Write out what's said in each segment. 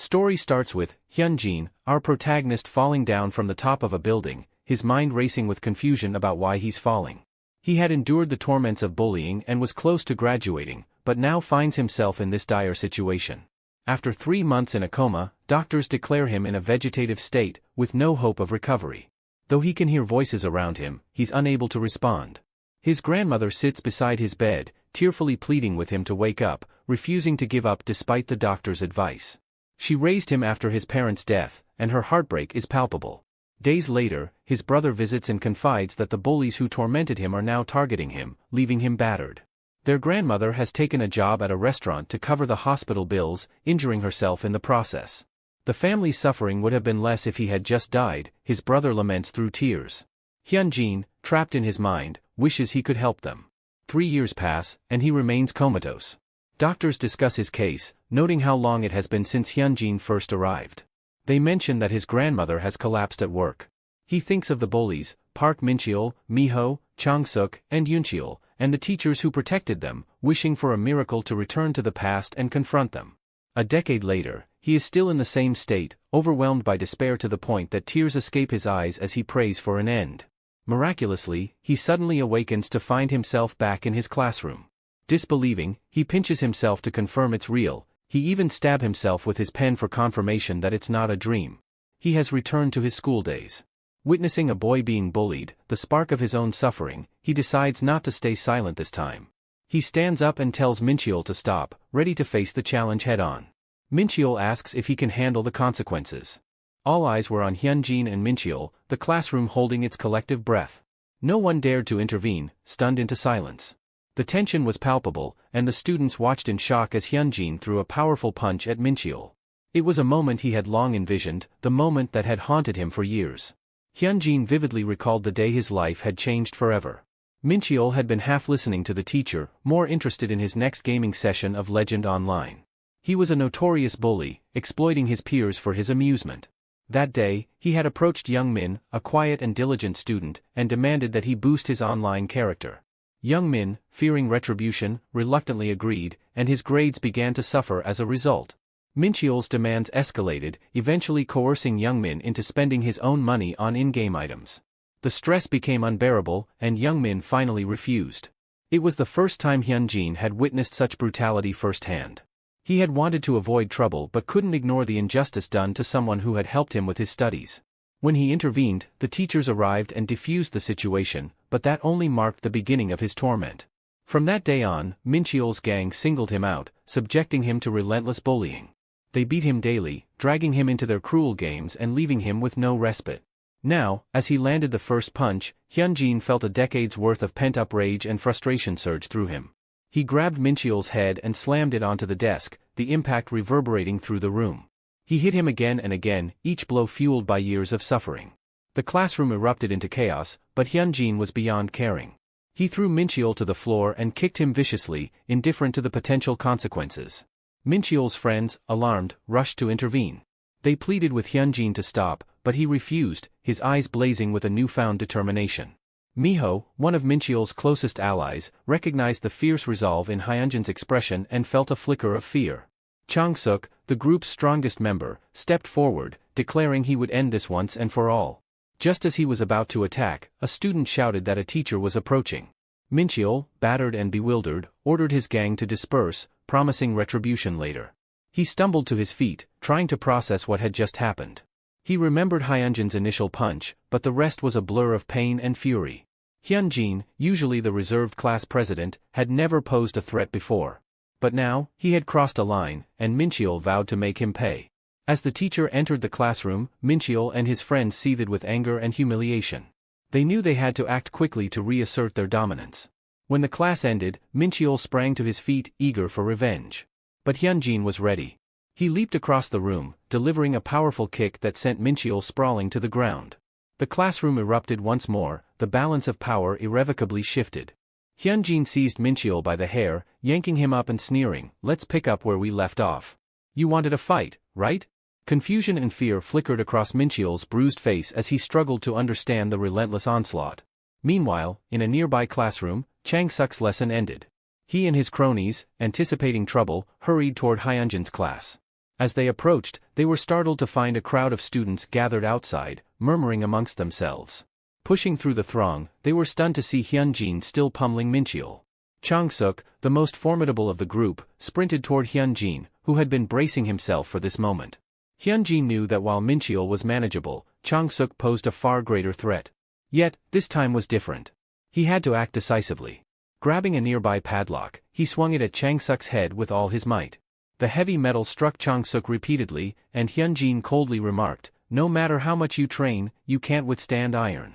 Story starts with Hyunjin, our protagonist, falling down from the top of a building, his mind racing with confusion about why he's falling. He had endured the torments of bullying and was close to graduating, but now finds himself in this dire situation. After 3 months in a coma, doctors declare him in a vegetative state, with no hope of recovery. Though he can hear voices around him, he's unable to respond. His grandmother sits beside his bed, tearfully pleading with him to wake up, refusing to give up despite the doctor's advice. She raised him after his parents' death, and her heartbreak is palpable. Days later, his brother visits and confides that the bullies who tormented him are now targeting him, leaving him battered. Their grandmother has taken a job at a restaurant to cover the hospital bills, injuring herself in the process. The family's suffering would have been less if he had just died, his brother laments through tears. Hyunjin, trapped in his mind, wishes he could help them. 3 years pass, and he remains comatose. Doctors discuss his case, noting how long it has been since Hyunjin first arrived. They mention that his grandmother has collapsed at work. He thinks of the bullies, Park Mincheol, Miho, Changsuk, and Yuncheol, and the teachers who protected them, wishing for a miracle to return to the past and confront them. A decade later, he is still in the same state, overwhelmed by despair to the point that tears escape his eyes as he prays for an end. Miraculously, he suddenly awakens to find himself back in his classroom. Disbelieving, he pinches himself to confirm it's real. He even stabs himself with his pen for confirmation that it's not a dream. He has returned to his school days. Witnessing a boy being bullied, the spark of his own suffering, he decides not to stay silent this time. He stands up and tells Mincheol to stop, ready to face the challenge head-on. Mincheol asks if he can handle the consequences. All eyes were on Hyunjin and Mincheol, the classroom holding its collective breath. No one dared to intervene, stunned into silence. The tension was palpable, and the students watched in shock as Hyunjin threw a powerful punch at Mincheol. It was a moment he had long envisioned, the moment that had haunted him for years. Hyunjin vividly recalled the day his life had changed forever. Mincheol had been half listening to the teacher, more interested in his next gaming session of Legend Online. He was a notorious bully, exploiting his peers for his amusement. That day, he had approached Young Min, a quiet and diligent student, and demanded that he boost his online character. Young Min, fearing retribution, reluctantly agreed, and his grades began to suffer as a result. Mincheol's demands escalated, eventually coercing Young Min into spending his own money on in-game items. The stress became unbearable, and Young Min finally refused. It was the first time Hyunjin had witnessed such brutality firsthand. He had wanted to avoid trouble but couldn't ignore the injustice done to someone who had helped him with his studies. When he intervened, the teachers arrived and defused the situation, but that only marked the beginning of his torment. From that day on, Mincheol's gang singled him out, subjecting him to relentless bullying. They beat him daily, dragging him into their cruel games and leaving him with no respite. Now, as he landed the first punch, Hyunjin felt a decade's worth of pent-up rage and frustration surge through him. He grabbed Mincheol's head and slammed it onto the desk, the impact reverberating through the room. He hit him again and again, each blow fueled by years of suffering. The classroom erupted into chaos, but Hyunjin was beyond caring. He threw Mincheol to the floor and kicked him viciously, indifferent to the potential consequences. Mincheol's friends, alarmed, rushed to intervene. They pleaded with Hyunjin to stop, but he refused, his eyes blazing with a newfound determination. Miho, one of Mincheol's closest allies, recognized the fierce resolve in Hyunjin's expression and felt a flicker of fear. Changsuk, the group's strongest member, stepped forward, declaring he would end this once and for all. Just as he was about to attack, a student shouted that a teacher was approaching. Mincheol, battered and bewildered, ordered his gang to disperse, promising retribution later. He stumbled to his feet, trying to process what had just happened. He remembered Hyunjin's initial punch, but the rest was a blur of pain and fury. Hyunjin, usually the reserved class president, had never posed a threat before. But now, he had crossed a line, and Mincheol vowed to make him pay. As the teacher entered the classroom, Mincheol and his friends seethed with anger and humiliation. They knew they had to act quickly to reassert their dominance. When the class ended, Mincheol sprang to his feet, eager for revenge. But Hyunjin was ready. He leaped across the room, delivering a powerful kick that sent Mincheol sprawling to the ground. The classroom erupted once more, the balance of power irrevocably shifted. Hyunjin seized Mincheol by the hair, yanking him up and sneering, "Let's pick up where we left off. You wanted a fight, right?" Confusion and fear flickered across Mincheol's bruised face as he struggled to understand the relentless onslaught. Meanwhile, in a nearby classroom, Changsuk's lesson ended. He and his cronies, anticipating trouble, hurried toward Hyunjin's class. As they approached, they were startled to find a crowd of students gathered outside, murmuring amongst themselves. Pushing through the throng, they were stunned to see Hyunjin still pummeling Mincheol. Chang-suk, the most formidable of the group, sprinted toward Hyunjin, who had been bracing himself for this moment. Hyunjin knew that while Mincheol was manageable, Chang-suk posed a far greater threat. Yet, this time was different. He had to act decisively. Grabbing a nearby padlock, he swung it at Chang-suk's head with all his might. The heavy metal struck Chang-suk repeatedly, and Hyunjin coldly remarked, "No matter how much you train, you can't withstand iron."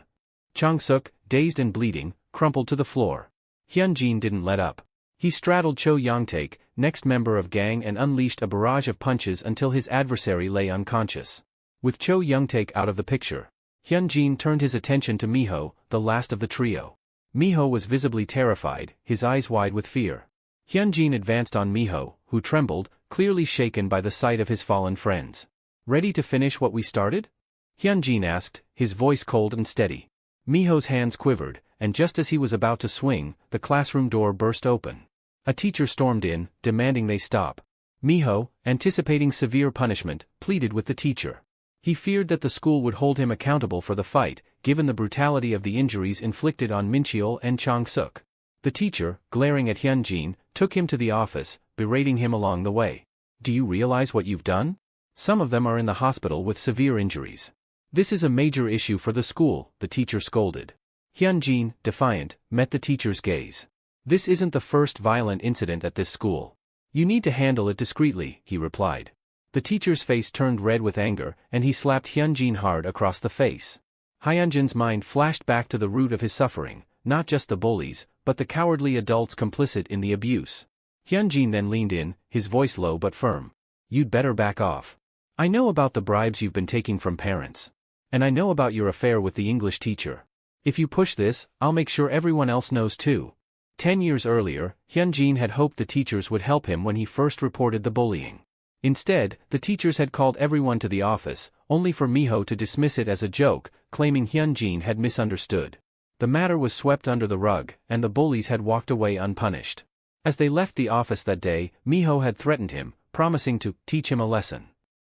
Chang-suk, dazed and bleeding, crumpled to the floor. Hyunjin didn't let up. He straddled Cho Youngtaek, next member of gang, and unleashed a barrage of punches until his adversary lay unconscious. With Cho Youngtaek out of the picture, Hyunjin turned his attention to Miho, the last of the trio. Miho was visibly terrified, his eyes wide with fear. Hyunjin advanced on Miho, who trembled, clearly shaken by the sight of his fallen friends. "Ready to finish what we started?" Hyunjin asked, his voice cold and steady. Miho's hands quivered, and just as he was about to swing, the classroom door burst open. A teacher stormed in, demanding they stop. Miho, anticipating severe punishment, pleaded with the teacher. He feared that the school would hold him accountable for the fight, given the brutality of the injuries inflicted on Mincheol and Chang-suk. The teacher, glaring at Hyunjin, took him to the office, berating him along the way. "Do you realize what you've done? Some of them are in the hospital with severe injuries. This is a major issue for the school," the teacher scolded. Hyunjin, defiant, met the teacher's gaze. "This isn't the first violent incident at this school. You need to handle it discreetly," he replied. The teacher's face turned red with anger, and he slapped Hyunjin hard across the face. Hyunjin's mind flashed back to the root of his suffering, not just the bullies, but the cowardly adults complicit in the abuse. Hyunjin then leaned in, his voice low but firm. "You'd better back off. I know about the bribes you've been taking from parents. And I know about your affair with the English teacher. If you push this, I'll make sure everyone else knows too." 10 years earlier, Hyunjin had hoped the teachers would help him when he first reported the bullying. Instead, the teachers had called everyone to the office, only for Miho to dismiss it as a joke, claiming Hyunjin had misunderstood. The matter was swept under the rug, and the bullies had walked away unpunished. As they left the office that day, Miho had threatened him, promising to teach him a lesson.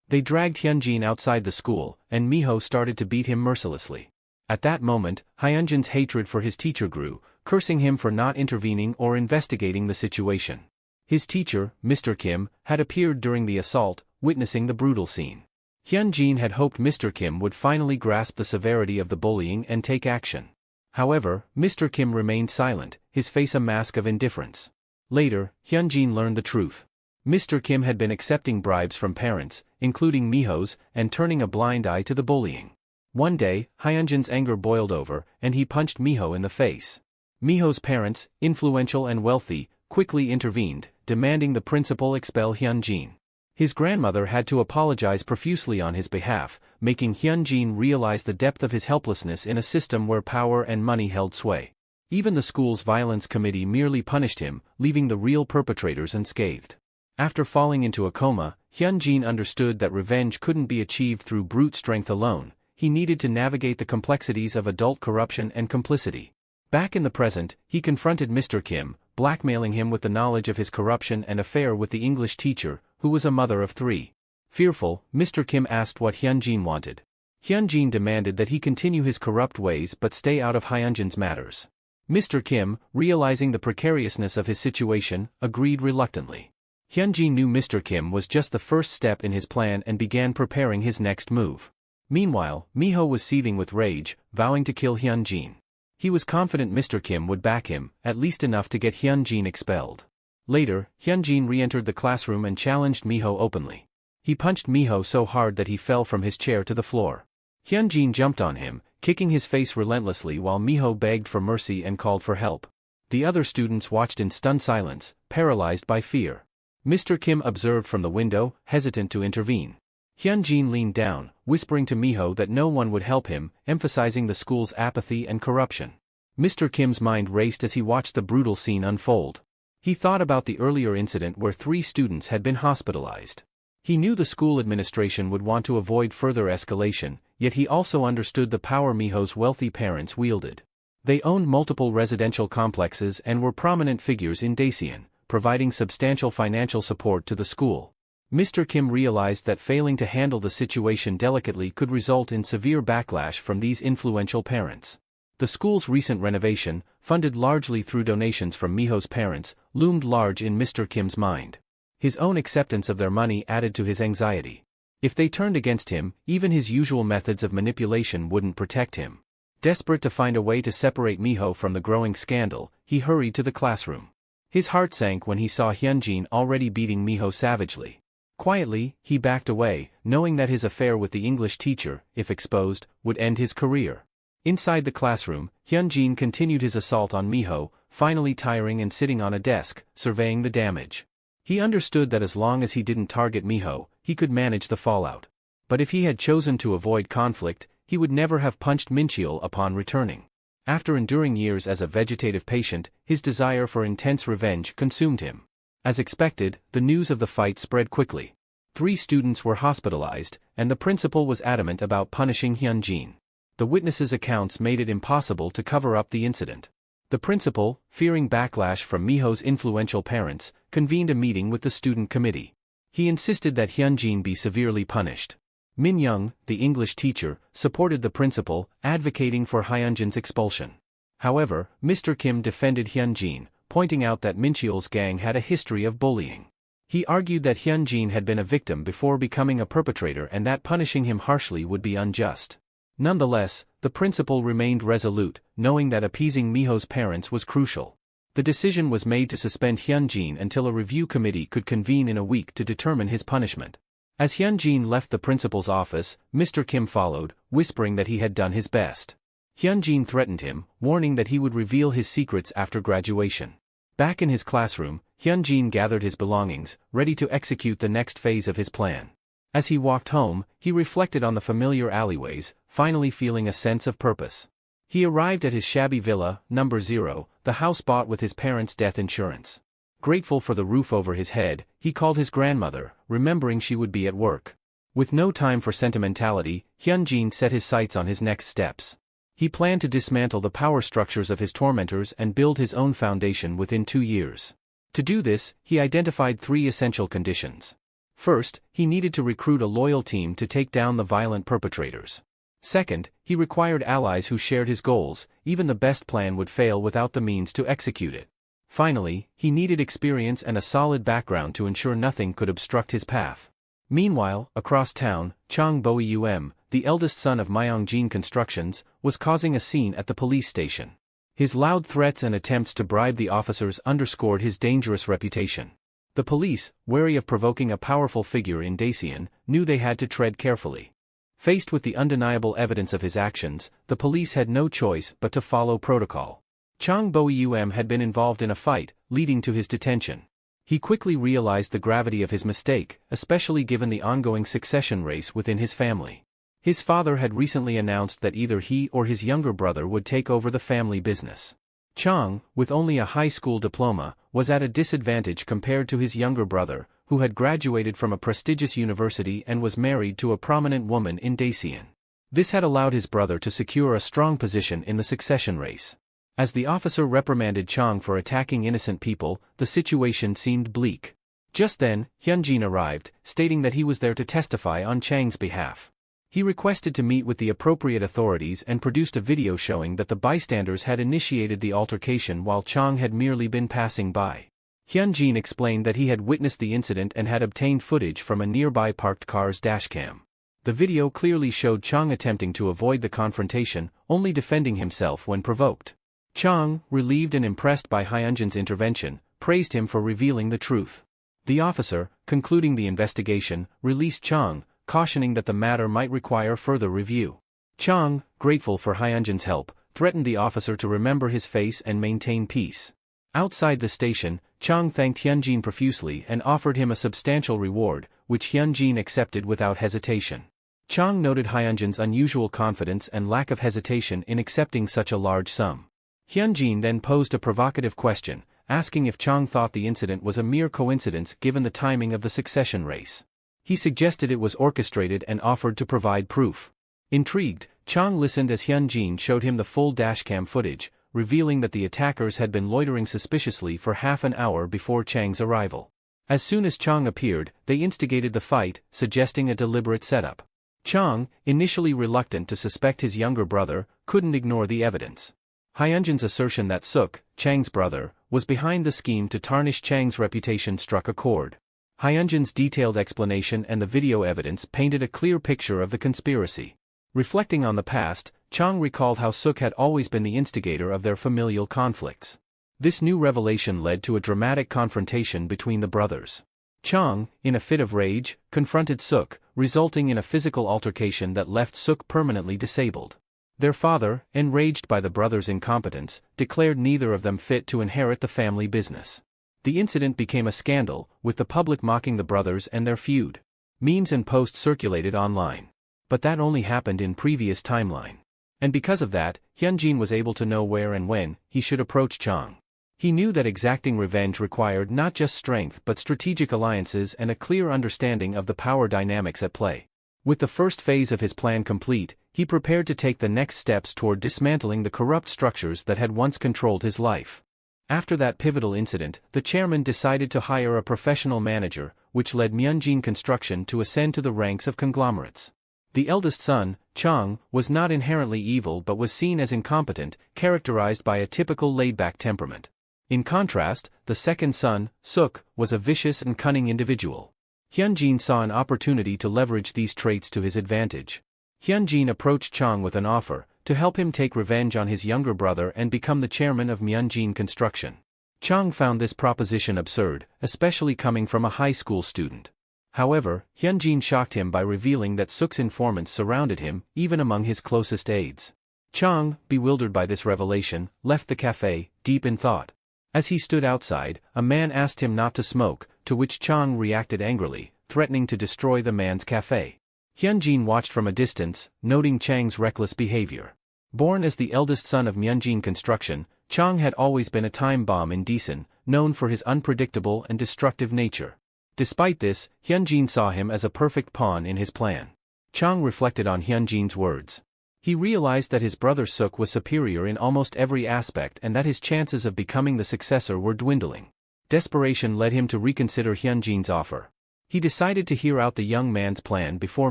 They dragged Hyunjin outside the school, and Miho started to beat him mercilessly. At that moment, Hyunjin's hatred for his teacher grew, cursing him for not intervening or investigating the situation. His teacher, Mr. Kim, had appeared during the assault, witnessing the brutal scene. Hyunjin had hoped Mr. Kim would finally grasp the severity of the bullying and take action. However, Mr. Kim remained silent, his face a mask of indifference. Later, Hyunjin learned the truth. Mr. Kim had been accepting bribes from parents, including Miho's, and turning a blind eye to the bullying. One day, Hyunjin's anger boiled over, and he punched Miho in the face. Miho's parents, influential and wealthy, quickly intervened, demanding the principal expel Hyunjin. His grandmother had to apologize profusely on his behalf, making Hyunjin realize the depth of his helplessness in a system where power and money held sway. Even the school's violence committee merely punished him, leaving the real perpetrators unscathed. After falling into a coma, Hyunjin understood that revenge couldn't be achieved through brute strength alone. He needed to navigate the complexities of adult corruption and complicity. Back in the present, he confronted Mr. Kim, blackmailing him with the knowledge of his corruption and affair with the English teacher, who was a mother of 3. Fearful, Mr. Kim asked what Hyunjin wanted. Hyunjin demanded that he continue his corrupt ways but stay out of Hyunjin's matters. Mr. Kim, realizing the precariousness of his situation, agreed reluctantly. Hyunjin knew Mr. Kim was just the first step in his plan and began preparing his next move. Meanwhile, Miho was seething with rage, vowing to kill Hyunjin. He was confident Mr. Kim would back him, at least enough to get Hyunjin expelled. Later, Hyunjin re-entered the classroom and challenged Miho openly. He punched Miho so hard that he fell from his chair to the floor. Hyunjin jumped on him, kicking his face relentlessly while Miho begged for mercy and called for help. The other students watched in stunned silence, paralyzed by fear. Mr. Kim observed from the window, hesitant to intervene. Hyunjin leaned down, whispering to Miho that no one would help him, emphasizing the school's apathy and corruption. Mr. Kim's mind raced as he watched the brutal scene unfold. He thought about the earlier incident where 3 students had been hospitalized. He knew the school administration would want to avoid further escalation, yet he also understood the power Miho's wealthy parents wielded. They owned multiple residential complexes and were prominent figures in Daeseon, providing substantial financial support to the school. Mr. Kim realized that failing to handle the situation delicately could result in severe backlash from these influential parents. The school's recent renovation, funded largely through donations from Miho's parents, loomed large in Mr. Kim's mind. His own acceptance of their money added to his anxiety. If they turned against him, even his usual methods of manipulation wouldn't protect him. Desperate to find a way to separate Miho from the growing scandal, he hurried to the classroom. His heart sank when he saw Hyunjin already beating Miho savagely. Quietly, he backed away, knowing that his affair with the English teacher, if exposed, would end his career. Inside the classroom, Hyunjin continued his assault on Miho, finally tiring and sitting on a desk, surveying the damage. He understood that as long as he didn't target Miho, he could manage the fallout. But if he had chosen to avoid conflict, he would never have punched Mincheol upon returning. After enduring years as a vegetative patient, his desire for intense revenge consumed him. As expected, the news of the fight spread quickly. 3 students were hospitalized, and the principal was adamant about punishing Hyunjin. The witnesses' accounts made it impossible to cover up the incident. The principal, fearing backlash from Miho's influential parents, convened a meeting with the student committee. He insisted that Hyunjin be severely punished. Min Young, the English teacher, supported the principal, advocating for Hyunjin's expulsion. However, Mr. Kim defended Hyunjin, pointing out that Mincheol's gang had a history of bullying. He argued that Hyunjin had been a victim before becoming a perpetrator and that punishing him harshly would be unjust. Nonetheless, the principal remained resolute, knowing that appeasing Miho's parents was crucial. The decision was made to suspend Hyunjin until a review committee could convene in a week to determine his punishment. As Hyunjin left the principal's office, Mr. Kim followed, whispering that he had done his best. Hyunjin threatened him, warning that he would reveal his secrets after graduation. Back in his classroom, Hyunjin gathered his belongings, ready to execute the next phase of his plan. As he walked home, he reflected on the familiar alleyways, finally feeling a sense of purpose. He arrived at his shabby villa, number 0, the house bought with his parents' death insurance. Grateful for the roof over his head, he called his grandmother, remembering she would be at work. With no time for sentimentality, Hyunjin set his sights on his next steps. He planned to dismantle the power structures of his tormentors and build his own foundation within 2 years. To do this, he identified 3 essential conditions. First, he needed to recruit a loyal team to take down the violent perpetrators. Second, he required allies who shared his goals, even the best plan would fail without the means to execute it. Finally, he needed experience and a solid background to ensure nothing could obstruct his path. Meanwhile, across town, Chang Boeum, the eldest son of Myeongjin Constructions, was causing a scene at the police station. His loud threats and attempts to bribe the officers underscored his dangerous reputation. The police, wary of provoking a powerful figure in Dacian, knew they had to tread carefully. Faced with the undeniable evidence of his actions, the police had no choice but to follow protocol. Chang Boeum had been involved in a fight, leading to his detention. He quickly realized the gravity of his mistake, especially given the ongoing succession race within his family. His father had recently announced that either he or his younger brother would take over the family business. Chang, with only a high school diploma, was at a disadvantage compared to his younger brother, who had graduated from a prestigious university and was married to a prominent woman in Dacian. This had allowed his brother to secure a strong position in the succession race. As the officer reprimanded Chang for attacking innocent people, the situation seemed bleak. Just then, Hyunjin arrived, stating that he was there to testify on Chang's behalf. He requested to meet with the appropriate authorities and produced a video showing that the bystanders had initiated the altercation while Chang had merely been passing by. Hyunjin explained that he had witnessed the incident and had obtained footage from a nearby parked car's dashcam. The video clearly showed Chang attempting to avoid the confrontation, only defending himself when provoked. Chang, relieved and impressed by Hyunjin's intervention, praised him for revealing the truth. The officer, concluding the investigation, released Chang, cautioning that the matter might require further review. Chang, grateful for Hyunjin's help, threatened the officer to remember his face and maintain peace. Outside the station, Chang thanked Hyunjin profusely and offered him a substantial reward, which Hyunjin accepted without hesitation. Chang noted Hyunjin's unusual confidence and lack of hesitation in accepting such a large sum. Hyunjin then posed a provocative question, asking if Chang thought the incident was a mere coincidence given the timing of the succession race. He suggested it was orchestrated and offered to provide proof. Intrigued, Chang listened as Hyunjin showed him the full dashcam footage, revealing that the attackers had been loitering suspiciously for half an hour before Chang's arrival. As soon as Chang appeared, they instigated the fight, suggesting a deliberate setup. Chang, initially reluctant to suspect his younger brother, couldn't ignore the evidence. Hyunjin's assertion that Suk, Chang's brother, was behind the scheme to tarnish Chang's reputation struck a chord. Hyunjin's detailed explanation and the video evidence painted a clear picture of the conspiracy. Reflecting on the past, Chang recalled how Suk had always been the instigator of their familial conflicts. This new revelation led to a dramatic confrontation between the brothers. Chang, in a fit of rage, confronted Suk, resulting in a physical altercation that left Suk permanently disabled. Their father, enraged by the brothers' incompetence, declared neither of them fit to inherit the family business. The incident became a scandal, with the public mocking the brothers and their feud. Memes and posts circulated online. But that only happened in previous timeline. And because of that, Hyunjin was able to know where and when he should approach Chang. He knew that exacting revenge required not just strength but strategic alliances and a clear understanding of the power dynamics at play. With the first phase of his plan complete, he prepared to take the next steps toward dismantling the corrupt structures that had once controlled his life. After that pivotal incident, the chairman decided to hire a professional manager, which led Myunjin Construction to ascend to the ranks of conglomerates. The eldest son, Chang, was not inherently evil but was seen as incompetent, characterized by a typical laid-back temperament. In contrast, the second son, Suk, was a vicious and cunning individual. Hyunjin saw an opportunity to leverage these traits to his advantage. Hyunjin approached Chang with an offer to help him take revenge on his younger brother and become the chairman of Myunjin Construction. Chang found this proposition absurd, especially coming from a high school student. However, Hyunjin shocked him by revealing that Suk's informants surrounded him, even among his closest aides. Chang, bewildered by this revelation, left the cafe, deep in thought. As he stood outside, a man asked him not to smoke, to which Chang reacted angrily, threatening to destroy the man's cafe. Hyunjin watched from a distance, noting Chang's reckless behavior. Born as the eldest son of Myunjin Construction, Chang had always been a time bomb in Daesun, known for his unpredictable and destructive nature. Despite this, Hyunjin saw him as a perfect pawn in his plan. Chang reflected on Hyunjin's words. He realized that his brother Suk was superior in almost every aspect and that his chances of becoming the successor were dwindling. Desperation led him to reconsider Hyunjin's offer. He decided to hear out the young man's plan before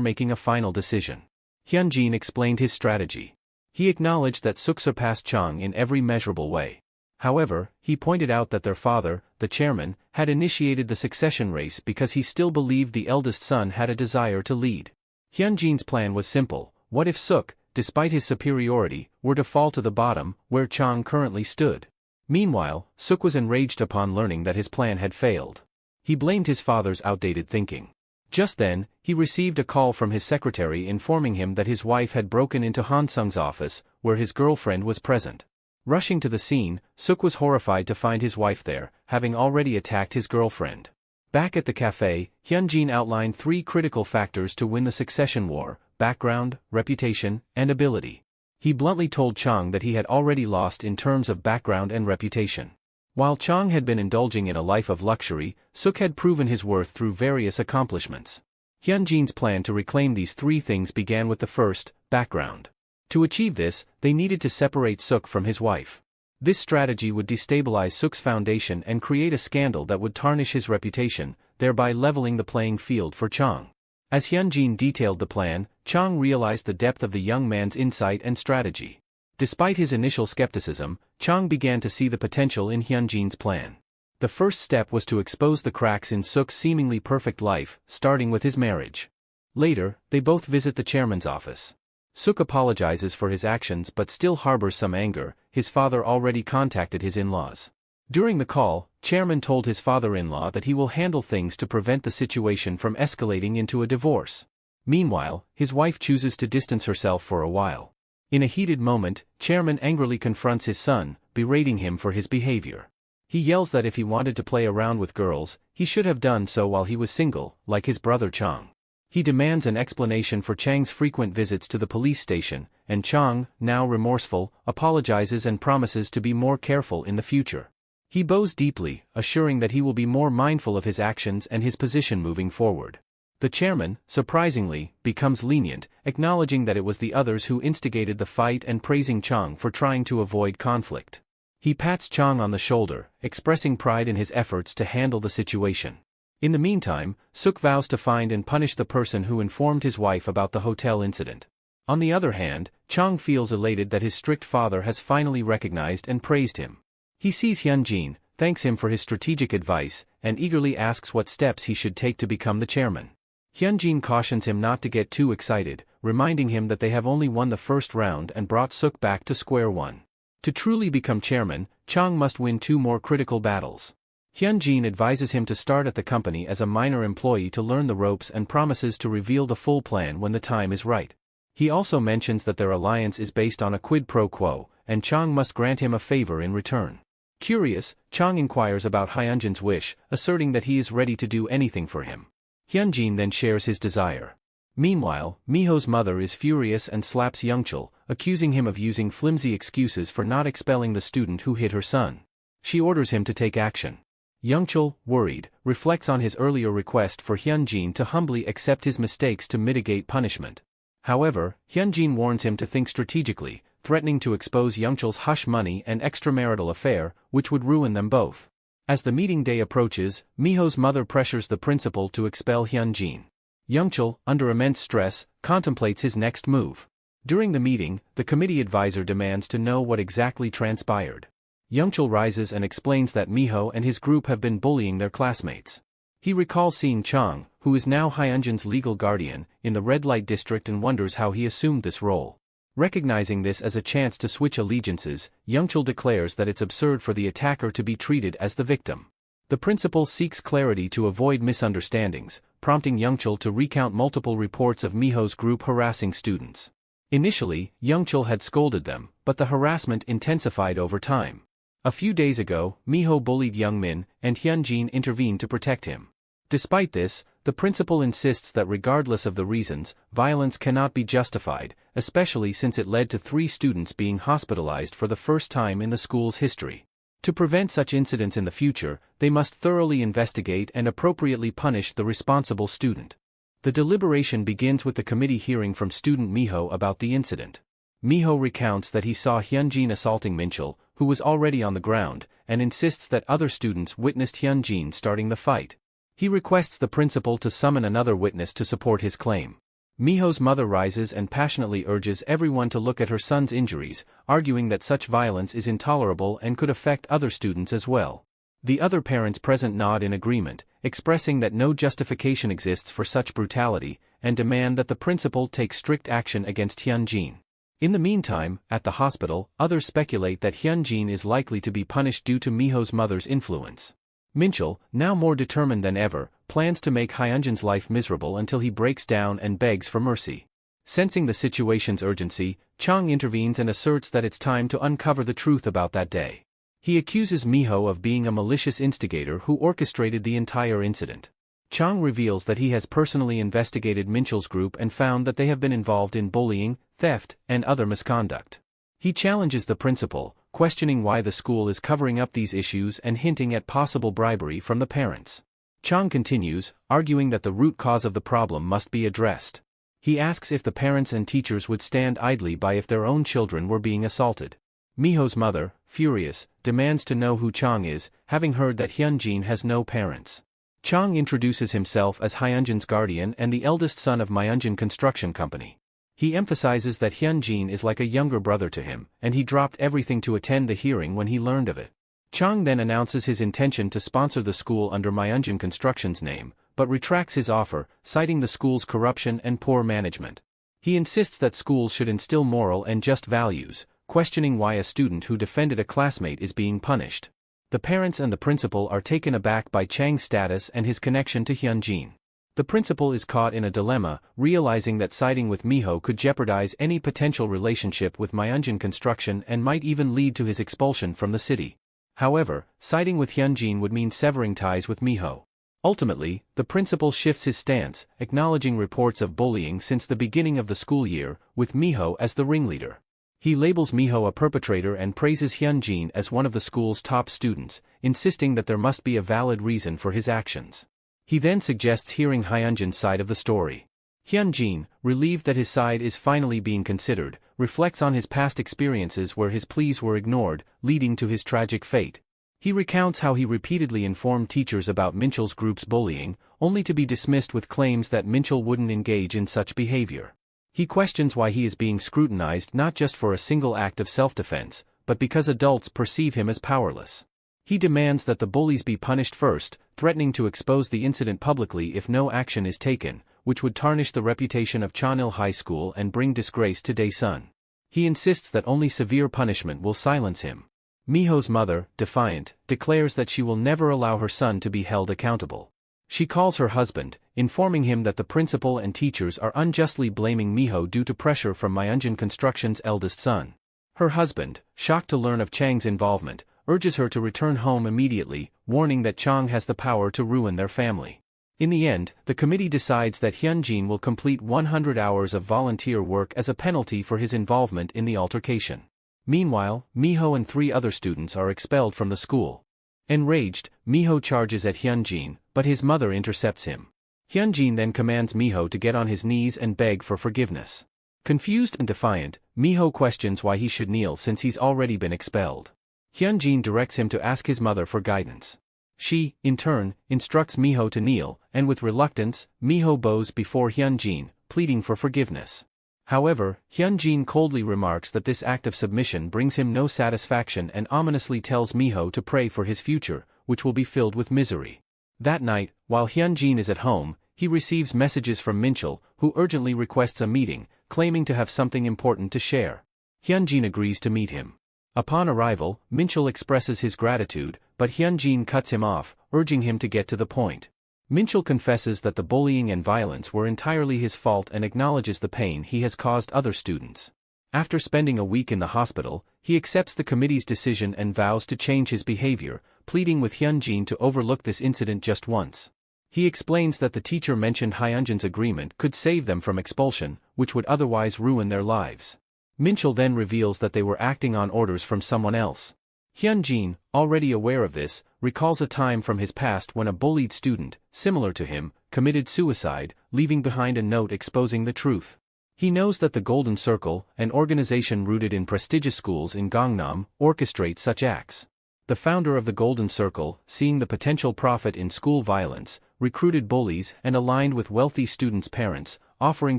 making a final decision. Hyunjin explained his strategy. He acknowledged that Suk surpassed Chang in every measurable way. However, he pointed out that their father, the chairman, had initiated the succession race because he still believed the eldest son had a desire to lead. Hyunjin's plan was simple: what if Suk, despite his superiority, were to fall to the bottom, where Chang currently stood? Meanwhile, Suk was enraged upon learning that his plan had failed. He blamed his father's outdated thinking. Just then, he received a call from his secretary informing him that his wife had broken into Han Sung's office, where his girlfriend was present. Rushing to the scene, Suk was horrified to find his wife there, having already attacked his girlfriend. Back at the cafe, Hyunjin outlined 3 critical factors to win the succession war: background, reputation, and ability. He bluntly told Chang that he had already lost in terms of background and reputation. While Chang had been indulging in a life of luxury, Suk had proven his worth through various accomplishments. Hyunjin's plan to reclaim these 3 things began with the first: background. To achieve this, they needed to separate Suk from his wife. This strategy would destabilize Suk's foundation and create a scandal that would tarnish his reputation, thereby leveling the playing field for Chang. As Hyunjin detailed the plan, Chang realized the depth of the young man's insight and strategy. Despite his initial skepticism, Chang began to see the potential in Hyunjin's plan. The first step was to expose the cracks in Suk's seemingly perfect life, starting with his marriage. Later, they both visit the chairman's office. Suk apologizes for his actions but still harbors some anger. His father already contacted his in-laws. During the call, Chairman told his father-in-law that he will handle things to prevent the situation from escalating into a divorce. Meanwhile, his wife chooses to distance herself for a while. In a heated moment, Chairman angrily confronts his son, berating him for his behavior. He yells that if he wanted to play around with girls, he should have done so while he was single, like his brother Chang. He demands an explanation for Chang's frequent visits to the police station, and Chang, now remorseful, apologizes and promises to be more careful in the future. He bows deeply, assuring that he will be more mindful of his actions and his position moving forward. The chairman, surprisingly, becomes lenient, acknowledging that it was the others who instigated the fight and praising Chang for trying to avoid conflict. He pats Chang on the shoulder, expressing pride in his efforts to handle the situation. In the meantime, Suk vows to find and punish the person who informed his wife about the hotel incident. On the other hand, Chang feels elated that his strict father has finally recognized and praised him. He sees Hyunjin, thanks him for his strategic advice, and eagerly asks what steps he should take to become the chairman. Hyunjin cautions him not to get too excited, reminding him that they have only won the first round and brought Suk back to square one. To truly become chairman, Chang must win 2 more critical battles. Hyunjin advises him to start at the company as a minor employee to learn the ropes and promises to reveal the full plan when the time is right. He also mentions that their alliance is based on a quid pro quo, and Chang must grant him a favor in return. Curious, Chang inquires about Hyunjin's wish, asserting that he is ready to do anything for him. Hyunjin then shares his desire. Meanwhile, Miho's mother is furious and slaps Youngchul, accusing him of using flimsy excuses for not expelling the student who hit her son. She orders him to take action. Youngchul, worried, reflects on his earlier request for Hyunjin to humbly accept his mistakes to mitigate punishment. However, Hyunjin warns him to think strategically, threatening to expose Youngchul's hush money and extramarital affair, which would ruin them both. As the meeting day approaches, Miho's mother pressures the principal to expel Hyunjin. Youngchul, under immense stress, contemplates his next move. During the meeting, the committee advisor demands to know what exactly transpired. Youngchul rises and explains that Miho and his group have been bullying their classmates. He recalls seeing Chang, who is now Hyunjin's legal guardian, in the red light district and wonders how he assumed this role. Recognizing this as a chance to switch allegiances, Youngchul declares that it's absurd for the attacker to be treated as the victim. The principal seeks clarity to avoid misunderstandings, prompting Youngchul to recount multiple reports of Miho's group harassing students. Initially, Youngchul had scolded them, but the harassment intensified over time. A few days ago, Miho bullied Youngmin, and Hyunjin intervened to protect him. Despite this, the principal insists that regardless of the reasons, violence cannot be justified, especially since it led to 3 students being hospitalized for the first time in the school's history. To prevent such incidents in the future, they must thoroughly investigate and appropriately punish the responsible student. The deliberation begins with the committee hearing from student Miho about the incident. Miho recounts that he saw Hyunjin assaulting Minchul, who was already on the ground, and insists that other students witnessed Hyunjin starting the fight. He requests the principal to summon another witness to support his claim. Miho's mother rises and passionately urges everyone to look at her son's injuries, arguing that such violence is intolerable and could affect other students as well. The other parents present nod in agreement, expressing that no justification exists for such brutality, and demand that the principal take strict action against Hyunjin. In the meantime, at the hospital, others speculate that Hyunjin is likely to be punished due to Miho's mother's influence. Minchul, now more determined than ever, plans to make Hyunjin's life miserable until he breaks down and begs for mercy. Sensing the situation's urgency, Chang intervenes and asserts that it's time to uncover the truth about that day. He accuses Miho of being a malicious instigator who orchestrated the entire incident. Chang reveals that he has personally investigated Minchul's group and found that they have been involved in bullying, theft, and other misconduct. He challenges the principal, questioning why the school is covering up these issues and hinting at possible bribery from the parents. Chang continues, arguing that the root cause of the problem must be addressed. He asks if the parents and teachers would stand idly by if their own children were being assaulted. Miho's mother, furious, demands to know who Chang is, having heard that Hyunjin has no parents. Chang introduces himself as Hyunjin's guardian and the eldest son of Myunjin Construction Company. He emphasizes that Hyunjin is like a younger brother to him, and he dropped everything to attend the hearing when he learned of it. Chang then announces his intention to sponsor the school under Myunjin Construction's name, but retracts his offer, citing the school's corruption and poor management. He insists that schools should instill moral and just values, questioning why a student who defended a classmate is being punished. The parents and the principal are taken aback by Chang's status and his connection to Hyunjin. The principal is caught in a dilemma, realizing that siding with Miho could jeopardize any potential relationship with Myunjin Construction and might even lead to his expulsion from the city. However, siding with Hyunjin would mean severing ties with Miho. Ultimately, the principal shifts his stance, acknowledging reports of bullying since the beginning of the school year, with Miho as the ringleader. He labels Miho a perpetrator and praises Hyunjin as one of the school's top students, insisting that there must be a valid reason for his actions. He then suggests hearing Hyunjin's side of the story. Hyunjin, relieved that his side is finally being considered, reflects on his past experiences where his pleas were ignored, leading to his tragic fate. He recounts how he repeatedly informed teachers about Minchul's group's bullying, only to be dismissed with claims that Minchul wouldn't engage in such behavior. He questions why he is being scrutinized not just for a single act of self-defense, but because adults perceive him as powerless. He demands that the bullies be punished first, threatening to expose the incident publicly if no action is taken, which would tarnish the reputation of Chanil High School and bring disgrace to Daesun. He insists that only severe punishment will silence him. Miho's mother, defiant, declares that she will never allow her son to be held accountable. She calls her husband, informing him that the principal and teachers are unjustly blaming Miho due to pressure from Myeonjin Construction's eldest son. Her husband, shocked to learn of Chang's involvement, urges her to return home immediately, warning that Chang has the power to ruin their family. In the end, the committee decides that Hyunjin will complete 100 hours of volunteer work as a penalty for his involvement in the altercation. Meanwhile, Miho and 3 other students are expelled from the school. Enraged, Miho charges at Hyunjin, but his mother intercepts him. Hyunjin then commands Miho to get on his knees and beg for forgiveness. Confused and defiant, Miho questions why he should kneel since he's already been expelled. Hyunjin directs him to ask his mother for guidance. She, in turn, instructs Miho to kneel, and with reluctance, Miho bows before Hyunjin, pleading for forgiveness. However, Hyunjin coldly remarks that this act of submission brings him no satisfaction and ominously tells Miho to pray for his future, which will be filled with misery. That night, while Hyunjin is at home, he receives messages from Minchul, who urgently requests a meeting, claiming to have something important to share. Hyunjin agrees to meet him. Upon arrival, Minchul expresses his gratitude, but Hyunjin cuts him off, urging him to get to the point. Minchul confesses that the bullying and violence were entirely his fault and acknowledges the pain he has caused other students. After spending a week in the hospital, he accepts the committee's decision and vows to change his behavior, pleading with Hyunjin to overlook this incident just once. He explains that the teacher mentioned Hyunjin's agreement could save them from expulsion, which would otherwise ruin their lives. Minchul then reveals that they were acting on orders from someone else. Hyunjin, already aware of this, recalls a time from his past when a bullied student, similar to him, committed suicide, leaving behind a note exposing the truth. He knows that the Golden Circle, an organization rooted in prestigious schools in Gangnam, orchestrates such acts. The founder of the Golden Circle, seeing the potential profit in school violence, recruited bullies and aligned with wealthy students' parents, offering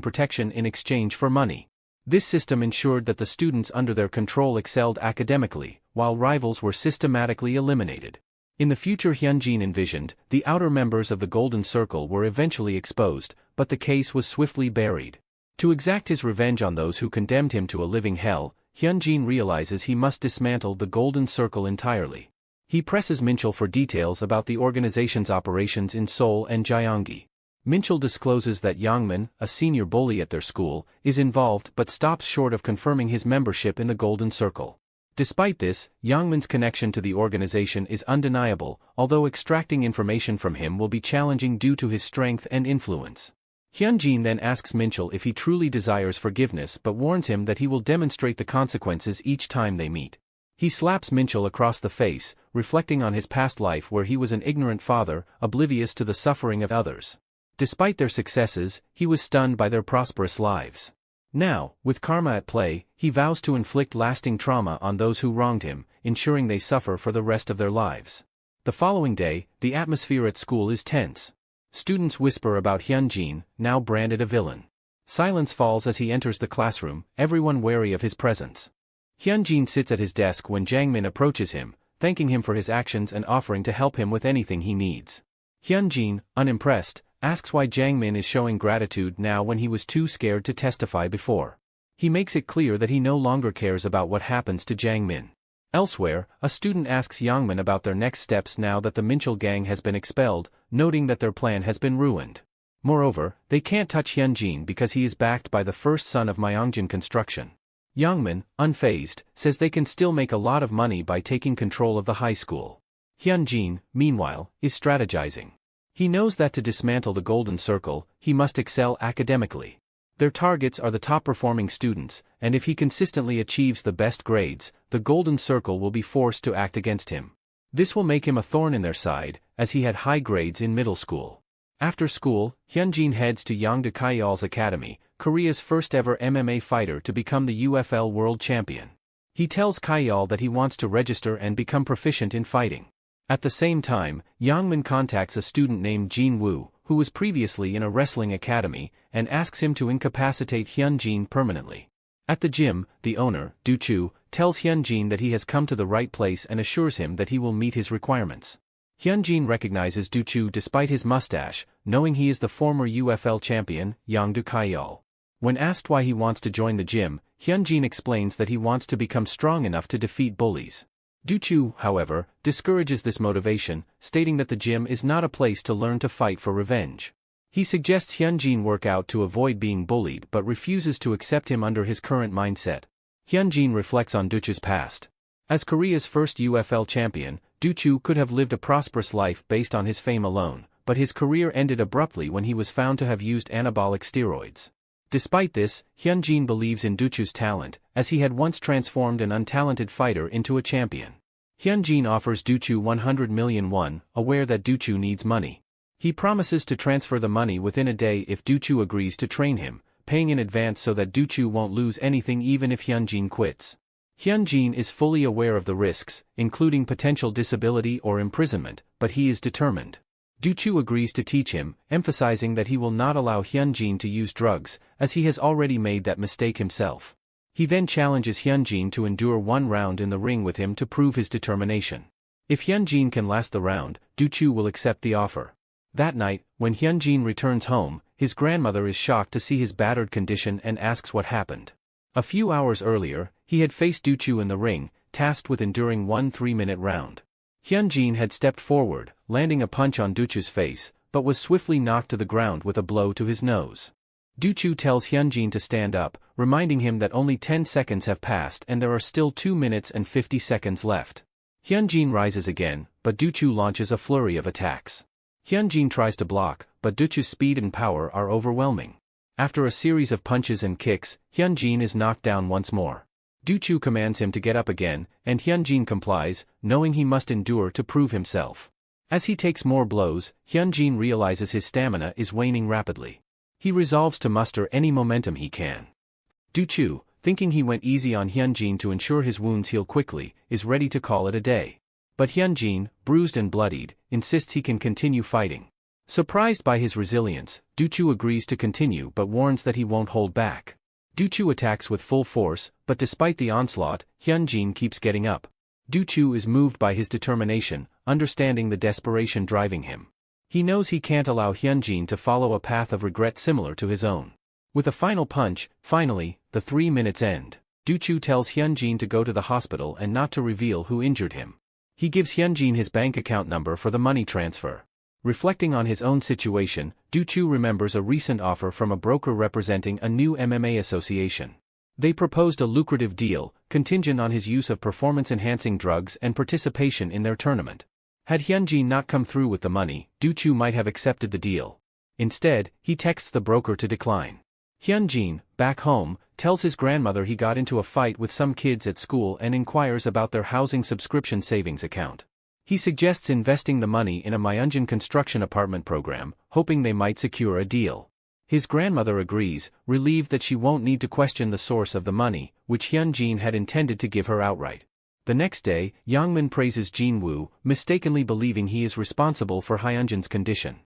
protection in exchange for money. This system ensured that the students under their control excelled academically, while rivals were systematically eliminated. In the future Hyunjin envisioned, the outer members of the Golden Circle were eventually exposed, but the case was swiftly buried. To exact his revenge on those who condemned him to a living hell, Hyunjin realizes he must dismantle the Golden Circle entirely. He presses Minchul for details about the organization's operations in Seoul and Gyeonggi. Minchul discloses that Yangmin, a senior bully at their school, is involved but stops short of confirming his membership in the Golden Circle. Despite this, Yangmin's connection to the organization is undeniable, although extracting information from him will be challenging due to his strength and influence. Hyunjin then asks Minchul if he truly desires forgiveness but warns him that he will demonstrate the consequences each time they meet. He slaps Minchul across the face, reflecting on his past life where he was an ignorant father, oblivious to the suffering of others. Despite their successes, he was stunned by their prosperous lives. Now, with karma at play, he vows to inflict lasting trauma on those who wronged him, ensuring they suffer for the rest of their lives. The following day, the atmosphere at school is tense. Students whisper about Hyunjin, now branded a villain. Silence falls as he enters the classroom, everyone wary of his presence. Hyunjin sits at his desk when Jangmin approaches him, thanking him for his actions and offering to help him with anything he needs. Hyunjin, unimpressed, asks why Jangmin is showing gratitude now when he was too scared to testify before. He makes it clear that he no longer cares about what happens to Jangmin. Elsewhere, a student asks Yangmin about their next steps now that the Minchul gang has been expelled, noting that their plan has been ruined. Moreover, they can't touch Hyunjin because he is backed by the first son of Myeongjin Construction. Yangmin, unfazed, says they can still make a lot of money by taking control of the high school. Hyunjin, meanwhile, is strategizing. He knows that to dismantle the Golden Circle, he must excel academically. Their targets are the top-performing students, and if he consistently achieves the best grades, the Golden Circle will be forced to act against him. This will make him a thorn in their side, as he had high grades in middle school. After school, Hyunjin heads to Yangdu Kayal's academy, Korea's first-ever MMA fighter to become the UFL world champion. He tells Kayal that he wants to register and become proficient in fighting. At the same time, Yangmin contacts a student named Jin Woo, who was previously in a wrestling academy, and asks him to incapacitate Hyunjin permanently. At the gym, the owner, Du-chu, tells Hyunjin that he has come to the right place and assures him that he will meet his requirements. Hyunjin recognizes Du-chu despite his mustache, knowing he is the former UFL champion, Yangdu Kaiyol. When asked why he wants to join the gym, Hyunjin explains that he wants to become strong enough to defeat bullies. Du-chu, however, discourages this motivation, stating that the gym is not a place to learn to fight for revenge. He suggests Hyunjin work out to avoid being bullied but refuses to accept him under his current mindset. Hyunjin reflects on Du-chu's past. As Korea's first UFL champion, Du-chu could have lived a prosperous life based on his fame alone, but his career ended abruptly when he was found to have used anabolic steroids. Despite this, Hyunjin believes in Du-chu's talent, as he had once transformed an untalented fighter into a champion. Hyunjin offers Du-chu 100 million won, aware that Du-chu needs money. He promises to transfer the money within a day if Du-chu agrees to train him, paying in advance so that Du-chu won't lose anything even if Hyunjin quits. Hyunjin is fully aware of the risks, including potential disability or imprisonment, but he is determined. Du-chu agrees to teach him, emphasizing that he will not allow Hyunjin to use drugs, as he has already made that mistake himself. He then challenges Hyunjin to endure one round in the ring with him to prove his determination. If Hyunjin can last the round, Du-chu will accept the offer. That night, when Hyunjin returns home, his grandmother is shocked to see his battered condition and asks what happened. A few hours earlier, he had faced Du-chu in the ring, tasked with enduring one 3-minute round. Hyunjin had stepped forward, landing a punch on Du-chu's face, but was swiftly knocked to the ground with a blow to his nose. Du-chu tells Hyunjin to stand up, reminding him that only 10 seconds have passed and there are still 2 minutes and 50 seconds left. Hyunjin rises again, but Du-chu launches a flurry of attacks. Hyunjin tries to block, but Du-chu's speed and power are overwhelming. After a series of punches and kicks, Hyunjin is knocked down once more. Du-chu commands him to get up again, and Hyunjin complies, knowing he must endure to prove himself. As he takes more blows, Hyunjin realizes his stamina is waning rapidly. He resolves to muster any momentum he can. Du-chu, thinking he went easy on Hyunjin to ensure his wounds heal quickly, is ready to call it a day. But Hyunjin, bruised and bloodied, insists he can continue fighting. Surprised by his resilience, Du-chu agrees to continue but warns that he won't hold back. Du-chu attacks with full force, but despite the onslaught, Hyunjin keeps getting up. Du-chu is moved by his determination, understanding the desperation driving him. He knows he can't allow Hyunjin to follow a path of regret similar to his own. With a final punch, finally, the 3 minutes end. Du-chu tells Hyunjin to go to the hospital and not to reveal who injured him. He gives Hyunjin his bank account number for the money transfer. Reflecting on his own situation, Du-chu remembers a recent offer from a broker representing a new MMA association. They proposed a lucrative deal, contingent on his use of performance-enhancing drugs and participation in their tournament. Had Hyunjin not come through with the money, Du-chu might have accepted the deal. Instead, he texts the broker to decline. Hyunjin, back home, tells his grandmother he got into a fight with some kids at school and inquires about their housing subscription savings account. He suggests investing the money in a Myeonjin construction apartment program, hoping they might secure a deal. His grandmother agrees, relieved that she won't need to question the source of the money, which Hyunjin had intended to give her outright. The next day, Yangmin praises Jin Woo, mistakenly believing he is responsible for Hyunjin's condition.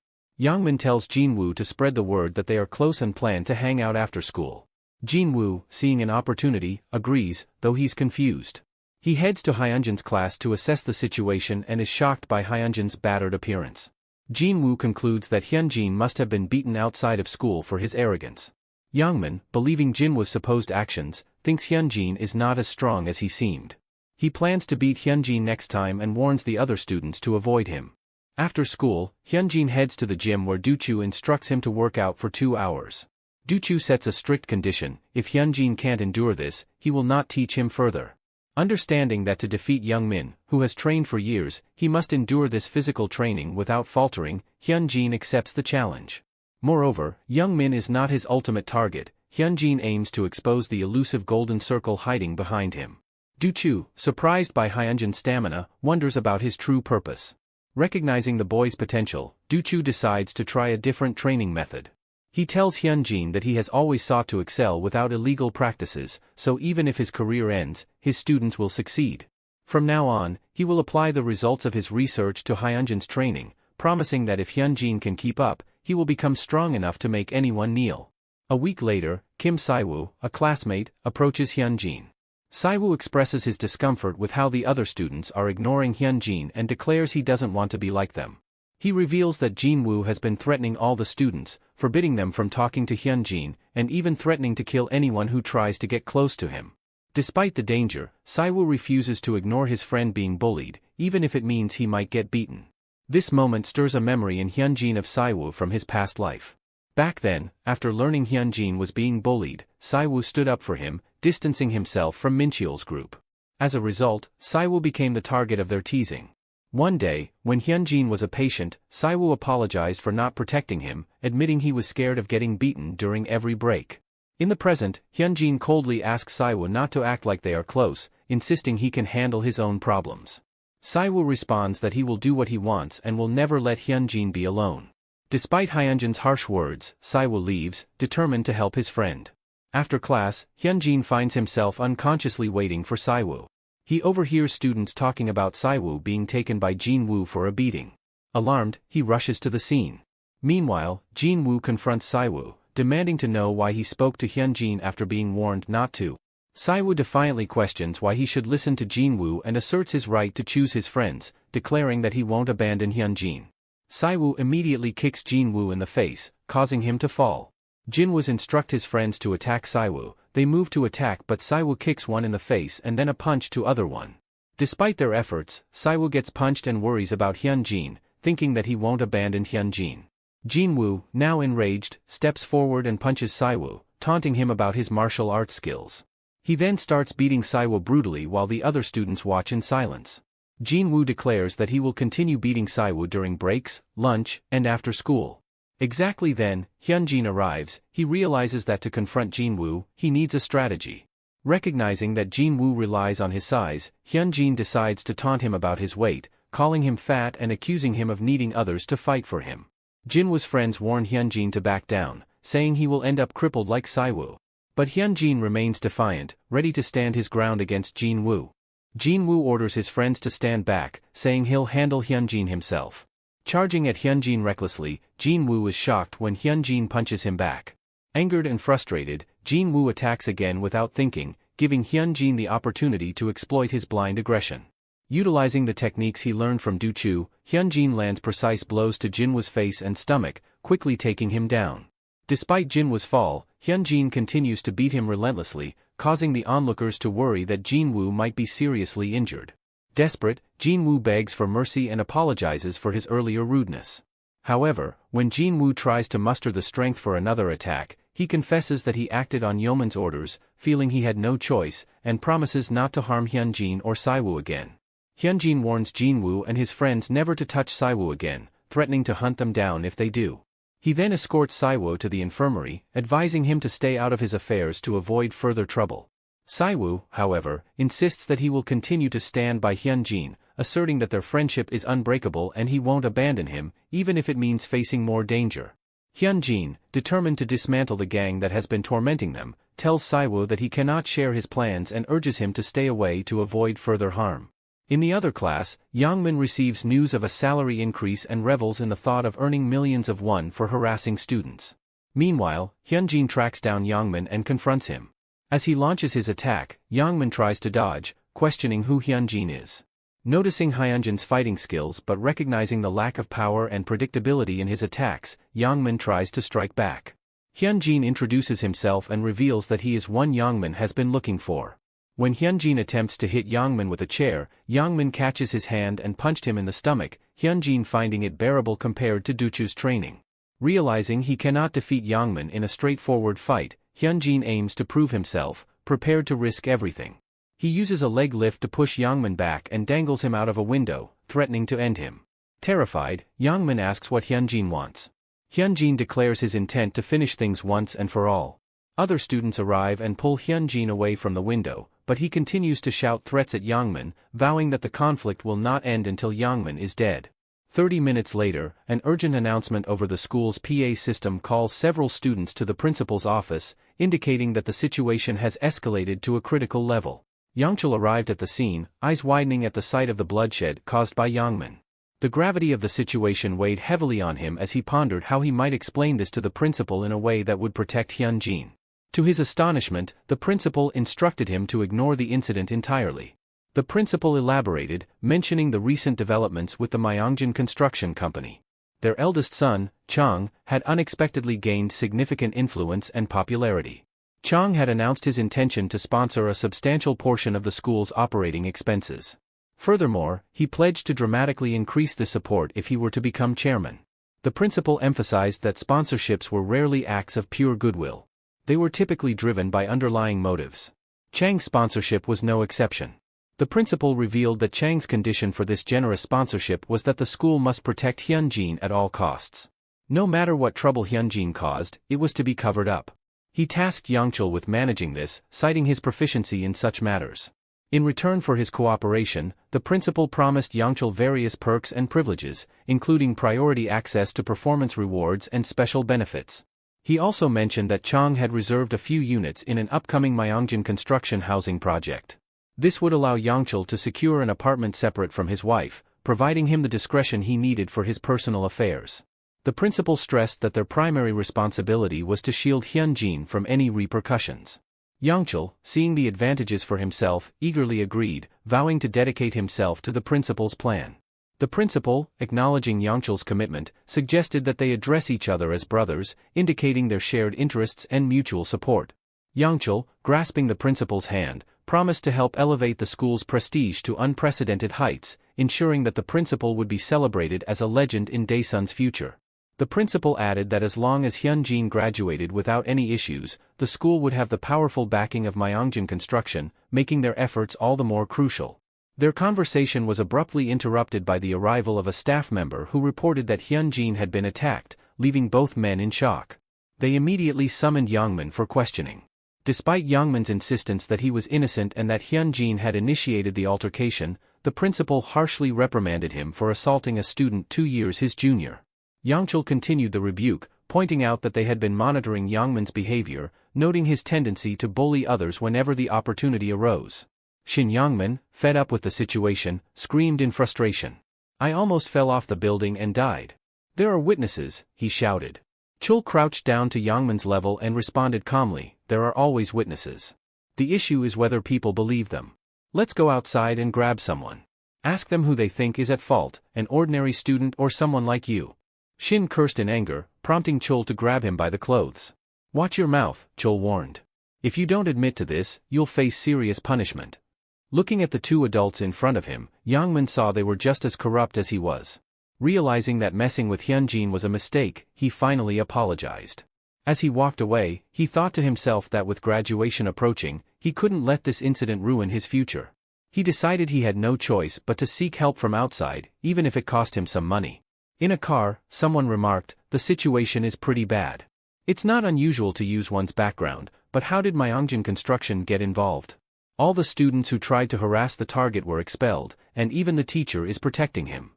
Yangmin tells Jin Woo to spread the word that they are close and plan to hang out after school. Jin Woo, seeing an opportunity, agrees, though he's confused. He heads to Hyunjin's class to assess the situation and is shocked by Hyunjin's battered appearance. Jin Woo concludes that Hyunjin must have been beaten outside of school for his arrogance. Yangmin, believing Jin Woo's supposed actions, thinks Hyunjin is not as strong as he seemed. He plans to beat Hyunjin next time and warns the other students to avoid him. After school, Hyunjin heads to the gym where Du-chu instructs him to work out for 2 hours. Du-chu sets a strict condition: if Hyunjin can't endure this, he will not teach him further. Understanding that to defeat Yangmin, who has trained for years, he must endure this physical training without faltering, Hyunjin accepts the challenge. Moreover, Yangmin is not his ultimate target. Hyunjin aims to expose the elusive golden circle hiding behind him. Du-chu, surprised by Hyunjin's stamina, wonders about his true purpose. Recognizing the boy's potential, Du-chu decides to try a different training method. He tells Hyunjin that he has always sought to excel without illegal practices, so even if his career ends, his students will succeed. From now on, he will apply the results of his research to Hyunjin's training, promising that if Hyunjin can keep up, he will become strong enough to make anyone kneel. A week later, Kim Siwoo, a classmate, approaches Hyunjin. Siwoo expresses his discomfort with how the other students are ignoring Hyunjin and declares he doesn't want to be like them. He reveals that Jinwoo has been threatening all the students, forbidding them from talking to Hyunjin, and even threatening to kill anyone who tries to get close to him. Despite the danger, Siwoo refuses to ignore his friend being bullied, even if it means he might get beaten. This moment stirs a memory in Hyunjin of Siwoo from his past life. Back then, after learning Hyunjin was being bullied, Siwoo stood up for him, distancing himself from Mincheol's group. As a result, Siwoo became the target of their teasing. One day, when Hyunjin was a patient, Siwoo apologized for not protecting him, admitting he was scared of getting beaten during every break. In the present, Hyunjin coldly asks Siwoo not to act like they are close, insisting he can handle his own problems. Siwoo responds that he will do what he wants and will never let Hyunjin be alone. Despite Hyunjin's harsh words, Siwoo leaves, determined to help his friend. After class, Hyunjin finds himself unconsciously waiting for Siwoo. He overhears students talking about Siwoo being taken by Jinwoo for a beating. Alarmed, he rushes to the scene. Meanwhile, Jinwoo confronts Siwoo, demanding to know why he spoke to Hyunjin after being warned not to. Siwoo defiantly questions why he should listen to Jinwoo and asserts his right to choose his friends, declaring that he won't abandon Hyunjin. Siwoo immediately kicks Jinwoo in the face, causing him to fall. Jinwoo instructs his friends to attack Siwoo. They move to attack, but Siwoo kicks one in the face and then a punch to other one. Despite their efforts, Siwoo gets punched and worries about Hyunjin, thinking that he won't abandon Hyunjin. Jinwoo, now enraged, steps forward and punches Siwoo, taunting him about his martial arts skills. He then starts beating Siwoo brutally while the other students watch in silence. Jinwoo declares that he will continue beating Siwoo during breaks, lunch, and after school. Exactly then, Hyunjin arrives. He realizes that to confront Jinwoo, he needs a strategy. Recognizing that Jinwoo relies on his size, Hyunjin decides to taunt him about his weight, calling him fat and accusing him of needing others to fight for him. Jinwoo's friends warn Hyunjin to back down, saying he will end up crippled like Siwoo. But Hyunjin remains defiant, ready to stand his ground against Jinwoo. Jinwoo orders his friends to stand back, saying he'll handle Hyunjin himself. Charging at Hyunjin recklessly, Jinwoo is shocked when Hyunjin punches him back. Angered and frustrated, Jinwoo attacks again without thinking, giving Hyunjin the opportunity to exploit his blind aggression. Utilizing the techniques he learned from Duchu, Hyunjin lands precise blows to Jinwoo's face and stomach, quickly taking him down. Despite Jinwoo's fall, Hyunjin continues to beat him relentlessly, causing the onlookers to worry that Jinwoo might be seriously injured. Desperate, Jinwoo begs for mercy and apologizes for his earlier rudeness. However, when Jinwoo tries to muster the strength for another attack, he confesses that he acted on Yeoman's orders, feeling he had no choice, and promises not to harm Hyunjin or Siwoo again. Hyunjin warns Jinwoo and his friends never to touch Siwoo again, threatening to hunt them down if they do. He then escorts Siwoo to the infirmary, advising him to stay out of his affairs to avoid further trouble. Siwoo, however, insists that he will continue to stand by Hyunjin, asserting that their friendship is unbreakable and he won't abandon him, even if it means facing more danger. Hyunjin, determined to dismantle the gang that has been tormenting them, tells Siwoo that he cannot share his plans and urges him to stay away to avoid further harm. In the other class, Yangmin receives news of a salary increase and revels in the thought of earning millions of won for harassing students. Meanwhile, Hyunjin tracks down Yangmin and confronts him. As he launches his attack, Yangmin tries to dodge, questioning who Hyunjin is. Noticing Hyunjin's fighting skills but recognizing the lack of power and predictability in his attacks, Yangmin tries to strike back. Hyunjin introduces himself and reveals that he is one Yangmin has been looking for. When Hyunjin attempts to hit Yangmin with a chair, Yangmin catches his hand and punched him in the stomach, Hyunjin finding it bearable compared to Duchu's training. Realizing he cannot defeat Yangmin in a straightforward fight, Hyunjin aims to prove himself, prepared to risk everything. He uses a leg lift to push Yangmin back and dangles him out of a window, threatening to end him. Terrified, Yangmin asks what Hyunjin wants. Hyunjin declares his intent to finish things once and for all. Other students arrive and pull Hyunjin away from the window, but he continues to shout threats at Yangmin, vowing that the conflict will not end until Yangmin is dead. 30 minutes later, an urgent announcement over the school's PA system calls several students to the principal's office, indicating that the situation has escalated to a critical level. Yangchul arrived at the scene, eyes widening at the sight of the bloodshed caused by Yangmin. The gravity of the situation weighed heavily on him as he pondered how he might explain this to the principal in a way that would protect Hyunjin. To his astonishment, the principal instructed him to ignore the incident entirely. The principal elaborated, mentioning the recent developments with the Myeongjin Construction Company. Their eldest son, Chang, had unexpectedly gained significant influence and popularity. Chang had announced his intention to sponsor a substantial portion of the school's operating expenses. Furthermore, he pledged to dramatically increase the support if he were to become chairman. The principal emphasized that sponsorships were rarely acts of pure goodwill. They were typically driven by underlying motives. Chang's sponsorship was no exception. The principal revealed that Chang's condition for this generous sponsorship was that the school must protect Hyunjin at all costs. No matter what trouble Hyunjin caused, it was to be covered up. He tasked Yangchul with managing this, citing his proficiency in such matters. In return for his cooperation, the principal promised Yangchul various perks and privileges, including priority access to performance rewards and special benefits. He also mentioned that Chang had reserved a few units in an upcoming Myeongjin construction housing project. This would allow Yangchul to secure an apartment separate from his wife, providing him the discretion he needed for his personal affairs. The principal stressed that their primary responsibility was to shield Hyunjin from any repercussions. Yangchul, seeing the advantages for himself, eagerly agreed, vowing to dedicate himself to the principal's plan. The principal, acknowledging Yangchul's commitment, suggested that they address each other as brothers, indicating their shared interests and mutual support. Yangchul, grasping the principal's hand, promised to help elevate the school's prestige to unprecedented heights, ensuring that the principal would be celebrated as a legend in Daesun's future. The principal added that as long as Hyunjin graduated without any issues, the school would have the powerful backing of Myeongjin Construction, making their efforts all the more crucial. Their conversation was abruptly interrupted by the arrival of a staff member who reported that Hyunjin had been attacked, leaving both men in shock. They immediately summoned Yangmin for questioning. Despite Yangmin's insistence that he was innocent and that Hyunjin had initiated the altercation, the principal harshly reprimanded him for assaulting a student 2 years his junior. Yangchul continued the rebuke, pointing out that they had been monitoring Yangmin's behavior, noting his tendency to bully others whenever the opportunity arose. Shin Yangmin, fed up with the situation, screamed in frustration. "I almost fell off the building and died. There are witnesses," he shouted. Chul crouched down to Yangmin's level and responded calmly, "There are always witnesses. The issue is whether people believe them. Let's go outside and grab someone. Ask them who they think is at fault, an ordinary student or someone like you." Shin cursed in anger, prompting Chul to grab him by the clothes. "Watch your mouth," Chul warned. "If you don't admit to this, you'll face serious punishment." Looking at the two adults in front of him, Yangmin saw they were just as corrupt as he was. Realizing that messing with Hyunjin was a mistake, he finally apologized. As he walked away, he thought to himself that with graduation approaching, he couldn't let this incident ruin his future. He decided he had no choice but to seek help from outside, even if it cost him some money. In a car, someone remarked, "The situation is pretty bad. It's not unusual to use one's background, but how did Myeongjin Construction get involved? All the students who tried to harass the target were expelled, and even the teacher is protecting him."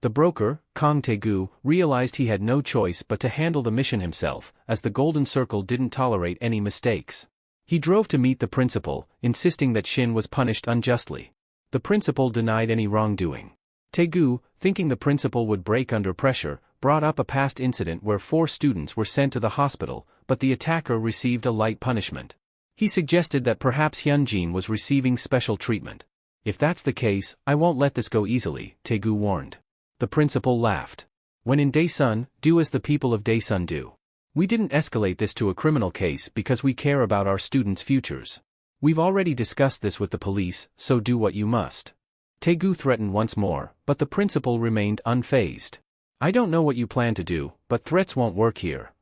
The broker, Kang Tae-gu, realized he had no choice but to handle the mission himself, as the Golden Circle didn't tolerate any mistakes. He drove to meet the principal, insisting that Shin was punished unjustly. The principal denied any wrongdoing. Tae-gu, thinking the principal would break under pressure, brought up a past incident where 4 students were sent to the hospital, but the attacker received a light punishment. He suggested that perhaps Hyunjin was receiving special treatment. "If that's the case, I won't let this go easily," Tae-gu warned. The principal laughed. "When in Daesun, do as the people of Daesun do. We didn't escalate this to a criminal case because we care about our students' futures. We've already discussed this with the police, so do what you must." Tae-gu threatened once more, but the principal remained unfazed. "I don't know what you plan to do, but threats won't work here."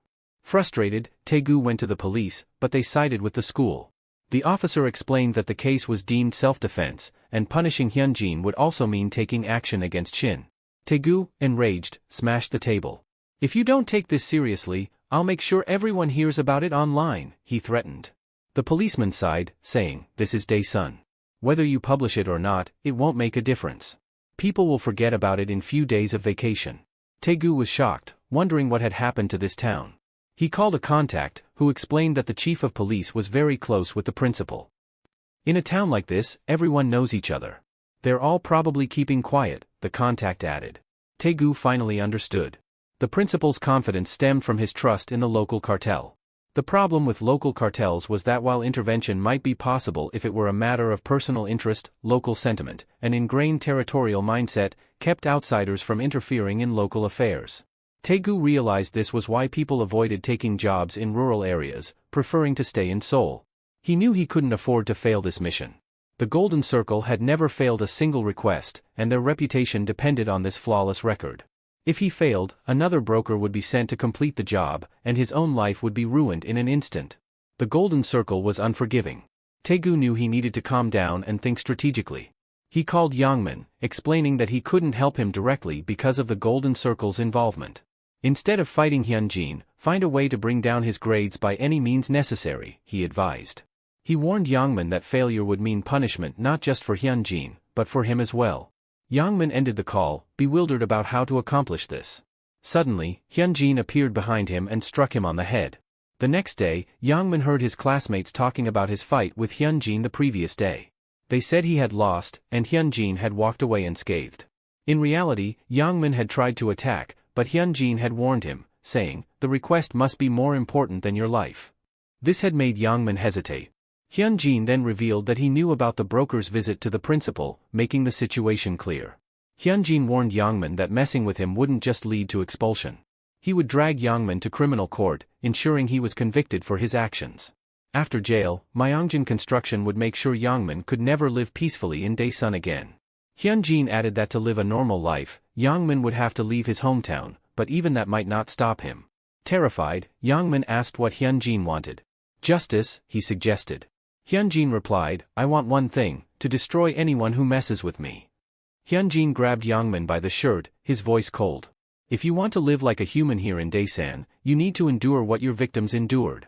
Frustrated, Tae-gu went to the police, but they sided with the school. The officer explained that the case was deemed self-defense, and punishing Hyunjin would also mean taking action against Shin. Tae-gu, enraged, smashed the table. "If you don't take this seriously, I'll make sure everyone hears about it online," he threatened. The policeman sighed, saying, "This is Daesun. Whether you publish it or not, it won't make a difference. People will forget about it in few days of vacation." Tae-gu was shocked, wondering what had happened to this town. He called a contact, who explained that the chief of police was very close with the principal. In a town like this, everyone knows each other. They're all probably keeping quiet, the contact added. Taegu finally understood. The principal's confidence stemmed from his trust in the local cartel. The problem with local cartels was that while intervention might be possible if it were a matter of personal interest, local sentiment, an ingrained territorial mindset kept outsiders from interfering in local affairs. Taegu realized this was why people avoided taking jobs in rural areas, preferring to stay in Seoul. He knew he couldn't afford to fail this mission. The Golden Circle had never failed a single request, and their reputation depended on this flawless record. If he failed, another broker would be sent to complete the job, and his own life would be ruined in an instant. The Golden Circle was unforgiving. Taegu knew he needed to calm down and think strategically. He called Yangmin, explaining that he couldn't help him directly because of the Golden Circle's involvement. Instead of fighting Hyunjin, find a way to bring down his grades by any means necessary, he advised. He warned Yangmin that failure would mean punishment not just for Hyunjin, but for him as well. Yangmin ended the call, bewildered about how to accomplish this. Suddenly, Hyunjin appeared behind him and struck him on the head. The next day, Yangmin heard his classmates talking about his fight with Hyunjin the previous day. They said he had lost, and Hyunjin had walked away unscathed. In reality, Yangmin had tried to attack, but Hyunjin had warned him, saying, "The request must be more important than your life." This had made Yangmin hesitate. Hyunjin then revealed that he knew about the broker's visit to the principal, making the situation clear. Hyunjin warned Yangmin that messing with him wouldn't just lead to expulsion. He would drag Yangmin to criminal court, ensuring he was convicted for his actions. After jail, Myeongjin Construction would make sure Yangmin could never live peacefully in Daesun again. Hyunjin added that to live a normal life, Yangmin would have to leave his hometown, but even that might not stop him. Terrified, Yangmin asked what Hyunjin wanted. "Justice," he suggested. Hyunjin replied, "I want one thing, to destroy anyone who messes with me." Hyunjin grabbed Yangmin by the shirt, his voice cold. "If you want to live like a human here in Daesan, you need to endure what your victims endured."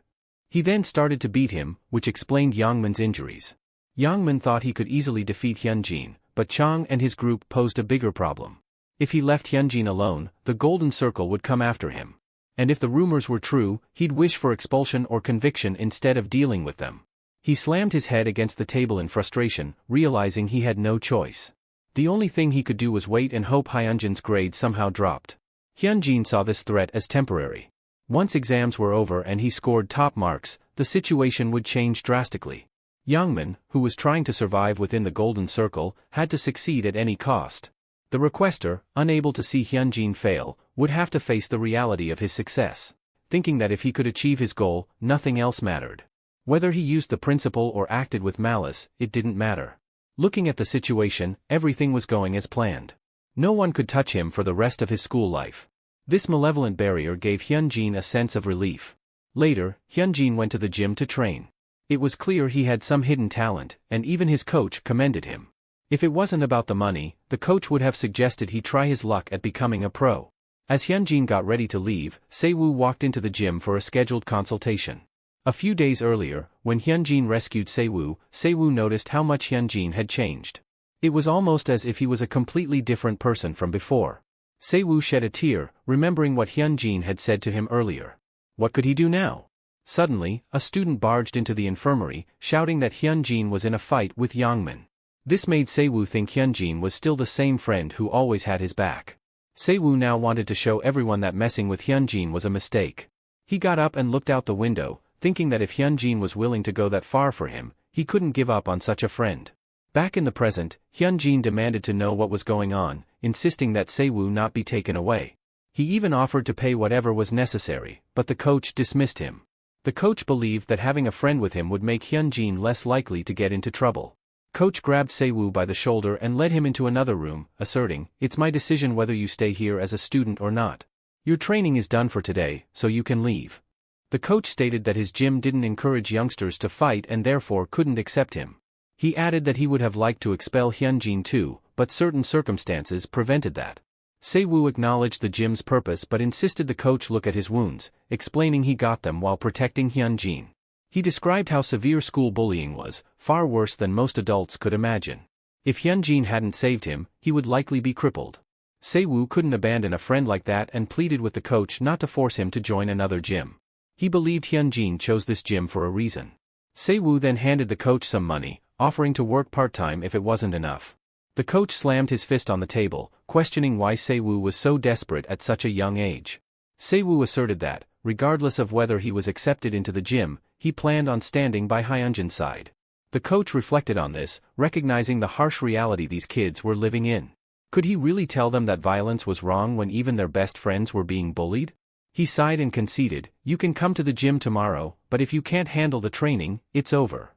He then started to beat him, which explained Yangmin's injuries. Yangmin thought he could easily defeat Hyunjin, but Chang and his group posed a bigger problem. If he left Hyunjin alone, the Golden Circle would come after him. And if the rumors were true, he'd wish for expulsion or conviction instead of dealing with them. He slammed his head against the table in frustration, realizing he had no choice. The only thing he could do was wait and hope Hyunjin's grade somehow dropped. Hyunjin saw this threat as temporary. Once exams were over and he scored top marks, the situation would change drastically. Yangmin, who was trying to survive within the Golden Circle, had to succeed at any cost. The requester, unable to see Hyunjin fail, would have to face the reality of his success, thinking that if he could achieve his goal, nothing else mattered. Whether he used the principle or acted with malice, it didn't matter. Looking at the situation, everything was going as planned. No one could touch him for the rest of his school life. This malevolent barrier gave Hyunjin a sense of relief. Later, Hyunjin went to the gym to train. It was clear he had some hidden talent, and even his coach commended him. If it wasn't about the money, the coach would have suggested he try his luck at becoming a pro. As Hyunjin got ready to leave, Saewoo walked into the gym for a scheduled consultation. A few days earlier, when Hyunjin rescued Saewoo, Saewoo noticed how much Hyunjin had changed. It was almost as if he was a completely different person from before. Saewoo shed a tear, remembering what Hyunjin had said to him earlier. What could he do now? Suddenly, a student barged into the infirmary, shouting that Hyunjin was in a fight with Yangmin. This made Saewoo think Hyunjin was still the same friend who always had his back. Saewoo now wanted to show everyone that messing with Hyunjin was a mistake. He got up and looked out the window, thinking that if Hyunjin was willing to go that far for him, he couldn't give up on such a friend. Back in the present, Hyunjin demanded to know what was going on, insisting that Saewoo not be taken away. He even offered to pay whatever was necessary, but the coach dismissed him. The coach believed that having a friend with him would make Hyunjin less likely to get into trouble. Coach grabbed Saewoo by the shoulder and led him into another room, asserting, "It's my decision whether you stay here as a student or not. Your training is done for today, so you can leave." The coach stated that his gym didn't encourage youngsters to fight and therefore couldn't accept him. He added that he would have liked to expel Hyunjin too, but certain circumstances prevented that. Saewoo acknowledged the gym's purpose but insisted the coach look at his wounds, explaining he got them while protecting Hyunjin. He described how severe school bullying was, far worse than most adults could imagine. If Hyunjin hadn't saved him, he would likely be crippled. Saewoo couldn't abandon a friend like that and pleaded with the coach not to force him to join another gym. He believed Hyunjin chose this gym for a reason. Saewoo then handed the coach some money, offering to work part-time if it wasn't enough. The coach slammed his fist on the table, questioning why Se-woo was so desperate at such a young age. Se-woo asserted that, regardless of whether he was accepted into the gym, he planned on standing by Hyunjin's side. The coach reflected on this, recognizing the harsh reality these kids were living in. Could he really tell them that violence was wrong when even their best friends were being bullied? He sighed and conceded, "You can come to the gym tomorrow, but if you can't handle the training, it's over."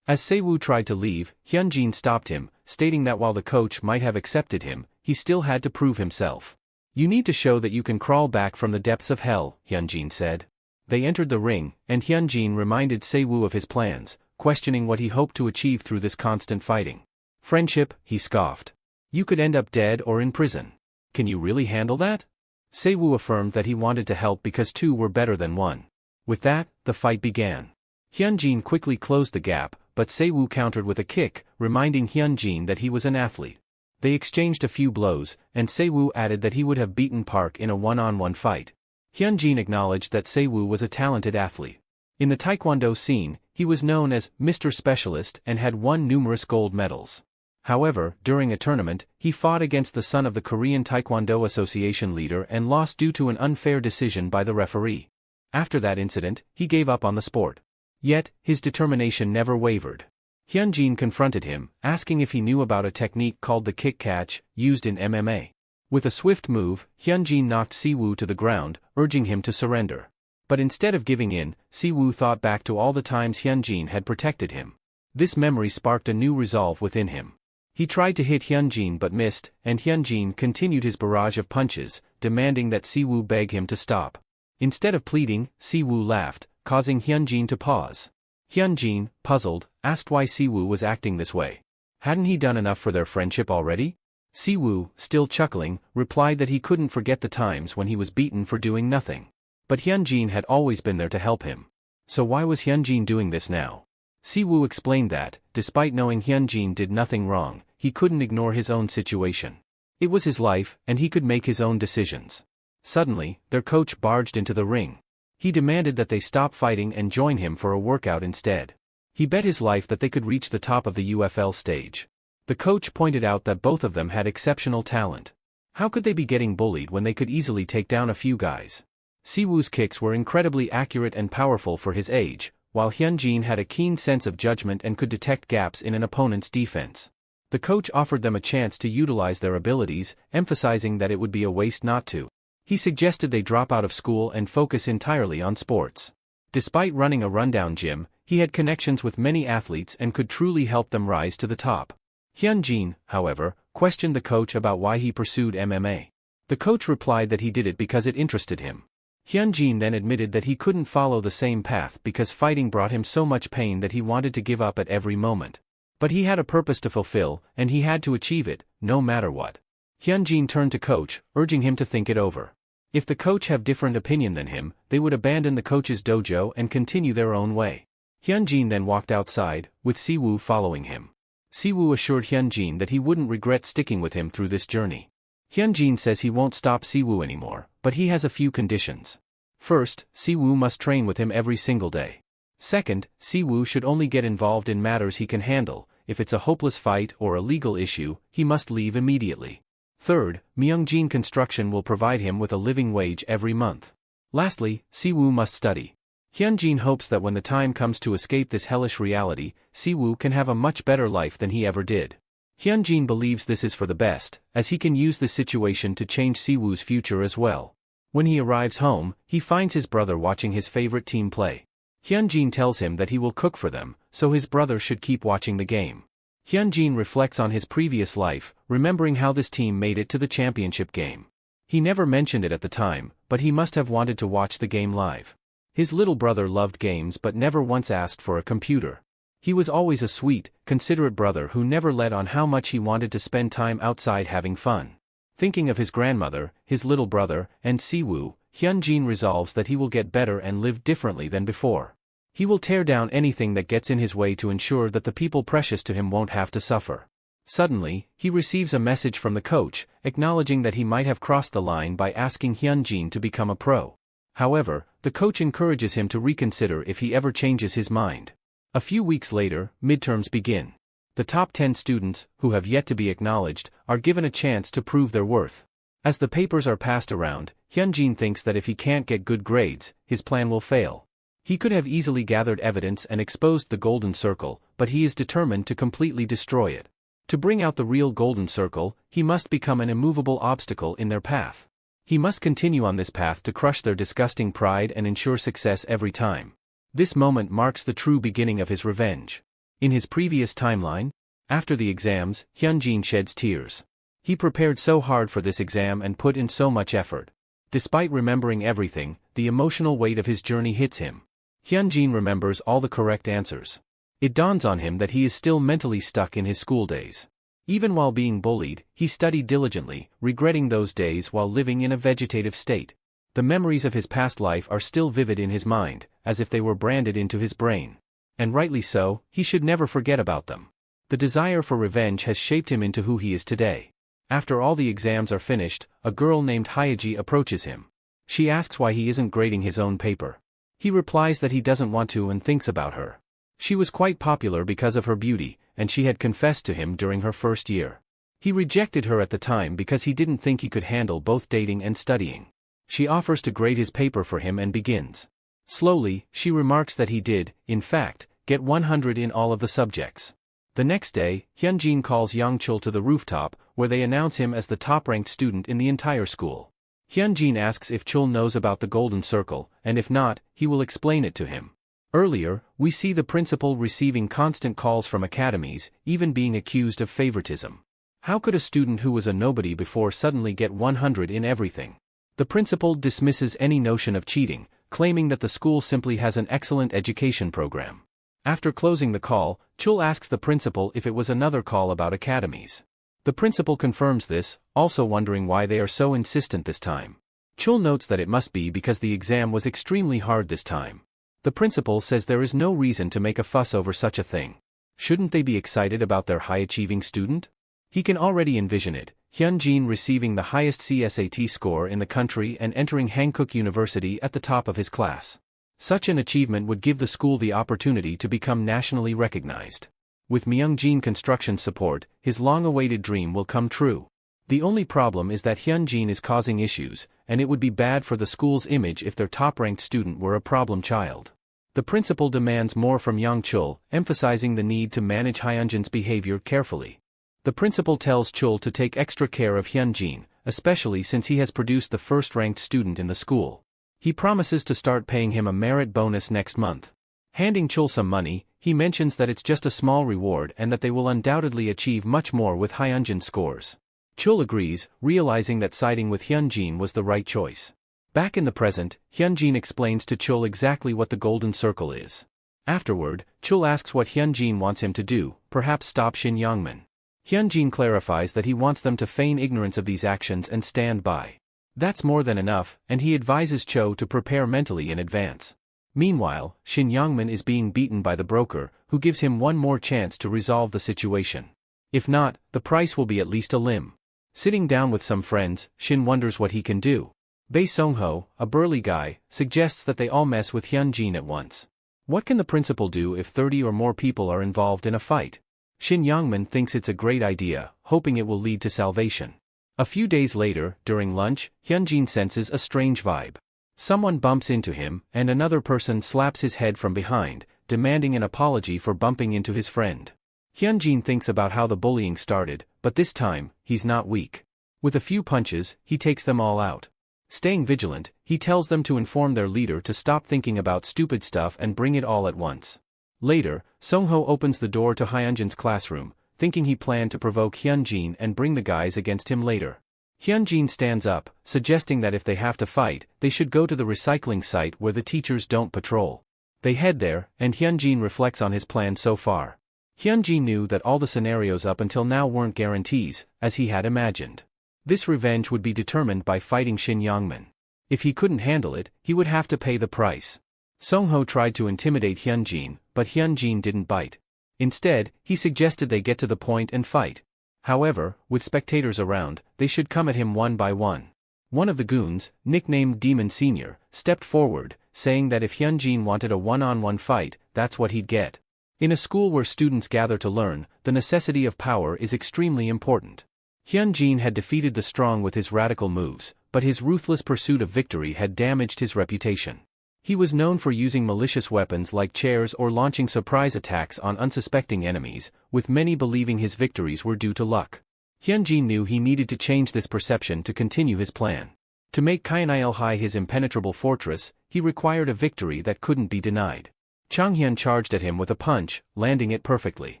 As Se-woo tried to leave, Hyunjin stopped him, stating that while the coach might have accepted him, he still had to prove himself. "You need to show that you can crawl back from the depths of hell," Hyunjin said. They entered the ring, and Hyunjin reminded Se-woo of his plans, questioning what he hoped to achieve through this constant fighting. "Friendship," he scoffed. "You could end up dead or in prison. Can you really handle that?" Se-woo affirmed that he wanted to help because two were better than one. With that, the fight began. Hyunjin quickly closed the gap, but Se-woo countered with a kick, reminding Hyunjin that he was an athlete. They exchanged a few blows, and Se-woo added that he would have beaten Park in a one-on-one fight. Hyunjin acknowledged that Se-woo was a talented athlete. In the taekwondo scene, he was known as Mr. Specialist and had won numerous gold medals. However, during a tournament, he fought against the son of the Korean Taekwondo Association leader and lost due to an unfair decision by the referee. After that incident, he gave up on the sport. Yet, his determination never wavered. Hyunjin confronted him, asking if he knew about a technique called the kick catch, used in MMA. With a swift move, Hyunjin knocked Se-woo to the ground, urging him to surrender. But instead of giving in, Se-woo thought back to all the times Hyunjin had protected him. This memory sparked a new resolve within him. He tried to hit Hyunjin but missed, and Hyunjin continued his barrage of punches, demanding that Se-woo beg him to stop. Instead of pleading, Se-woo laughed, causing Hyunjin to pause. Hyunjin, puzzled, asked why Se-woo was acting this way. Hadn't he done enough for their friendship already? Se-woo, still chuckling, replied that he couldn't forget the times when he was beaten for doing nothing. But Hyunjin had always been there to help him. So why was Hyunjin doing this now? Se-woo explained that, despite knowing Hyunjin did nothing wrong, he couldn't ignore his own situation. It was his life, and he could make his own decisions. Suddenly, their coach barged into the ring. He demanded that they stop fighting and join him for a workout instead. He bet his life that they could reach the top of the UFL stage. The coach pointed out that both of them had exceptional talent. How could they be getting bullied when they could easily take down a few guys? Se-woo's kicks were incredibly accurate and powerful for his age, while Hyunjin had a keen sense of judgment and could detect gaps in an opponent's defense. The coach offered them a chance to utilize their abilities, emphasizing that it would be a waste not to. He suggested they drop out of school and focus entirely on sports. Despite running a rundown gym, he had connections with many athletes and could truly help them rise to the top. Hyunjin, however, questioned the coach about why he pursued MMA. The coach replied that he did it because it interested him. Hyunjin then admitted that he couldn't follow the same path because fighting brought him so much pain that he wanted to give up at every moment. But he had a purpose to fulfill, and he had to achieve it, no matter what. Hyunjin turned to coach, urging him to think it over. If the coach have different opinion than him, they would abandon the coach's dojo and continue their own way. Hyunjin then walked outside, with Se-woo following him. Se-woo assured Hyunjin that he wouldn't regret sticking with him through this journey. Hyunjin says he won't stop Se-woo anymore, but he has a few conditions. First, Se-woo must train with him every single day. Second, Se-woo should only get involved in matters he can handle. If it's a hopeless fight or a legal issue, he must leave immediately. Third, Myeongjin Construction will provide him with a living wage every month. Lastly, Se-woo must study. Hyunjin hopes that when the time comes to escape this hellish reality, Se-woo can have a much better life than he ever did. Hyunjin believes this is for the best, as he can use this situation to change Se-woo's future as well. When he arrives home, he finds his brother watching his favorite team play. Hyunjin tells him that he will cook for them, so his brother should keep watching the game. Hyunjin reflects on his previous life, remembering how this team made it to the championship game. He never mentioned it at the time, but he must have wanted to watch the game live. His little brother loved games but never once asked for a computer. He was always a sweet, considerate brother who never let on how much he wanted to spend time outside having fun. Thinking of his grandmother, his little brother, and Se-woo, Hyunjin resolves that he will get better and live differently than before. He will tear down anything that gets in his way to ensure that the people precious to him won't have to suffer. Suddenly, he receives a message from the coach, acknowledging that he might have crossed the line by asking Hyunjin to become a pro. However, the coach encourages him to reconsider if he ever changes his mind. A few weeks later, midterms begin. The top 10 students, who have yet to be acknowledged, are given a chance to prove their worth. As the papers are passed around, Hyunjin thinks that if he can't get good grades, his plan will fail. He could have easily gathered evidence and exposed the golden circle, but he is determined to completely destroy it. To bring out the real golden circle, he must become an immovable obstacle in their path. He must continue on this path to crush their disgusting pride and ensure success every time. This moment marks the true beginning of his revenge. In his previous timeline, after the exams, Hyunjin sheds tears. He prepared so hard for this exam and put in so much effort. Despite remembering everything, the emotional weight of his journey hits him. Hyunjin remembers all the correct answers. It dawns on him that he is still mentally stuck in his school days. Even while being bullied, he studied diligently, regretting those days while living in a vegetative state. The memories of his past life are still vivid in his mind, as if they were branded into his brain. And rightly so, he should never forget about them. The desire for revenge has shaped him into who he is today. After all the exams are finished, a girl named Hyaji approaches him. She asks why he isn't grading his own paper. He replies that he doesn't want to and thinks about her. She was quite popular because of her beauty, and she had confessed to him during her first year. He rejected her at the time because he didn't think he could handle both dating and studying. She offers to grade his paper for him and begins. Slowly, she remarks that he did, in fact, get 100 in all of the subjects. The next day, Hyunjin calls Youngchul to the rooftop, where they announce him as the top-ranked student in the entire school. Hyunjin asks if Chul knows about the golden circle, and if not, he will explain it to him. Earlier, we see the principal receiving constant calls from academies, even being accused of favoritism. How could a student who was a nobody before suddenly get 100 in everything? The principal dismisses any notion of cheating, claiming that the school simply has an excellent education program. After closing the call, Chul asks the principal if it was another call about academies. The principal confirms this, also wondering why they are so insistent this time. Chul notes that it must be because the exam was extremely hard this time. The principal says there is no reason to make a fuss over such a thing. Shouldn't they be excited about their high-achieving student? He can already envision it, Hyunjin receiving the highest CSAT score in the country and entering Hankook University at the top of his class. Such an achievement would give the school the opportunity to become nationally recognized. With Myungjin Construction's support, his long-awaited dream will come true. The only problem is that Hyunjin is causing issues, and it would be bad for the school's image if their top-ranked student were a problem child. The principal demands more from Youngchul, emphasizing the need to manage Hyunjin's behavior carefully. The principal tells Chul to take extra care of Hyunjin, especially since he has produced the first-ranked student in the school. He promises to start paying him a merit bonus next month. Handing Chul some money, he mentions that it's just a small reward and that they will undoubtedly achieve much more with Hyunjin's scores. Chul agrees, realizing that siding with Hyunjin was the right choice. Back in the present, Hyunjin explains to Chul exactly what the golden circle is. Afterward, Chul asks what Hyunjin wants him to do, perhaps stop Shin Youngman. Hyunjin clarifies that he wants them to feign ignorance of these actions and stand by. That's more than enough, and he advises Cho to prepare mentally in advance. Meanwhile, Shin Youngman is being beaten by the broker, who gives him one more chance to resolve the situation. If not, the price will be at least a limb. Sitting down with some friends, Shin wonders what he can do. Bae Songho, a burly guy, suggests that they all mess with Hyunjin at once. What can the principal do if 30 or more people are involved in a fight? Shin Youngman thinks it's a great idea, hoping it will lead to salvation. A few days later, during lunch, Hyunjin senses a strange vibe. Someone bumps into him, and another person slaps his head from behind, demanding an apology for bumping into his friend. Hyunjin thinks about how the bullying started, but this time, he's not weak. With a few punches, he takes them all out. Staying vigilant, he tells them to inform their leader to stop thinking about stupid stuff and bring it all at once. Later, Songho opens the door to Hyunjin's classroom, thinking he planned to provoke Hyunjin and bring the guys against him later. Hyunjin stands up, suggesting that if they have to fight, they should go to the recycling site where the teachers don't patrol. They head there, and Hyunjin reflects on his plan so far. Hyunjin knew that all the scenarios up until now weren't guarantees, as he had imagined. This revenge would be determined by fighting Shin Youngman. If he couldn't handle it, he would have to pay the price. Songho tried to intimidate Hyunjin, but Hyunjin didn't bite. Instead, he suggested they get to the point and fight. However, with spectators around, they should come at him one by one. One of the goons, nicknamed Demon Senior, stepped forward, saying that if Hyunjin wanted a one-on-one fight, that's what he'd get. In a school where students gather to learn, the necessity of power is extremely important. Hyunjin had defeated the strong with his radical moves, but his ruthless pursuit of victory had damaged his reputation. He was known for using malicious weapons like chairs or launching surprise attacks on unsuspecting enemies, with many believing his victories were due to luck. Hyunjin knew he needed to change this perception to continue his plan. To make Kainilhai his impenetrable fortress, he required a victory that couldn't be denied. Changhyun charged at him with a punch, landing it perfectly.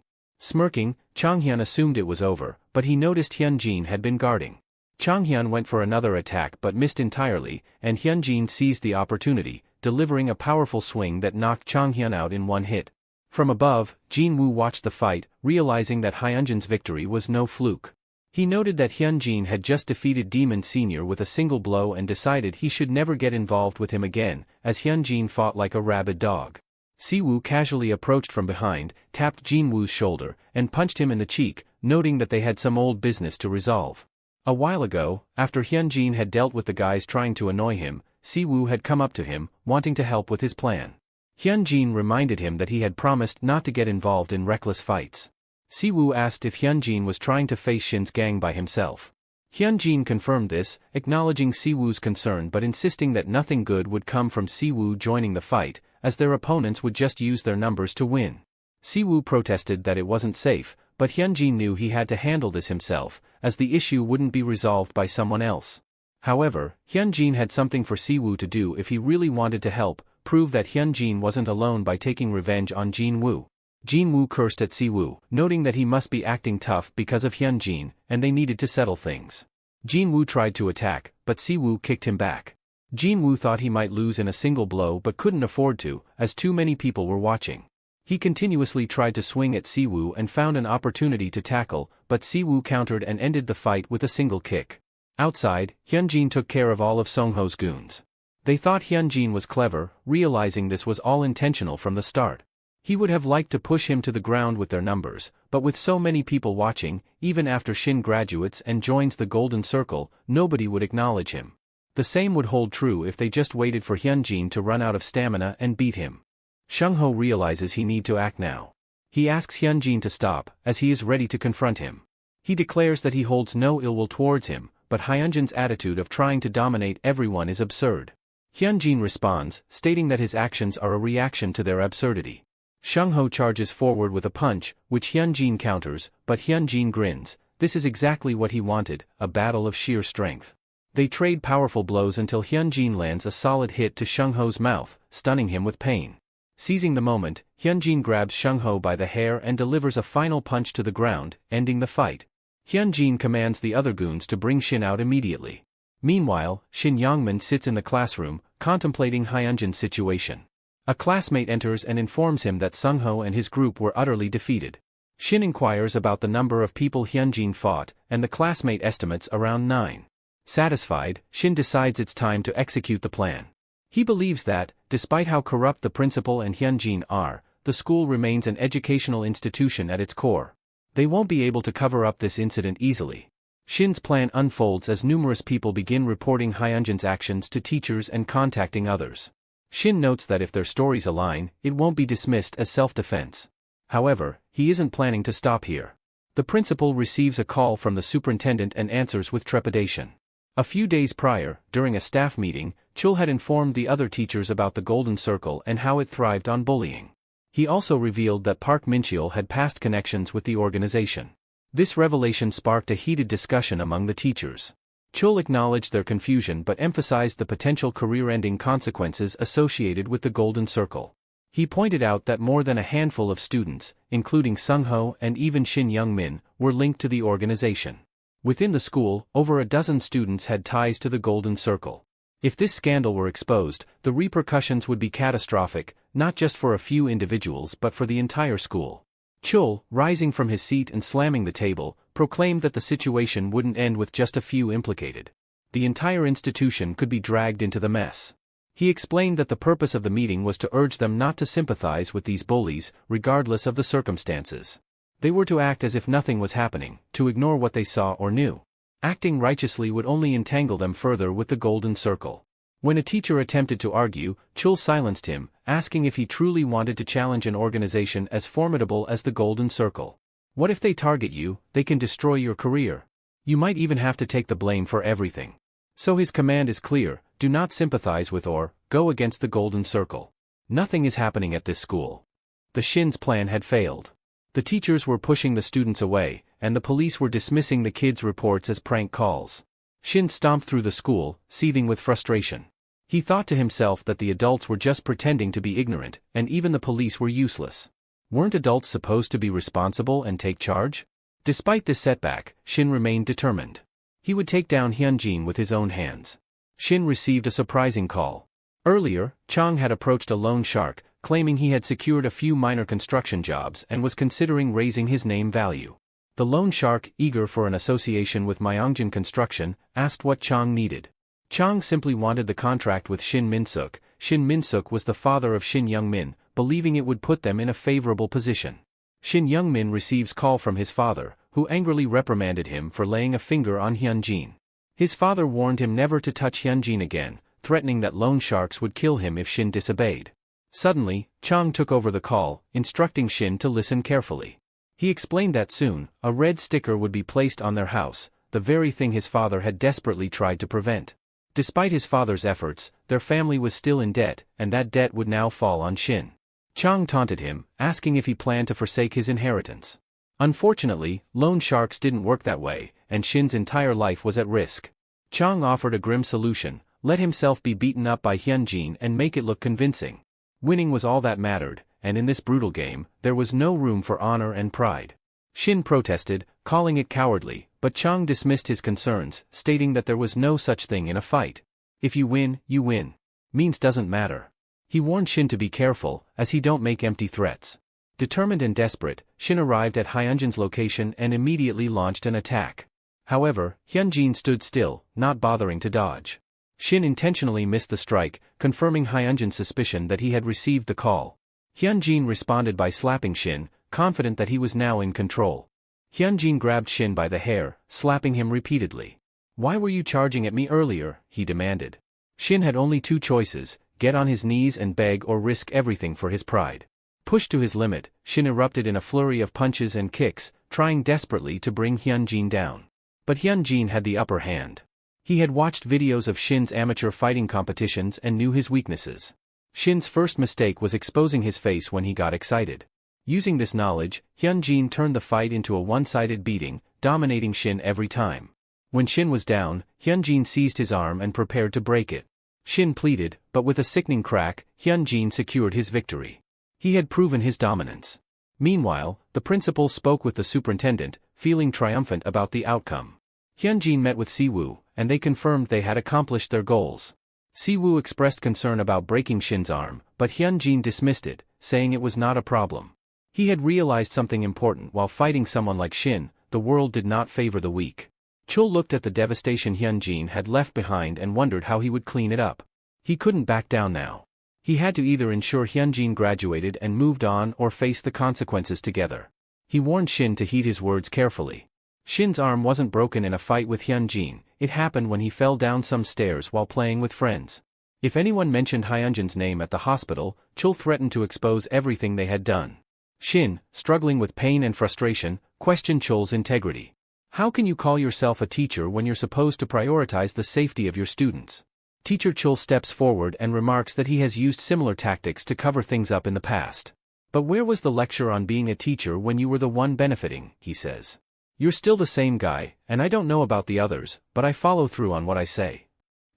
Smirking, Changhyun assumed it was over, but he noticed Hyunjin had been guarding. Changhyun went for another attack but missed entirely, and Hyunjin seized the opportunity, delivering a powerful swing that knocked Changhyun out in one hit. From above, Jin-woo watched the fight, realizing that Hyunjin's victory was no fluke. He noted that Hyunjin had just defeated Demon Senior with a single blow and decided he should never get involved with him again, as Hyunjin fought like a rabid dog. Siwoo casually approached from behind, tapped Jin-woo's shoulder, and punched him in the cheek, noting that they had some old business to resolve. A while ago, after Hyunjin had dealt with the guys trying to annoy him, Siwoo had come up to him, wanting to help with his plan. Hyunjin reminded him that he had promised not to get involved in reckless fights. Siwoo asked if Hyunjin was trying to face Shin's gang by himself. Hyunjin confirmed this, acknowledging Siwoo's concern but insisting that nothing good would come from Siwoo joining the fight, as their opponents would just use their numbers to win. Siwoo protested that it wasn't safe, but Hyunjin knew he had to handle this himself, as the issue wouldn't be resolved by someone else. However, Hyunjin had something for Siwoo to do if he really wanted to help, prove that Hyunjin wasn't alone by taking revenge on Jin-woo. Jin-woo cursed at Siwoo, noting that he must be acting tough because of Hyunjin, and they needed to settle things. Jin-woo tried to attack, but Siwoo kicked him back. Jin-woo thought he might lose in a single blow but couldn't afford to, as too many people were watching. He continuously tried to swing at Siwoo and found an opportunity to tackle, but Siwoo countered and ended the fight with a single kick. Outside, Hyunjin took care of all of Songho's goons. They thought Hyunjin was clever, realizing this was all intentional from the start. He would have liked to push him to the ground with their numbers, but with so many people watching, even after Shin graduates and joins the Golden Circle, nobody would acknowledge him. The same would hold true if they just waited for Hyunjin to run out of stamina and beat him. Sungho realizes he needs to act now. He asks Hyunjin to stop, as he is ready to confront him. He declares that he holds no ill will towards him, but Hyunjin's attitude of trying to dominate everyone is absurd. Hyunjin responds, stating that his actions are a reaction to their absurdity. Sungho charges forward with a punch, which Hyunjin counters, but Hyunjin grins. This is exactly what he wanted, a battle of sheer strength. They trade powerful blows until Hyunjin lands a solid hit to Sungho's mouth, stunning him with pain. Seizing the moment, Hyunjin grabs Sungho by the hair and delivers a final punch to the ground, ending the fight. Hyunjin commands the other goons to bring Shin out immediately. Meanwhile, Shin Yongmin sits in the classroom, contemplating Hyunjin's situation. A classmate enters and informs him that Sungho and his group were utterly defeated. Shin inquires about the number of people Hyunjin fought, and the classmate estimates around 9. Satisfied, Shin decides it's time to execute the plan. He believes that, despite how corrupt the principal and Hyunjin are, the school remains an educational institution at its core. They won't be able to cover up this incident easily. Shin's plan unfolds as numerous people begin reporting Hyunjin's actions to teachers and contacting others. Shin notes that if their stories align, it won't be dismissed as self-defense. However, he isn't planning to stop here. The principal receives a call from the superintendent and answers with trepidation. A few days prior, during a staff meeting, Chul had informed the other teachers about the Golden Circle and how it thrived on bullying. He also revealed that Park Mincheol had past connections with the organization. This revelation sparked a heated discussion among the teachers. Chul acknowledged their confusion but emphasized the potential career-ending consequences associated with the Golden Circle. He pointed out that more than a handful of students, including Sungho and even Shin Youngmin, were linked to the organization. Within the school, over a dozen students had ties to the Golden Circle. If this scandal were exposed, the repercussions would be catastrophic, not just for a few individuals but for the entire school. Chul, rising from his seat and slamming the table, proclaimed that the situation wouldn't end with just a few implicated. The entire institution could be dragged into the mess. He explained that the purpose of the meeting was to urge them not to sympathize with these bullies, regardless of the circumstances. They were to act as if nothing was happening, to ignore what they saw or knew. Acting righteously would only entangle them further with the Golden Circle. When a teacher attempted to argue, Chul silenced him, asking if he truly wanted to challenge an organization as formidable as the Golden Circle. What if they target you? They can destroy your career. You might even have to take the blame for everything. So his command is clear: do not sympathize with or go against the Golden Circle. Nothing is happening at this school. The Shin's plan had failed. The teachers were pushing the students away, and the police were dismissing the kids' reports as prank calls. Shin stomped through the school, seething with frustration. He thought to himself that the adults were just pretending to be ignorant, and even the police were useless. Weren't adults supposed to be responsible and take charge? Despite this setback, Shin remained determined. He would take down Hyunjin with his own hands. Shin received a surprising call. Earlier, Chang had approached a loan shark, claiming he had secured a few minor construction jobs and was considering raising his name value. The loan shark, eager for an association with Myeongjin Construction, asked what Chang needed. Chang simply wanted the contract with Shin Min-suk. Shin Min-suk was the father of Shin Young-min, believing it would put them in a favorable position. Shin Young-min receives call from his father, who angrily reprimanded him for laying a finger on Hyunjin. His father warned him never to touch Hyunjin again, threatening that loan sharks would kill him if Shin disobeyed. Suddenly, Chang took over the call, instructing Shin to listen carefully. He explained that soon, a red sticker would be placed on their house, the very thing his father had desperately tried to prevent. Despite his father's efforts, their family was still in debt, and that debt would now fall on Shin. Chang taunted him, asking if he planned to forsake his inheritance. Unfortunately, loan sharks didn't work that way, and Shin's entire life was at risk. Chang offered a grim solution: let himself be beaten up by Hyunjin and make it look convincing. Winning was all that mattered, and in this brutal game, there was no room for honor and pride. Shin protested, calling it cowardly, but Chang dismissed his concerns, stating that there was no such thing in a fight. If you win, you win. Means doesn't matter. He warned Shin to be careful, as he don't make empty threats. Determined and desperate, Shin arrived at Hyunjin's location and immediately launched an attack. However, Hyunjin stood still, not bothering to dodge. Shin intentionally missed the strike, confirming Hyunjin's suspicion that he had received the call. Hyunjin responded by slapping Shin, confident that he was now in control. Hyunjin grabbed Shin by the hair, slapping him repeatedly. "Why were you charging at me earlier?" he demanded. Shin had only two choices: get on his knees and beg or risk everything for his pride. Pushed to his limit, Shin erupted in a flurry of punches and kicks, trying desperately to bring Hyunjin down. But Hyunjin had the upper hand. He had watched videos of Shin's amateur fighting competitions and knew his weaknesses. Shin's first mistake was exposing his face when he got excited. Using this knowledge, Hyunjin turned the fight into a one-sided beating, dominating Shin every time. When Shin was down, Hyunjin seized his arm and prepared to break it. Shin pleaded, but with a sickening crack, Hyunjin secured his victory. He had proven his dominance. Meanwhile, the principal spoke with the superintendent, feeling triumphant about the outcome. Hyunjin met with Siwoo, and they confirmed they had accomplished their goals. Siwoo expressed concern about breaking Shin's arm, but Hyunjin dismissed it, saying it was not a problem. He had realized something important: while fighting someone like Shin, the world did not favor the weak. Chul looked at the devastation Hyunjin had left behind and wondered how he would clean it up. He couldn't back down now. He had to either ensure Hyunjin graduated and moved on or face the consequences together. He warned Shin to heed his words carefully. Shin's arm wasn't broken in a fight with Hyunjin, it happened when he fell down some stairs while playing with friends. If anyone mentioned Hyunjin's name at the hospital, Chul threatened to expose everything they had done. Shin, struggling with pain and frustration, questioned Chul's integrity. "How can you call yourself a teacher when you're supposed to prioritize the safety of your students?" Teacher Chul steps forward and remarks that he has used similar tactics to cover things up in the past. "But where was the lecture on being a teacher when you were the one benefiting?" he says. "You're still the same guy, and I don't know about the others, but I follow through on what I say."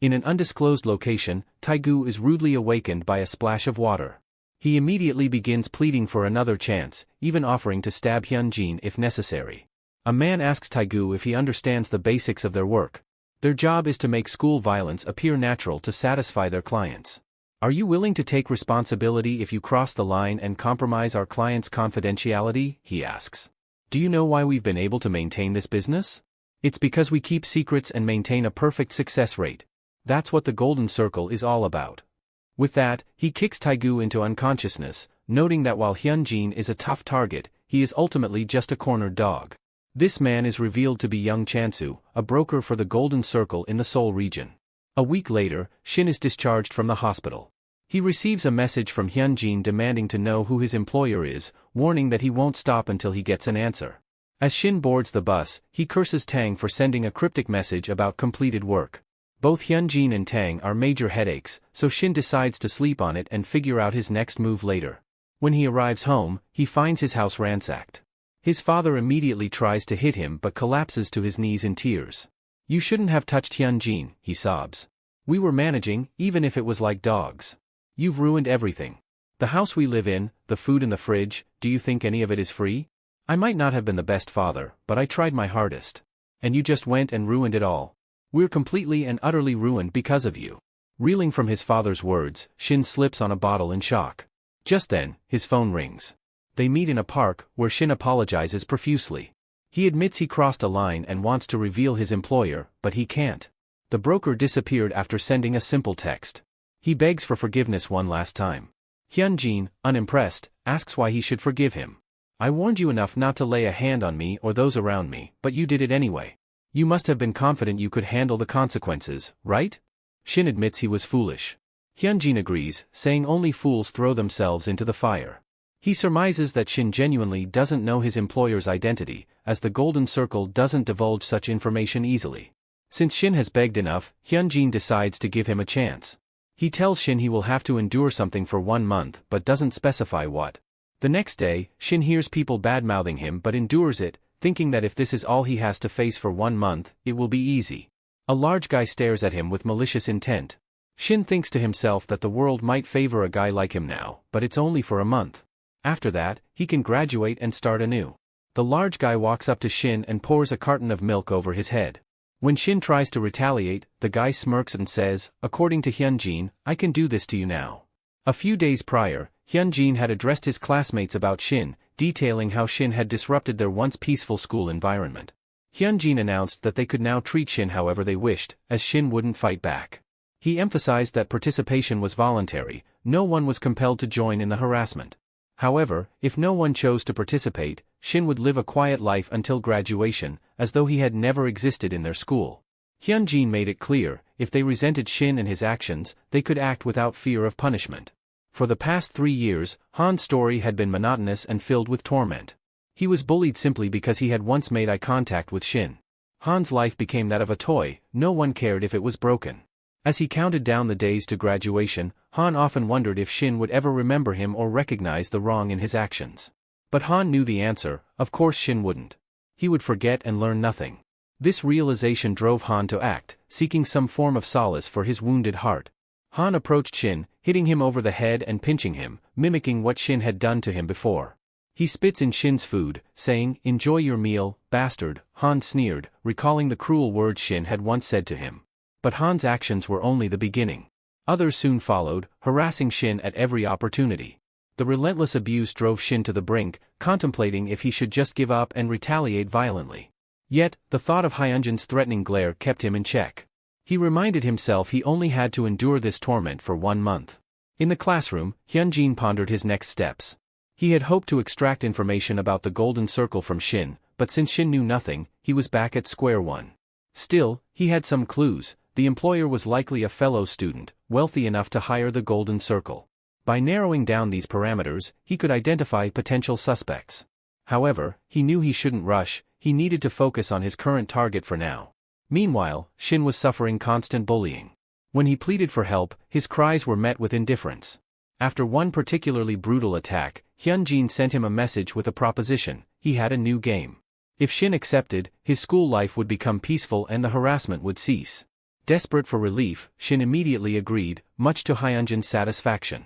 In an undisclosed location, Taegu is rudely awakened by a splash of water. He immediately begins pleading for another chance, even offering to stab Hyunjin if necessary. A man asks Taegu if he understands the basics of their work. Their job is to make school violence appear natural to satisfy their clients. "Are you willing to take responsibility if you cross the line and compromise our clients' confidentiality?" he asks. "Do you know why we've been able to maintain this business? It's because we keep secrets and maintain a perfect success rate. That's what the Golden Circle is all about." With that, he kicks Taegu into unconsciousness, noting that while Hyunjin is a tough target, he is ultimately just a cornered dog. This man is revealed to be young Chansu, a broker for the Golden Circle in the Seoul region. A week later, Shin is discharged from the hospital. He receives a message from Hyunjin demanding to know who his employer is, warning that he won't stop until he gets an answer. As Shin boards the bus, he curses Tang for sending a cryptic message about completed work. Both Hyunjin and Tang are major headaches, so Shin decides to sleep on it and figure out his next move later. When he arrives home, he finds his house ransacked. His father immediately tries to hit him but collapses to his knees in tears. "You shouldn't have touched Hyunjin," he sobs. "We were managing, even if it was like dogs. You've ruined everything. The house we live in, the food in the fridge, do you think any of it is free? I might not have been the best father, but I tried my hardest. And you just went and ruined it all. We're completely and utterly ruined because of you." Reeling from his father's words, Shin slips on a bottle in shock. Just then, his phone rings. They meet in a park, where Shin apologizes profusely. He admits he crossed a line and wants to reveal his employer, but he can't. The broker disappeared after sending a simple text. He begs for forgiveness one last time. Hyunjin, unimpressed, asks why he should forgive him. "I warned you enough not to lay a hand on me or those around me, but you did it anyway. You must have been confident you could handle the consequences, right?" Shin admits he was foolish. Hyunjin agrees, saying only fools throw themselves into the fire. He surmises that Shin genuinely doesn't know his employer's identity, as the Golden Circle doesn't divulge such information easily. Since Shin has begged enough, Hyunjin decides to give him a chance. He tells Shin he will have to endure something for 1 month but doesn't specify what. The next day, Shin hears people bad-mouthing him but endures it, thinking that if this is all he has to face for 1 month, it will be easy. A large guy stares at him with malicious intent. Shin thinks to himself that the world might favor a guy like him now, but it's only for a month. After that, he can graduate and start anew. The large guy walks up to Shin and pours a carton of milk over his head. When Shin tries to retaliate, the guy smirks and says, "According to Hyunjin, I can do this to you now." A few days prior, Hyunjin had addressed his classmates about Shin, detailing how Shin had disrupted their once peaceful school environment. Hyunjin announced that they could now treat Shin however they wished, as Shin wouldn't fight back. He emphasized that participation was voluntary, no one was compelled to join in the harassment. However, if no one chose to participate, Shin would live a quiet life until graduation, as though he had never existed in their school. Hyunjin made it clear, if they resented Shin and his actions, they could act without fear of punishment. For the past 3 years, Han's story had been monotonous and filled with torment. He was bullied simply because he had once made eye contact with Shin. Han's life became that of a toy, no one cared if it was broken. As he counted down the days to graduation, Han often wondered if Shin would ever remember him or recognize the wrong in his actions. But Han knew the answer, of course Shin wouldn't. He would forget and learn nothing. This realization drove Han to act, seeking some form of solace for his wounded heart. Han approached Shin, hitting him over the head and pinching him, mimicking what Shin had done to him before. He spits in Shin's food, saying, "Enjoy your meal, bastard," Han sneered, recalling the cruel words Shin had once said to him. But Han's actions were only the beginning. Others soon followed, harassing Shin at every opportunity. The relentless abuse drove Shin to the brink, contemplating if he should just give up and retaliate violently. Yet, the thought of Hyunjin's threatening glare kept him in check. He reminded himself he only had to endure this torment for 1 month. In the classroom, Hyunjin pondered his next steps. He had hoped to extract information about the Golden Circle from Shin, but since Shin knew nothing, he was back at square one. Still, he had some clues. The employer was likely a fellow student, wealthy enough to hire the Golden Circle. By narrowing down these parameters, he could identify potential suspects. However, he knew he shouldn't rush, he needed to focus on his current target for now. Meanwhile, Shin was suffering constant bullying. When he pleaded for help, his cries were met with indifference. After one particularly brutal attack, Hyunjin sent him a message with a proposition: he had a new game. If Shin accepted, his school life would become peaceful and the harassment would cease. Desperate for relief, Shin immediately agreed, much to Hyunjin's satisfaction.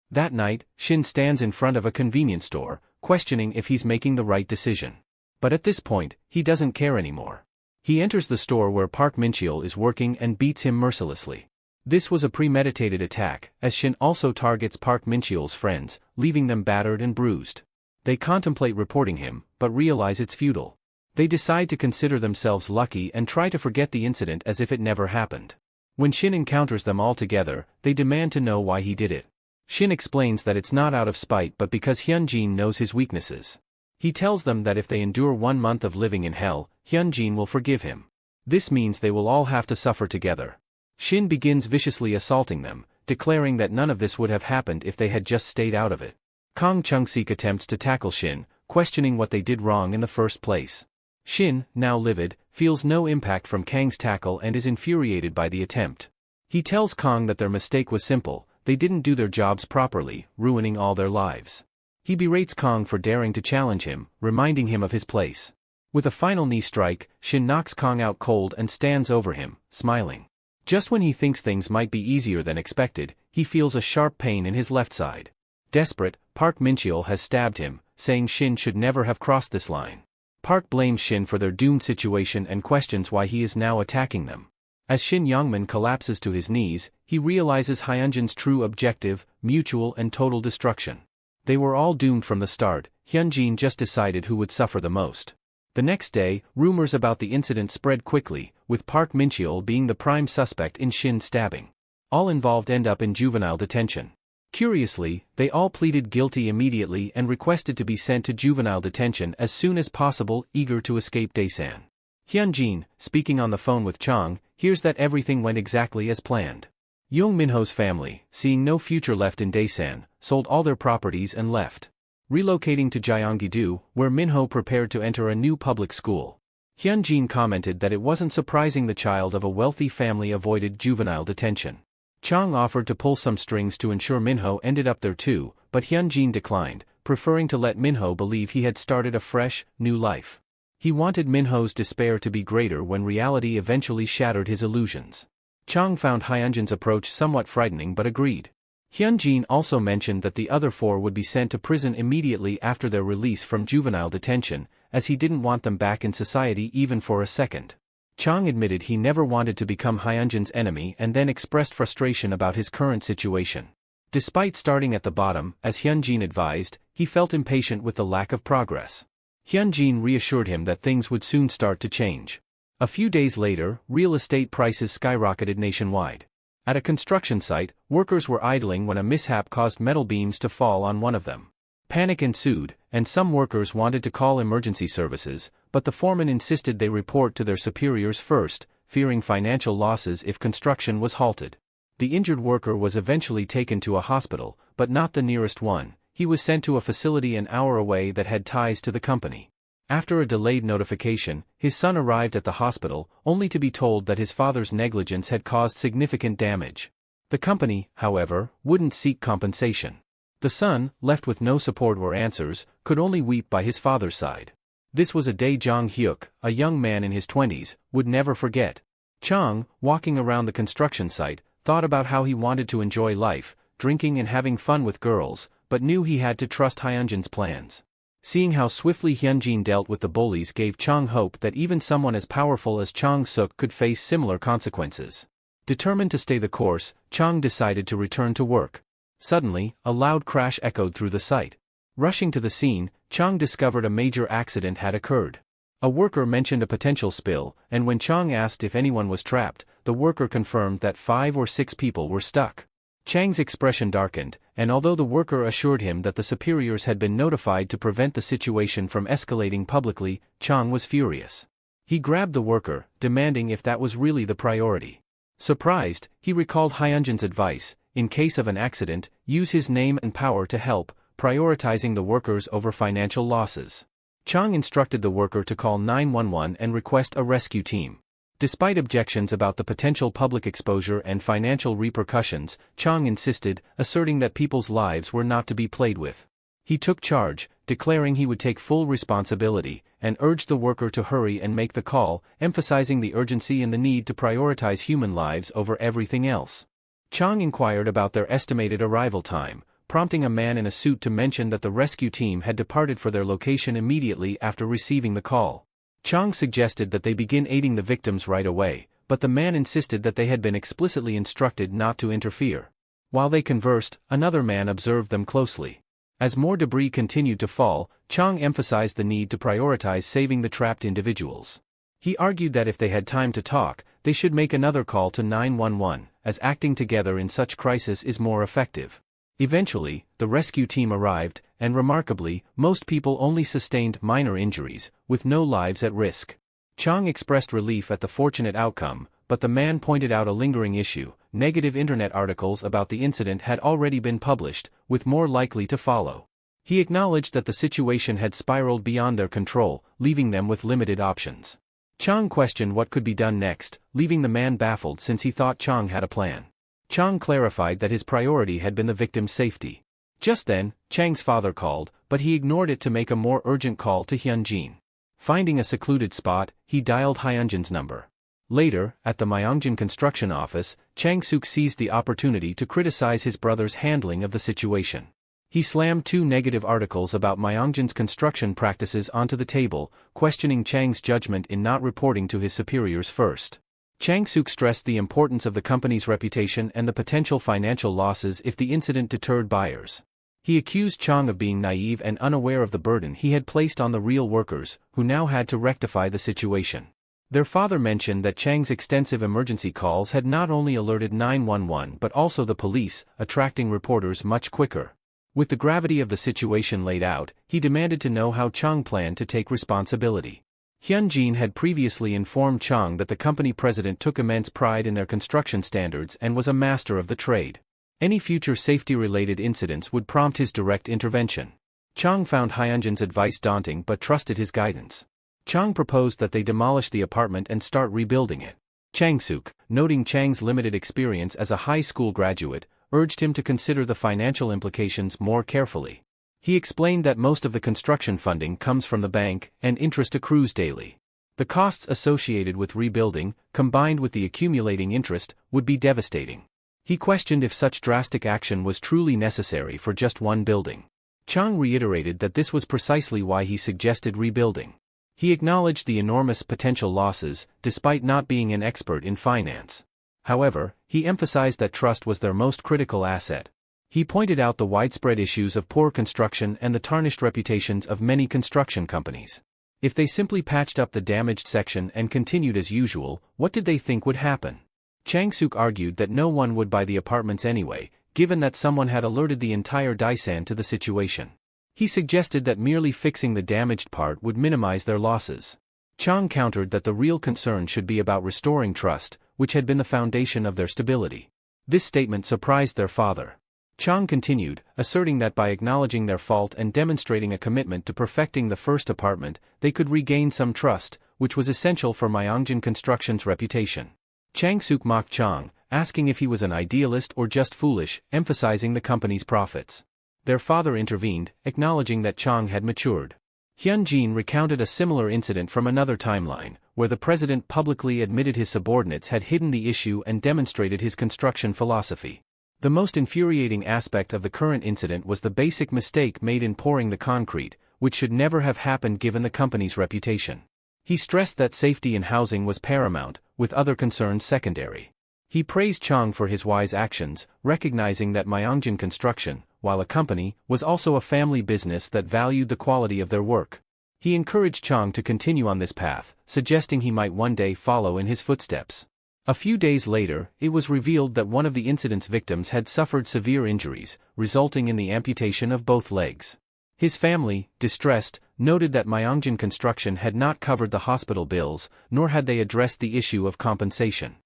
That night, Shin stands in front of a convenience store, questioning if he's making the right decision. But at this point, he doesn't care anymore. He enters the store where Park Min-cheol is working and beats him mercilessly. This was a premeditated attack, as Shin also targets Park Min-cheol's friends, leaving them battered and bruised. They contemplate reporting him, but realize it's futile. They decide to consider themselves lucky and try to forget the incident as if it never happened. When Shin encounters them all together, they demand to know why he did it. Shin explains that it's not out of spite but because Hyunjin knows his weaknesses. He tells them that if they endure 1 month of living in hell, Hyunjin will forgive him. This means they will all have to suffer together. Shin begins viciously assaulting them, declaring that none of this would have happened if they had just stayed out of it. Kang Chung-sik attempts to tackle Shin, questioning what they did wrong in the first place. Shin, now livid, feels no impact from Kang's tackle and is infuriated by the attempt. He tells Kang that their mistake was simple, they didn't do their jobs properly, ruining all their lives. He berates Kang for daring to challenge him, reminding him of his place. With a final knee strike, Shin knocks Kang out cold and stands over him, smiling. Just when he thinks things might be easier than expected, he feels a sharp pain in his left side. Desperate, Park Min-cheol has stabbed him, saying Shin should never have crossed this line. Park blames Shin for their doomed situation and questions why he is now attacking them. As Shin Yongman collapses to his knees, he realizes Hyunjin's true objective, mutual and total destruction. They were all doomed from the start, Hyunjin just decided who would suffer the most. The next day, rumors about the incident spread quickly, with Park Min-cheol being the prime suspect in Shin's stabbing. All involved end up in juvenile detention. Curiously, they all pleaded guilty immediately and requested to be sent to juvenile detention as soon as possible, eager to escape Daesan. Hyunjin, speaking on the phone with Chang, hears that everything went exactly as planned. Young Minho's family, seeing no future left in Daesan, sold all their properties and left. Relocating to Gyeonggi-do, where Minho prepared to enter a new public school. Hyunjin commented that it wasn't surprising the child of a wealthy family avoided juvenile detention. Chang offered to pull some strings to ensure Minho ended up there too, but Hyunjin declined, preferring to let Minho believe he had started a fresh, new life. He wanted Minho's despair to be greater when reality eventually shattered his illusions. Chang found Hyunjin's approach somewhat frightening but agreed. Hyunjin also mentioned that the other four would be sent to prison immediately after their release from juvenile detention, as he didn't want them back in society even for a second. Chang admitted he never wanted to become Hyunjin's enemy and then expressed frustration about his current situation. Despite starting at the bottom, as Hyunjin advised, he felt impatient with the lack of progress. Hyunjin reassured him that things would soon start to change. A few days later, real estate prices skyrocketed nationwide. At a construction site, workers were idling when a mishap caused metal beams to fall on one of them. Panic ensued, and some workers wanted to call emergency services, but the foreman insisted they report to their superiors first, fearing financial losses if construction was halted. The injured worker was eventually taken to a hospital, but not the nearest one. He was sent to a facility an hour away that had ties to the company. After a delayed notification, his son arrived at the hospital, only to be told that his father's negligence had caused significant damage. The company, however, wouldn't seek compensation. The son, left with no support or answers, could only weep by his father's side. This was a day Jang Hyuk, a young man in his 20s, would never forget. Chang, walking around the construction site, thought about how he wanted to enjoy life, drinking and having fun with girls, but knew he had to trust Hyunjin's plans. Seeing how swiftly Hyunjin dealt with the bullies gave Chang hope that even someone as powerful as Chang Suk could face similar consequences. Determined to stay the course, Chang decided to return to work. Suddenly, a loud crash echoed through the site. Rushing to the scene, Chang discovered a major accident had occurred. A worker mentioned a potential spill, and when Chang asked if anyone was trapped, the worker confirmed that 5 or 6 people were stuck. Chang's expression darkened, and although the worker assured him that the superiors had been notified to prevent the situation from escalating publicly, Chang was furious. He grabbed the worker, demanding if that was really the priority. Surprised, he recalled Hyunjin's advice: in case of an accident, use his name and power to help, prioritizing the workers over financial losses. Chang instructed the worker to call 911 and request a rescue team. Despite objections about the potential public exposure and financial repercussions, Chang insisted, asserting that people's lives were not to be played with. He took charge, declaring he would take full responsibility, and urged the worker to hurry and make the call, emphasizing the urgency and the need to prioritize human lives over everything else. Chang inquired about their estimated arrival time, prompting a man in a suit to mention that the rescue team had departed for their location immediately after receiving the call. Chang suggested that they begin aiding the victims right away, but the man insisted that they had been explicitly instructed not to interfere. While they conversed, another man observed them closely. As more debris continued to fall, Chang emphasized the need to prioritize saving the trapped individuals. He argued that if they had time to talk, they should make another call to 911, as acting together in such crisis is more effective. Eventually, the rescue team arrived, and remarkably, most people only sustained minor injuries, with no lives at risk. Chang expressed relief at the fortunate outcome, but the man pointed out a lingering issue. Negative internet articles about the incident had already been published, with more likely to follow. He acknowledged that the situation had spiraled beyond their control, leaving them with limited options. Chang questioned what could be done next, leaving the man baffled since he thought Chang had a plan. Chang clarified that his priority had been the victim's safety. Just then, Chang's father called, but he ignored it to make a more urgent call to Hyunjin. Finding a secluded spot, he dialed Hyunjin's number. Later, at the Myeongjin construction office, Chang-suk seized the opportunity to criticize his brother's handling of the situation. He slammed 2 negative articles about Myeongjin's construction practices onto the table, questioning Chang's judgment in not reporting to his superiors first. Chang-suk stressed the importance of the company's reputation and the potential financial losses if the incident deterred buyers. He accused Chang of being naive and unaware of the burden he had placed on the real workers, who now had to rectify the situation. Their father mentioned that Chang's extensive emergency calls had not only alerted 911 but also the police, attracting reporters much quicker. With the gravity of the situation laid out, he demanded to know how Chang planned to take responsibility. Hyunjin had previously informed Chang that the company president took immense pride in their construction standards and was a master of the trade. Any future safety-related incidents would prompt his direct intervention. Chang found Hyunjin's advice daunting but trusted his guidance. Chang proposed that they demolish the apartment and start rebuilding it. Chang-suk, noting Chang's limited experience as a high school graduate, urged him to consider the financial implications more carefully. He explained that most of the construction funding comes from the bank, and interest accrues daily. The costs associated with rebuilding, combined with the accumulating interest, would be devastating. He questioned if such drastic action was truly necessary for just one building. Chang reiterated that this was precisely why he suggested rebuilding. He acknowledged the enormous potential losses, despite not being an expert in finance. However, he emphasized that trust was their most critical asset. He pointed out the widespread issues of poor construction and the tarnished reputations of many construction companies. If they simply patched up the damaged section and continued as usual, what did they think would happen? Chang-suk argued that no one would buy the apartments anyway, given that someone had alerted the entire Daisan to the situation. He suggested that merely fixing the damaged part would minimize their losses. Chang countered that the real concern should be about restoring trust, which had been the foundation of their stability. This statement surprised their father. Chang continued, asserting that by acknowledging their fault and demonstrating a commitment to perfecting the first apartment, they could regain some trust, which was essential for Myeongjin Construction's reputation. Chang-suk mocked Chang, asking if he was an idealist or just foolish, emphasizing the company's profits. Their father intervened, acknowledging that Chang had matured. Hyunjin recounted a similar incident from another timeline, where the president publicly admitted his subordinates had hidden the issue and demonstrated his construction philosophy. The most infuriating aspect of the current incident was the basic mistake made in pouring the concrete, which should never have happened given the company's reputation. He stressed that safety in housing was paramount, with other concerns secondary. He praised Chang for his wise actions, recognizing that Myeongjin Construction, while a company, was also a family business that valued the quality of their work. He encouraged Chang to continue on this path, suggesting he might one day follow in his footsteps. A few days later, it was revealed that one of the incident's victims had suffered severe injuries, resulting in the amputation of both legs. His family, distressed, noted that Myeongjin Construction had not covered the hospital bills, nor had they addressed the issue of compensation.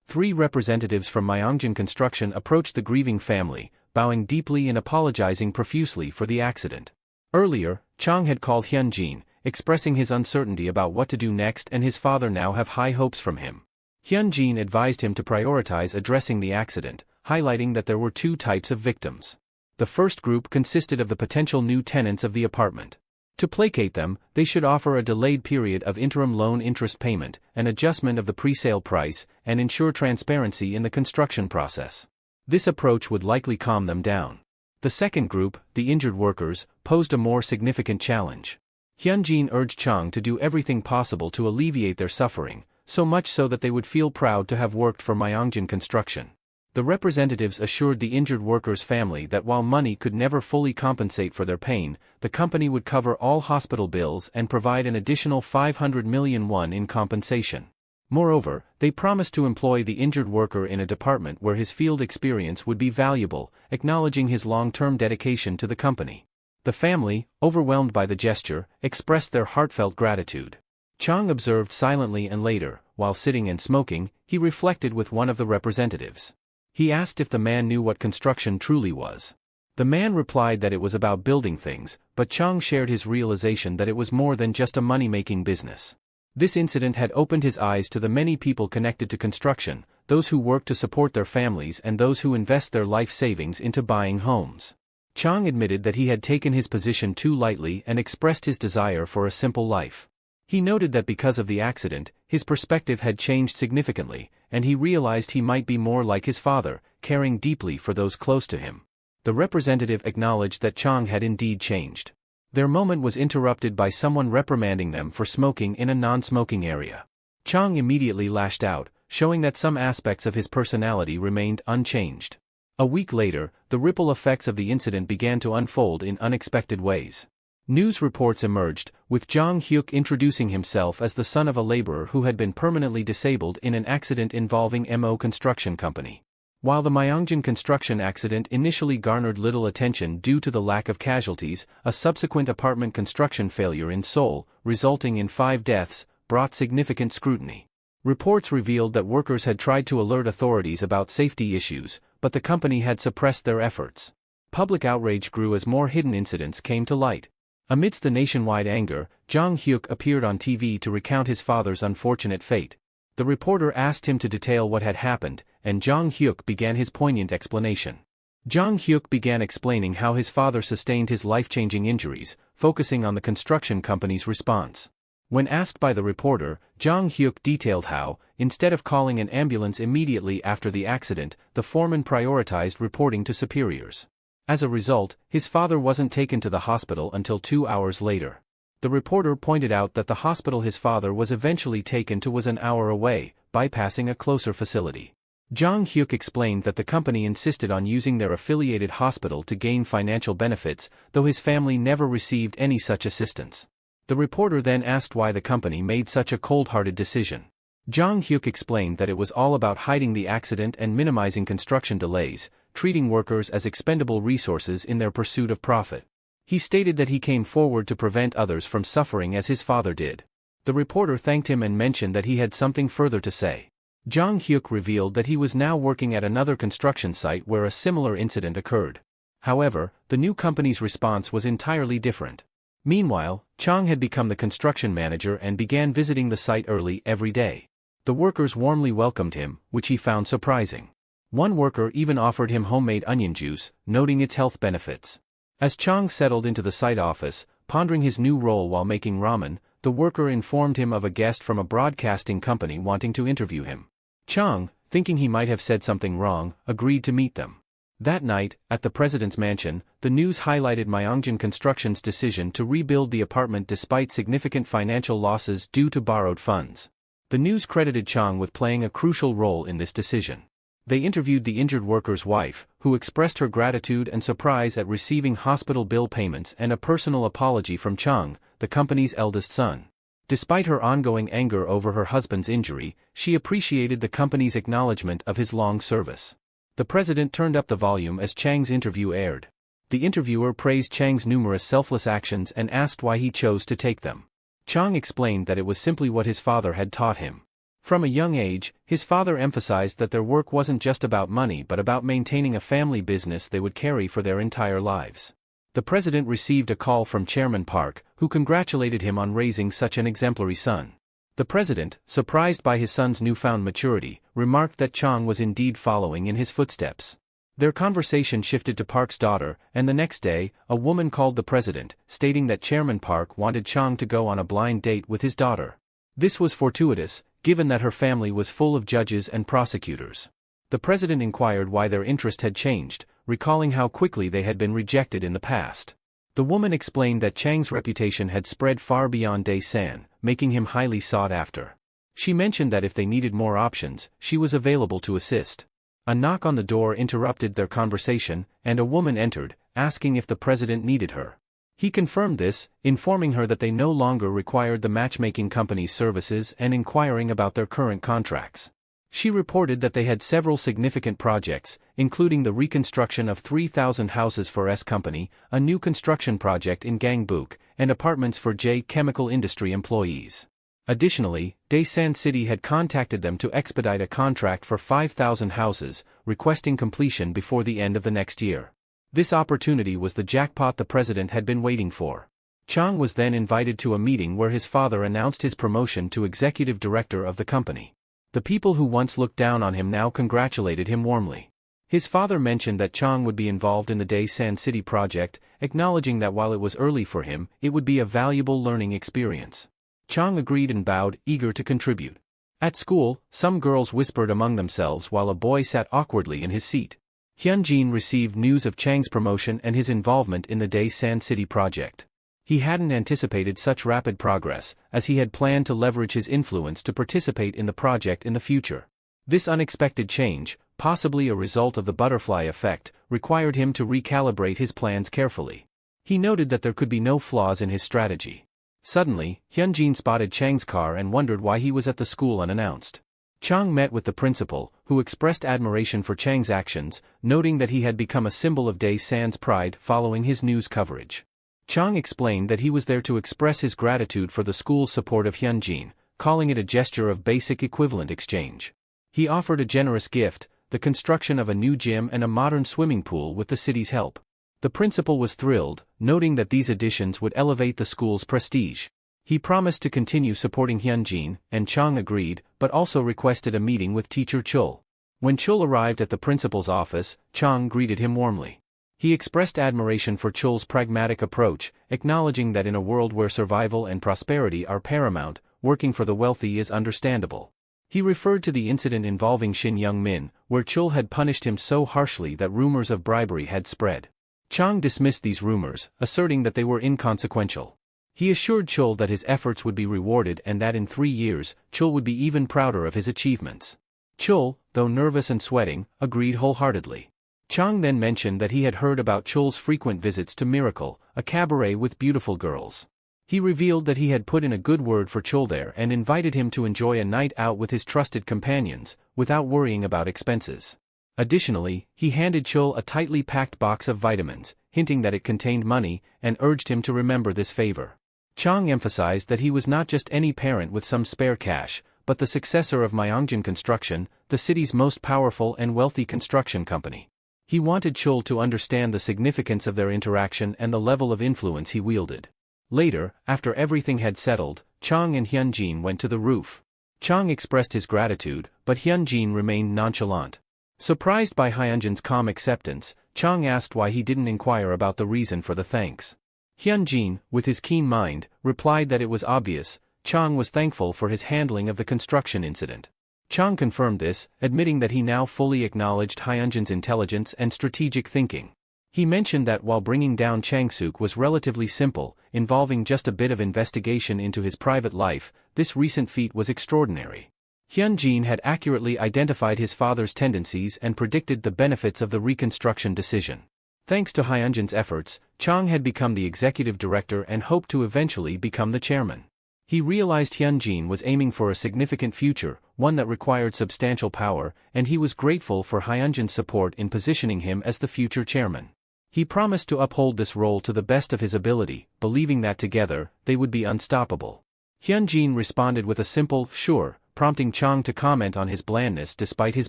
3 representatives from Myeongjin Construction approached the grieving family, bowing deeply and apologizing profusely for the accident. Earlier, Chang had called Hyunjin, expressing his uncertainty about what to do next, and his father now have high hopes from him. Hyunjin advised him to prioritize addressing the accident, highlighting that there were 2 types of victims. The first group consisted of the potential new tenants of the apartment. To placate them, they should offer a delayed period of interim loan interest payment, an adjustment of the pre-sale price, and ensure transparency in the construction process. This approach would likely calm them down. The second group, the injured workers, posed a more significant challenge. Hyunjin urged Chang to do everything possible to alleviate their suffering, so much so that they would feel proud to have worked for Myeongjin Construction. The representatives assured the injured workers' family that while money could never fully compensate for their pain, the company would cover all hospital bills and provide an additional 500 million won in compensation. Moreover, they promised to employ the injured worker in a department where his field experience would be valuable, acknowledging his long-term dedication to the company. The family, overwhelmed by the gesture, expressed their heartfelt gratitude. Chang observed silently, and later, while sitting and smoking, he reflected with one of the representatives. He asked if the man knew what construction truly was. The man replied that it was about building things, but Chang shared his realization that it was more than just a money-making business. This incident had opened his eyes to the many people connected to construction, those who work to support their families and those who invest their life savings into buying homes. Chang admitted that he had taken his position too lightly and expressed his desire for a simple life. He noted that because of the accident, his perspective had changed significantly, and he realized he might be more like his father, caring deeply for those close to him. The representative acknowledged that Chang had indeed changed. Their moment was interrupted by someone reprimanding them for smoking in a non-smoking area. Chang immediately lashed out, showing that some aspects of his personality remained unchanged. A week later, the ripple effects of the incident began to unfold in unexpected ways. News reports emerged, with Jang Hyuk introducing himself as the son of a laborer who had been permanently disabled in an accident involving Mo Construction Company. While the Myeongjin construction accident initially garnered little attention due to the lack of casualties, a subsequent apartment construction failure in Seoul, resulting in 5 deaths, brought significant scrutiny. Reports revealed that workers had tried to alert authorities about safety issues, but the company had suppressed their efforts. Public outrage grew as more hidden incidents came to light. Amidst the nationwide anger, Jang Hyuk appeared on TV to recount his father's unfortunate fate. The reporter asked him to detail what had happened, and Jang Hyuk began his poignant explanation. Jang Hyuk began explaining how his father sustained his life-changing injuries, focusing on the construction company's response. When asked by the reporter, Jang Hyuk detailed how, instead of calling an ambulance immediately after the accident, the foreman prioritized reporting to superiors. As a result, his father wasn't taken to the hospital until 2 hours later. The reporter pointed out that the hospital his father was eventually taken to was an hour away, bypassing a closer facility. Jang Hyuk explained that the company insisted on using their affiliated hospital to gain financial benefits, though his family never received any such assistance. The reporter then asked why the company made such a cold-hearted decision. Jang Hyuk explained that it was all about hiding the accident and minimizing construction delays, treating workers as expendable resources in their pursuit of profit. He stated that he came forward to prevent others from suffering as his father did. The reporter thanked him and mentioned that he had something further to say. Jang Hyuk revealed that he was now working at another construction site where a similar incident occurred. However, the new company's response was entirely different. Meanwhile, Chang had become the construction manager and began visiting the site early every day. The workers warmly welcomed him, which he found surprising. One worker even offered him homemade onion juice, noting its health benefits. As Chang settled into the site office, pondering his new role while making ramen, the worker informed him of a guest from a broadcasting company wanting to interview him. Chang, thinking he might have said something wrong, agreed to meet them. That night, at the president's mansion, the news highlighted Myeongjin Construction's decision to rebuild the apartment despite significant financial losses due to borrowed funds. The news credited Chang with playing a crucial role in this decision. They interviewed the injured worker's wife, who expressed her gratitude and surprise at receiving hospital bill payments and a personal apology from Chang, the company's eldest son. Despite her ongoing anger over her husband's injury, she appreciated the company's acknowledgement of his long service. The president turned up the volume as Chang's interview aired. The interviewer praised Chang's numerous selfless actions and asked why he chose to take them. Chang explained that it was simply what his father had taught him. From a young age, his father emphasized that their work wasn't just about money but about maintaining a family business they would carry for their entire lives. The president received a call from Chairman Park, who congratulated him on raising such an exemplary son. The president, surprised by his son's newfound maturity, remarked that Chang was indeed following in his footsteps. Their conversation shifted to Park's daughter, and the next day, a woman called the president, stating that Chairman Park wanted Chang to go on a blind date with his daughter. This was fortuitous, given that her family was full of judges and prosecutors. The president inquired why their interest had changed, recalling how quickly they had been rejected in the past. The woman explained that Chang's reputation had spread far beyond Daesan, making him highly sought after. She mentioned that if they needed more options, she was available to assist. A knock on the door interrupted their conversation, and a woman entered, asking if the president needed her. He confirmed this, informing her that they no longer required the matchmaking company's services and inquiring about their current contracts. She reported that they had several significant projects, including the reconstruction of 3,000 houses for S Company, a new construction project in Gangbuk, and apartments for J Chemical Industry employees. Additionally, Daesan City had contacted them to expedite a contract for 5,000 houses, requesting completion before the end of the next year. This opportunity was the jackpot the president had been waiting for. Chang was then invited to a meeting where his father announced his promotion to executive director of the company. The people who once looked down on him now congratulated him warmly. His father mentioned that Chang would be involved in the Daesan City project, acknowledging that while it was early for him, it would be a valuable learning experience. Chang agreed and bowed, eager to contribute. At school, some girls whispered among themselves while a boy sat awkwardly in his seat. Hyunjin received news of Chang's promotion and his involvement in the Daesan City project. He hadn't anticipated such rapid progress, as he had planned to leverage his influence to participate in the project in the future. This unexpected change, possibly a result of the butterfly effect, required him to recalibrate his plans carefully. He noted that there could be no flaws in his strategy. Suddenly, Hyunjin spotted Chang's car and wondered why he was at the school unannounced. Chang met with the principal, who expressed admiration for Chang's actions, noting that he had become a symbol of Daesan's pride following his news coverage. Chang explained that he was there to express his gratitude for the school's support of Hyunjin, calling it a gesture of basic equivalent exchange. He offered a generous gift, the construction of a new gym and a modern swimming pool with the city's help. The principal was thrilled, noting that these additions would elevate the school's prestige. He promised to continue supporting Hyunjin, and Chang agreed, but also requested a meeting with teacher Chul. When Chul arrived at the principal's office, Chang greeted him warmly. He expressed admiration for Chul's pragmatic approach, acknowledging that in a world where survival and prosperity are paramount, working for the wealthy is understandable. He referred to the incident involving Shin Young-min, where Chul had punished him so harshly that rumors of bribery had spread. Chang dismissed these rumors, asserting that they were inconsequential. He assured Chul that his efforts would be rewarded and that in 3 years, Chul would be even prouder of his achievements. Chul, though nervous and sweating, agreed wholeheartedly. Chang then mentioned that he had heard about Chul's frequent visits to Miracle, a cabaret with beautiful girls. He revealed that he had put in a good word for Chul there and invited him to enjoy a night out with his trusted companions, without worrying about expenses. Additionally, he handed Chul a tightly packed box of vitamins, hinting that it contained money, and urged him to remember this favor. Chang emphasized that he was not just any parent with some spare cash, but the successor of Myeongjin Construction, the city's most powerful and wealthy construction company. He wanted Chul to understand the significance of their interaction and the level of influence he wielded. Later, after everything had settled, Chang and Hyunjin went to the roof. Chang expressed his gratitude, but Hyunjin remained nonchalant. Surprised by Hyunjin's calm acceptance, Chang asked why he didn't inquire about the reason for the thanks. Hyunjin, with his keen mind, replied that it was obvious. Chang was thankful for his handling of the construction incident. Chang confirmed this, admitting that he now fully acknowledged Hyunjin's intelligence and strategic thinking. He mentioned that while bringing down Changsuk was relatively simple, involving just a bit of investigation into his private life, this recent feat was extraordinary. Hyunjin had accurately identified his father's tendencies and predicted the benefits of the reconstruction decision. Thanks to Hyunjin's efforts, Chang had become the executive director and hoped to eventually become the chairman. He realized Hyunjin was aiming for a significant future, one that required substantial power, and he was grateful for Hyunjin's support in positioning him as the future chairman. He promised to uphold this role to the best of his ability, believing that together, they would be unstoppable. Hyunjin responded with a simple, "sure," prompting Chang to comment on his blandness despite his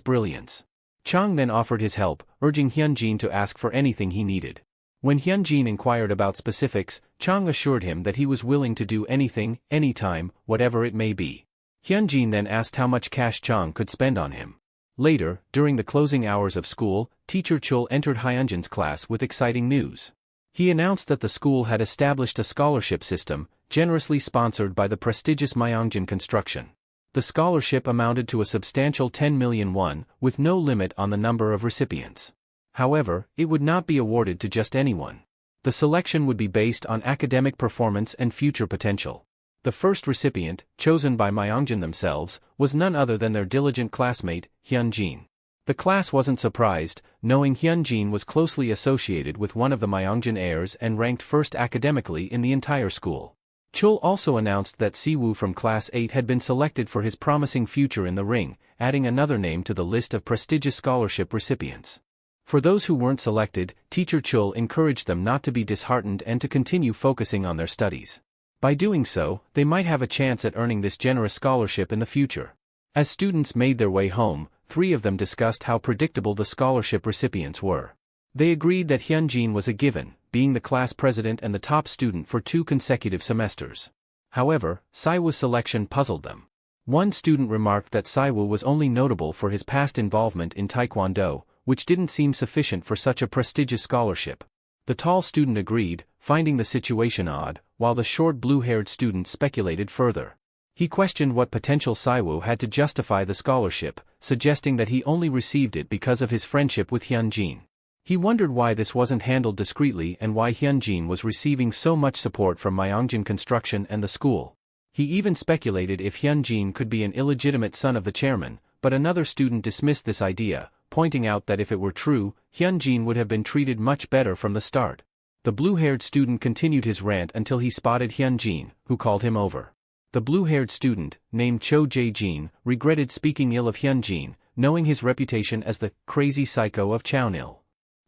brilliance. Chang then offered his help, urging Hyunjin to ask for anything he needed. When Hyunjin inquired about specifics, Chang assured him that he was willing to do anything, anytime, whatever it may be. Hyunjin then asked how much cash Chang could spend on him. Later, during the closing hours of school, teacher Chul entered Hyunjin's class with exciting news. He announced that the school had established a scholarship system, generously sponsored by the prestigious Myeongjin Construction. The scholarship amounted to a substantial 10 million won, with no limit on the number of recipients. However, it would not be awarded to just anyone. The selection would be based on academic performance and future potential. The first recipient, chosen by Myeongjin themselves, was none other than their diligent classmate, Hyunjin. The class wasn't surprised, knowing Hyunjin was closely associated with one of the Myeongjin heirs and ranked first academically in the entire school. Chul also announced that Siwoo from Class 8 had been selected for his promising future in the ring, adding another name to the list of prestigious scholarship recipients. For those who weren't selected, teacher Chul encouraged them not to be disheartened and to continue focusing on their studies. By doing so, they might have a chance at earning this generous scholarship in the future. As students made their way home, 3 of them discussed how predictable the scholarship recipients were. They agreed that Hyunjin was a given, being the class president and the top student for 2 consecutive semesters. However, Saiwoo's selection puzzled them. One student remarked that Saiwoo was only notable for his past involvement in Taekwondo, which didn't seem sufficient for such a prestigious scholarship. The tall student agreed, finding the situation odd, while the short blue-haired student speculated further. He questioned what potential Saiwoo had to justify the scholarship, suggesting that he only received it because of his friendship with Hyunjin. He wondered why this wasn't handled discreetly and why Hyunjin was receiving so much support from Myeongjin Construction and the school. He even speculated if Hyunjin could be an illegitimate son of the chairman, but another student dismissed this idea, pointing out that if it were true, Hyunjin would have been treated much better from the start. The blue-haired student continued his rant until he spotted Hyunjin, who called him over. The blue-haired student, named Cho Jae-jin, regretted speaking ill of Hyunjin, knowing his reputation as the crazy psycho of Chownil.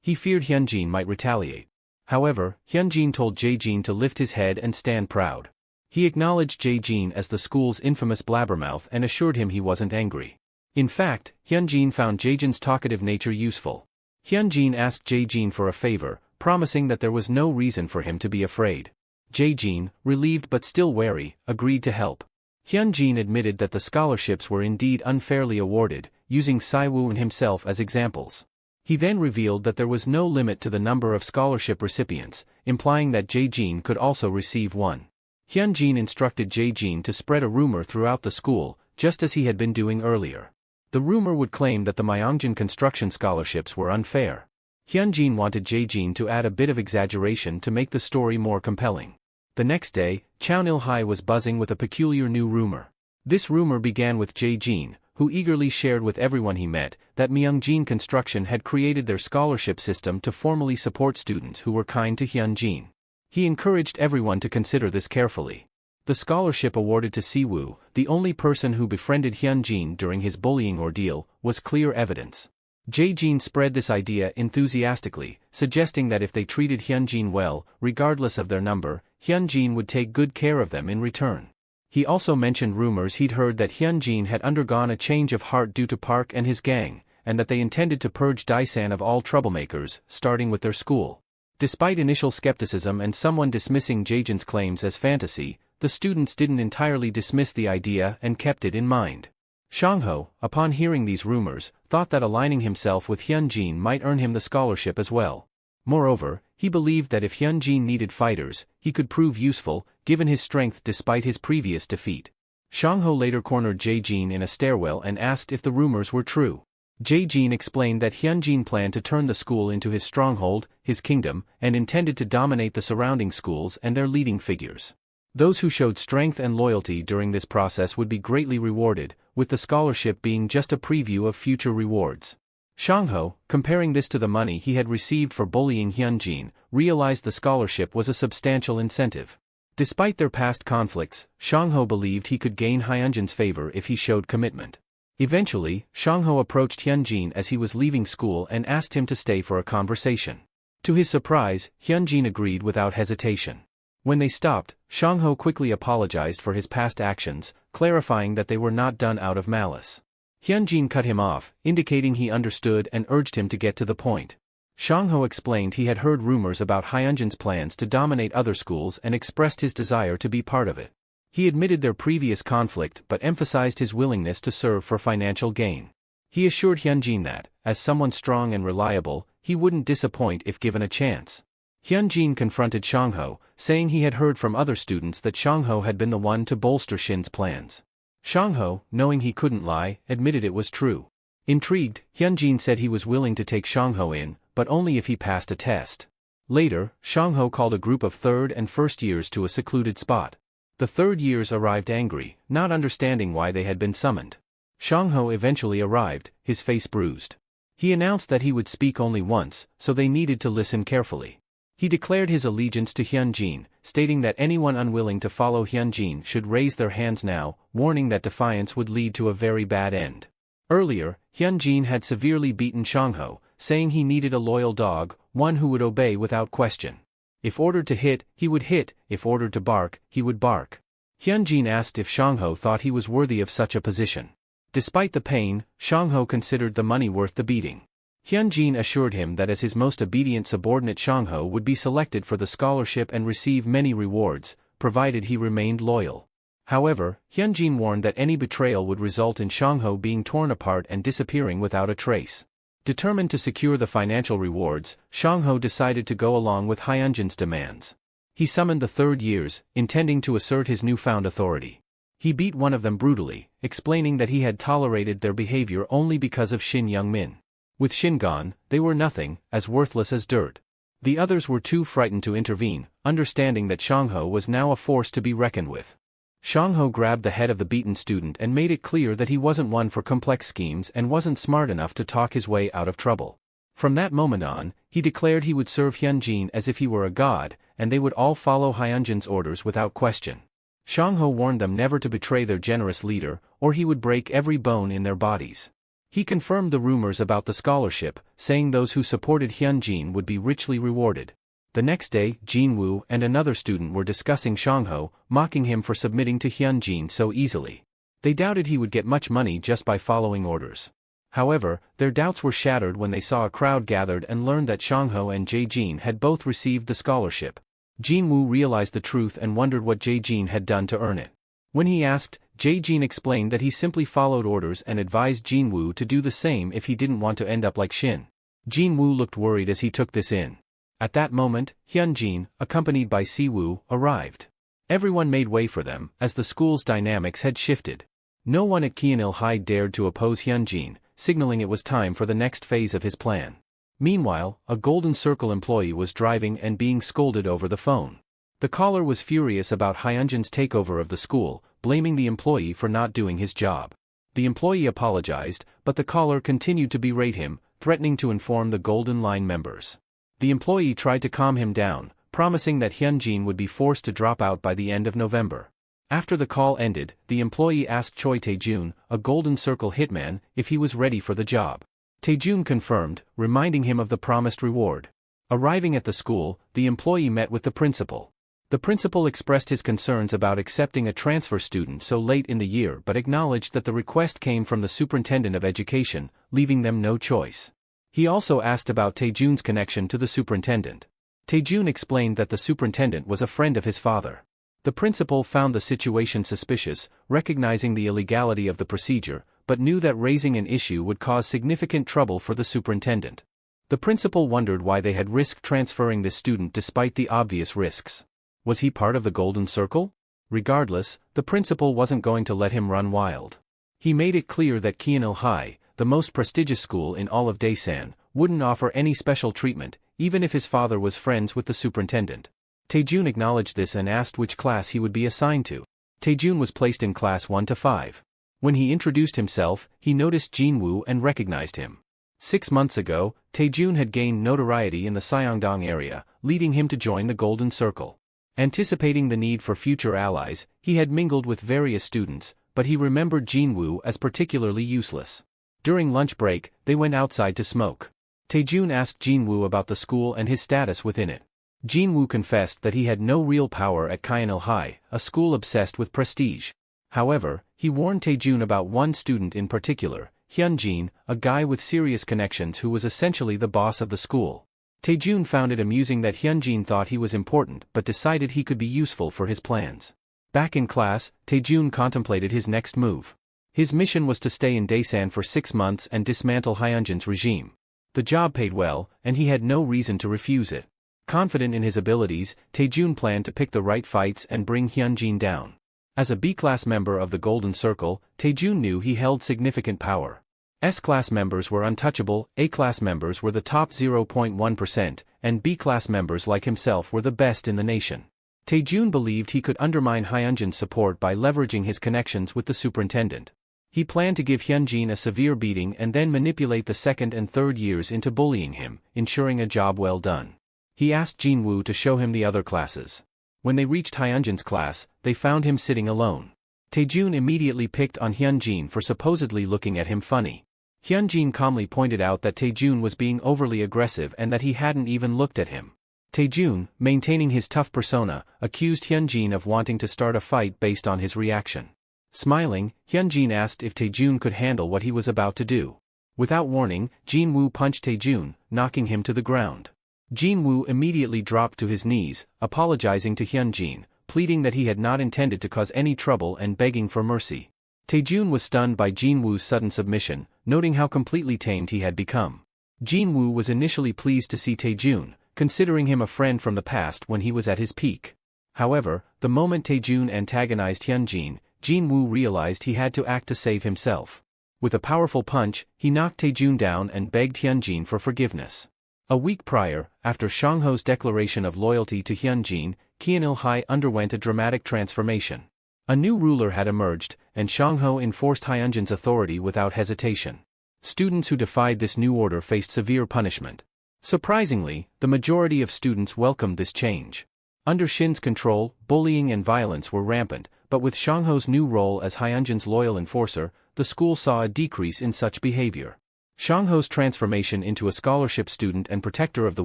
He feared Hyunjin might retaliate. However, Hyunjin told Jae-jin to lift his head and stand proud. He acknowledged Jae-jin as the school's infamous blabbermouth and assured him he wasn't angry. In fact, Hyunjin found Jae-jin's talkative nature useful. Hyunjin asked Jae-jin for a favor, promising that there was no reason for him to be afraid. Jae-jin, relieved but still wary, agreed to help. Hyunjin admitted that the scholarships were indeed unfairly awarded, using Saiwoo and himself as examples. He then revealed that there was no limit to the number of scholarship recipients, implying that Jae-jin could also receive one. Hyunjin instructed Jae-jin to spread a rumor throughout the school, just as he had been doing earlier. The rumor would claim that the Myeongjin construction scholarships were unfair. Hyunjin wanted Jae-jin to add a bit of exaggeration to make the story more compelling. The next day, Chownil High was buzzing with a peculiar new rumor. This rumor began with Jae-jin, who eagerly shared with everyone he met, that Myeongjin Construction had created their scholarship system to formally support students who were kind to Hyunjin. He encouraged everyone to consider this carefully. The scholarship awarded to Siwoo, the only person who befriended Hyunjin during his bullying ordeal, was clear evidence. Jae-jin spread this idea enthusiastically, suggesting that if they treated Hyunjin well, regardless of their number, Hyunjin would take good care of them in return. He also mentioned rumors he'd heard that Hyunjin had undergone a change of heart due to Park and his gang, and that they intended to purge Daesan of all troublemakers, starting with their school. Despite initial skepticism and someone dismissing Jae-jin's claims as fantasy, the students didn't entirely dismiss the idea and kept it in mind. Shangho, upon hearing these rumors, thought that aligning himself with Hyunjin might earn him the scholarship as well. Moreover, he believed that if Hyunjin needed fighters, he could prove useful, given his strength despite his previous defeat. Shangho later cornered Jae-jin in a stairwell and asked if the rumors were true. Jae-jin explained that Hyunjin planned to turn the school into his stronghold, his kingdom, and intended to dominate the surrounding schools and their leading figures. Those who showed strength and loyalty during this process would be greatly rewarded, with the scholarship being just a preview of future rewards. Shangho, comparing this to the money he had received for bullying Hyunjin, realized the scholarship was a substantial incentive. Despite their past conflicts, Shangho believed he could gain Hyunjin's favor if he showed commitment. Eventually, Shangho approached Hyunjin as he was leaving school and asked him to stay for a conversation. To his surprise, Hyunjin agreed without hesitation. When they stopped, Shangho quickly apologized for his past actions, clarifying that they were not done out of malice. Hyunjin cut him off, indicating he understood and urged him to get to the point. Shangho explained he had heard rumors about Hyunjin's plans to dominate other schools and expressed his desire to be part of it. He admitted their previous conflict but emphasized his willingness to serve for financial gain. He assured Hyunjin that, as someone strong and reliable, he wouldn't disappoint if given a chance. Hyunjin confronted Shangho, saying he had heard from other students that Shangho had been the one to bolster Shin's plans. Shangho, knowing he couldn't lie, admitted it was true. Intrigued, Hyunjin said he was willing to take Shangho in, but only if he passed a test. Later, Shangho called a group of third and first years to a secluded spot. The third years arrived angry, not understanding why they had been summoned. Shangho eventually arrived, his face bruised. He announced that he would speak only once, so they needed to listen carefully. He declared his allegiance to Hyunjin, stating that anyone unwilling to follow Hyunjin should raise their hands now, warning that defiance would lead to a very bad end. Earlier, Hyunjin had severely beaten Shangho, saying he needed a loyal dog, one who would obey without question. If ordered to hit, he would hit, if ordered to bark, he would bark. Hyunjin asked if Shangho thought he was worthy of such a position. Despite the pain, Shangho considered the money worth the beating. Hyunjin assured him that as his most obedient subordinate, Shangho would be selected for the scholarship and receive many rewards, provided he remained loyal. However, Hyunjin warned that any betrayal would result in Shangho being torn apart and disappearing without a trace. Determined to secure the financial rewards, Shangho decided to go along with Hyunjin's demands. He summoned the third years, intending to assert his newfound authority. He beat one of them brutally, explaining that he had tolerated their behavior only because of Shin Young-min. With Shin gone, they were nothing, as worthless as dirt. The others were too frightened to intervene, understanding that Shangho was now a force to be reckoned with. Shangho grabbed the head of the beaten student and made it clear that he wasn't one for complex schemes and wasn't smart enough to talk his way out of trouble. From that moment on, he declared he would serve Hyunjin as if he were a god, and they would all follow Hyunjin's orders without question. Shangho warned them never to betray their generous leader, or he would break every bone in their bodies. He confirmed the rumors about the scholarship, saying those who supported Hyunjin would be richly rewarded. The next day, Jinwoo and another student were discussing Shangho, mocking him for submitting to Hyunjin so easily. They doubted he would get much money just by following orders. However, their doubts were shattered when they saw a crowd gathered and learned that Shangho and Jae-jin had both received the scholarship. Jinwoo realized the truth and wondered what Jae-jin had done to earn it. When he asked, Jae-jin explained that he simply followed orders and advised Jinwoo to do the same if he didn't want to end up like Shin. Jinwoo looked worried as he took this in. At that moment, Hyunjin, accompanied by Siwoo, arrived. Everyone made way for them, as the school's dynamics had shifted. No one at Kyeonil High dared to oppose Hyunjin, signaling it was time for the next phase of his plan. Meanwhile, a Golden Circle employee was driving and being scolded over the phone. The caller was furious about Hyunjin's takeover of the school, blaming the employee for not doing his job. The employee apologized, but the caller continued to berate him, threatening to inform the Golden Line members. The employee tried to calm him down, promising that Hyunjin would be forced to drop out by the end of November. After the call ended, the employee asked Choi Taejun, a Golden Circle hitman, if he was ready for the job. Taejun confirmed, reminding him of the promised reward. Arriving at the school, the employee met with the principal. The principal expressed his concerns about accepting a transfer student so late in the year but acknowledged that the request came from the superintendent of education, leaving them no choice. He also asked about Taejun's connection to the superintendent. Taejun explained that the superintendent was a friend of his father. The principal found the situation suspicious, recognizing the illegality of the procedure, but knew that raising an issue would cause significant trouble for the superintendent. The principal wondered why they had risked transferring this student despite the obvious risks. Was he part of the Golden Circle? Regardless, the principal wasn't going to let him run wild. He made it clear that Kyeonil High, the most prestigious school in all of Daesan, wouldn't offer any special treatment, even if his father was friends with the superintendent. Taejun acknowledged this and asked which class he would be assigned to. Taejun was placed in class 1 to 5. When he introduced himself, he noticed Jinwoo and recognized him. 6 months ago, Taejun had gained notoriety in the Syeongdong area, leading him to join the Golden Circle. Anticipating the need for future allies, he had mingled with various students, but he remembered Jinwoo as particularly useless. During lunch break, they went outside to smoke. Taejun asked Jinwoo about the school and his status within it. Jinwoo confessed that he had no real power at Kyeonil High, a school obsessed with prestige. However, he warned Taejun about one student in particular, Hyunjin, a guy with serious connections who was essentially the boss of the school. Taejun found it amusing that Hyunjin thought he was important but decided he could be useful for his plans. Back in class, Taejun contemplated his next move. His mission was to stay in Daesan for 6 months and dismantle Hyunjin's regime. The job paid well, and he had no reason to refuse it. Confident in his abilities, Taejun planned to pick the right fights and bring Hyunjin down. As a B-class member of the Golden Circle, Taejun knew he held significant power. S-class members were untouchable, A-class members were the top 0.1%, and B-class members like himself were the best in the nation. Taejun believed he could undermine Hyunjin's support by leveraging his connections with the superintendent. He planned to give Hyunjin a severe beating and then manipulate the second and third years into bullying him, ensuring a job well done. He asked Jinwoo to show him the other classes. When they reached Hyunjin's class, they found him sitting alone. Taejun immediately picked on Hyunjin for supposedly looking at him funny. Hyunjin calmly pointed out that Taejun was being overly aggressive and that he hadn't even looked at him. Taejun, maintaining his tough persona, accused Hyunjin of wanting to start a fight based on his reaction. Smiling, Hyunjin asked if Taejun could handle what he was about to do. Without warning, Jinwoo punched Taejun, knocking him to the ground. Jinwoo immediately dropped to his knees, apologizing to Hyunjin, pleading that he had not intended to cause any trouble and begging for mercy. Taejun was stunned by Jinwoo's sudden submission, noting how completely tamed he had become. Jinwoo was initially pleased to see Taejun, considering him a friend from the past when he was at his peak. However, the moment Taejun antagonized Hyunjin, Jinwoo realized he had to act to save himself. With a powerful punch, he knocked Taejun down and begged Hyunjin for forgiveness. A week prior, after Shangho's declaration of loyalty to Hyunjin, Kyeonil-high underwent a dramatic transformation. A new ruler had emerged, and Shangho enforced Hyunjin's authority without hesitation. Students who defied this new order faced severe punishment. Surprisingly, the majority of students welcomed this change. Under Shin's control, bullying and violence were rampant, but with Shangho's new role as Hyunjin's loyal enforcer, the school saw a decrease in such behavior. Shangho's transformation into a scholarship student and protector of the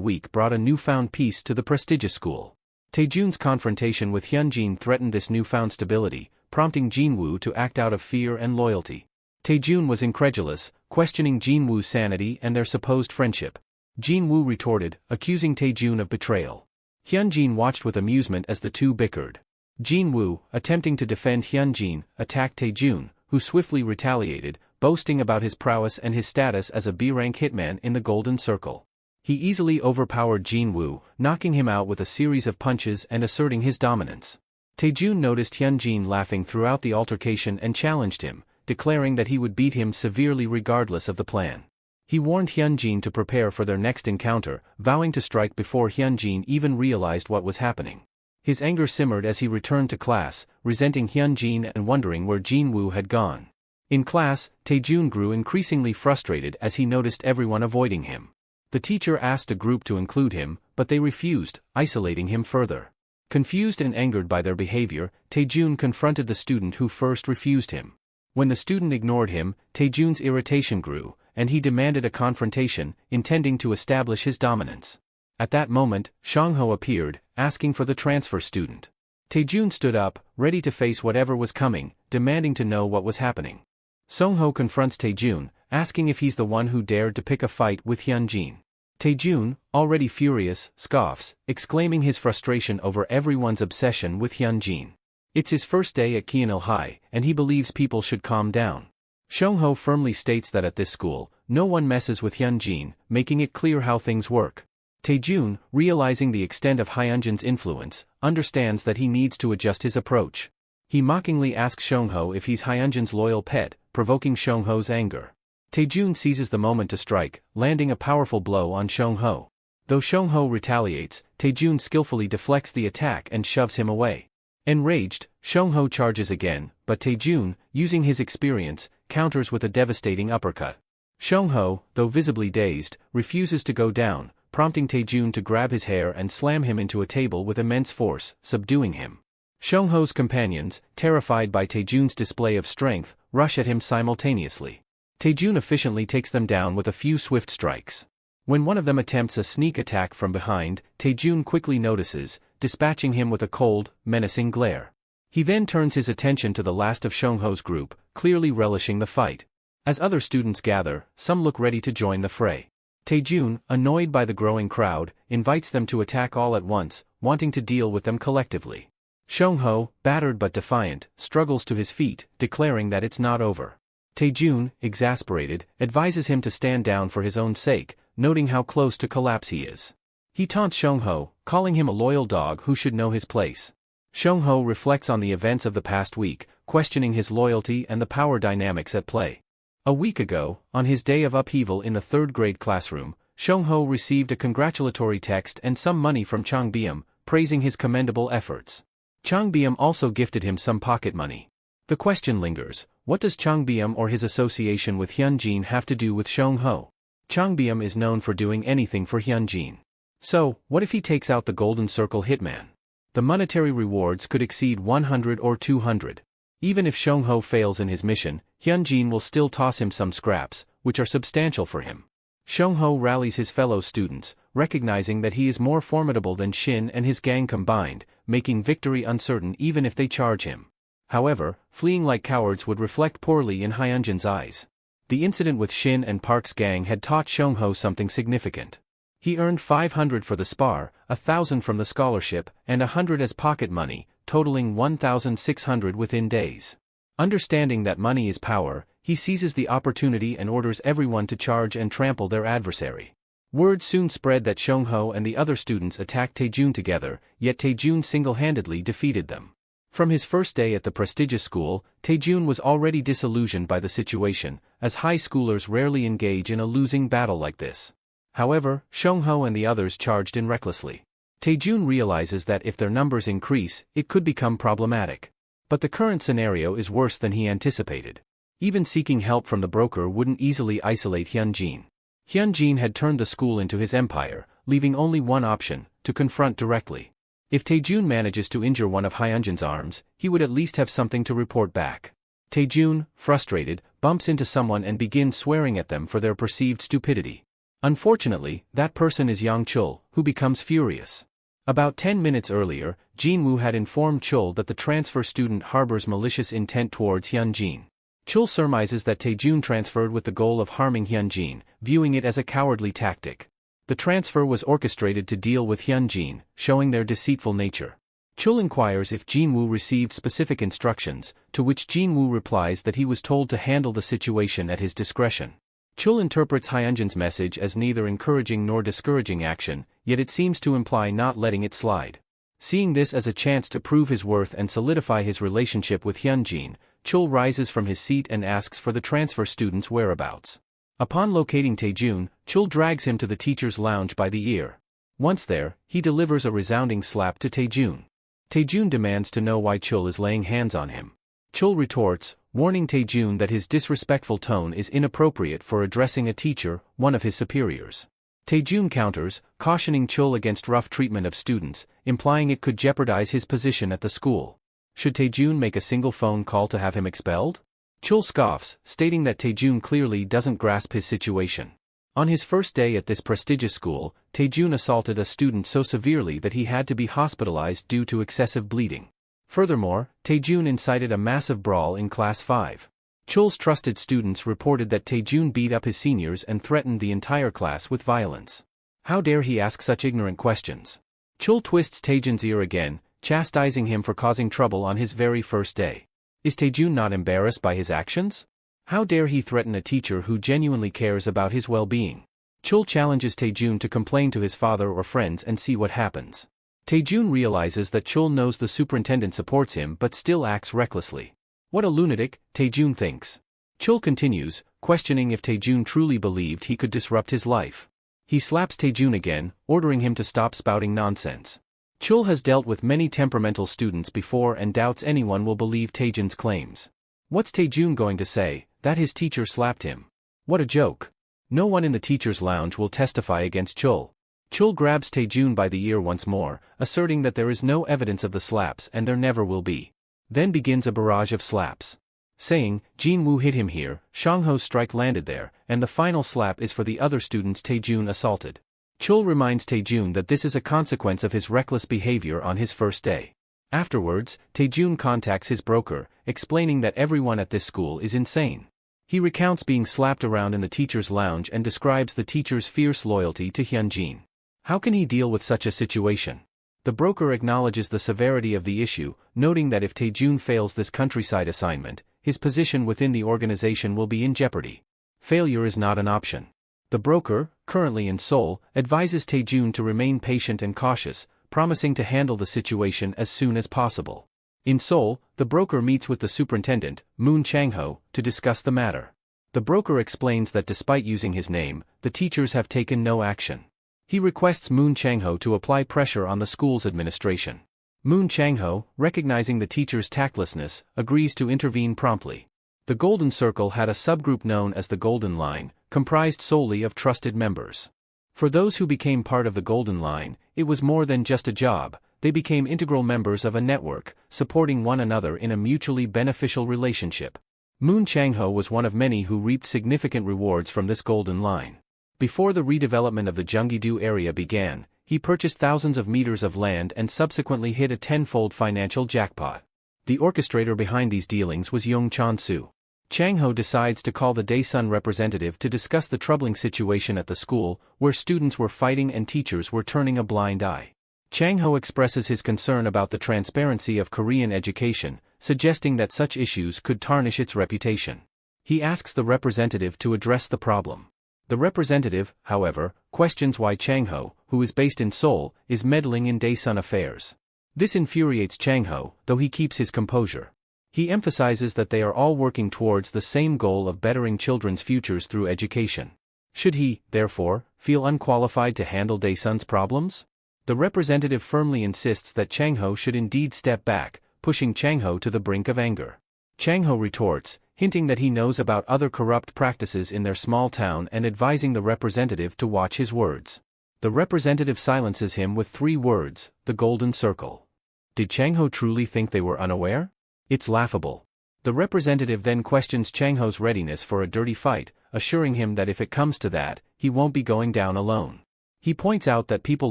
weak brought a newfound peace to the prestigious school. Taejun's confrontation with Hyunjin threatened this newfound stability, prompting Jinwoo to act out of fear and loyalty. Taejun was incredulous, questioning Jinwoo's sanity and their supposed friendship. Jinwoo retorted, accusing Taejun of betrayal. Hyunjin watched with amusement as the two bickered. Jinwoo, attempting to defend Hyunjin, attacked Taejun, who swiftly retaliated, boasting about his prowess and his status as a B-rank hitman in the Golden Circle. He easily overpowered Jinwoo, knocking him out with a series of punches and asserting his dominance. Taejun noticed Hyunjin laughing throughout the altercation and challenged him, declaring that he would beat him severely regardless of the plan. He warned Hyunjin to prepare for their next encounter, vowing to strike before Hyunjin even realized what was happening. His anger simmered as he returned to class, resenting Hyunjin and wondering where Jinwoo had gone. In class, Taejun grew increasingly frustrated as he noticed everyone avoiding him. The teacher asked a group to include him, but they refused, isolating him further. Confused and angered by their behavior, Taejun confronted the student who first refused him. When the student ignored him, Taejun's irritation grew, and he demanded a confrontation, intending to establish his dominance. At that moment, Shangho appeared, asking for the transfer student. Taejun stood up, ready to face whatever was coming, demanding to know what was happening. Songho confronts Taejun, asking if he's the one who dared to pick a fight with Hyunjin. Taejun, already furious, scoffs, exclaiming his frustration over everyone's obsession with Hyunjin. It's his first day at Kyeonil-high, and he believes people should calm down. Songho firmly states that at this school, no one messes with Hyunjin, making it clear how things work. Taejun, realizing the extent of Hyunjin's influence, understands that he needs to adjust his approach. He mockingly asks Songho if he's Hyunjin's loyal pet, provoking Songho's anger. Taejun seizes the moment to strike, landing a powerful blow on Songho. Though Songho retaliates, Taejun skillfully deflects the attack and shoves him away. Enraged, Songho charges again, but Taejun, using his experience, counters with a devastating uppercut. Songho, though visibly dazed, refuses to go down, prompting Taejun to grab his hair and slam him into a table with immense force, subduing him. Songho's companions, terrified by Taejun's display of strength, rush at him simultaneously. Taejun efficiently takes them down with a few swift strikes. When one of them attempts a sneak attack from behind, Taejun quickly notices, dispatching him with a cold, menacing glare. He then turns his attention to the last of Songho's group, clearly relishing the fight. As other students gather, some look ready to join the fray. Taejun, annoyed by the growing crowd, invites them to attack all at once, wanting to deal with them collectively. Songho, battered but defiant, struggles to his feet, declaring that it's not over. Taejun, exasperated, advises him to stand down for his own sake, noting how close to collapse he is. He taunts Songho, calling him a loyal dog who should know his place. Songho reflects on the events of the past week, questioning his loyalty and the power dynamics at play. A week ago, on his day of upheaval in the third-grade classroom, Songho received a congratulatory text and some money from Changbyum, praising his commendable efforts. Changbyum also gifted him some pocket money. The question lingers, what does Changbyum or his association with Hyunjin have to do with Songho? Changbyum is known for doing anything for Hyunjin. So, what if he takes out the Golden Circle hitman? The monetary rewards could exceed 100 or 200. Even if Songho fails in his mission, Hyunjin will still toss him some scraps, which are substantial for him. Songho rallies his fellow students, recognizing that he is more formidable than Shin and his gang combined, making victory uncertain even if they charge him. However, fleeing like cowards would reflect poorly in Hyunjin's eyes. The incident with Shin and Park's gang had taught Seong-ho something significant. He earned 500 for the spar, 1,000 from the scholarship, and 100 as pocket money, totaling 1,600 within days. Understanding that money is power, he seizes the opportunity and orders everyone to charge and trample their adversary. Word soon spread that Seong-ho and the other students attacked Taejun together, yet Taejun single-handedly defeated them. From his first day at the prestigious school, Taejun was already disillusioned by the situation, as high schoolers rarely engage in a losing battle like this. However, Seong-ho and the others charged in recklessly. Taejun realizes that if their numbers increase, it could become problematic. But the current scenario is worse than he anticipated. Even seeking help from the broker wouldn't easily isolate Hyunjin. Hyunjin had turned the school into his empire, leaving only one option: to confront directly. If Taejun manages to injure one of Hyunjin's arms, he would at least have something to report back. Taejun, frustrated, bumps into someone and begins swearing at them for their perceived stupidity. Unfortunately, that person is Yang Chul, who becomes furious. About 10 minutes earlier, Jinwoo had informed Chul that the transfer student harbors malicious intent towards Hyunjin. Chul surmises that Taejun transferred with the goal of harming Hyunjin, viewing it as a cowardly tactic. The transfer was orchestrated to deal with Hyunjin, showing their deceitful nature. Chul inquires if Jinwoo received specific instructions, to which Jinwoo replies that he was told to handle the situation at his discretion. Chul interprets Hyunjin's message as neither encouraging nor discouraging action, yet it seems to imply not letting it slide. Seeing this as a chance to prove his worth and solidify his relationship with Hyunjin, Chul rises from his seat and asks for the transfer student's whereabouts. Upon locating Taejun, Chul drags him to the teacher's lounge by the ear. Once there, he delivers a resounding slap to Taejun. Taejun demands to know why Chul is laying hands on him. Chul retorts, warning Taejun that his disrespectful tone is inappropriate for addressing a teacher, one of his superiors. Taejun counters, cautioning Chul against rough treatment of students, implying it could jeopardize his position at the school. Should Taejun make a single phone call to have him expelled? Chul scoffs, stating that Taejun clearly doesn't grasp his situation. On his first day at this prestigious school, Taejun assaulted a student so severely that he had to be hospitalized due to excessive bleeding. Furthermore, Taejun incited a massive brawl in Class 5. Chul's trusted students reported that Taejun beat up his seniors and threatened the entire class with violence. How dare he ask such ignorant questions? Chul twists Taejun's ear again, chastising him for causing trouble on his very first day. Is Taejun not embarrassed by his actions? How dare he threaten a teacher who genuinely cares about his well-being? Chul challenges Taejun to complain to his father or friends and see what happens. Taejun realizes that Chul knows the superintendent supports him but still acts recklessly. What a lunatic, Taejun thinks. Chul continues, questioning if Taejun truly believed he could disrupt his life. He slaps Taejun again, ordering him to stop spouting nonsense. Chul has dealt with many temperamental students before and doubts anyone will believe Taejun's claims. What's Taejun going to say? That his teacher slapped him? What a joke. No one in the teacher's lounge will testify against Chul. Chul grabs Taejun by the ear once more, asserting that there is no evidence of the slaps and there never will be. Then begins a barrage of slaps. Saying, Jinwoo hit him here, Seong-ho's strike landed there, and the final slap is for the other students Taejun assaulted. Chul reminds Taejun that this is a consequence of his reckless behavior on his first day. Afterwards, Taejun contacts his broker, explaining that everyone at this school is insane. He recounts being slapped around in the teacher's lounge and describes the teacher's fierce loyalty to Hyunjin. How can he deal with such a situation? The broker acknowledges the severity of the issue, noting that if Taejun fails this countryside assignment, his position within the organization will be in jeopardy. Failure is not an option. The broker, currently in Seoul, advises Taejun to remain patient and cautious, promising to handle the situation as soon as possible. In Seoul, the broker meets with the superintendent, Moon Chang-ho, to discuss the matter. The broker explains that despite using his name, the teachers have taken no action. He requests Moon Chang-ho to apply pressure on the school's administration. Moon Chang-ho, recognizing the teacher's tactlessness, agrees to intervene promptly. The Golden Circle had a subgroup known as the Golden Line, comprised solely of trusted members. For those who became part of the Golden Line, it was more than just a job, they became integral members of a network, supporting one another in a mutually beneficial relationship. Moon Chang-ho was one of many who reaped significant rewards from this Golden Line. Before the redevelopment of the Gyeonggi-do area began, he purchased thousands of meters of land and subsequently hit a tenfold financial jackpot. The orchestrator behind these dealings was Young Chon-soo. Chang-ho decides to call the Daesun representative to discuss the troubling situation at the school, where students were fighting and teachers were turning a blind eye. Chang-ho expresses his concern about the transparency of Korean education, suggesting that such issues could tarnish its reputation. He asks the representative to address the problem. The representative, however, questions why Chang-ho, who is based in Seoul, is meddling in Daesun affairs. This infuriates Chang-ho, though he keeps his composure. He emphasizes that they are all working towards the same goal of bettering children's futures through education. Should he, therefore, feel unqualified to handle Daesun's problems? The representative firmly insists that Chang-ho should indeed step back, pushing Chang-ho to the brink of anger. Chang-ho retorts, hinting that he knows about other corrupt practices in their small town and advising the representative to watch his words. The representative silences him with 3 words, the golden circle. Did Chang-ho truly think they were unaware? It's laughable. The representative then questions Chang-ho's readiness for a dirty fight, assuring him that if it comes to that, he won't be going down alone. He points out that people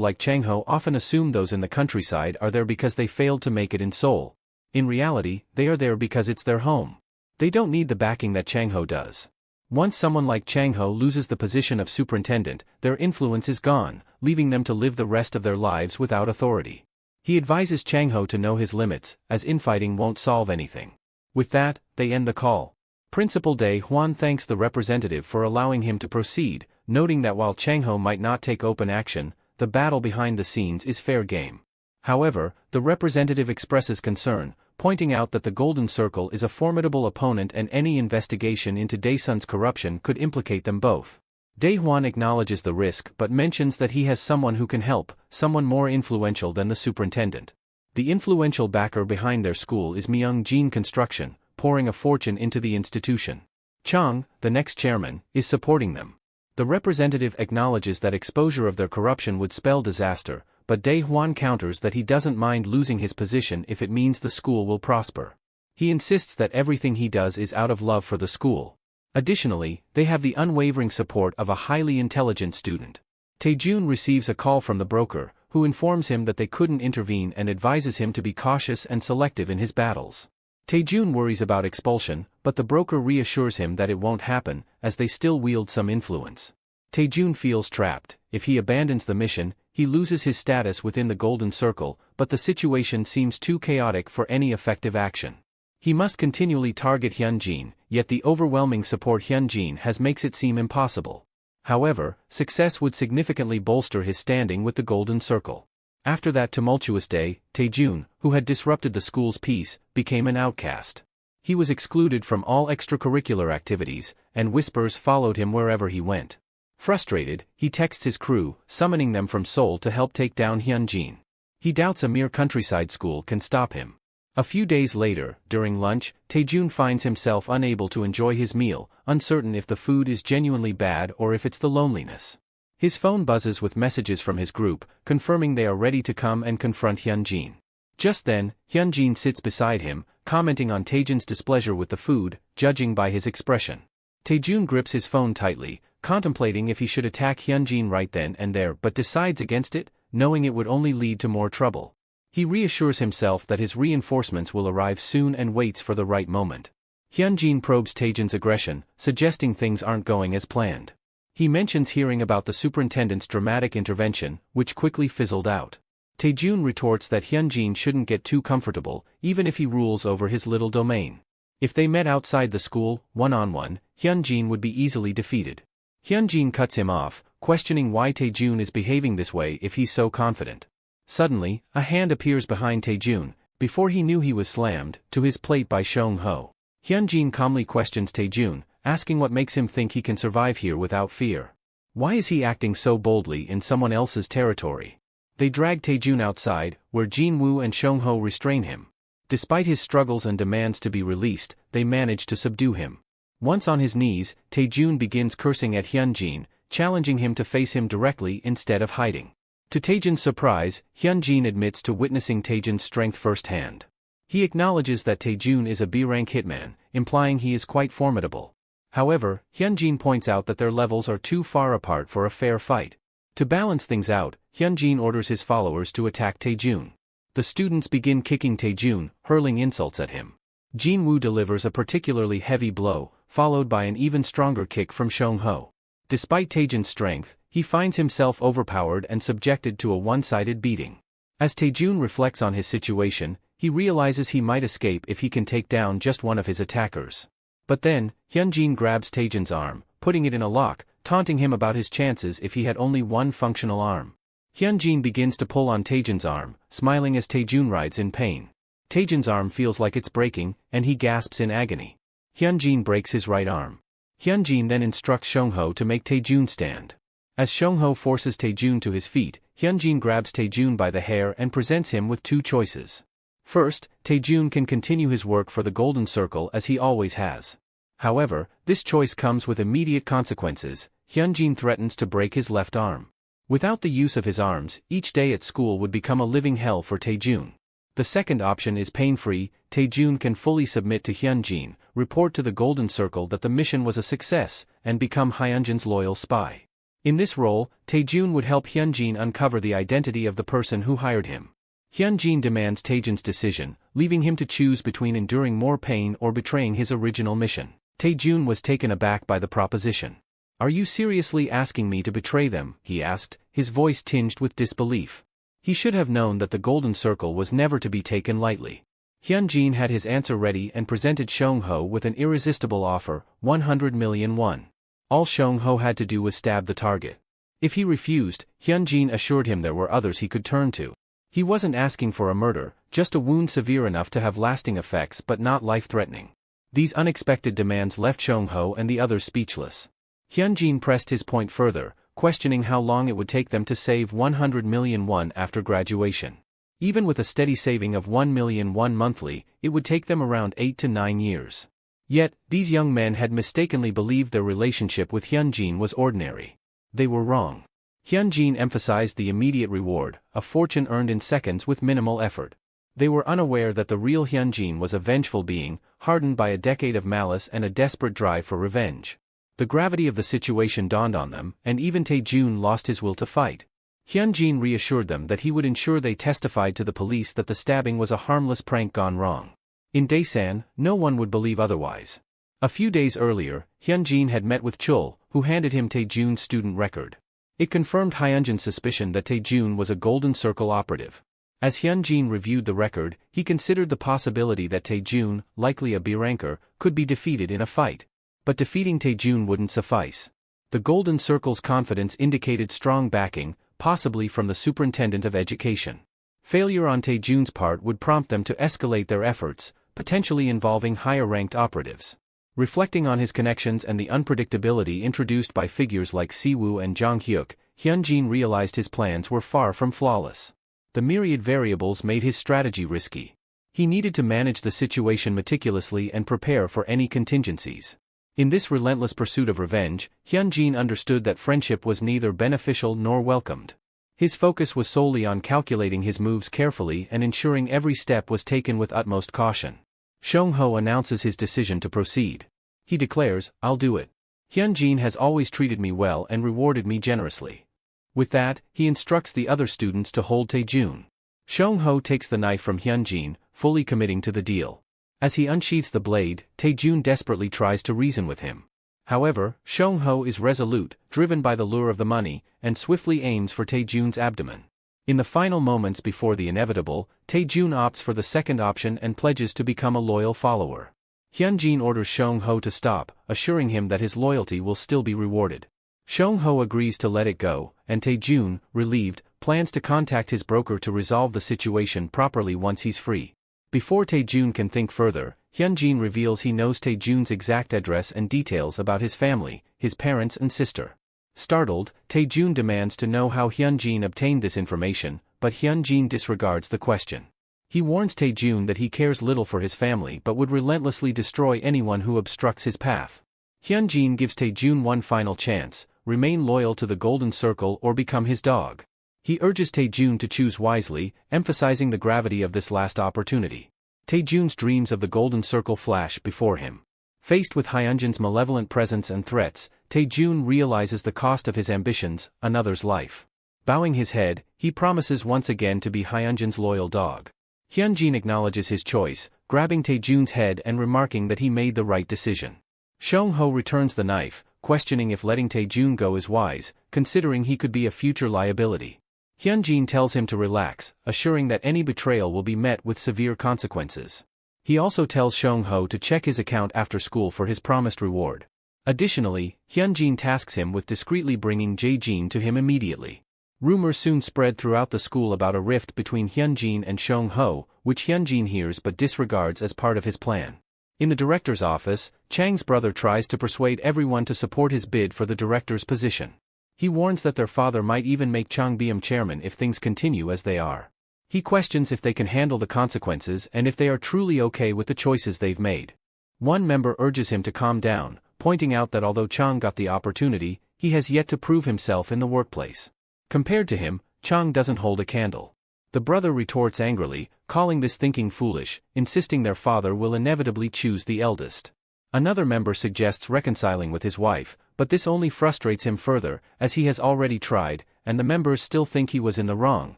like Chang-ho often assume those in the countryside are there because they failed to make it in Seoul. In reality, they are there because it's their home. They don't need the backing that Chang-ho does. Once someone like Chang-ho loses the position of superintendent, their influence is gone, leaving them to live the rest of their lives without authority. He advises Chang-ho to know his limits, as infighting won't solve anything. With that, they end the call. Principal Dae-hwan thanks the representative for allowing him to proceed, noting that while Chang-ho might not take open action, the battle behind the scenes is fair game. However, the representative expresses concern, pointing out that the Golden Circle is a formidable opponent and any investigation into Daesun's corruption could implicate them both. Dae-hwan acknowledges the risk but mentions that he has someone who can help, someone more influential than the superintendent. The influential backer behind their school is Myung-jin Construction, pouring a fortune into the institution. Chung, the next chairman, is supporting them. The representative acknowledges that exposure of their corruption would spell disaster, but Dae-hwan counters that he doesn't mind losing his position if it means the school will prosper. He insists that everything he does is out of love for the school. Additionally, they have the unwavering support of a highly intelligent student. Tae-jun receives a call from the broker, who informs him that they couldn't intervene and advises him to be cautious and selective in his battles. Tae-jun worries about expulsion, but the broker reassures him that it won't happen, as they still wield some influence. Tae-jun feels trapped. If he abandons the mission, he loses his status within the Golden Circle, but the situation seems too chaotic for any effective action. He must continually target Hyunjin, yet the overwhelming support Hyunjin has makes it seem impossible. However, success would significantly bolster his standing with the Golden Circle. After that tumultuous day, Tae-jun, who had disrupted the school's peace, became an outcast. He was excluded from all extracurricular activities, and whispers followed him wherever he went. Frustrated, he texts his crew, summoning them from Seoul to help take down Hyunjin. He doubts a mere countryside school can stop him. A few days later, during lunch, Tae-jun finds himself unable to enjoy his meal, uncertain if the food is genuinely bad or if it's the loneliness. His phone buzzes with messages from his group, confirming they are ready to come and confront Hyunjin. Just then, Hyunjin sits beside him, commenting on Tae-jun's displeasure with the food, judging by his expression. Tae-jun grips his phone tightly, contemplating if he should attack Hyunjin right then and there but decides against it, knowing it would only lead to more trouble. He reassures himself that his reinforcements will arrive soon and waits for the right moment. Hyunjin probes Tae-jun's aggression, suggesting things aren't going as planned. He mentions hearing about the superintendent's dramatic intervention, which quickly fizzled out. Tae-jun retorts that Hyunjin shouldn't get too comfortable, even if he rules over his little domain. If they met outside the school, one-on-one, Hyunjin would be easily defeated. Hyunjin cuts him off, questioning why Tae-jun is behaving this way if he's so confident. Suddenly, a hand appears behind Tae-jun, before he knew he was slammed, to his plate by Shong-ho. Hyunjin calmly questions Tae-jun, asking what makes him think he can survive here without fear. Why is he acting so boldly in someone else's territory? They drag Tae-jun outside, where Jin-woo and Shong-ho restrain him. Despite his struggles and demands to be released, they manage to subdue him. Once on his knees, Tae-jun begins cursing at Hyunjin, challenging him to face him directly instead of hiding. To Tae-jun's surprise, Hyunjin admits to witnessing Tae-jun's strength firsthand. He acknowledges that Tae-jun is a B-rank hitman, implying he is quite formidable. However, Hyunjin points out that their levels are too far apart for a fair fight. To balance things out, Hyunjin orders his followers to attack Taejun. The students begin kicking Taejun, hurling insults at him. Jinwoo delivers a particularly heavy blow, followed by an even stronger kick from Seong-ho. Despite Taejun's strength, he finds himself overpowered and subjected to a one-sided beating. As Taejun reflects on his situation, he realizes he might escape if he can take down just one of his attackers. But then, Hyunjin grabs Taejun's arm, putting it in a lock, taunting him about his chances if he had only one functional arm. Hyunjin begins to pull on Taejun's arm, smiling as Taejun writhes in pain. Taejun's arm feels like it's breaking, and he gasps in agony. Hyunjin breaks his right arm. Hyunjin then instructs Seong-ho to make Taejun stand. As Seong-ho forces Taejun to his feet, Hyunjin grabs Taejun by the hair and presents him with two choices. First, Taejun can continue his work for the Golden Circle as he always has. However, this choice comes with immediate consequences. Hyunjin threatens to break his left arm. Without the use of his arms, each day at school would become a living hell for Taejun. The second option is pain-free. Taejun can fully submit to Hyunjin, report to the Golden Circle that the mission was a success, and become Hyunjin's loyal spy. In this role, Taejun would help Hyunjin uncover the identity of the person who hired him. Hyunjin demands Taejun's decision, leaving him to choose between enduring more pain or betraying his original mission. Taejun was taken aback by the proposition. "Are you seriously asking me to betray them?" he asked, his voice tinged with disbelief. He should have known that the Golden Circle was never to be taken lightly. Hyunjin had his answer ready and presented Seong-ho with an irresistible offer, 100 million won. All Seong-ho had to do was stab the target. If he refused, Hyunjin assured him there were others he could turn to. He wasn't asking for a murder, just a wound severe enough to have lasting effects but not life-threatening. These unexpected demands left Seong-ho and the others speechless. Hyunjin pressed his point further, questioning how long it would take them to save 100 million won after graduation. Even with a steady saving of 1 million won monthly, it would take them around 8 to 9 years. Yet, these young men had mistakenly believed their relationship with Hyunjin was ordinary. They were wrong. Hyunjin emphasized the immediate reward, a fortune earned in seconds with minimal effort. They were unaware that the real Hyunjin was a vengeful being, hardened by a decade of malice and a desperate drive for revenge. The gravity of the situation dawned on them, and even Taejun lost his will to fight. Hyunjin reassured them that he would ensure they testified to the police that the stabbing was a harmless prank gone wrong. In Daesan, no one would believe otherwise. A few days earlier, Hyunjin had met with Chul, who handed him Taejun's student record. It confirmed Hyunjin's suspicion that Taejun was a Golden Circle operative. As Hyunjin reviewed the record, he considered the possibility that Taejun, likely a B ranker, could be defeated in a fight. But defeating Taejun wouldn't suffice. The Golden Circle's confidence indicated strong backing, possibly from the Superintendent of Education. Failure on Taejun's part would prompt them to escalate their efforts, potentially involving higher-ranked operatives. Reflecting on his connections and the unpredictability introduced by figures like Siwoo and Jong Hyuk, Hyunjin realized his plans were far from flawless. The myriad variables made his strategy risky. He needed to manage the situation meticulously and prepare for any contingencies. In this relentless pursuit of revenge, Hyunjin understood that friendship was neither beneficial nor welcomed. His focus was solely on calculating his moves carefully and ensuring every step was taken with utmost caution. Seong-ho announces his decision to proceed. He declares, "I'll do it. Hyunjin has always treated me well and rewarded me generously." With that, he instructs the other students to hold Taejun. Seong-ho takes the knife from Hyunjin, fully committing to the deal. As he unsheaths the blade, Taejun desperately tries to reason with him. However, Seong-ho is resolute, driven by the lure of the money, and swiftly aims for Taejun's abdomen. In the final moments before the inevitable, Taejun opts for the second option and pledges to become a loyal follower. Hyunjin orders Seong-ho to stop, assuring him that his loyalty will still be rewarded. Seong-ho agrees to let it go, and Taejun, relieved, plans to contact his broker to resolve the situation properly once he's free. Before Taejun can think further, Hyunjin reveals he knows Taejun's exact address and details about his family, his parents and sister. Startled, Taejun demands to know how Hyunjin obtained this information, but Hyunjin disregards the question. He warns Taejun that he cares little for his family but would relentlessly destroy anyone who obstructs his path. Hyunjin gives Taejun one final chance: remain loyal to the Golden Circle or become his dog. He urges Taejun to choose wisely, emphasizing the gravity of this last opportunity. Taejun's dreams of the Golden Circle flash before him. Faced with Hyunjin's malevolent presence and threats, Tae-jun realizes the cost of his ambitions, another's life. Bowing his head, he promises once again to be Hyunjin's loyal dog. Hyunjin acknowledges his choice, grabbing Tae-jun's head and remarking that he made the right decision. Seong-ho returns the knife, questioning if letting Tae-jun go is wise, considering he could be a future liability. Hyunjin tells him to relax, assuring that any betrayal will be met with severe consequences. He also tells Seong-ho to check his account after school for his promised reward. Additionally, Hyunjin tasks him with discreetly bringing Jae-jin to him immediately. Rumors soon spread throughout the school about a rift between Hyunjin and Seong-ho, which Hyunjin hears but disregards as part of his plan. In the director's office, Chang's brother tries to persuade everyone to support his bid for the director's position. He warns that their father might even make Chang become chairman if things continue as they are. He questions if they can handle the consequences and if they are truly okay with the choices they've made. One member urges him to calm down, pointing out that although Chang got the opportunity, he has yet to prove himself in the workplace. Compared to him, Chang doesn't hold a candle. The brother retorts angrily, calling this thinking foolish, insisting their father will inevitably choose the eldest. Another member suggests reconciling with his wife, but this only frustrates him further, as he has already tried, and the members still think he was in the wrong,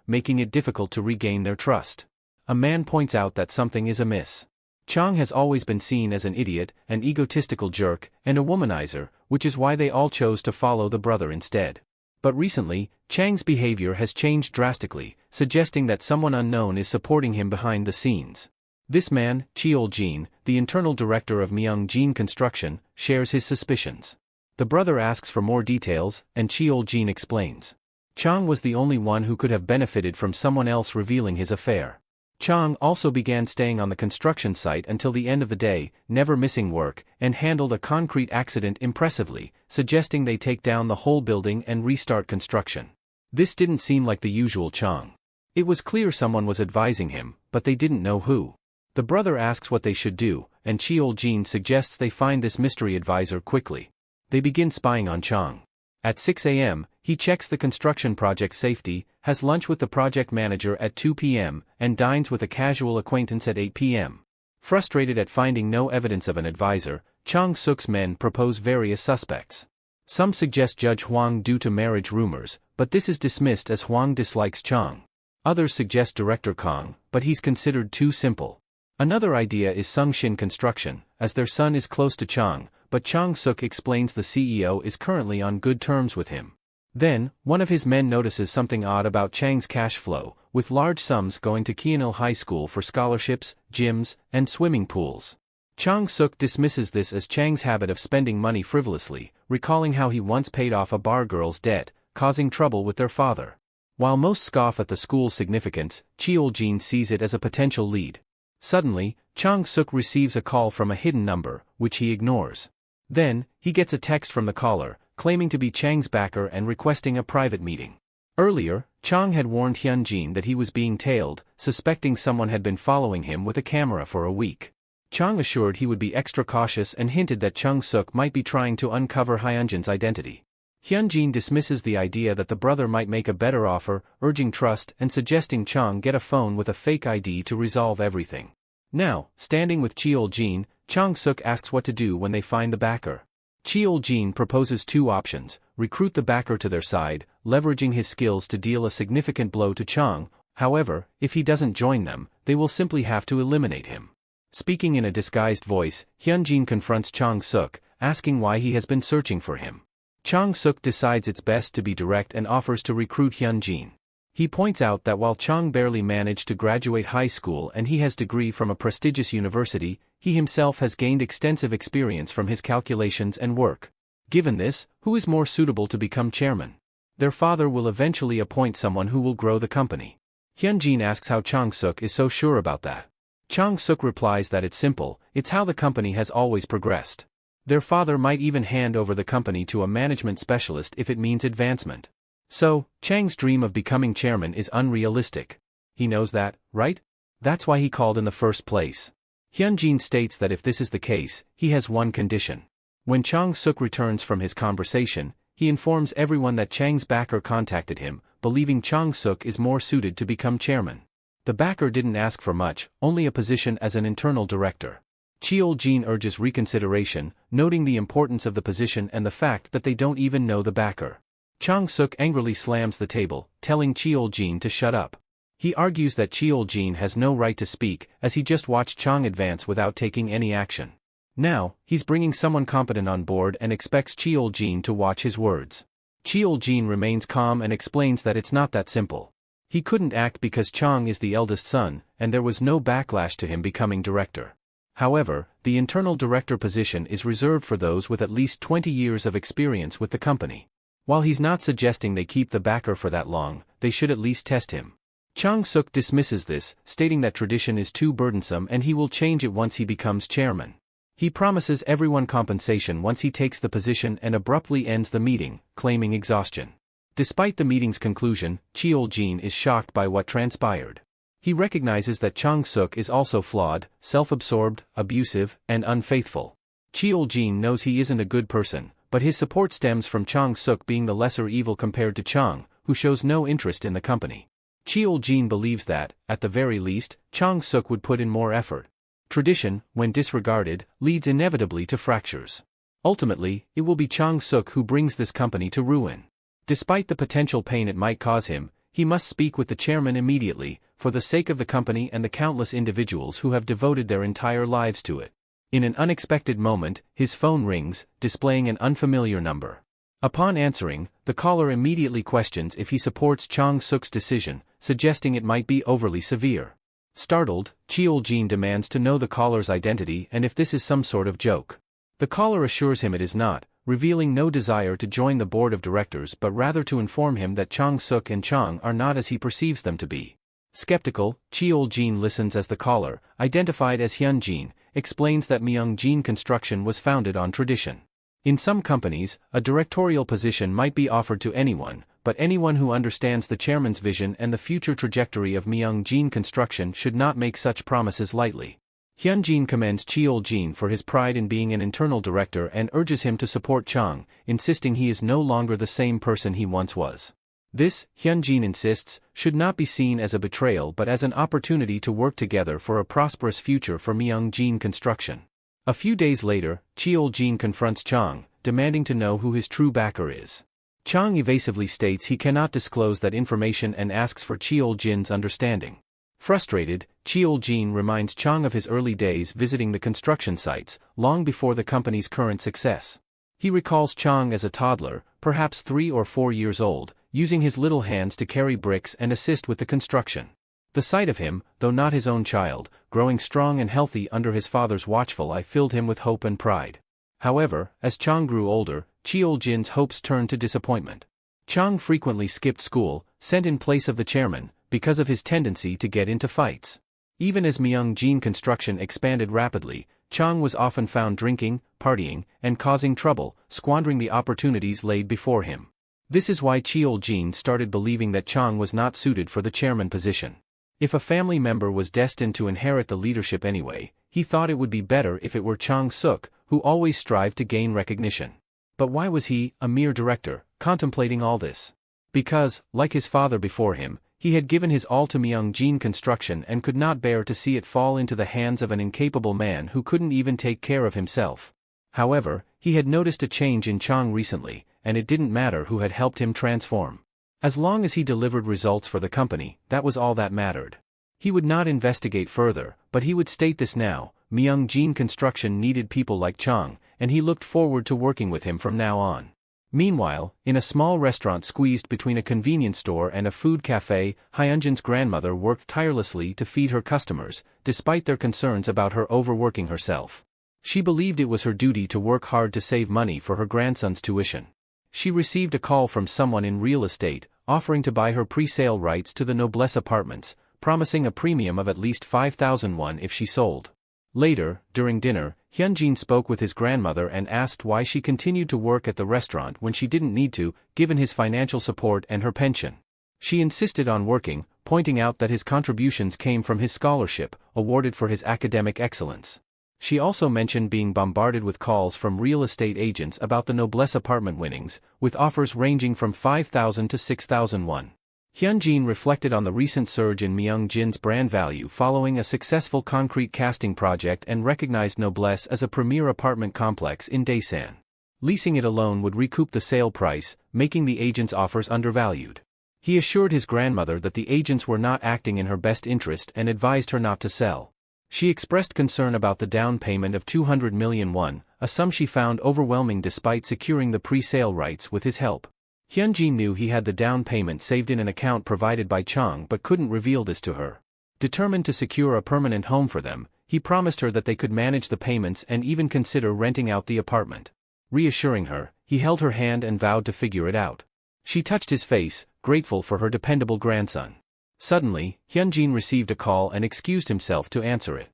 making it difficult to regain their trust. A man points out that something is amiss. Chang has always been seen as an idiot, an egotistical jerk, and a womanizer, which is why they all chose to follow the brother instead. But recently, Chang's behavior has changed drastically, suggesting that someone unknown is supporting him behind the scenes. This man, Cheol-jin, the internal director of Myeong-jin Construction, shares his suspicions. The brother asks for more details, and Cheol-jin explains. Chang was the only one who could have benefited from someone else revealing his affair. Chang also began staying on the construction site until the end of the day, never missing work, and handled a concrete accident impressively, suggesting they take down the whole building and restart construction. This didn't seem like the usual Chang. It was clear someone was advising him, but they didn't know who. The brother asks what they should do, and Cheol-jin suggests they find this mystery advisor quickly. They begin spying on Chang. At 6 a.m., he checks the construction project's safety, has lunch with the project manager at 2 p.m., and dines with a casual acquaintance at 8 p.m. Frustrated at finding no evidence of an advisor, Chang Suk's men propose various suspects. Some suggest Judge Hwang due to marriage rumors, but this is dismissed as Hwang dislikes Chang. Others suggest Director Kang, but he's considered too simple. Another idea is Sung-shin Construction, as their son is close to Chang, but Chang Suk explains the CEO is currently on good terms with him. Then, one of his men notices something odd about Chang's cash flow, with large sums going to Kyeonil High School for scholarships, gyms, and swimming pools. Chang Suk dismisses this as Chang's habit of spending money frivolously, recalling how he once paid off a bar girl's debt, causing trouble with their father. While most scoff at the school's significance, Cheol-jin sees it as a potential lead. Suddenly, Chang Suk receives a call from a hidden number, which he ignores. Then, he gets a text from the caller, claiming to be Chang's backer and requesting a private meeting. Earlier, Chang had warned Hyunjin that he was being tailed, suspecting someone had been following him with a camera for a week. Chang assured he would be extra cautious and hinted that Chang Suk might be trying to uncover Hyunjin's identity. Hyunjin dismisses the idea that the brother might make a better offer, urging trust and suggesting Chang get a phone with a fake ID to resolve everything. Now, standing with Cheol-jin, Chang Suk asks what to do when they find the backer. Cheol-jin proposes two options: recruit the backer to their side, leveraging his skills to deal a significant blow to Chang. However, if he doesn't join them, they will simply have to eliminate him. Speaking in a disguised voice, Hyunjin confronts Chang Suk, asking why he has been searching for him. Chang Suk decides it's best to be direct and offers to recruit Hyunjin. He points out that while Chang barely managed to graduate high school and he has a degree from a prestigious university, he himself has gained extensive experience from his calculations and work. Given this, who is more suitable to become chairman? Their father will eventually appoint someone who will grow the company. Hyunjin asks how Chang Suk is so sure about that. Chang Suk replies that it's simple, it's how the company has always progressed. Their father might even hand over the company to a management specialist if it means advancement. So, Chang's dream of becoming chairman is unrealistic. He knows that, right? That's why he called in the first place. Hyunjin states that if this is the case, he has one condition. When Chang Suk returns from his conversation, he informs everyone that Chang's backer contacted him, believing Chang Suk is more suited to become chairman. The backer didn't ask for much, only a position as an internal director. Cheol-jin urges reconsideration, noting the importance of the position and the fact that they don't even know the backer. Chang-suk angrily slams the table, telling Cheol-jin to shut up. He argues that Cheol-jin has no right to speak, as he just watched Chang advance without taking any action. Now, he's bringing someone competent on board and expects Cheol-jin to watch his words. Cheol-jin remains calm and explains that it's not that simple. He couldn't act because Chang is the eldest son, and there was no backlash to him becoming director. However, the internal director position is reserved for those with at least 20 years of experience with the company. While he's not suggesting they keep the backer for that long, they should at least test him. Chang-suk dismisses this, stating that tradition is too burdensome and he will change it once he becomes chairman. He promises everyone compensation once he takes the position and abruptly ends the meeting, claiming exhaustion. Despite the meeting's conclusion, Cheol-jin is shocked by what transpired. He recognizes that Chang-suk is also flawed, self-absorbed, abusive, and unfaithful. Cheol-jin knows he isn't a good person, but his support stems from Chang-suk being the lesser evil compared to Chang, who shows no interest in the company. Cheol-jin believes that, at the very least, Chang-suk would put in more effort. Tradition, when disregarded, leads inevitably to fractures. Ultimately, it will be Chang-suk who brings this company to ruin. Despite the potential pain it might cause him, he must speak with the chairman immediately, for the sake of the company and the countless individuals who have devoted their entire lives to it. In an unexpected moment, his phone rings, displaying an unfamiliar number. Upon answering, the caller immediately questions if he supports Chang-suk's decision, suggesting it might be overly severe. Startled, Cheol-jin demands to know the caller's identity and if this is some sort of joke. The caller assures him it is not, revealing no desire to join the board of directors but rather to inform him that Chang-suk and Chang are not as he perceives them to be. Skeptical, Cheol-jin listens as the caller, identified as Hyun-jin, explains that Myung-jin Construction was founded on tradition. In some companies, a directorial position might be offered to anyone, but anyone who understands the chairman's vision and the future trajectory of Myung-jin Construction should not make such promises lightly. Hyun-jin commends Cheol-jin for his pride in being an internal director and urges him to support Chang, insisting he is no longer the same person he once was. This, Hyun-jin insists, should not be seen as a betrayal but as an opportunity to work together for a prosperous future for Myung-jin Construction. A few days later, Cheol-jin confronts Chang, demanding to know who his true backer is. Chang evasively states he cannot disclose that information and asks for Cheol-jin's understanding. Frustrated, Cheol-jin reminds Chang of his early days visiting the construction sites, long before the company's current success. He recalls Chang as a toddler, perhaps 3 or 4 years old, using his little hands to carry bricks and assist with the construction. The sight of him, though not his own child, growing strong and healthy under his father's watchful eye filled him with hope and pride. However, as Chang grew older, Cheol-jin's hopes turned to disappointment. Chang frequently skipped school, sent in place of the chairman, because of his tendency to get into fights. Even as Myung-jin Construction expanded rapidly, Chang was often found drinking, partying, and causing trouble, squandering the opportunities laid before him. This is why Cheol-jin started believing that Chang was not suited for the chairman position. If a family member was destined to inherit the leadership anyway, he thought it would be better if it were Chang-suk, who always strived to gain recognition. But why was he, a mere director, contemplating all this? Because, like his father before him, he had given his all to Myung-jin Construction and could not bear to see it fall into the hands of an incapable man who couldn't even take care of himself. However, he had noticed a change in Chang recently, and it didn't matter who had helped him transform. As long as he delivered results for the company, that was all that mattered. He would not investigate further, but he would state this now: Myung-jin Construction needed people like Chang, and he looked forward to working with him from now on. Meanwhile, in a small restaurant squeezed between a convenience store and a food cafe, Hyunjin's grandmother worked tirelessly to feed her customers, despite their concerns about her overworking herself. She believed it was her duty to work hard to save money for her grandson's tuition. She received a call from someone in real estate, offering to buy her pre-sale rights to the Noblesse apartments, promising a premium of at least 5,000 won if she sold. Later, during dinner, Hyunjin spoke with his grandmother and asked why she continued to work at the restaurant when she didn't need to, given his financial support and her pension. She insisted on working, pointing out that his contributions came from his scholarship, awarded for his academic excellence. She also mentioned being bombarded with calls from real estate agents about the Noblesse apartment winnings, with offers ranging from 5,000 to 6,000 won. Hyunjin reflected on the recent surge in Myung-jin's brand value following a successful concrete casting project and recognized Noblesse as a premier apartment complex in Daesan. Leasing it alone would recoup the sale price, making the agent's offers undervalued. He assured his grandmother that the agents were not acting in her best interest and advised her not to sell. She expressed concern about the down payment of 200 million won, a sum she found overwhelming despite securing the pre-sale rights with his help. Hyunjin knew he had the down payment saved in an account provided by Chang but couldn't reveal this to her. Determined to secure a permanent home for them, he promised her that they could manage the payments and even consider renting out the apartment. Reassuring her, he held her hand and vowed to figure it out. She touched his face, grateful for her dependable grandson. Suddenly, Hyunjin received a call and excused himself to answer it.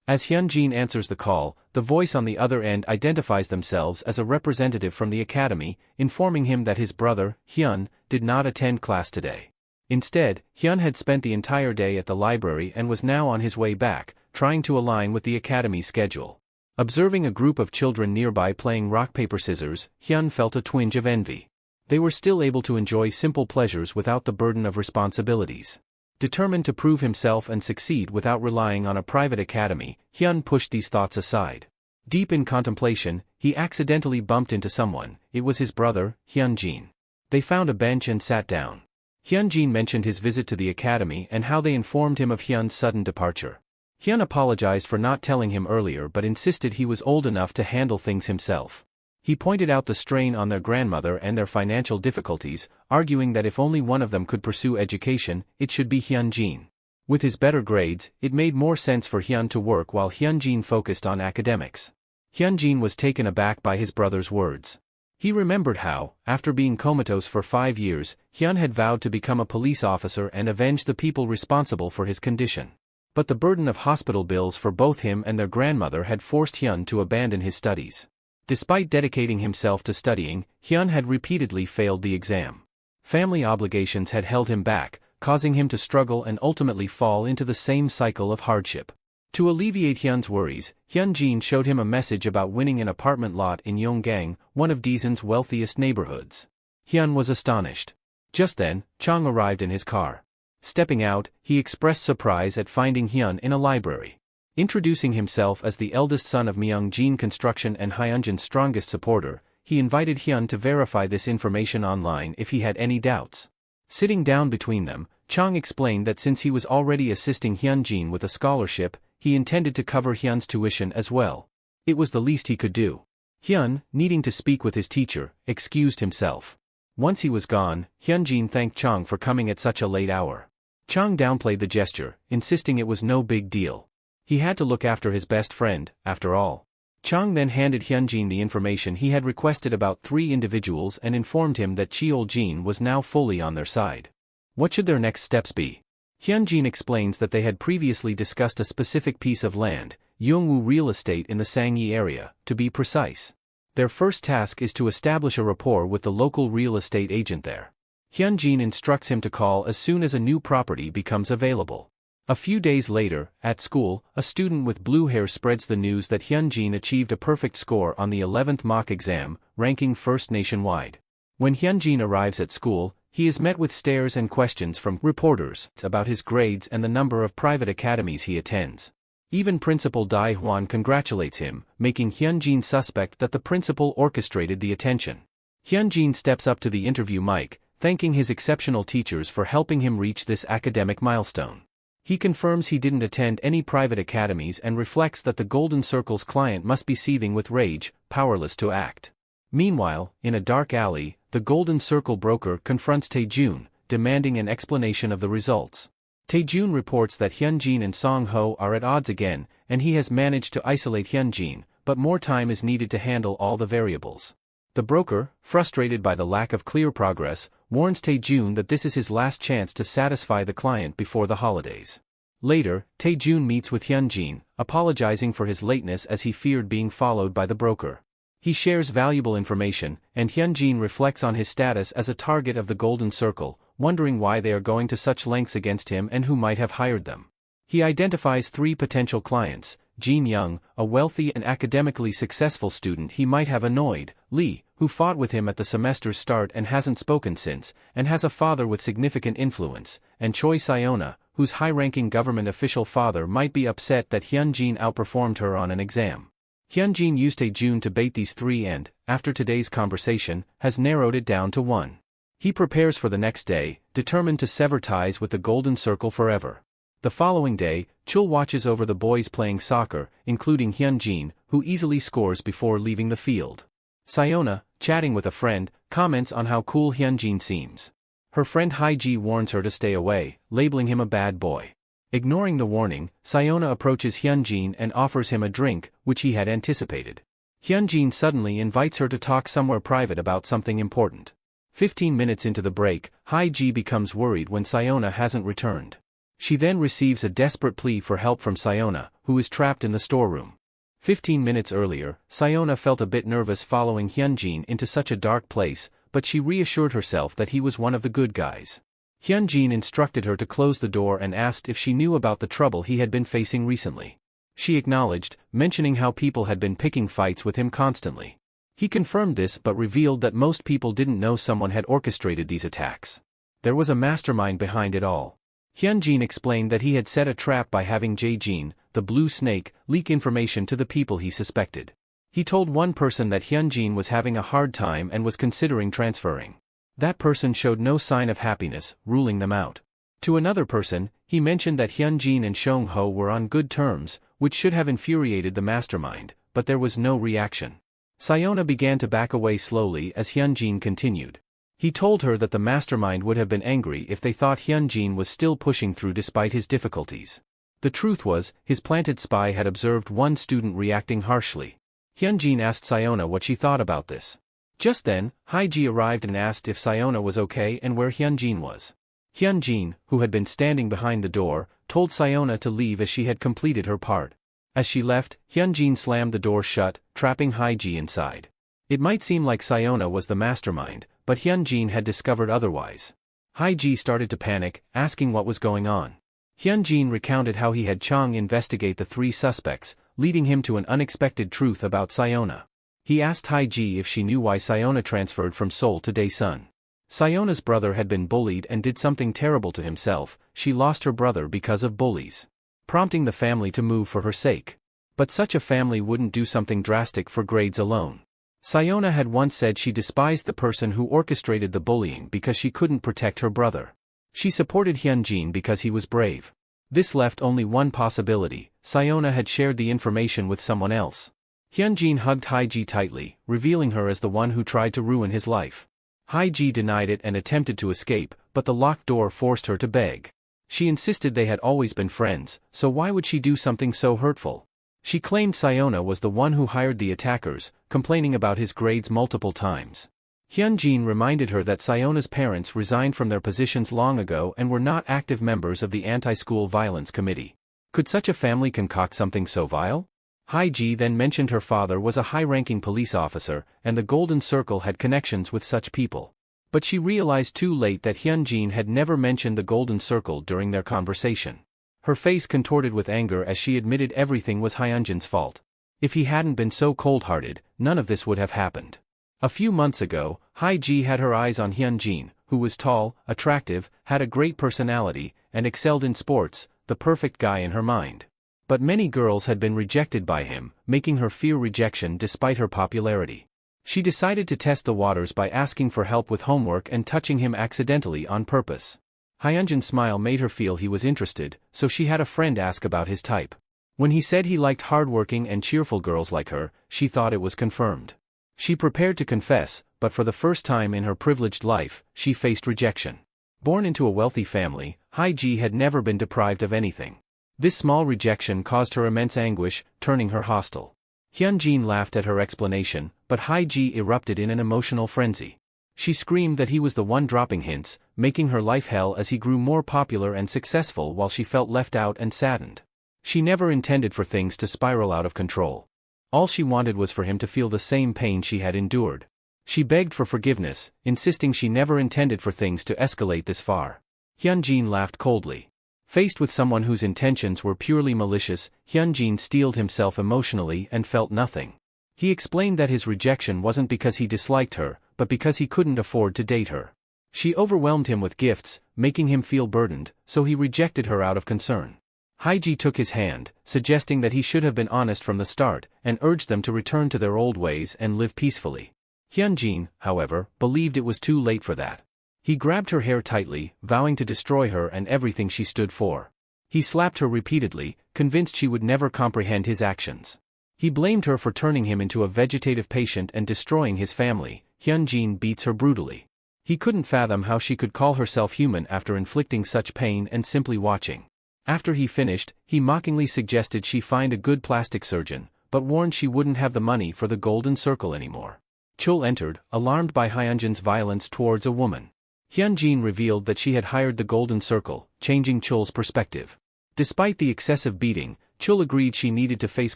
As Hyunjin answers the call, the voice on the other end identifies themselves as a representative from the academy, informing him that his brother, Hyun, did not attend class today. Instead, Hyun had spent the entire day at the library and was now on his way back, trying to align with the academy's schedule. Observing a group of children nearby playing rock-paper-scissors, Hyun felt a twinge of envy. They were still able to enjoy simple pleasures without the burden of responsibilities. Determined to prove himself and succeed without relying on a private academy, Hyun pushed these thoughts aside. Deep in contemplation, he accidentally bumped into someone. It was his brother, Hyunjin. They found a bench and sat down. Hyunjin mentioned his visit to the academy and how they informed him of Hyun's sudden departure. Hyun apologized for not telling him earlier but insisted he was old enough to handle things himself. He pointed out the strain on their grandmother and their financial difficulties, arguing that if only one of them could pursue education, it should be Hyunjin. With his better grades, it made more sense for Hyun to work while Hyunjin focused on academics. Hyunjin was taken aback by his brother's words. He remembered how, after being comatose for 5 years, Hyun had vowed to become a police officer and avenge the people responsible for his condition. But the burden of hospital bills for both him and their grandmother had forced Hyun to abandon his studies. Despite dedicating himself to studying, Hyun had repeatedly failed the exam. Family obligations had held him back, causing him to struggle and ultimately fall into the same cycle of hardship. To alleviate Hyun's worries, Hyunjin showed him a message about winning an apartment lot in Yonggang, one of Daesan's wealthiest neighborhoods. Hyun was astonished. Just then, Chang arrived in his car. Stepping out, he expressed surprise at finding Hyun in a library. Introducing himself as the eldest son of Myung-jin Construction and Hyunjin's strongest supporter, he invited Hyun to verify this information online if he had any doubts. Sitting down between them, Chang explained that since he was already assisting Hyunjin with a scholarship, he intended to cover Hyun's tuition as well. It was the least he could do. Hyun, needing to speak with his teacher, excused himself. Once he was gone, Hyunjin thanked Chang for coming at such a late hour. Chang downplayed the gesture, insisting it was no big deal. He had to look after his best friend, after all. Chang then handed Hyunjin the information he had requested about 3 individuals and informed him that Cheol-jin was now fully on their side. What should their next steps be? Hyunjin explains that they had previously discussed a specific piece of land, Yongwoo real estate in the Sangye area, to be precise. Their first task is to establish a rapport with the local real estate agent there. Hyunjin instructs him to call as soon as a new property becomes available. A few days later, at school, a student with blue hair spreads the news that Hyunjin achieved a perfect score on the 11th mock exam, ranking first nationwide. When Hyunjin arrives at school, he is met with stares and questions from reporters about his grades and the number of private academies he attends. Even Principal Dai Hwan congratulates him, making Hyunjin suspect that the principal orchestrated the attention. Hyunjin steps up to the interview mic, thanking his exceptional teachers for helping him reach this academic milestone. He confirms he didn't attend any private academies and reflects that the Golden Circle's client must be seething with rage, powerless to act. Meanwhile, in a dark alley, the Golden Circle broker confronts Taejun, demanding an explanation of the results. Taejun reports that Hyunjin and Song-ho are at odds again, and he has managed to isolate Hyunjin, but more time is needed to handle all the variables. The broker, frustrated by the lack of clear progress, warns Taejun that this is his last chance to satisfy the client before the holidays. Later, Taejun meets with Hyunjin, apologizing for his lateness as he feared being followed by the broker. He shares valuable information, and Hyunjin reflects on his status as a target of the Golden Circle, wondering why they are going to such lengths against him and who might have hired them. He identifies 3 potential clients: Jin Young, a wealthy and academically successful student he might have annoyed, Lee, who fought with him at the semester's start and hasn't spoken since, and has a father with significant influence, and Choi Siona, whose high-ranking government official father might be upset that Hyunjin outperformed her on an exam. Hyunjin used Tae-jun to bait these three and, after today's conversation, has narrowed it down to one. He prepares for the next day, determined to sever ties with the Golden Circle forever. The following day, Chul watches over the boys playing soccer, including Hyunjin, who easily scores before leaving the field. Siona, chatting with a friend, comments on how cool Hyunjin seems. Her friend Haiji warns her to stay away, labeling him a bad boy. Ignoring the warning, Siona approaches Hyunjin and offers him a drink, which he had anticipated. Hyunjin suddenly invites her to talk somewhere private about something important. 15 minutes into the break, Haiji becomes worried when Siona hasn't returned. She then receives a desperate plea for help from Siona, who is trapped in the storeroom. 15 minutes earlier, Siona felt a bit nervous following Hyunjin into such a dark place, but she reassured herself that he was one of the good guys. Hyunjin instructed her to close the door and asked if she knew about the trouble he had been facing recently. She acknowledged, mentioning how people had been picking fights with him constantly. He confirmed this but revealed that most people didn't know someone had orchestrated these attacks. There was a mastermind behind it all. Hyunjin explained that he had set a trap by having Jae-jin, the blue snake, leak information to the people he suspected. He told one person that Hyunjin was having a hard time and was considering transferring. That person showed no sign of happiness, ruling them out. To another person, he mentioned that Hyunjin and Seong-ho were on good terms, which should have infuriated the mastermind, but there was no reaction. Siona began to back away slowly as Hyunjin continued. He told her that the mastermind would have been angry if they thought Hyunjin was still pushing through despite his difficulties. The truth was, his planted spy had observed one student reacting harshly. Hyunjin asked Siona what she thought about this. Just then, Haiji arrived and asked if Siona was okay and where Hyunjin was. Hyunjin, who had been standing behind the door, told Siona to leave as she had completed her part. As she left, Hyunjin slammed the door shut, trapping Haiji inside. It might seem like Siona was the mastermind, but Hyunjin had discovered otherwise. Haiji started to panic, asking what was going on. Hyunjin recounted how he had Chang investigate the three suspects, leading him to an unexpected truth about Siona. He asked Haiji if she knew why Siona transferred from Seoul to Daesun. Siona's brother had been bullied and did something terrible to himself. She lost her brother because of bullies, prompting the family to move for her sake. But such a family wouldn't do something drastic for grades alone. Siona had once said she despised the person who orchestrated the bullying because she couldn't protect her brother. She supported Hyunjin because he was brave. This left only one possibility: Siona had shared the information with someone else. Hyunjin hugged Haiji tightly, revealing her as the one who tried to ruin his life. Haiji denied it and attempted to escape, but the locked door forced her to beg. She insisted they had always been friends, so why would she do something so hurtful? She claimed Siona was the one who hired the attackers, complaining about his grades multiple times. Hyunjin reminded her that Siona's parents resigned from their positions long ago and were not active members of the anti-school violence committee. Could such a family concoct something so vile? Haiji then mentioned her father was a high-ranking police officer, and the Golden Circle had connections with such people. But she realized too late that Hyunjin had never mentioned the Golden Circle during their conversation. Her face contorted with anger as she admitted everything was Hyunjin's fault. If he hadn't been so cold-hearted, none of this would have happened. A few months ago, Haiji had her eyes on Hyunjin, who was tall, attractive, had a great personality, and excelled in sports, the perfect guy in her mind. But many girls had been rejected by him, making her fear rejection despite her popularity. She decided to test the waters by asking for help with homework and touching him accidentally on purpose. Hyunjin's smile made her feel he was interested, so she had a friend ask about his type. When he said he liked hardworking and cheerful girls like her, she thought it was confirmed. She prepared to confess, but for the first time in her privileged life, she faced rejection. Born into a wealthy family, Haiji had never been deprived of anything. This small rejection caused her immense anguish, turning her hostile. Hyunjin laughed at her explanation, but Haiji erupted in an emotional frenzy. She screamed that he was the one dropping hints, making her life hell as he grew more popular and successful while she felt left out and saddened. She never intended for things to spiral out of control. All she wanted was for him to feel the same pain she had endured. She begged for forgiveness, insisting she never intended for things to escalate this far. Hyunjin laughed coldly. Faced with someone whose intentions were purely malicious, Hyunjin steeled himself emotionally and felt nothing. He explained that his rejection wasn't because he disliked her, but because he couldn't afford to date her. She overwhelmed him with gifts, making him feel burdened, so he rejected her out of concern. Haiji took his hand, suggesting that he should have been honest from the start, and urged them to return to their old ways and live peacefully. Hyunjin, however, believed it was too late for that. He grabbed her hair tightly, vowing to destroy her and everything she stood for. He slapped her repeatedly, convinced she would never comprehend his actions. He blamed her for turning him into a vegetative patient and destroying his family. Hyunjin beats her brutally. He couldn't fathom how she could call herself human after inflicting such pain and simply watching. After he finished, he mockingly suggested she find a good plastic surgeon, but warned she wouldn't have the money for the golden circle anymore. Chul entered, alarmed by Hyunjin's violence towards a woman. Hyunjin revealed that she had hired the golden circle, changing Chul's perspective. Despite the excessive beating, Chul agreed she needed to face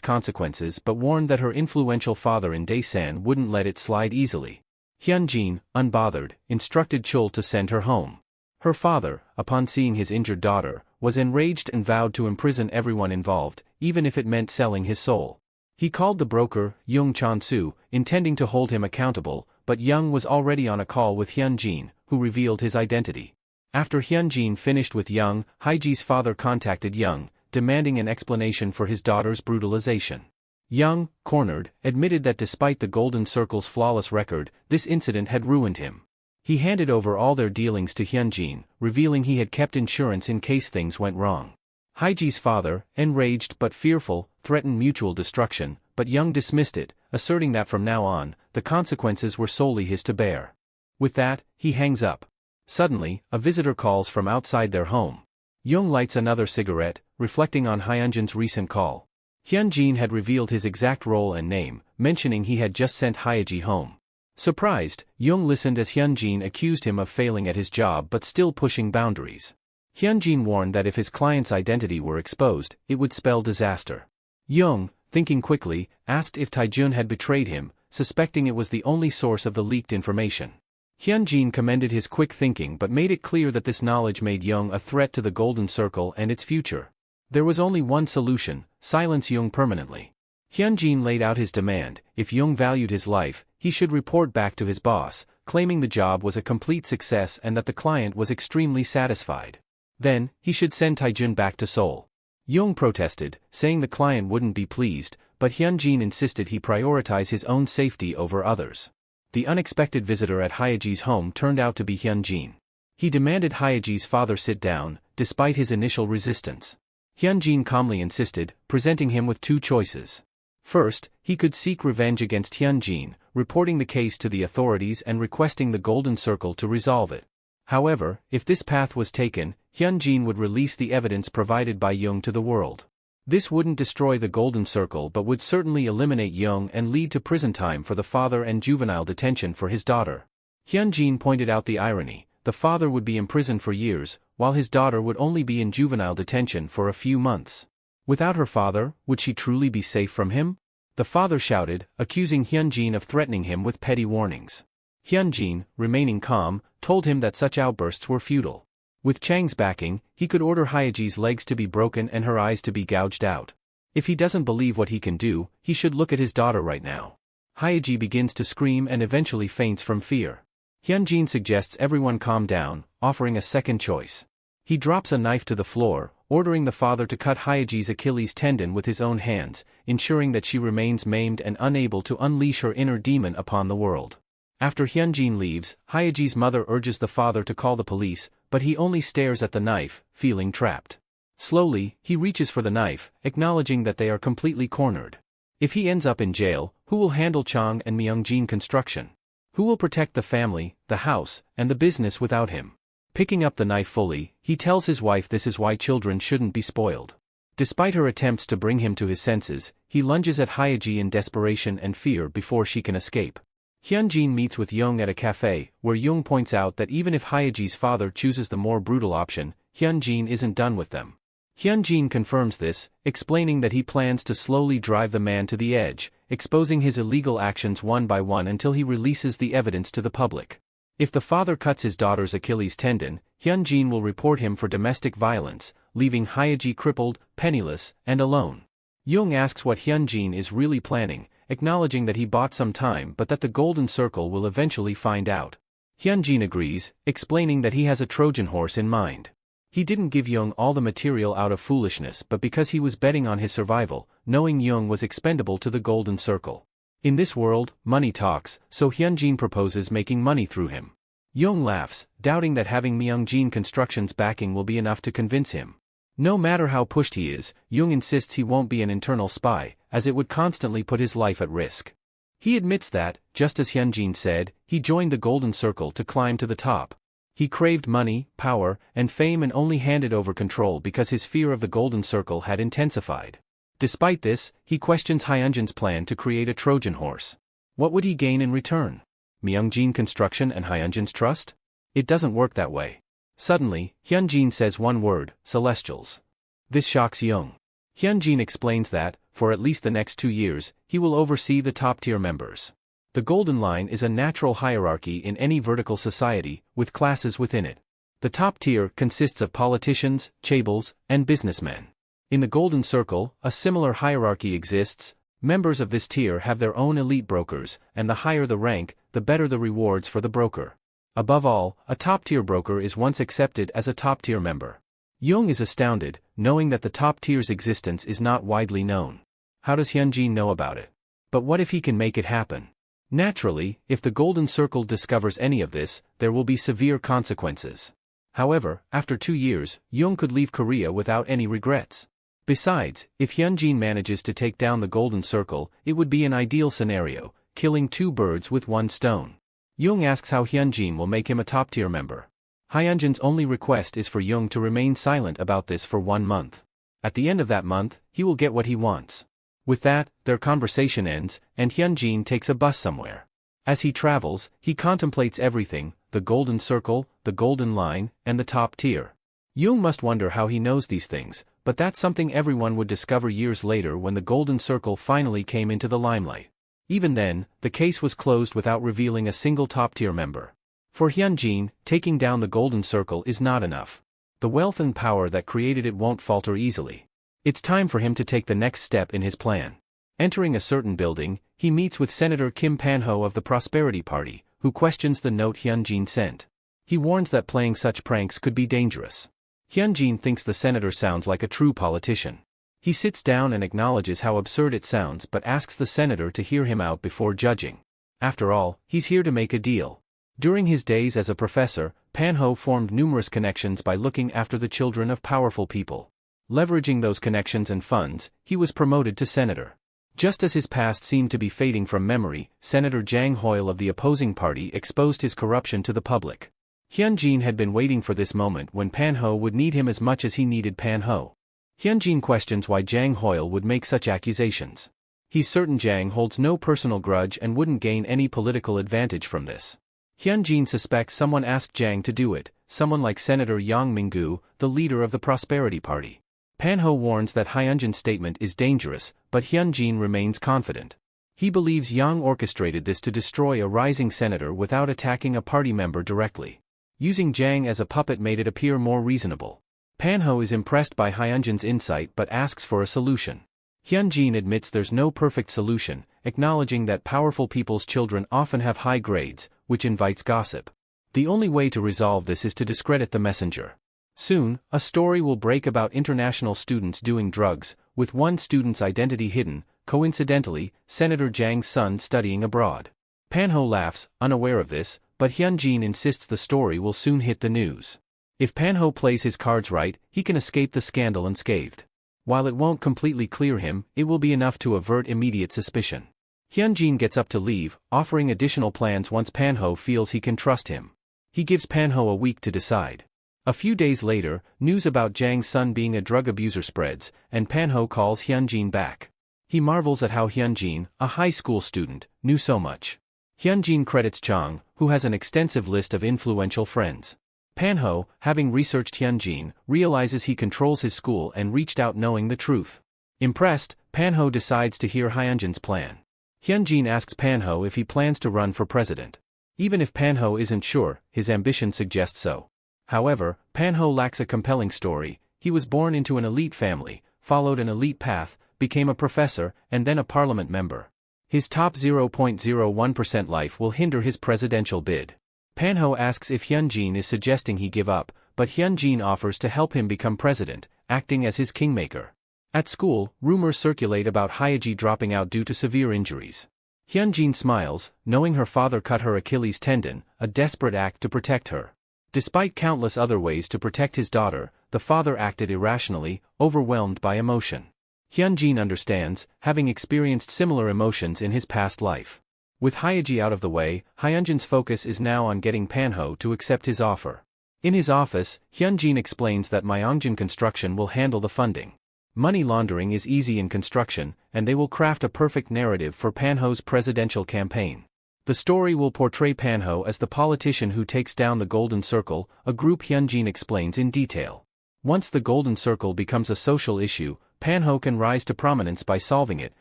consequences but warned that her influential father in Daesan wouldn't let it slide easily. Hyunjin, unbothered, instructed Chul to send her home. Her father, upon seeing his injured daughter, was enraged and vowed to imprison everyone involved, even if it meant selling his soul. He called the broker, Young Chon-soo, intending to hold him accountable, but Young was already on a call with Hyunjin, who revealed his identity. After Hyunjin finished with Young, Haiji's father contacted Young, demanding an explanation for his daughter's brutalization. Young, cornered, admitted that despite the Golden Circle's flawless record, this incident had ruined him. He handed over all their dealings to Hyunjin, revealing he had kept insurance in case things went wrong. Haiji's father, enraged but fearful, threatened mutual destruction, but Young dismissed it, asserting that from now on, the consequences were solely his to bear. With that, he hangs up. Suddenly, a visitor calls from outside their home. Young lights another cigarette, reflecting on Hyunjin's recent call. Hyunjin had revealed his exact role and name, mentioning he had just sent Haiji home. Surprised, Young listened as Hyunjin accused him of failing at his job but still pushing boundaries. Hyunjin warned that if his client's identity were exposed, it would spell disaster. Young, thinking quickly, asked if Taejun had betrayed him, suspecting it was the only source of the leaked information. Hyunjin commended his quick thinking but made it clear that this knowledge made Young a threat to the Golden Circle and its future. There was only one solution: silence Young permanently. Hyunjin laid out his demand: if Young valued his life, he should report back to his boss, claiming the job was a complete success and that the client was extremely satisfied. Then, he should send Taejun back to Seoul. Young protested, saying the client wouldn't be pleased, but Hyunjin insisted he prioritize his own safety over others. The unexpected visitor at Hyeji's home turned out to be Hyunjin. He demanded Hyeji's father sit down, despite his initial resistance. Hyunjin calmly insisted, presenting him with two choices. First, he could seek revenge against Hyunjin, reporting the case to the authorities and requesting the Golden Circle to resolve it. However, if this path was taken, Hyunjin would release the evidence provided by Young to the world. This wouldn't destroy the Golden Circle but would certainly eliminate Young and lead to prison time for the father and juvenile detention for his daughter. Hyunjin pointed out the irony: the father would be imprisoned for years, while his daughter would only be in juvenile detention for a few months. Without her father, would she truly be safe from him? The father shouted, accusing Hyunjin of threatening him with petty warnings. Hyunjin, remaining calm, told him that such outbursts were futile. With Chang's backing, he could order Hyeji's legs to be broken and her eyes to be gouged out. If he doesn't believe what he can do, he should look at his daughter right now. Hyeji begins to scream and eventually faints from fear. Hyunjin suggests everyone calm down, offering a second choice. He drops a knife to the floor, ordering the father to cut Hyeji's Achilles tendon with his own hands, ensuring that she remains maimed and unable to unleash her inner demon upon the world. After Hyunjin leaves, Hyeji's mother urges the father to call the police, but he only stares at the knife, feeling trapped. Slowly, he reaches for the knife, acknowledging that they are completely cornered. If he ends up in jail, who will handle Chang and Myungjin construction? Who will protect the family, the house, and the business without him? Picking up the knife fully, he tells his wife this is why children shouldn't be spoiled. Despite her attempts to bring him to his senses, he lunges at Hyeji in desperation and fear before she can escape. Hyunjin meets with Young at a cafe, where Young points out that even if Hyeji's father chooses the more brutal option, Hyunjin isn't done with them. Hyunjin confirms this, explaining that he plans to slowly drive the man to the edge, exposing his illegal actions one by one until he releases the evidence to the public. If the father cuts his daughter's Achilles tendon, Hyunjin will report him for domestic violence, leaving Hyeji crippled, penniless, and alone. Jung asks what Hyunjin is really planning, acknowledging that he bought some time but that the Golden Circle will eventually find out. Hyunjin agrees, explaining that he has a Trojan horse in mind. He didn't give Jung all the material out of foolishness but because he was betting on his survival, knowing Jung was expendable to the Golden Circle. In this world, money talks, so Hyunjin proposes making money through him. Jung laughs, doubting that having Myungjin Construction's backing will be enough to convince him. No matter how pushed he is, Jung insists he won't be an internal spy, as it would constantly put his life at risk. He admits that, just as Hyunjin said, he joined the Golden Circle to climb to the top. He craved money, power, and fame and only handed over control because his fear of the Golden Circle had intensified. Despite this, he questions Hyunjin's plan to create a Trojan horse. What would he gain in return? Myungjin Construction and Hyunjin's trust? It doesn't work that way. Suddenly, Hyunjin says one word, Celestials. This shocks Jung. Hyunjin explains that, for at least the next 2 years, he will oversee the top-tier members. The Golden Line is a natural hierarchy in any vertical society, with classes within it. The top tier consists of politicians, chaebols, and businessmen. In the Golden Circle, a similar hierarchy exists. Members of this tier have their own elite brokers, and the higher the rank, the better the rewards for the broker. Above all, a top-tier broker is once accepted as a top-tier member. Jung is astounded, knowing that the top tier's existence is not widely known. How does Hyunjin know about it? But what if he can make it happen? Naturally, if the Golden Circle discovers any of this, there will be severe consequences. However, after 2 years, Jung could leave Korea without any regrets. Besides, if Hyunjin manages to take down the Golden Circle, it would be an ideal scenario, killing 2 birds with 1 stone. Jung asks how Hyunjin will make him a top-tier member. Hyunjin's only request is for Jung to remain silent about this for 1 month. At the end of that month, he will get what he wants. With that, their conversation ends, and Hyunjin takes a bus somewhere. As he travels, he contemplates everything, the Golden Circle, the Golden Line, and the top tier. Jung must wonder how he knows these things, but that's something everyone would discover years later when the Golden Circle finally came into the limelight. Even then, the case was closed without revealing a single top-tier member. For Hyunjin, taking down the Golden Circle is not enough. The wealth and power that created it won't falter easily. It's time for him to take the next step in his plan. Entering a certain building, he meets with Senator Kim Pan-ho of the Prosperity Party, who questions the note Hyunjin sent. He warns that playing such pranks could be dangerous. Hyunjin thinks the senator sounds like a true politician. He sits down and acknowledges how absurd it sounds but asks the senator to hear him out before judging. After all, he's here to make a deal. During his days as a professor, Pan-ho formed numerous connections by looking after the children of powerful people. Leveraging those connections and funds, he was promoted to senator. Just as his past seemed to be fading from memory, Senator Jang Hoyle of the opposing party exposed his corruption to the public. Hyunjin had been waiting for this moment when Pan-ho would need him as much as he needed Pan-ho. Hyunjin questions why Jang Hoyle would make such accusations. He's certain Jang holds no personal grudge and wouldn't gain any political advantage from this. Hyunjin suspects someone asked Jang to do it, someone like Senator Yang Minggu, the leader of the Prosperity Party. Pan-ho warns that Hyunjin's statement is dangerous, but Hyunjin remains confident. He believes Yang orchestrated this to destroy a rising senator without attacking a party member directly. Using Jang as a puppet made it appear more reasonable. Pan-ho is impressed by Hyunjin's insight but asks for a solution. Hyunjin admits there's no perfect solution, acknowledging that powerful people's children often have high grades, which invites gossip. The only way to resolve this is to discredit the messenger. Soon, a story will break about international students doing drugs, with one student's identity hidden, coincidentally, Senator Jang's son studying abroad. Pan-ho laughs, unaware of this, but Hyunjin insists the story will soon hit the news. If Pan-ho plays his cards right, he can escape the scandal unscathed. While it won't completely clear him, it will be enough to avert immediate suspicion. Hyunjin gets up to leave, offering additional plans once Pan-ho feels he can trust him. He gives Pan-ho a week to decide. A few days later, news about Jang's son being a drug abuser spreads, and Pan-ho calls Hyunjin back. He marvels at how Hyunjin, a high school student, knew so much. Hyunjin credits Chang, who has an extensive list of influential friends. Pan-ho, having researched Hyunjin, realizes he controls his school and reached out knowing the truth. Impressed, Pan-ho decides to hear Hyunjin's plan. Hyunjin asks Pan-ho if he plans to run for president. Even if Panho isn't sure, his ambition suggests so. However, Panho lacks a compelling story. He was born into an elite family, followed an elite path, became a professor, and then a parliament member. His top 0.01% life will hinder his presidential bid. Panho asks if Hyunjin is suggesting he give up, but Hyunjin offers to help him become president, acting as his kingmaker. At school, rumors circulate about Hyeji dropping out due to severe injuries. Hyunjin smiles, knowing her father cut her Achilles tendon, a desperate act to protect her. Despite countless other ways to protect his daughter, the father acted irrationally, overwhelmed by emotion. Hyunjin understands, having experienced similar emotions in his past life. With Hyeji out of the way, Hyunjin's focus is now on getting Panho to accept his offer. In his office, Hyunjin explains that Myeongjin Construction will handle the funding. Money laundering is easy in construction, and they will craft a perfect narrative for Panho's presidential campaign. The story will portray Panho as the politician who takes down the Golden Circle, a group Hyunjin explains in detail. Once the Golden Circle becomes a social issue, Panho can rise to prominence by solving it,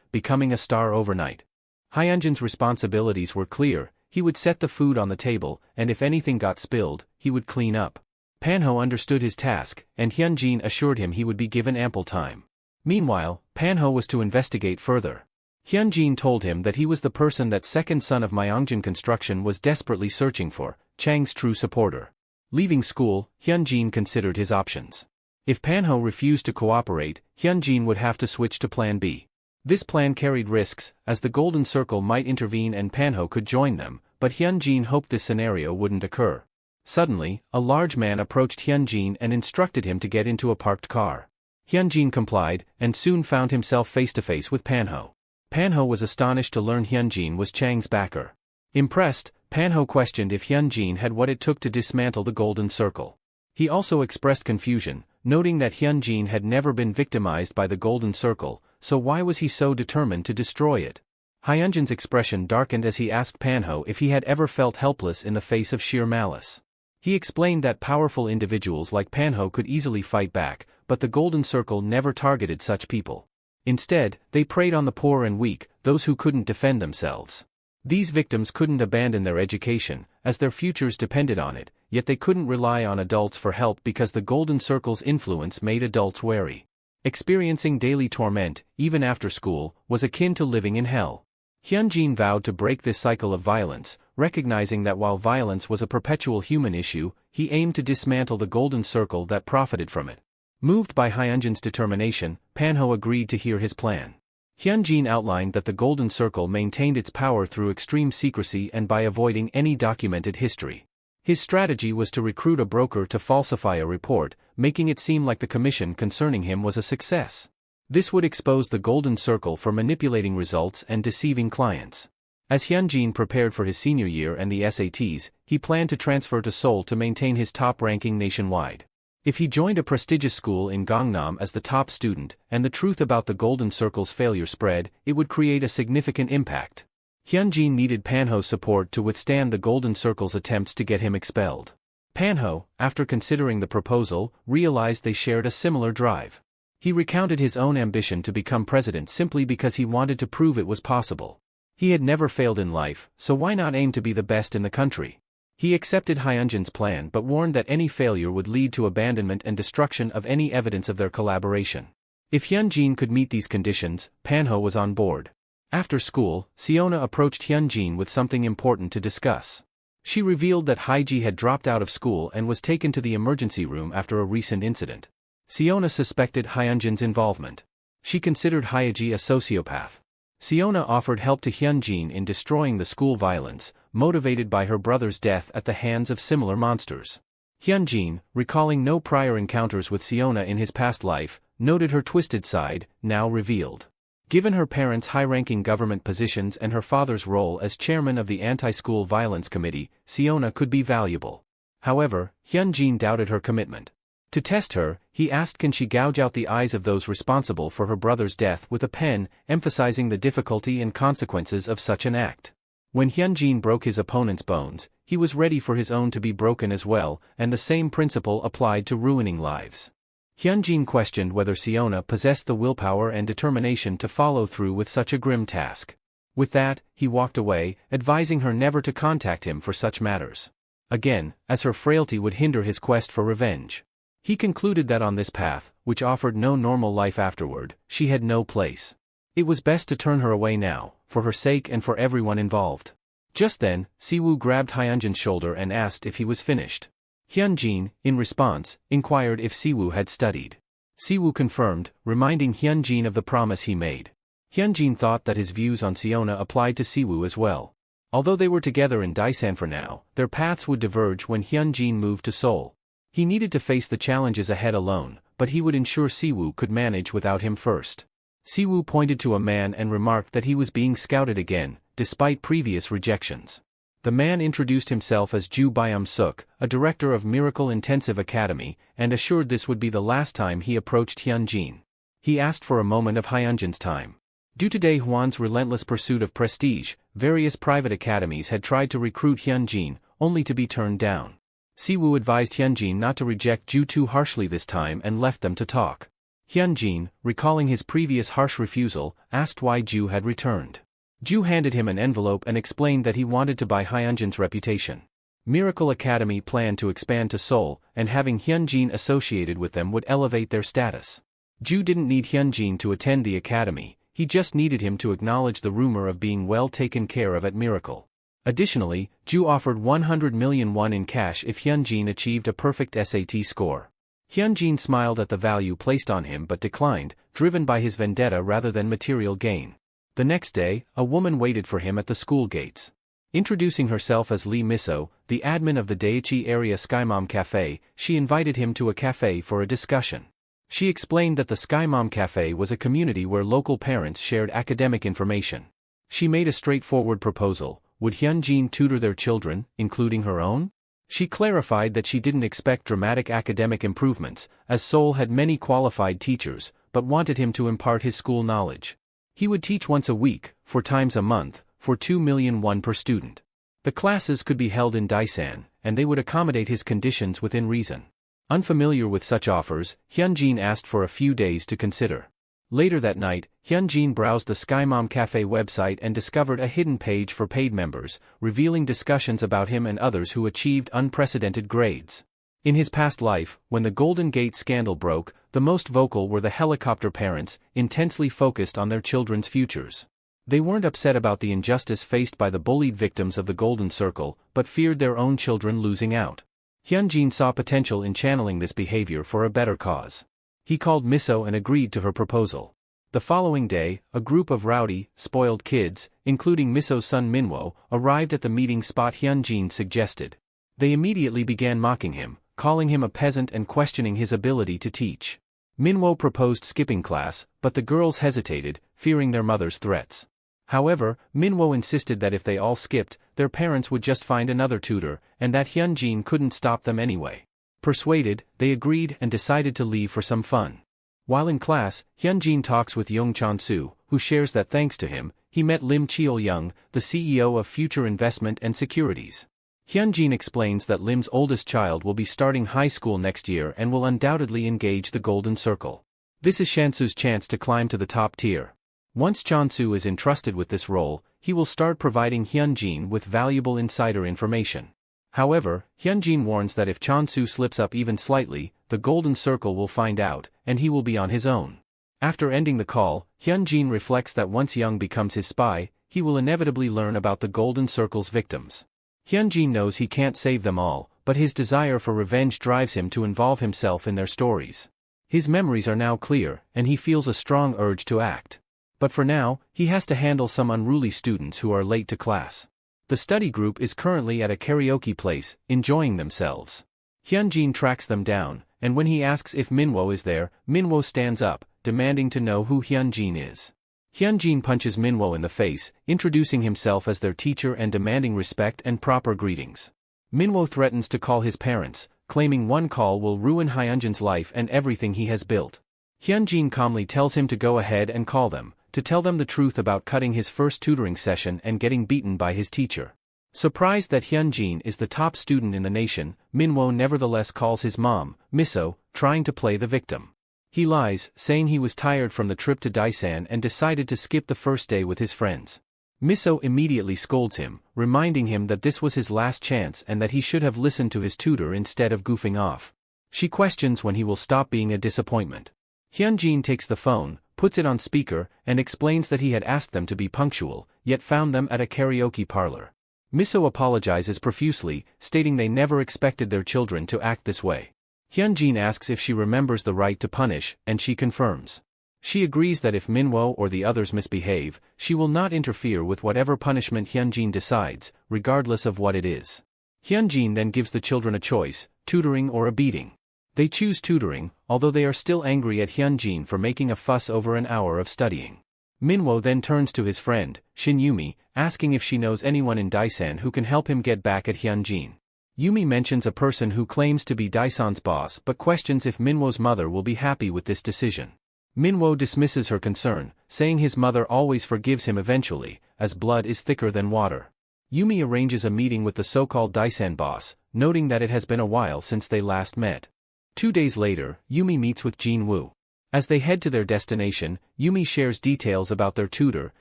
becoming a star overnight. Hyunjin's responsibilities were clear: he would set the food on the table, and if anything got spilled, he would clean up. Panho understood his task, and Hyunjin assured him he would be given ample time. Meanwhile, Panho was to investigate further. Hyunjin told him that he was the person that second son of Myeongjin Construction was desperately searching for, Chang's true supporter. Leaving school, Hyunjin considered his options. If Panho refused to cooperate, Hyunjin would have to switch to Plan B. This plan carried risks, as the Golden Circle might intervene and Panho could join them, but Hyunjin hoped this scenario wouldn't occur. Suddenly, a large man approached Hyunjin and instructed him to get into a parked car. Hyunjin complied, and soon found himself face-to-face with Panho. Panho was astonished to learn Hyunjin was Chang's backer. Impressed, Panho questioned if Hyunjin had what it took to dismantle the Golden Circle. He also expressed confusion, noting that Hyunjin had never been victimized by the Golden Circle, so why was he so determined to destroy it? Hyunjin's expression darkened as he asked Panho if he had ever felt helpless in the face of sheer malice. He explained that powerful individuals like Panho could easily fight back, but the Golden Circle never targeted such people. Instead, they preyed on the poor and weak, those who couldn't defend themselves. These victims couldn't abandon their education, as their futures depended on it, yet they couldn't rely on adults for help because the Golden Circle's influence made adults wary. Experiencing daily torment, even after school, was akin to living in hell. Hyunjin vowed to break this cycle of violence, recognizing that while violence was a perpetual human issue, he aimed to dismantle the Golden Circle that profited from it. Moved by Hyunjin's determination, Panho agreed to hear his plan. Hyunjin outlined that the Golden Circle maintained its power through extreme secrecy and by avoiding any documented history. His strategy was to recruit a broker to falsify a report, making it seem like the commission concerning him was a success. This would expose the Golden Circle for manipulating results and deceiving clients. As Hyunjin prepared for his senior year and the SATs, he planned to transfer to Seoul to maintain his top ranking nationwide. If he joined a prestigious school in Gangnam as the top student, and the truth about the Golden Circle's failure spread, it would create a significant impact. Hyunjin needed Panho's support to withstand the Golden Circle's attempts to get him expelled. Panho, after considering the proposal, realized they shared a similar drive. He recounted his own ambition to become president simply because he wanted to prove it was possible. He had never failed in life, so why not aim to be the best in the country? He accepted Hyunjin's plan but warned that any failure would lead to abandonment and destruction of any evidence of their collaboration. If Hyunjin could meet these conditions, Panho was on board. After school, Seona approached Hyunjin with something important to discuss. She revealed that Hyeji had dropped out of school and was taken to the emergency room after a recent incident. Seona suspected Hyunjin's involvement. She considered Hyeji a sociopath. Seona offered help to Hyunjin in destroying the school violence, motivated by her brother's death at the hands of similar monsters. Hyunjin, recalling no prior encounters with Seona in his past life, noted her twisted side, now revealed. Given her parents' high-ranking government positions and her father's role as chairman of the Anti-School Violence Committee, Seona could be valuable. However, Hyunjin doubted her commitment. To test her, he asked can she gouge out the eyes of those responsible for her brother's death with a pen, emphasizing the difficulty and consequences of such an act. When Hyunjin broke his opponent's bones, he was ready for his own to be broken as well, and the same principle applied to ruining lives. Hyunjin questioned whether Seona possessed the willpower and determination to follow through with such a grim task. With that, he walked away, advising her never to contact him for such matters. Again, as her frailty would hinder his quest for revenge. He concluded that on this path, which offered no normal life afterward, she had no place. It was best to turn her away now, for her sake and for everyone involved. Just then, Siwoo grabbed Hyunjin's shoulder and asked if he was finished. Hyunjin, in response, inquired if Siwoo had studied. Siwoo confirmed, reminding Hyunjin of the promise he made. Hyunjin thought that his views on Siona applied to Siwoo as well. Although they were together in Daesan for now, their paths would diverge when Hyunjin moved to Seoul. He needed to face the challenges ahead alone, but he would ensure Siwoo could manage without him first. Siwoo pointed to a man and remarked that he was being scouted again, despite previous rejections. The man introduced himself as Ju Byum-suk, a director of Miracle Intensive Academy, and assured this would be the last time he approached Hyunjin. He asked for a moment of Hyunjin's time. Due to Daehwan's relentless pursuit of prestige, various private academies had tried to recruit Hyunjin, only to be turned down. Siwoo advised Hyunjin not to reject Ju too harshly this time and left them to talk. Hyunjin, recalling his previous harsh refusal, asked why Ju had returned. Ju handed him an envelope and explained that he wanted to buy Hyunjin's reputation. Miracle Academy planned to expand to Seoul, and having Hyunjin associated with them would elevate their status. Ju didn't need Hyunjin to attend the academy, he just needed him to acknowledge the rumor of being well taken care of at Miracle. Additionally, Ju offered 100 million won in cash if Hyunjin achieved a perfect SAT score. Hyunjin smiled at the value placed on him but declined, driven by his vendetta rather than material gain. The next day, a woman waited for him at the school gates. Introducing herself as Lee Miso, the admin of the Daechi area Skymom Cafe, she invited him to a cafe for a discussion. She explained that the Skymom Cafe was a community where local parents shared academic information. She made a straightforward proposal: would Hyunjin tutor their children, including her own? She clarified that she didn't expect dramatic academic improvements, as Seoul had many qualified teachers, but wanted him to impart his school knowledge. He would teach once a week, 4 times a month, for 2 million won per student. The classes could be held in Daesan, and they would accommodate his conditions within reason. Unfamiliar with such offers, Hyunjin asked for a few days to consider. Later that night, Hyunjin browsed the Skymom Cafe website and discovered a hidden page for paid members, revealing discussions about him and others who achieved unprecedented grades. In his past life, when the Golden Gate scandal broke, the most vocal were the helicopter parents, intensely focused on their children's futures. They weren't upset about the injustice faced by the bullied victims of the Golden Circle, but feared their own children losing out. Hyunjin saw potential in channeling this behavior for a better cause. He called Miso and agreed to her proposal. The following day, a group of rowdy, spoiled kids, including Miso's son Minwo, arrived at the meeting spot Hyunjin suggested. They immediately began mocking him, calling him a peasant and questioning his ability to teach. Minwo proposed skipping class, but the girls hesitated, fearing their mother's threats. However, Minwo insisted that if they all skipped, their parents would just find another tutor, and that Hyunjin couldn't stop them anyway. Persuaded, they agreed and decided to leave for some fun. While in class, Hyunjin talks with Young Chon-soo, who shares that thanks to him, he met Lim Cheol-young, the CEO of Future Investment and Securities. Hyunjin explains that Lim's oldest child will be starting high school next year and will undoubtedly engage the Golden Circle. This is Shansu's chance to climb to the top tier. Once Chon-soo is entrusted with this role, he will start providing Hyunjin with valuable insider information. However, Hyunjin warns that if Chon-soo slips up even slightly, the Golden Circle will find out, and he will be on his own. After ending the call, Hyunjin reflects that once Young becomes his spy, he will inevitably learn about the Golden Circle's victims. Hyunjin knows he can't save them all, but his desire for revenge drives him to involve himself in their stories. His memories are now clear, and he feels a strong urge to act. But for now, he has to handle some unruly students who are late to class. The study group is currently at a karaoke place, enjoying themselves. Hyunjin tracks them down, and when he asks if Minwo is there, Minwo stands up, demanding to know who Hyunjin is. Hyunjin punches Minwo in the face, introducing himself as their teacher and demanding respect and proper greetings. Minwo threatens to call his parents, claiming one call will ruin Hyunjin's life and everything he has built. Hyunjin calmly tells him to go ahead and call them, to tell them the truth about cutting his first tutoring session and getting beaten by his teacher. Surprised that Hyunjin is the top student in the nation, Minwo nevertheless calls his mom, Miso, trying to play the victim. He lies, saying he was tired from the trip to Daesan and decided to skip the first day with his friends. Miso immediately scolds him, reminding him that this was his last chance and that he should have listened to his tutor instead of goofing off. She questions when he will stop being a disappointment. Hyunjin takes the phone, puts it on speaker, and explains that he had asked them to be punctual, yet found them at a karaoke parlor. Miso apologizes profusely, stating they never expected their children to act this way. Hyunjin asks if she remembers the right to punish, and she confirms. She agrees that if Manhwa or the others misbehave, she will not interfere with whatever punishment Hyunjin decides, regardless of what it is. Hyunjin then gives the children a choice, tutoring or a beating. They choose tutoring, although they are still angry at Hyunjin for making a fuss over an hour of studying. Manhwa then turns to his friend, Shin Yumi, asking if she knows anyone in Daisan who can help him get back at Hyunjin. Yumi mentions a person who claims to be Daisan's boss but questions if Manhwa's mother will be happy with this decision. Manhwa dismisses her concern, saying his mother always forgives him eventually, as blood is thicker than water. Yumi arranges a meeting with the so-called Daisan boss, noting that it has been a while since they last met. 2 days later, Yumi meets with Jin-woo. As they head to their destination, Yumi shares details about their tutor,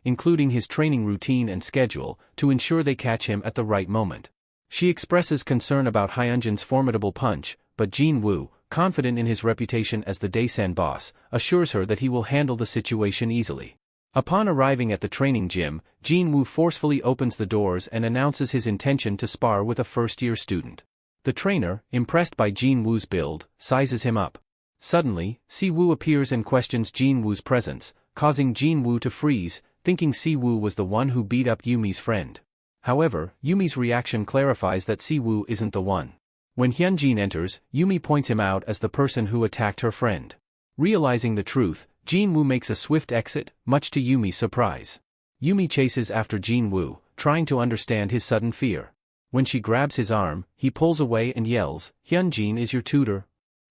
including his training routine and schedule, to ensure they catch him at the right moment. She expresses concern about Hyunjin's formidable punch, but Jin-woo, confident in his reputation as the Daisan boss, assures her that he will handle the situation easily. Upon arriving at the training gym, Jin-woo forcefully opens the doors and announces his intention to spar with a first-year student. The trainer, impressed by Jin-woo's build, sizes him up. Suddenly, Si-woo appears and questions Jin-woo's presence, causing Jin-woo to freeze, thinking Si-woo was the one who beat up Yumi's friend. However, Yumi's reaction clarifies that Si-woo isn't the one. When Hyunjin enters, Yumi points him out as the person who attacked her friend. Realizing the truth, Jin-woo makes a swift exit, much to Yumi's surprise. Yumi chases after Jin-woo, trying to understand his sudden fear. When she grabs his arm, he pulls away and yells, "Hyunjin is your tutor."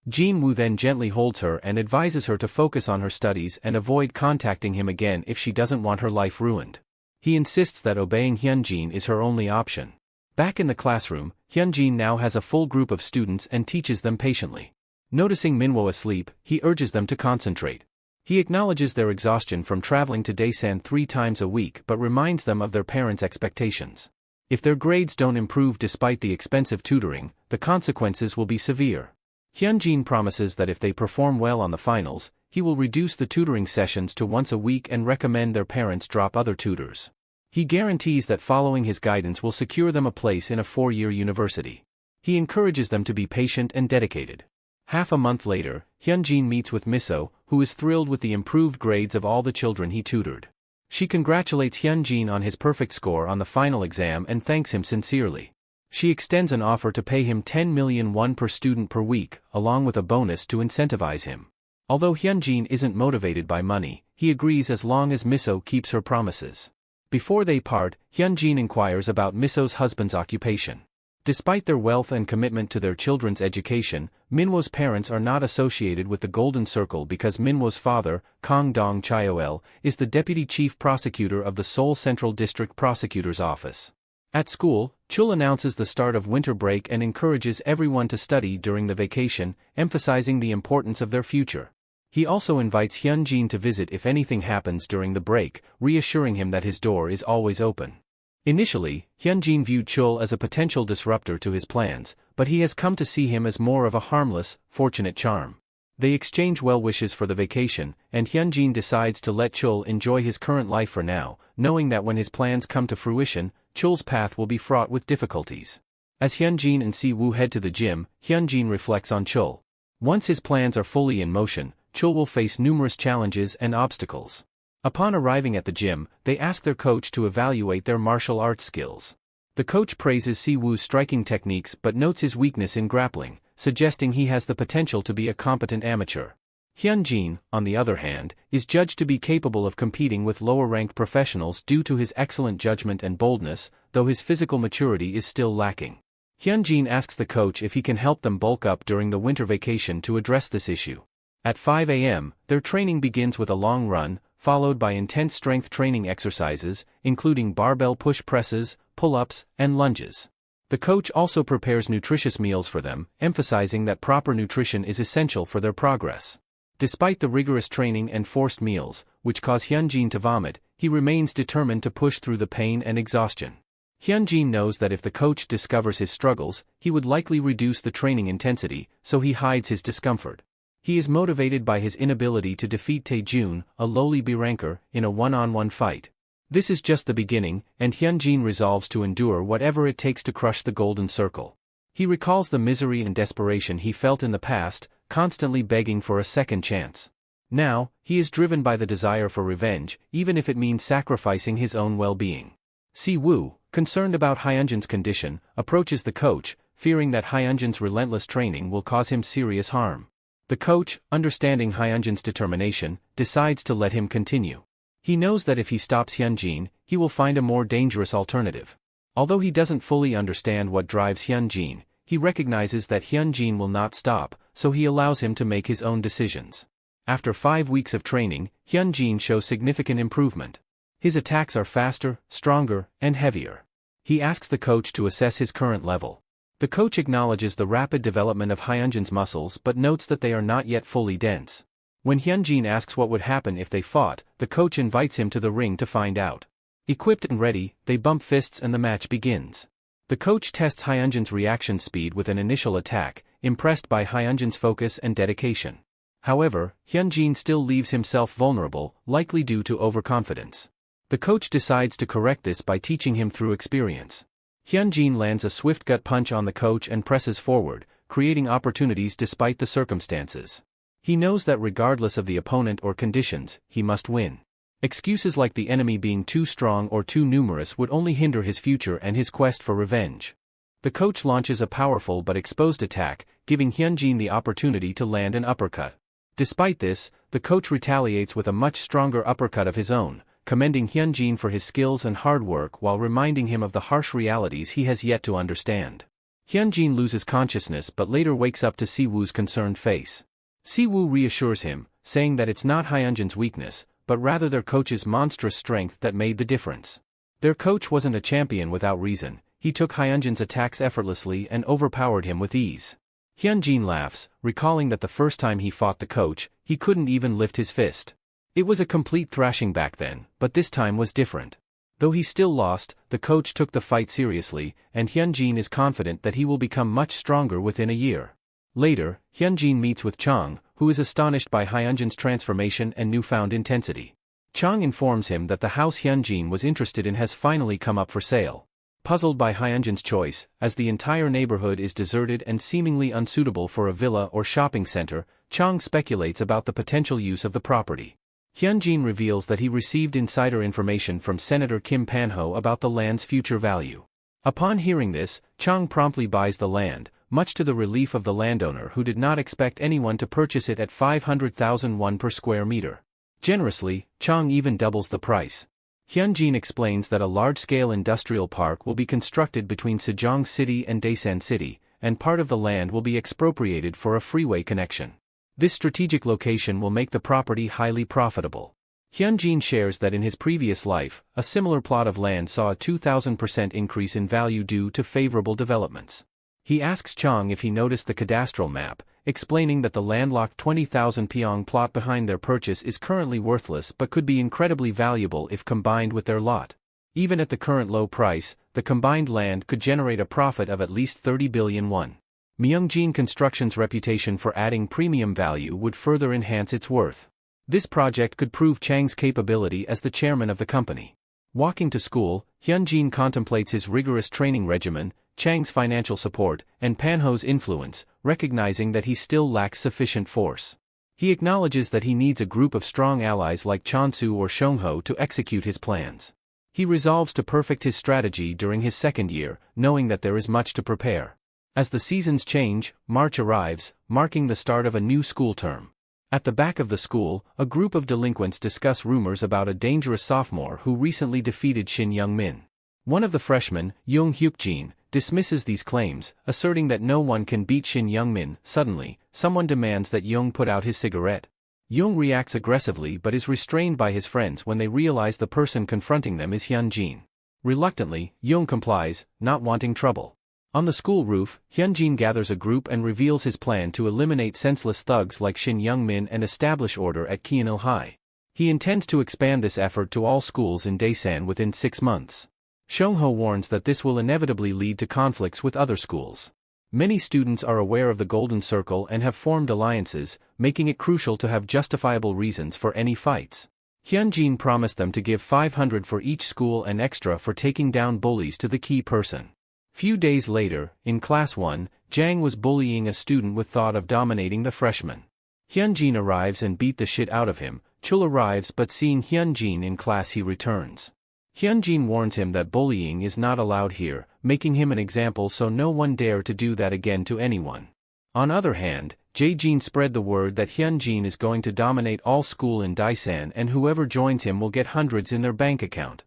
Jin-woo then gently holds her and advises her to focus on her studies and avoid contacting him again if she doesn't want her life ruined. He insists that obeying Hyunjin is her only option. Back in the classroom, Hyunjin now has a full group of students and teaches them patiently. Noticing Manhwa asleep, he urges them to concentrate. He acknowledges their exhaustion from traveling to Daisan 3 times a week but reminds them of their parents' expectations. If their grades don't improve despite the expensive tutoring, the consequences will be severe. Hyunjin promises that if they perform well on the finals, he will reduce the tutoring sessions to once a week and recommend their parents drop other tutors. He guarantees that following his guidance will secure them a place in a 4-year university. He encourages them to be patient and dedicated. Half a month later, Hyunjin meets with Miso, who is thrilled with the improved grades of all the children he tutored. She congratulates Hyunjin on his perfect score on the final exam and thanks him sincerely. She extends an offer to pay him 10 million won per student per week, along with a bonus to incentivize him. Although Hyunjin isn't motivated by money, he agrees as long as Miso keeps her promises. Before they part, Hyunjin inquires about Miso's husband's occupation. Despite their wealth and commitment to their children's education, Manhwa's parents are not associated with the Golden Circle because Manhwa's father, Kang Dong-cheol, is the deputy chief prosecutor of the Seoul Central District Prosecutor's Office. At school, Chul announces the start of winter break and encourages everyone to study during the vacation, emphasizing the importance of their future. He also invites Hyunjin to visit if anything happens during the break, reassuring him that his door is always open. Initially, Hyunjin viewed Chul as a potential disruptor to his plans, but he has come to see him as more of a harmless, fortunate charm. They exchange well wishes for the vacation, and Hyunjin decides to let Chul enjoy his current life for now, knowing that when his plans come to fruition, Chul's path will be fraught with difficulties. As Hyunjin and Si-woo head to the gym, Hyunjin reflects on Chul. Once his plans are fully in motion, Chul will face numerous challenges and obstacles. Upon arriving at the gym, they ask their coach to evaluate their martial arts skills. The coach praises Si-woo's striking techniques but notes his weakness in grappling, suggesting he has the potential to be a competent amateur. Hyunjin, on the other hand, is judged to be capable of competing with lower-ranked professionals due to his excellent judgment and boldness, though his physical maturity is still lacking. Hyunjin asks the coach if he can help them bulk up during the winter vacation to address this issue. At 5 a.m., their training begins with a long run, followed by intense strength training exercises, including barbell push presses, pull-ups, and lunges. The coach also prepares nutritious meals for them, emphasizing that proper nutrition is essential for their progress. Despite the rigorous training and forced meals, which cause Hyunjin to vomit, he remains determined to push through the pain and exhaustion. Hyunjin knows that if the coach discovers his struggles, he would likely reduce the training intensity, so he hides his discomfort. He is motivated by his inability to defeat Taejun, a lowly B-ranker, in a one-on-one fight. This is just the beginning, and Hyunjin resolves to endure whatever it takes to crush the Golden Circle. He recalls the misery and desperation he felt in the past, constantly begging for a second chance. Now, he is driven by the desire for revenge, even if it means sacrificing his own well-being. Si-woo, concerned about Hyunjin's condition, approaches the coach, fearing that Hyunjin's relentless training will cause him serious harm. The coach, understanding Hyunjin's determination, decides to let him continue. He knows that if he stops Hyunjin, he will find a more dangerous alternative. Although he doesn't fully understand what drives Hyunjin, he recognizes that Hyunjin will not stop, so he allows him to make his own decisions. After 5 weeks of training, Hyunjin shows significant improvement. His attacks are faster, stronger, and heavier. He asks the coach to assess his current level. The coach acknowledges the rapid development of Hyunjin's muscles but notes that they are not yet fully dense. When Hyunjin asks what would happen if they fought, the coach invites him to the ring to find out. Equipped and ready, they bump fists and the match begins. The coach tests Hyunjin's reaction speed with an initial attack, impressed by Hyunjin's focus and dedication. However, Hyunjin still leaves himself vulnerable, likely due to overconfidence. The coach decides to correct this by teaching him through experience. Hyunjin lands a swift gut punch on the coach and presses forward, creating opportunities despite the circumstances. He knows that regardless of the opponent or conditions, he must win. Excuses like the enemy being too strong or too numerous would only hinder his future and his quest for revenge. The coach launches a powerful but exposed attack, giving Hyunjin the opportunity to land an uppercut. Despite this, the coach retaliates with a much stronger uppercut of his own, commending Hyunjin for his skills and hard work while reminding him of the harsh realities he has yet to understand. Hyunjin loses consciousness but later wakes up to Si-woo's concerned face. Si-woo reassures him, saying that it's not Hyunjin's weakness, but rather their coach's monstrous strength that made the difference. Their coach wasn't a champion without reason, he took Hyunjin's attacks effortlessly and overpowered him with ease. Hyunjin laughs, recalling that the first time he fought the coach, he couldn't even lift his fist. It was a complete thrashing back then, but this time was different. Though he still lost, the coach took the fight seriously, and Hyunjin is confident that he will become much stronger within a year. Later, Hyunjin meets with Chang, who is astonished by Hyunjin's transformation and newfound intensity. Chang informs him that the house Hyunjin was interested in has finally come up for sale. Puzzled by Hyunjin's choice, as the entire neighborhood is deserted and seemingly unsuitable for a villa or shopping center, Chang speculates about the potential use of the property. Hyunjin reveals that he received insider information from Senator Kim Panho about the land's future value. Upon hearing this, Chang promptly buys the land, much to the relief of the landowner who did not expect anyone to purchase it at 500,000 won per square meter. Generously, Chang even doubles the price. Hyunjin explains that a large-scale industrial park will be constructed between Sejong City and Daesan City, and part of the land will be expropriated for a freeway connection. This strategic location will make the property highly profitable. Hyunjin shares that in his previous life, a similar plot of land saw a 2,000% increase in value due to favorable developments. He asks Chang if he noticed the cadastral map, explaining that the landlocked 20,000 pyong plot behind their purchase is currently worthless but could be incredibly valuable if combined with their lot. Even at the current low price, the combined land could generate a profit of at least 30 billion won. Myeongjin Construction's reputation for adding premium value would further enhance its worth. This project could prove Chang's capability as the chairman of the company. Walking to school, Hyunjin contemplates his rigorous training regimen, Chang's financial support, and Panho's influence, recognizing that he still lacks sufficient force. He acknowledges that he needs a group of strong allies like Chonsu or Seongho to execute his plans. He resolves to perfect his strategy during his second year, knowing that there is much to prepare. As the seasons change, March arrives, marking the start of a new school term. At the back of the school, a group of delinquents discuss rumors about a dangerous sophomore who recently defeated Shin Young-min. One of the freshmen, Young Hyuk-jin, dismisses these claims, asserting that no one can beat Shin Young-min. Suddenly, someone demands that Young put out his cigarette. Young reacts aggressively but is restrained by his friends when they realize the person confronting them is Hyunjin. Reluctantly, Young complies, not wanting trouble. On the school roof, Hyunjin gathers a group and reveals his plan to eliminate senseless thugs like Shin Young-min and establish order at Kyeonil High. He intends to expand this effort to all schools in Daesan within 6 months. Seung-ho warns that this will inevitably lead to conflicts with other schools. Many students are aware of the Golden Circle and have formed alliances, making it crucial to have justifiable reasons for any fights. Hyunjin promised them to give 500 for each school and extra for taking down bullies to the key person. Few days later, in Class 1, Jang was bullying a student with thought of dominating the freshman. Hyunjin arrives and beat the shit out of him. Chul arrives but seeing Hyunjin in class he returns. Hyunjin warns him that bullying is not allowed here, making him an example so no one dare to do that again to anyone. On other hand, Jae-jin spread the word that Hyunjin is going to dominate all school in Daesan and whoever joins him will get hundreds in their bank account.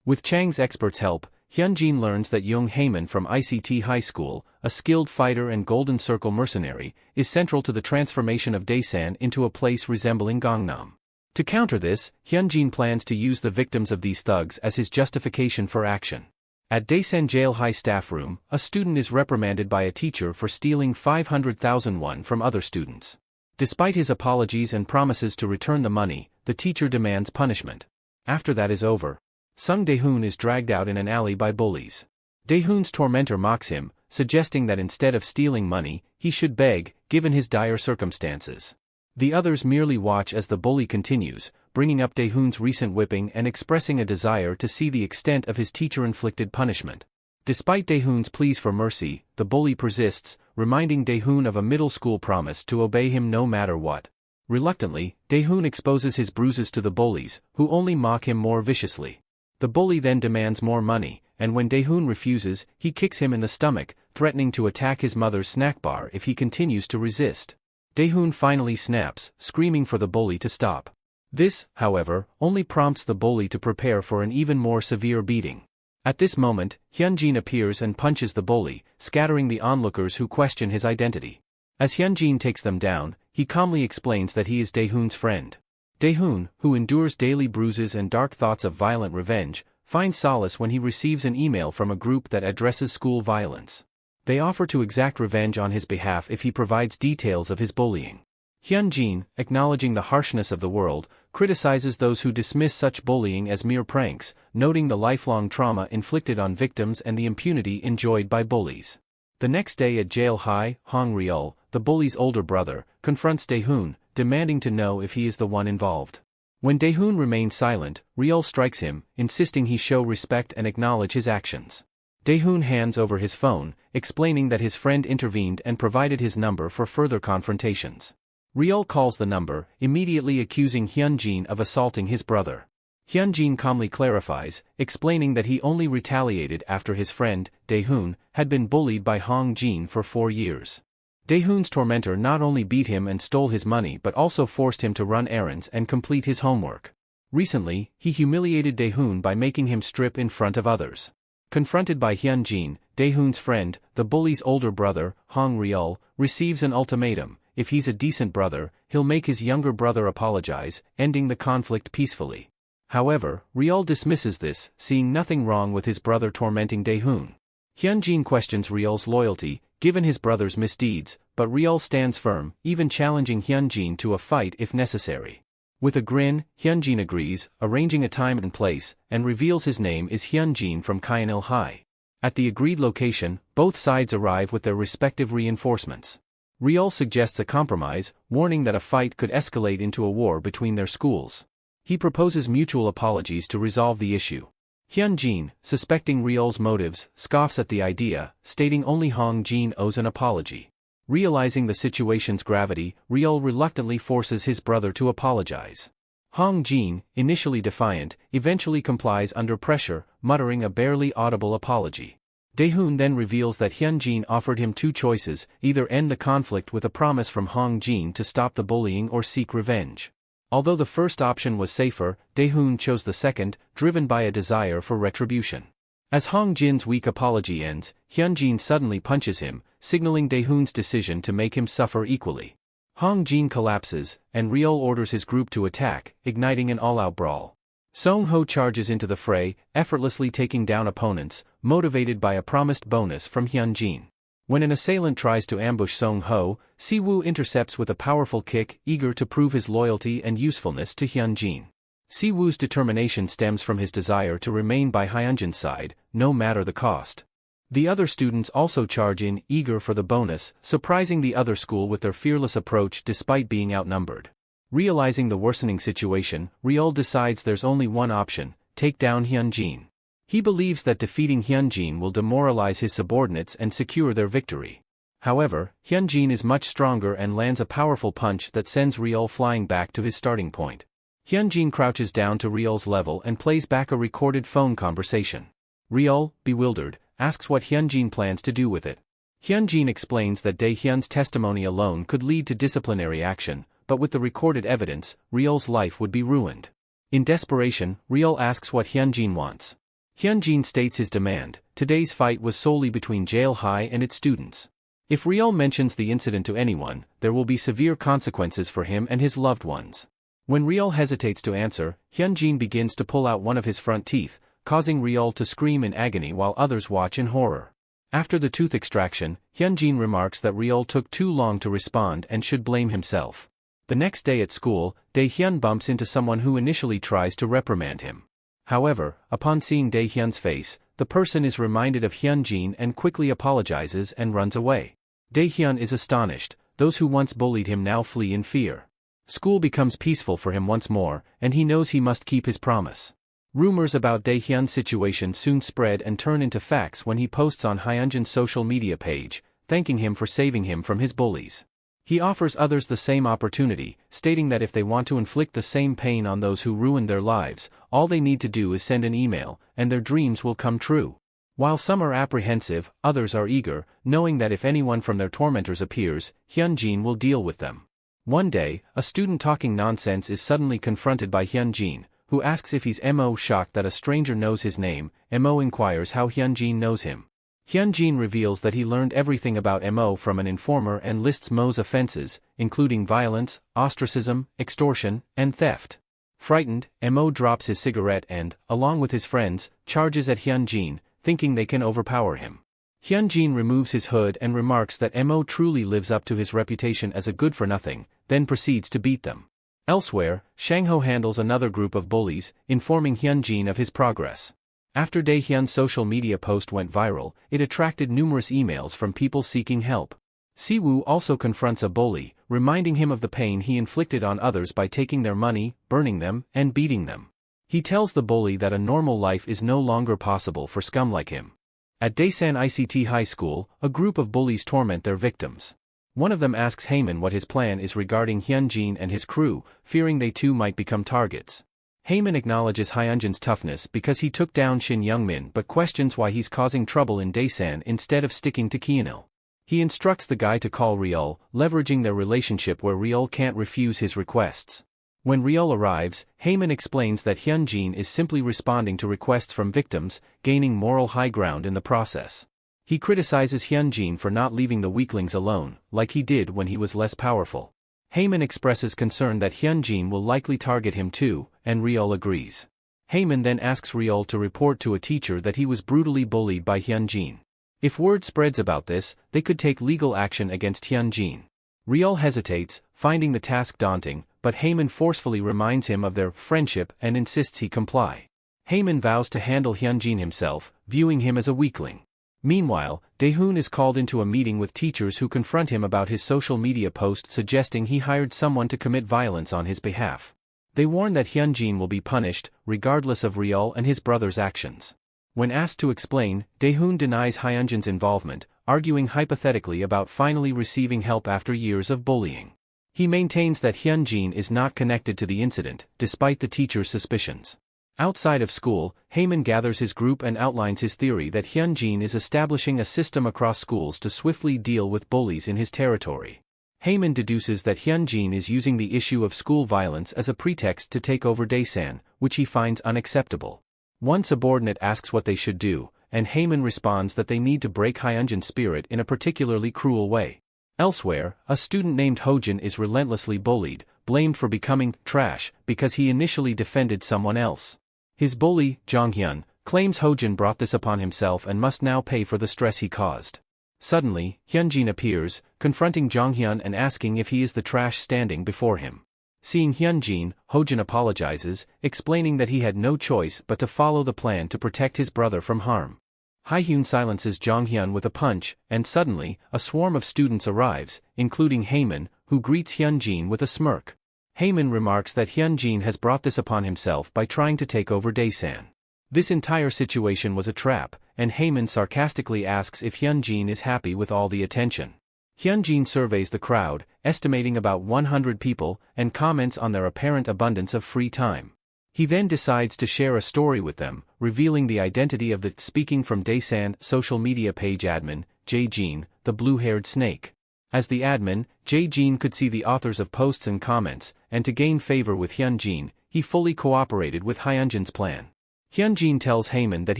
With Chang's expert's help, Hyunjin learns that Young Haeman from ICT High School, a skilled fighter and Golden Circle mercenary, is central to the transformation of Daesan into a place resembling Gangnam. To counter this, Hyunjin plans to use the victims of these thugs as his justification for action. At Daesan Jail High staff room, a student is reprimanded by a teacher for stealing 500,000 won from other students. Despite his apologies and promises to return the money, the teacher demands punishment. After that is over, Sung Dae-hoon is dragged out in an alley by bullies. Dae-hoon's tormentor mocks him, suggesting that instead of stealing money, he should beg, given his dire circumstances. The others merely watch as the bully continues, bringing up Dae-hoon's recent whipping and expressing a desire to see the extent of his teacher-inflicted punishment. Despite Dae-hoon's pleas for mercy, the bully persists, reminding Dae-hoon of a middle school promise to obey him no matter what. Reluctantly, Dae-hoon exposes his bruises to the bullies, who only mock him more viciously. The bully then demands more money, and when Dae-hoon refuses, he kicks him in the stomach, threatening to attack his mother's snack bar if he continues to resist. Dae-hoon finally snaps, screaming for the bully to stop. This, however, only prompts the bully to prepare for an even more severe beating. At this moment, Hyunjin appears and punches the bully, scattering the onlookers who question his identity. As Hyunjin takes them down, he calmly explains that he is Dae-hoon's friend. Dae-hoon, who endures daily bruises and dark thoughts of violent revenge, finds solace when he receives an email from a group that addresses school violence. They offer to exact revenge on his behalf if he provides details of his bullying. Hyunjin, acknowledging the harshness of the world, criticizes those who dismiss such bullying as mere pranks, noting the lifelong trauma inflicted on victims and the impunity enjoyed by bullies. The next day at Jail High, Hong Ryul, the bully's older brother, confronts Dae-hoon, demanding to know if he is the one involved. When Dae-hoon remains silent, Ryul strikes him, insisting he show respect and acknowledge his actions. Dae-hoon hands over his phone, explaining that his friend intervened and provided his number for further confrontations. Ryul calls the number, immediately accusing Hyunjin of assaulting his brother. Hyunjin calmly clarifies, explaining that he only retaliated after his friend, Dae-hoon, had been bullied by Hong Jin for 4 years. Dae-hoon's tormentor not only beat him and stole his money but also forced him to run errands and complete his homework. Recently, he humiliated Dae-hoon by making him strip in front of others. Confronted by Hyunjin, Dae-hoon's friend, the bully's older brother, Hong Ryul, receives an ultimatum: if he's a decent brother, he'll make his younger brother apologize, ending the conflict peacefully. However, Ryul dismisses this, seeing nothing wrong with his brother tormenting Dae-hoon. Hyunjin questions Ryul's loyalty, given his brother's misdeeds, but Ryul stands firm, even challenging Hyunjin to a fight if necessary. With a grin, Hyunjin agrees, arranging a time and place, and reveals his name is Hyunjin from Kainil High. At the agreed location, both sides arrive with their respective reinforcements. Ryul suggests a compromise, warning that a fight could escalate into a war between their schools. He proposes mutual apologies to resolve the issue. Hyunjin, suspecting Ryul's motives, scoffs at the idea, stating only Hong Jin owes an apology. Realizing the situation's gravity, Ryul reluctantly forces his brother to apologize. Hong Jin, initially defiant, eventually complies under pressure, muttering a barely audible apology. Dae-hoon then reveals that Hyunjin offered him 2 choices: either end the conflict with a promise from Hong Jin to stop the bullying or seek revenge. Although the first option was safer, Dae-hoon chose the second, driven by a desire for retribution. As Hong Jin's weak apology ends, Hyunjin suddenly punches him, signaling Dae-hoon's decision to make him suffer equally. Hong Jin collapses, and Ryul orders his group to attack, igniting an all-out brawl. Song-ho charges into the fray, effortlessly taking down opponents, motivated by a promised bonus from Hyunjin. When an assailant tries to ambush Song-ho, Si-woo intercepts with a powerful kick, eager to prove his loyalty and usefulness to Hyun-jin. Si-woo's determination stems from his desire to remain by Hyunjin's side, no matter the cost. The other students also charge in, eager for the bonus, surprising the other school with their fearless approach despite being outnumbered. Realizing the worsening situation, Ryul decides there's only one option: take down Hyunjin. He believes that defeating Hyunjin will demoralize his subordinates and secure their victory. However, Hyunjin is much stronger and lands a powerful punch that sends Ryul flying back to his starting point. Hyunjin crouches down to Ryul's level and plays back a recorded phone conversation. Ryul, bewildered, asks what Hyunjin plans to do with it. Hyunjin explains that Dae-hyun's testimony alone could lead to disciplinary action, but with the recorded evidence, Ryul's life would be ruined. In desperation, Ryul asks what Hyunjin wants. Hyunjin states his demand: today's fight was solely between Jail High and its students. If Ryul mentions the incident to anyone, there will be severe consequences for him and his loved ones. When Ryul hesitates to answer, Hyunjin begins to pull out one of his front teeth, causing Ryul to scream in agony while others watch in horror. After the tooth extraction, Hyunjin remarks that Ryul took too long to respond and should blame himself. The next day at school, Dae-hyun bumps into someone who initially tries to reprimand him. However, upon seeing Dae-hyun's face, the person is reminded of Hyunjin and quickly apologizes and runs away. Dae-hyun is astonished. Those who once bullied him now flee in fear. School becomes peaceful for him once more, and he knows he must keep his promise. Rumors about Dae-hyun's situation soon spread and turn into facts when he posts on Hyunjin's social media page, thanking him for saving him from his bullies. He offers others the same opportunity, stating that if they want to inflict the same pain on those who ruined their lives, all they need to do is send an email, and their dreams will come true. While some are apprehensive, others are eager, knowing that if anyone from their tormentors appears, Hyunjin will deal with them. One day, a student talking nonsense is suddenly confronted by Hyunjin, who asks if he's Mo. Shocked that a stranger knows his name, Mo inquires how Hyunjin knows him. Hyunjin reveals that he learned everything about Mo from an informer and lists Mo's offenses, including violence, ostracism, extortion, and theft. Frightened, Mo drops his cigarette and, along with his friends, charges at Hyunjin, thinking they can overpower him. Hyunjin removes his hood and remarks that Mo truly lives up to his reputation as a good-for-nothing, then proceeds to beat them. Elsewhere, Shangho handles another group of bullies, informing Hyunjin of his progress. After Dae-hyun's social media post went viral, it attracted numerous emails from people seeking help. Si-woo also confronts a bully, reminding him of the pain he inflicted on others by taking their money, burning them, and beating them. He tells the bully that a normal life is no longer possible for scum like him. At Daesan ICT High School, a group of bullies torment their victims. One of them asks Haemin what his plan is regarding Hyunjin and his crew, fearing they too might become targets. Haemin acknowledges Hyunjin's toughness because he took down Shin Youngmin but questions why he's causing trouble in Daesan instead of sticking to Kyeonil. He instructs the guy to call Ryul, leveraging their relationship where Ryul can't refuse his requests. When Ryul arrives, Haemin explains that Hyunjin is simply responding to requests from victims, gaining moral high ground in the process. He criticizes Hyunjin for not leaving the weaklings alone, like he did when he was less powerful. Haemin expresses concern that Hyunjin will likely target him too, and Ryul agrees. Haemin then asks Ryul to report to a teacher that he was brutally bullied by Hyunjin. If word spreads about this, they could take legal action against Hyunjin. Ryul hesitates, finding the task daunting, but Haemin forcefully reminds him of their friendship and insists he comply. Haemin vows to handle Hyunjin himself, viewing him as a weakling. Meanwhile, Dae-hoon is called into a meeting with teachers who confront him about his social media post suggesting he hired someone to commit violence on his behalf. They warn that Hyunjin will be punished, regardless of Ryul and his brother's actions. When asked to explain, Dae-hoon denies Hyunjin's involvement, arguing hypothetically about finally receiving help after years of bullying. He maintains that Hyunjin is not connected to the incident, despite the teacher's suspicions. Outside of school, Haemin gathers his group and outlines his theory that Hyunjin is establishing a system across schools to swiftly deal with bullies in his territory. Haemin deduces that Hyunjin is using the issue of school violence as a pretext to take over Daesan, which he finds unacceptable. One subordinate asks what they should do, and Haemin responds that they need to break Hyunjin's spirit in a particularly cruel way. Elsewhere, a student named Hojin is relentlessly bullied, blamed for becoming trash because he initially defended someone else. His bully, Jonghyun, claims Hojin brought this upon himself and must now pay for the stress he caused. Suddenly, Hyunjin appears, confronting Jonghyun and asking if he is the trash standing before him. Seeing Hyunjin, Hojin apologizes, explaining that he had no choice but to follow the plan to protect his brother from harm. Haehyun silences Jonghyun with a punch, and suddenly, a swarm of students arrives, including Haemin, who greets Hyunjin with a smirk. Haemin remarks that Hyunjin has brought this upon himself by trying to take over Daesan. This entire situation was a trap, and Haemin sarcastically asks if Hyunjin is happy with all the attention. Hyunjin surveys the crowd, estimating about 100 people, and comments on their apparent abundance of free time. He then decides to share a story with them, revealing the identity of the speaking from Daesan social media page admin, Jae-jin, the blue-haired snake. As the admin, Jae-jin could see the authors of posts and comments, and to gain favor with Hyunjin, he fully cooperated with Hyunjin's plan. Hyunjin tells Haemin that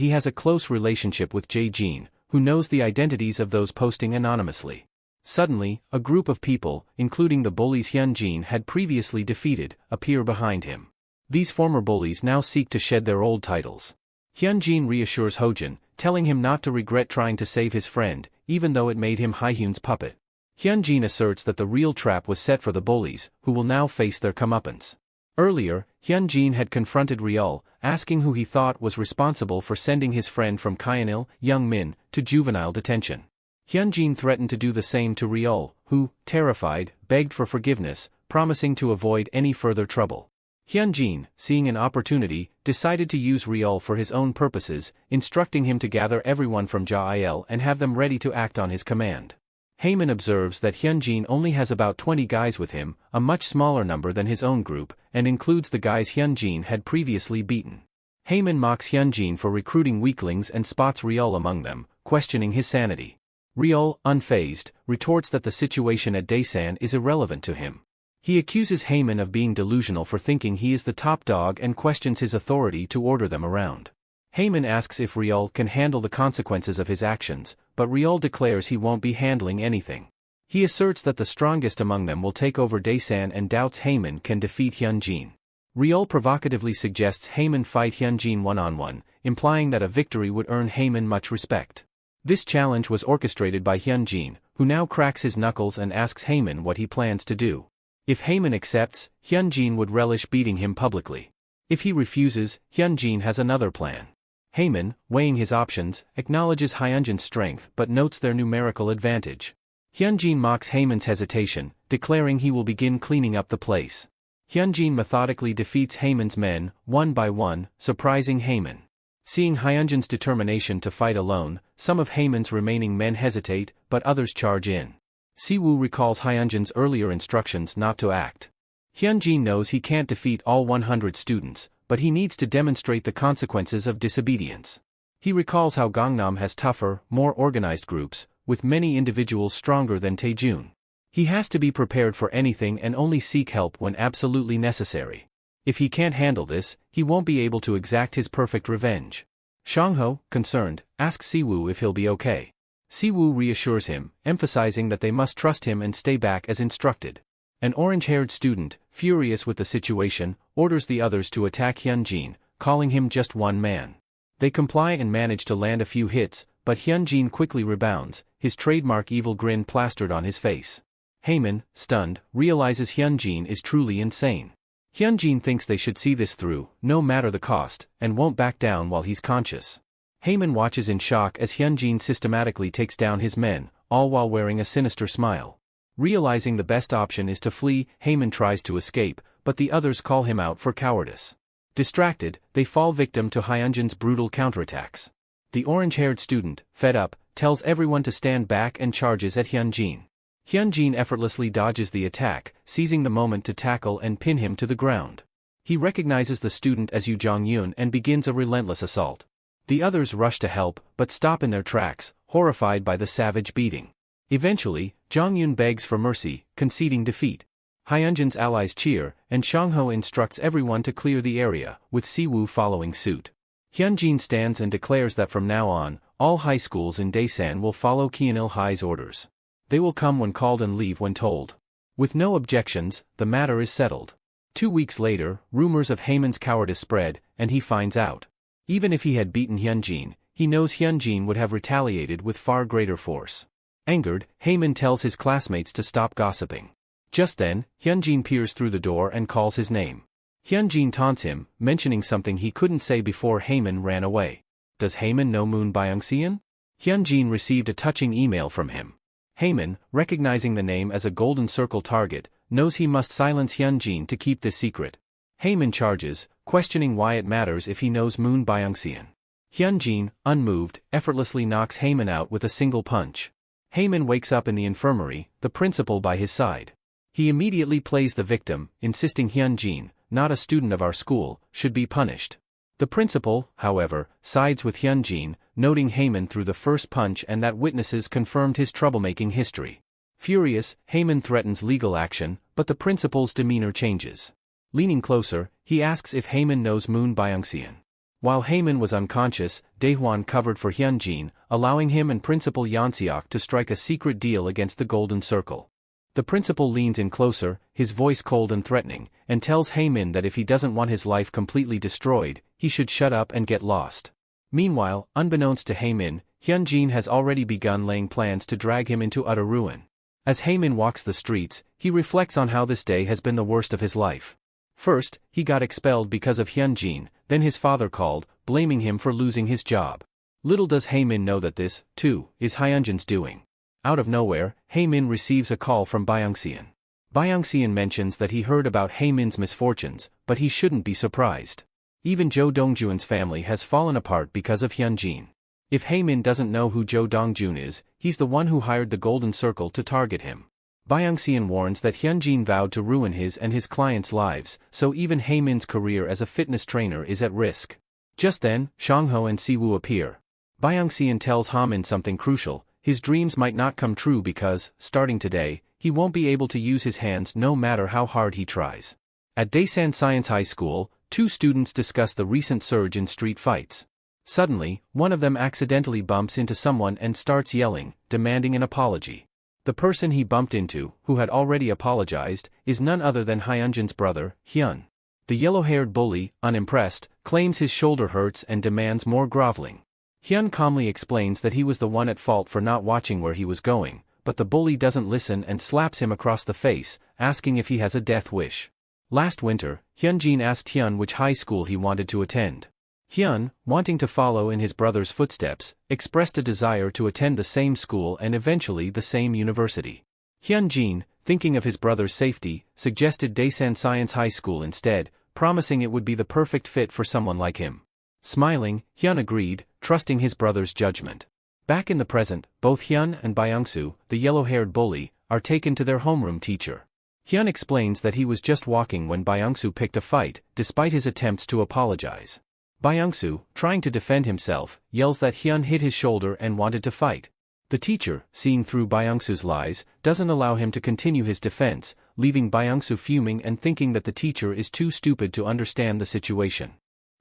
he has a close relationship with Jae-jin, who knows the identities of those posting anonymously. Suddenly, a group of people, including the bullies Hyunjin had previously defeated, appear behind him. These former bullies now seek to shed their old titles. Hyunjin reassures Hojin, telling him not to regret trying to save his friend, even though it made him Haehyun's puppet. Hyunjin asserts that the real trap was set for the bullies, who will now face their comeuppance. Earlier, Hyunjin had confronted Ryul, asking who he thought was responsible for sending his friend from Kyanil, Young Min, to juvenile detention. Hyunjin threatened to do the same to Ryul, who, terrified, begged for forgiveness, promising to avoid any further trouble. Hyunjin, seeing an opportunity, decided to use Ryul for his own purposes, instructing him to gather everyone from Ja-il and have them ready to act on his command. Haemin observes that Hyunjin only has about 20 guys with him, a much smaller number than his own group, and includes the guys Hyunjin had previously beaten. Haemin mocks Hyunjin for recruiting weaklings and spots Ryul among them, questioning his sanity. Ryul, unfazed, retorts that the situation at Daesan is irrelevant to him. He accuses Haemin of being delusional for thinking he is the top dog and questions his authority to order them around. Haemin asks if Ryul can handle the consequences of his actions, but Ryul declares he won't be handling anything. He asserts that the strongest among them will take over Daesan and doubts Haemin can defeat Hyunjin. Ryul provocatively suggests Haemin fight Hyunjin one-on-one, implying that a victory would earn Haemin much respect. This challenge was orchestrated by Hyunjin, who now cracks his knuckles and asks Haemin what he plans to do. If Haemin accepts, Hyunjin would relish beating him publicly. If he refuses, Hyunjin has another plan. Haemin, weighing his options, acknowledges Hyunjin's strength but notes their numerical advantage. Hyunjin mocks Haemin's hesitation, declaring he will begin cleaning up the place. Hyunjin methodically defeats Haemin's men, one by one, surprising Haemin. Seeing Hyunjin's determination to fight alone, some of Haemin's remaining men hesitate, but others charge in. Siwoo recalls Hyunjin's earlier instructions not to act. Hyunjin knows he can't defeat all 100 students, but he needs to demonstrate the consequences of disobedience. He recalls how Gangnam has tougher, more organized groups, with many individuals stronger than Taejun. He has to be prepared for anything and only seek help when absolutely necessary. If he can't handle this, he won't be able to exact his perfect revenge. Shangho, concerned, asks Siwoo if he'll be okay. Siwoo reassures him, emphasizing that they must trust him and stay back as instructed. An orange-haired student, furious with the situation, orders the others to attack Hyunjin, calling him just one man. They comply and manage to land a few hits, but Hyunjin quickly rebounds, his trademark evil grin plastered on his face. Haemin, stunned, realizes Hyunjin is truly insane. Hyunjin thinks they should see this through, no matter the cost, and won't back down while he's conscious. Haemin watches in shock as Hyunjin systematically takes down his men, all while wearing a sinister smile. Realizing the best option is to flee, Haemin tries to escape, but the others call him out for cowardice. Distracted, they fall victim to Hyunjin's brutal counterattacks. The orange-haired student, fed up, tells everyone to stand back and charges at Hyunjin. Hyunjin effortlessly dodges the attack, seizing the moment to tackle and pin him to the ground. He recognizes the student as Yoo Jong-yoon and begins a relentless assault. The others rush to help, but stop in their tracks, horrified by the savage beating. Eventually, Jong-yoon begs for mercy, conceding defeat. Hyunjin's allies cheer, and Shangho instructs everyone to clear the area, with Siwoo following suit. Hyunjin stands and declares that from now on, all high schools in Daesan will follow Kyanil High's orders. They will come when called and leave when told. With no objections, the matter is settled. 2 weeks later, rumors of Haemin's cowardice spread, and he finds out. Even if he had beaten Hyunjin, he knows Hyunjin would have retaliated with far greater force. Angered, Haemin tells his classmates to stop gossiping. Just then, Hyunjin peers through the door and calls his name. Hyunjin taunts him, mentioning something he couldn't say before Haemin ran away. Does Haemin know Moon Byung-seon? Hyunjin received a touching email from him. Haemin, recognizing the name as a golden circle target, knows he must silence Hyunjin to keep this secret. Haemin charges, questioning why it matters if he knows Moon Byung-seon. Hyunjin, unmoved, effortlessly knocks Haemin out with a single punch. Haemin wakes up in the infirmary, the principal by his side. He immediately plays the victim, insisting Hyunjin, not a student of our school, should be punished. The principal, however, sides with Hyunjin, noting Haemin threw the first punch and that witnesses confirmed his troublemaking history. Furious, Haemin threatens legal action, but the principal's demeanor changes. Leaning closer, he asks if Haemin knows Moon Byung-seon. While Haemin was unconscious, Daehwan covered for Hyunjin, allowing him and Principal Yeonseok to strike a secret deal against the Golden Circle. The principal leans in closer, his voice cold and threatening, and tells Haemin that if he doesn't want his life completely destroyed, he should shut up and get lost. Meanwhile, unbeknownst to Haemin, Hyunjin has already begun laying plans to drag him into utter ruin. As Haemin walks the streets, he reflects on how this day has been the worst of his life. First, he got expelled because of Hyunjin, then his father called, blaming him for losing his job. Little does Haemin know that this, too, is Hyunjin's doing. Out of nowhere, Haemin receives a call from Byung-seon. Byung-seon mentions that he heard about Haemin's misfortunes, but he shouldn't be surprised. Even Jo Dongjuan's family has fallen apart because of Hyunjin. If Haemin doesn't know who Jo Dongjun is, he's the one who hired the Golden Circle to target him. Byung-seon warns that Hyunjin vowed to ruin his and his clients' lives, so even Haemin's career as a fitness trainer is at risk. Just then, Shangho and Siwoo appear. Byung-seon tells Haemin something crucial: his dreams might not come true because, starting today, he won't be able to use his hands no matter how hard he tries. At Daesan Science High School, two students discuss the recent surge in street fights. Suddenly, one of them accidentally bumps into someone and starts yelling, demanding an apology. The person he bumped into, who had already apologized, is none other than Hyunjin's brother, Hyun. The yellow-haired bully, unimpressed, claims his shoulder hurts and demands more groveling. Hyun calmly explains that he was the one at fault for not watching where he was going, but the bully doesn't listen and slaps him across the face, asking if he has a death wish. Last winter, Hyunjin asked Hyun which high school he wanted to attend. Hyun, wanting to follow in his brother's footsteps, expressed a desire to attend the same school and eventually the same university. Hyunjin, thinking of his brother's safety, suggested Daesan Science High School instead, promising it would be the perfect fit for someone like him. Smiling, Hyun agreed, trusting his brother's judgment. Back in the present, both Hyun and Byung-soo, the yellow-haired bully, are taken to their homeroom teacher. Hyun explains that he was just walking when Byung-soo picked a fight, despite his attempts to apologize. Byung-soo, trying to defend himself, yells that Hyun hit his shoulder and wanted to fight. The teacher, seeing through Byung-soo's lies, doesn't allow him to continue his defense, leaving Byung-soo fuming and thinking that the teacher is too stupid to understand the situation.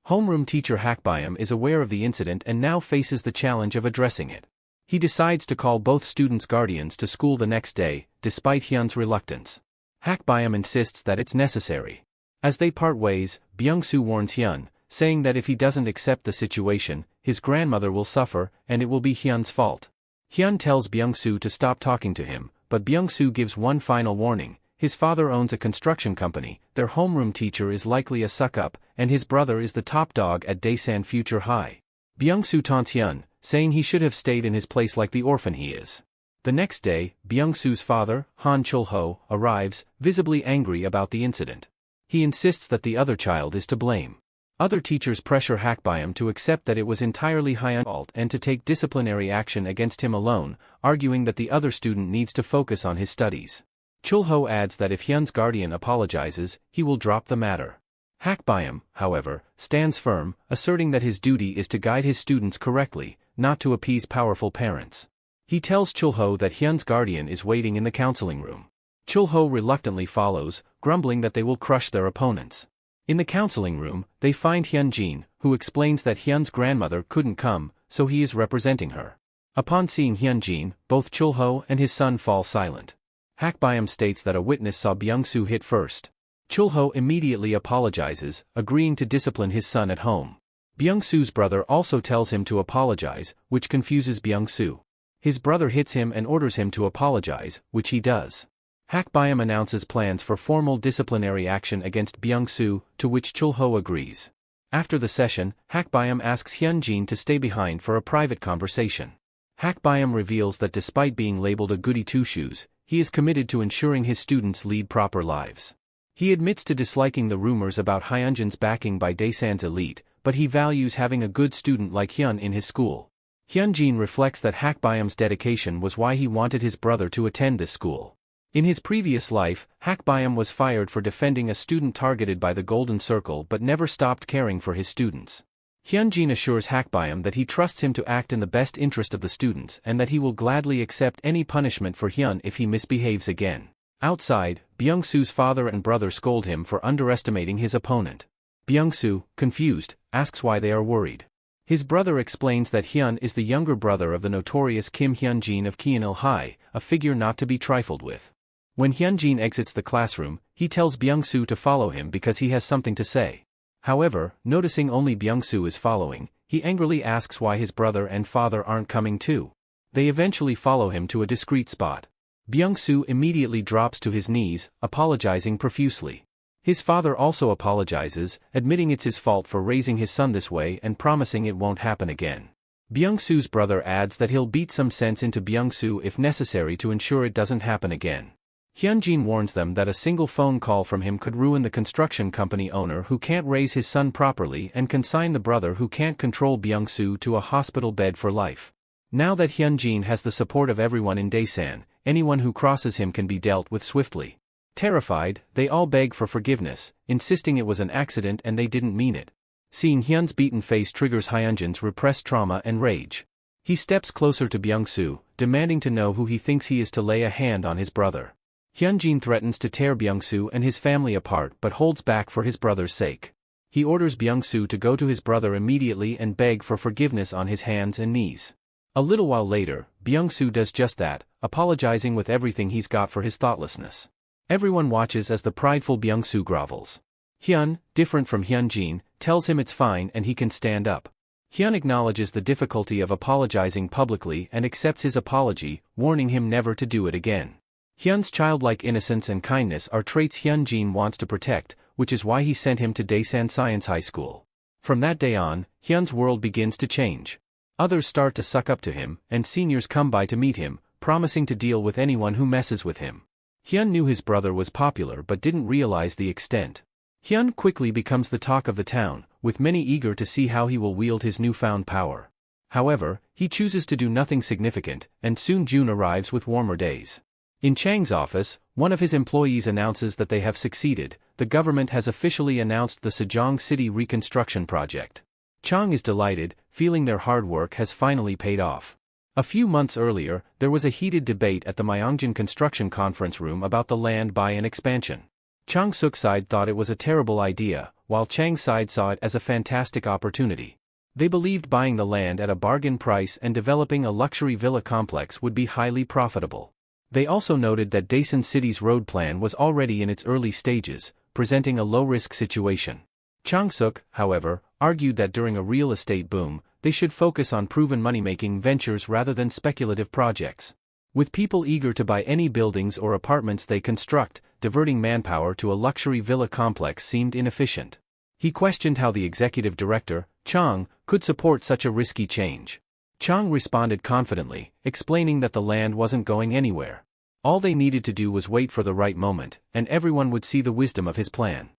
Homeroom teacher Hakbyum is aware of the incident and now faces the challenge of addressing it. He decides to call both students' guardians to school the next day, despite Hyun's reluctance. Hakbyum insists that it's necessary. As they part ways, Byung-soo warns Hyun, saying that if he doesn't accept the situation, his grandmother will suffer, and it will be Hyun's fault. Hyun tells Byung-soo to stop talking to him, but Byung-soo gives one final warning: his father owns a construction company, their homeroom teacher is likely a suck-up, and his brother is the top dog at Daesan Future High. Byung-soo taunts Hyun, saying he should have stayed in his place like the orphan he is. The next day, Byung-soo's father, Han Chul-ho, arrives, visibly angry about the incident. He insists that the other child is to blame. Other teachers pressure Hakbyum to accept that it was entirely Hyun's fault and to take disciplinary action against him alone, arguing that the other student needs to focus on his studies. Chul-ho adds that if Hyun's guardian apologizes, he will drop the matter. Hakbyum, however, stands firm, asserting that his duty is to guide his students correctly, not to appease powerful parents. He tells Chul-ho that Hyun's guardian is waiting in the counseling room. Chul-ho reluctantly follows, grumbling that they will crush their opponents. In the counseling room, they find Hyunjin, who explains that Hyun's grandmother couldn't come, so he is representing her. Upon seeing Hyunjin, both Chul-ho and his son fall silent. Hakbyum states that a witness saw Byung-soo hit first. Chul-ho immediately apologizes, agreeing to discipline his son at home. Byung-soo's brother also tells him to apologize, which confuses Byung-soo. His brother hits him and orders him to apologize, which he does. Hakbayam announces plans for formal disciplinary action against Byung-soo, to which Chul-ho agrees. After the session, Hakbayam asks Hyun-jin to stay behind for a private conversation. Hakbayam reveals that despite being labeled a goody two-shoes, he is committed to ensuring his students lead proper lives. He admits to disliking the rumors about Hyunjin's backing by Daesan's elite, but he values having a good student like Hyun in his school. Hyun-jin reflects that Hakbayam's dedication was why he wanted his brother to attend this school. In his previous life, Hakbayam was fired for defending a student targeted by the Golden Circle but never stopped caring for his students. Hyun-jin assures Hakbayam that he trusts him to act in the best interest of the students and that he will gladly accept any punishment for Hyun if he misbehaves again. Outside, Byung-soo's father and brother scold him for underestimating his opponent. Byung-soo, confused, asks why they are worried. His brother explains that Hyun is the younger brother of the notorious Kim Hyun-jin of Kianil High, a figure not to be trifled with. When Hyun-jin exits the classroom, he tells Byung-soo to follow him because he has something to say. However, noticing only Byung-soo is following, he angrily asks why his brother and father aren't coming too. They eventually follow him to a discreet spot. Byung-soo immediately drops to his knees, apologizing profusely. His father also apologizes, admitting it's his fault for raising his son this way and promising it won't happen again. Byung-soo's brother adds that he'll beat some sense into Byung-soo if necessary to ensure it doesn't happen again. Hyun-jin warns them that a single phone call from him could ruin the construction company owner who can't raise his son properly and consign the brother who can't control Byung-soo to a hospital bed for life. Now that Hyun-jin has the support of everyone in Daesan, anyone who crosses him can be dealt with swiftly. Terrified, they all beg for forgiveness, insisting it was an accident and they didn't mean it. Seeing Hyun's beaten face triggers Hyunjin's repressed trauma and rage. He steps closer to Byung-soo, demanding to know who he thinks he is to lay a hand on his brother. Hyun-jin threatens to tear Byung-soo and his family apart but holds back for his brother's sake. He orders Byung-soo to go to his brother immediately and beg for forgiveness on his hands and knees. A little while later, Byung-soo does just that, apologizing with everything he's got for his thoughtlessness. Everyone watches as the prideful Byung-soo grovels. Hyun, different from Hyun-jin, tells him it's fine and he can stand up. Hyun acknowledges the difficulty of apologizing publicly and accepts his apology, warning him never to do it again. Hyun's childlike innocence and kindness are traits Hyun-jin wants to protect, which is why he sent him to Daesan Science High School. From that day on, Hyun's world begins to change. Others start to suck up to him, and seniors come by to meet him, promising to deal with anyone who messes with him. Hyun knew his brother was popular but didn't realize the extent. Hyun quickly becomes the talk of the town, with many eager to see how he will wield his newfound power. However, he chooses to do nothing significant, and soon June arrives with warmer days. In Chang's office, one of his employees announces that they have succeeded. The government has officially announced the Sejong City reconstruction project. Chang is delighted, feeling their hard work has finally paid off. A few months earlier, there was a heated debate at the Myeongjin construction conference room about the land buy and expansion. Chang Suk's side thought it was a terrible idea, while Chang's side saw it as a fantastic opportunity. They believed buying the land at a bargain price and developing a luxury villa complex would be highly profitable. They also noted that Daesan City's road plan was already in its early stages, presenting a low-risk situation. Chang Suk, however, argued that during a real estate boom, they should focus on proven money-making ventures rather than speculative projects. With people eager to buy any buildings or apartments they construct, diverting manpower to a luxury villa complex seemed inefficient. He questioned how the executive director, Chang, could support such a risky change. Chang responded confidently, explaining that the land wasn't going anywhere. All they needed to do was wait for the right moment, and everyone would see the wisdom of his plan.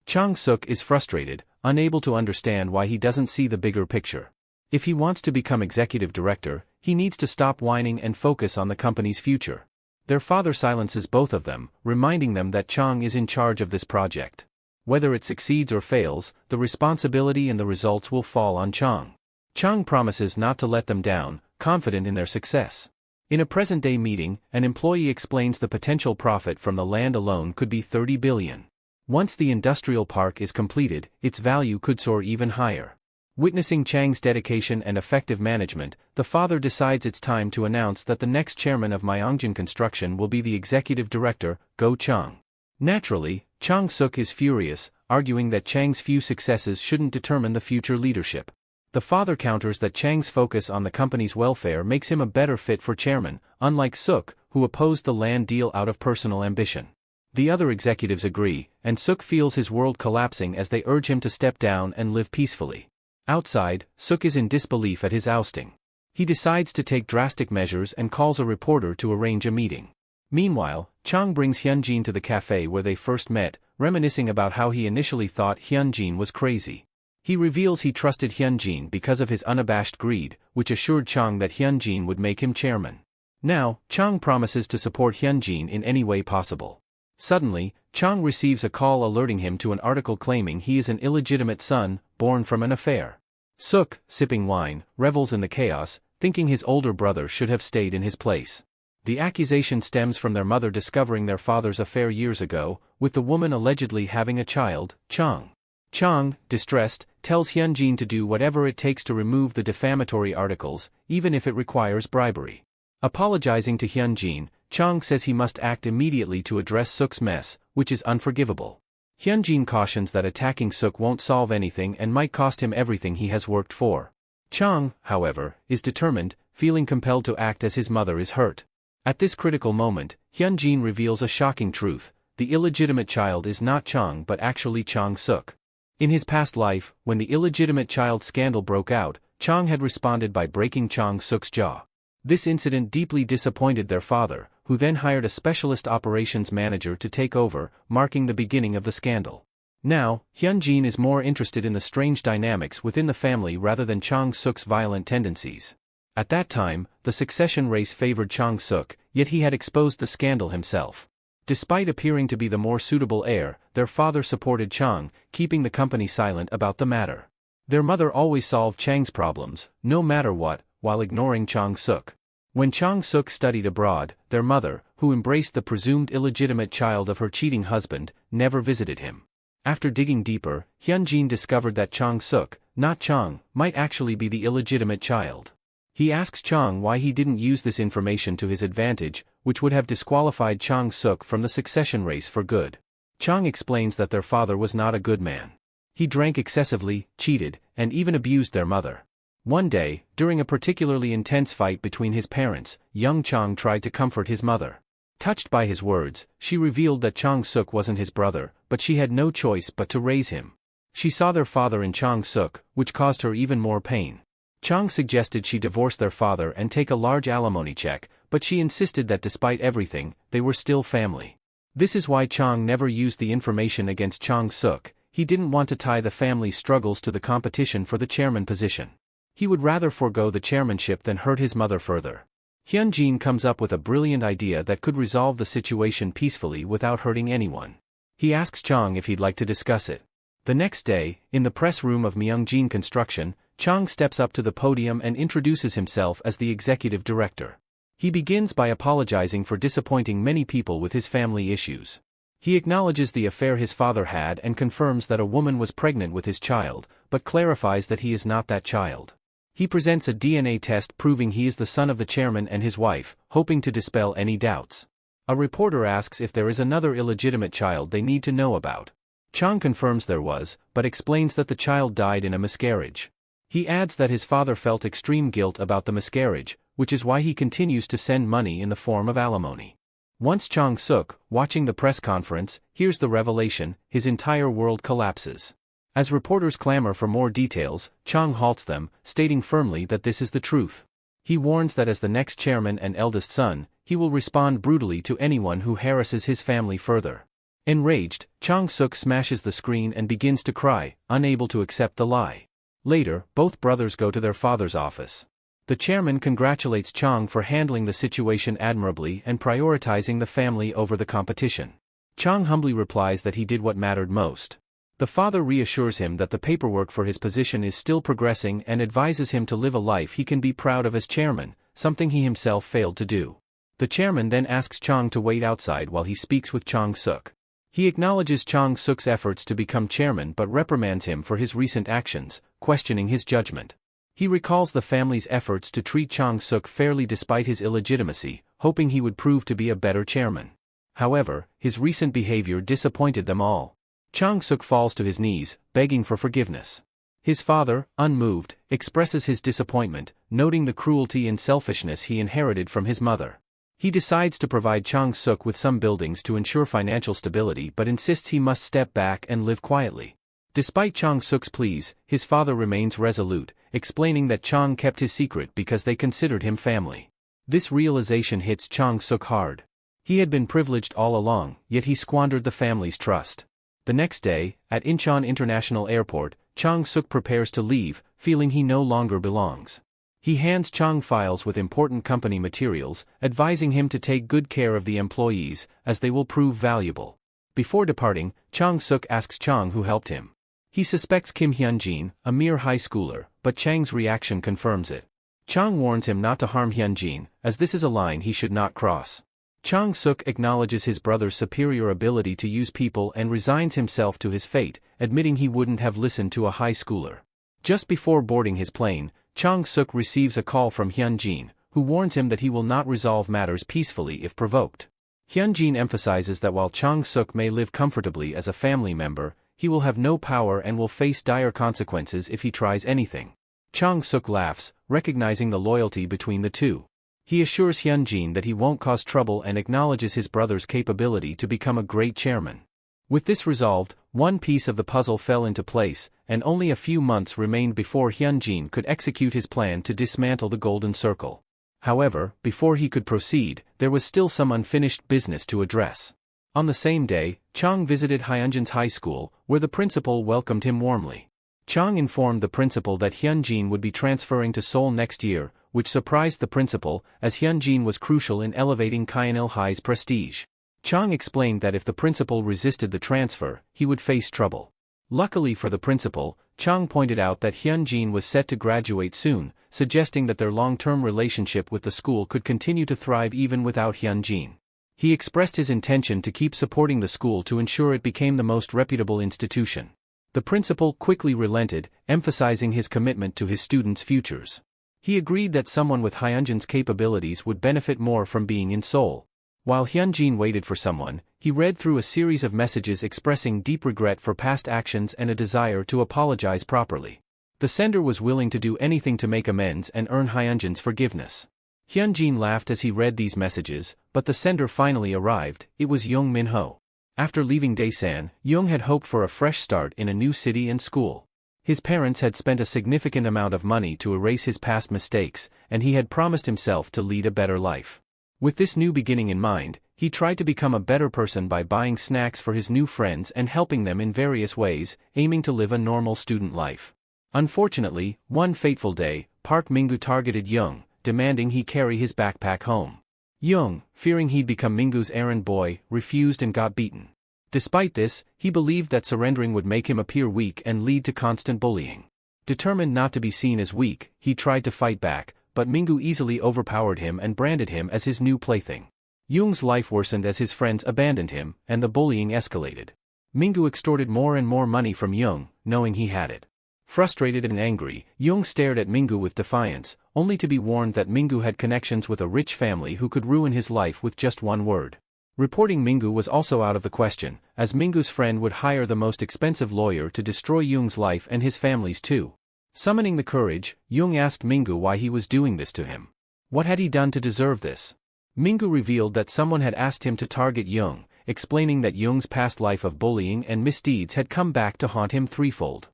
Chang Suk is frustrated, unable to understand why he doesn't see the bigger picture. If he wants to become executive director, he needs to stop whining and focus on the company's future. Their father silences both of them, reminding them that Chang is in charge of this project. Whether it succeeds or fails, the responsibility and the results will fall on Chang. Chang promises not to let them down, confident in their success. In a present-day meeting, an employee explains the potential profit from the land alone could be 30 billion. Once the industrial park is completed, its value could soar even higher. Witnessing Chang's dedication and effective management, the father decides it's time to announce that the next chairman of Myeongjin Construction will be the executive director, Go Chang. Naturally, Chang Suk is furious, arguing that Chang's few successes shouldn't determine the future leadership. The father counters that Chang's focus on the company's welfare makes him a better fit for chairman, unlike Suk, who opposed the land deal out of personal ambition. The other executives agree, and Suk feels his world collapsing as they urge him to step down and live peacefully. Outside, Suk is in disbelief at his ousting. He decides to take drastic measures and calls a reporter to arrange a meeting. Meanwhile, Chang brings Hyunjin to the cafe where they first met, reminiscing about how he initially thought Hyunjin was crazy. He reveals he trusted Hyunjin because of his unabashed greed, which assured Chang that Hyunjin would make him chairman. Now, Chang promises to support Hyunjin in any way possible. Suddenly, Chang receives a call alerting him to an article claiming he is an illegitimate son, born from an affair. Suk, sipping wine, revels in the chaos, thinking his older brother should have stayed in his place. The accusation stems from their mother discovering their father's affair years ago, with the woman allegedly having a child, Chang. Chang, distressed, tells Hyunjin to do whatever it takes to remove the defamatory articles, even if it requires bribery. Apologizing to Hyunjin, Chang says he must act immediately to address Suk's mess, which is unforgivable. Hyunjin cautions that attacking Suk won't solve anything and might cost him everything he has worked for. Chang, however, is determined, feeling compelled to act as his mother is hurt. At this critical moment, Hyunjin reveals a shocking truth: the illegitimate child is not Chang but actually Chang Suk. In his past life, when the illegitimate child scandal broke out, Chang had responded by breaking Chang Suk's jaw. This incident deeply disappointed their father, who then hired a specialist operations manager to take over, marking the beginning of the scandal. Now, Hyunjin is more interested in the strange dynamics within the family rather than Chang Suk's violent tendencies. At that time, the succession race favored Chang Suk, yet he had exposed the scandal himself. Despite appearing to be the more suitable heir, their father supported Chang, keeping the company silent about the matter. Their mother always solved Chang's problems, no matter what, while ignoring Chang Suk. When Chang Suk studied abroad, their mother, who embraced the presumed illegitimate child of her cheating husband, never visited him. After digging deeper, Hyunjin discovered that Chang Suk, not Chang, might actually be the illegitimate child. He asks Chang why he didn't use this information to his advantage, which would have disqualified Chang Suk from the succession race for good. Chang explains that their father was not a good man. He drank excessively, cheated, and even abused their mother. One day, during a particularly intense fight between his parents, young Chang tried to comfort his mother. Touched by his words, she revealed that Chang Suk wasn't his brother, but she had no choice but to raise him. She saw their father in Chang Suk, which caused her even more pain. Chang suggested she divorce their father and take a large alimony check, but she insisted that despite everything, they were still family. This is why Chang never used the information against Chang Suk. He didn't want to tie the family's struggles to the competition for the chairman position. He would rather forego the chairmanship than hurt his mother further. Hyunjin comes up with a brilliant idea that could resolve the situation peacefully without hurting anyone. He asks Chang if he'd like to discuss it. The next day, in the press room of Myungjin Construction, Chang steps up to the podium and introduces himself as the executive director. He begins by apologizing for disappointing many people with his family issues. He acknowledges the affair his father had and confirms that a woman was pregnant with his child, but clarifies that he is not that child. He presents a DNA test proving he is the son of the chairman and his wife, hoping to dispel any doubts. A reporter asks if there is another illegitimate child they need to know about. Chang confirms there was, but explains that the child died in a miscarriage. He adds that his father felt extreme guilt about the miscarriage, which is why he continues to send money in the form of alimony. Once Chang Suk, watching the press conference, hears the revelation, his entire world collapses. As reporters clamor for more details, Chang halts them, stating firmly that this is the truth. He warns that as the next chairman and eldest son, he will respond brutally to anyone who harasses his family further. Enraged, Chang Suk smashes the screen and begins to cry, unable to accept the lie. Later, both brothers go to their father's office. The chairman congratulates Chang for handling the situation admirably and prioritizing the family over the competition. Chang humbly replies that he did what mattered most. The father reassures him that the paperwork for his position is still progressing and advises him to live a life he can be proud of as chairman, something he himself failed to do. The chairman then asks Chang to wait outside while he speaks with Chang Suk. He acknowledges Chang Suk's efforts to become chairman but reprimands him for his recent actions, questioning his judgment. He recalls the family's efforts to treat Chang Suk fairly despite his illegitimacy, hoping he would prove to be a better chairman. However, his recent behavior disappointed them all. Chang Suk falls to his knees, begging for forgiveness. His father, unmoved, expresses his disappointment, noting the cruelty and selfishness he inherited from his mother. He decides to provide Chang-suk with some buildings to ensure financial stability but insists he must step back and live quietly. Despite Chang-suk's pleas, his father remains resolute, explaining that Chang kept his secret because they considered him family. This realization hits Chang-suk hard. He had been privileged all along, yet he squandered the family's trust. The next day, at Incheon International Airport, Chang-suk prepares to leave, feeling he no longer belongs. He hands Chang files with important company materials, advising him to take good care of the employees, as they will prove valuable. Before departing, Chang-suk asks Chang who helped him. He suspects Kim Hyun-jin, a mere high schooler, but Chang's reaction confirms it. Chang warns him not to harm Hyun-jin, as this is a line he should not cross. Chang-suk acknowledges his brother's superior ability to use people and resigns himself to his fate, admitting he wouldn't have listened to a high schooler. Just before boarding his plane, Chang-suk receives a call from Hyun-jin, who warns him that he will not resolve matters peacefully if provoked. Hyun-jin emphasizes that while Chang-suk may live comfortably as a family member, he will have no power and will face dire consequences if he tries anything. Chang-suk laughs, recognizing the loyalty between the two. He assures Hyun-jin that he won't cause trouble and acknowledges his brother's capability to become a great chairman. With this resolved, one piece of the puzzle fell into place, and only a few months remained before Hyun-jin could execute his plan to dismantle the Golden Circle. However, before he could proceed, there was still some unfinished business to address. On the same day, Chang visited Hyunjin's high school, where the principal welcomed him warmly. Chang informed the principal that Hyun-jin would be transferring to Seoul next year, which surprised the principal, as Hyun-jin was crucial in elevating Kyanil High's prestige. Chang explained that if the principal resisted the transfer, he would face trouble. Luckily for the principal, Chang pointed out that Hyun-jin was set to graduate soon, suggesting that their long-term relationship with the school could continue to thrive even without Hyun-jin. He expressed his intention to keep supporting the school to ensure it became the most reputable institution. The principal quickly relented, emphasizing his commitment to his students' futures. He agreed that someone with Hyunjin's capabilities would benefit more from being in Seoul. While Hyun-jin waited for someone, he read through a series of messages expressing deep regret for past actions and a desire to apologize properly. The sender was willing to do anything to make amends and earn Hyunjin's forgiveness. Hyun-jin laughed as he read these messages, but the sender finally arrived. It was Young Min-ho. After leaving Daesan, Young had hoped for a fresh start in a new city and school. His parents had spent a significant amount of money to erase his past mistakes, and he had promised himself to lead a better life. With this new beginning in mind, he tried to become a better person by buying snacks for his new friends and helping them in various ways, aiming to live a normal student life. Unfortunately, one fateful day, Park Mingu targeted Young, demanding he carry his backpack home. Young, fearing he'd become Mingu's errand boy, refused and got beaten. Despite this, he believed that surrendering would make him appear weak and lead to constant bullying. Determined not to be seen as weak, he tried to fight back, but Mingu easily overpowered him and branded him as his new plaything. Young's life worsened as his friends abandoned him, and the bullying escalated. Mingu extorted more and more money from Young, knowing he had it. Frustrated and angry, Young stared at Mingu with defiance, only to be warned that Mingu had connections with a rich family who could ruin his life with just one word. Reporting Mingu was also out of the question, as Mingu's friend would hire the most expensive lawyer to destroy Young's life and his family's too. Summoning the courage, Young asked Mingu why he was doing this to him. What had he done to deserve this? Mingu revealed that someone had asked him to target Young, explaining that Young's past life of bullying and misdeeds had come back to haunt him threefold.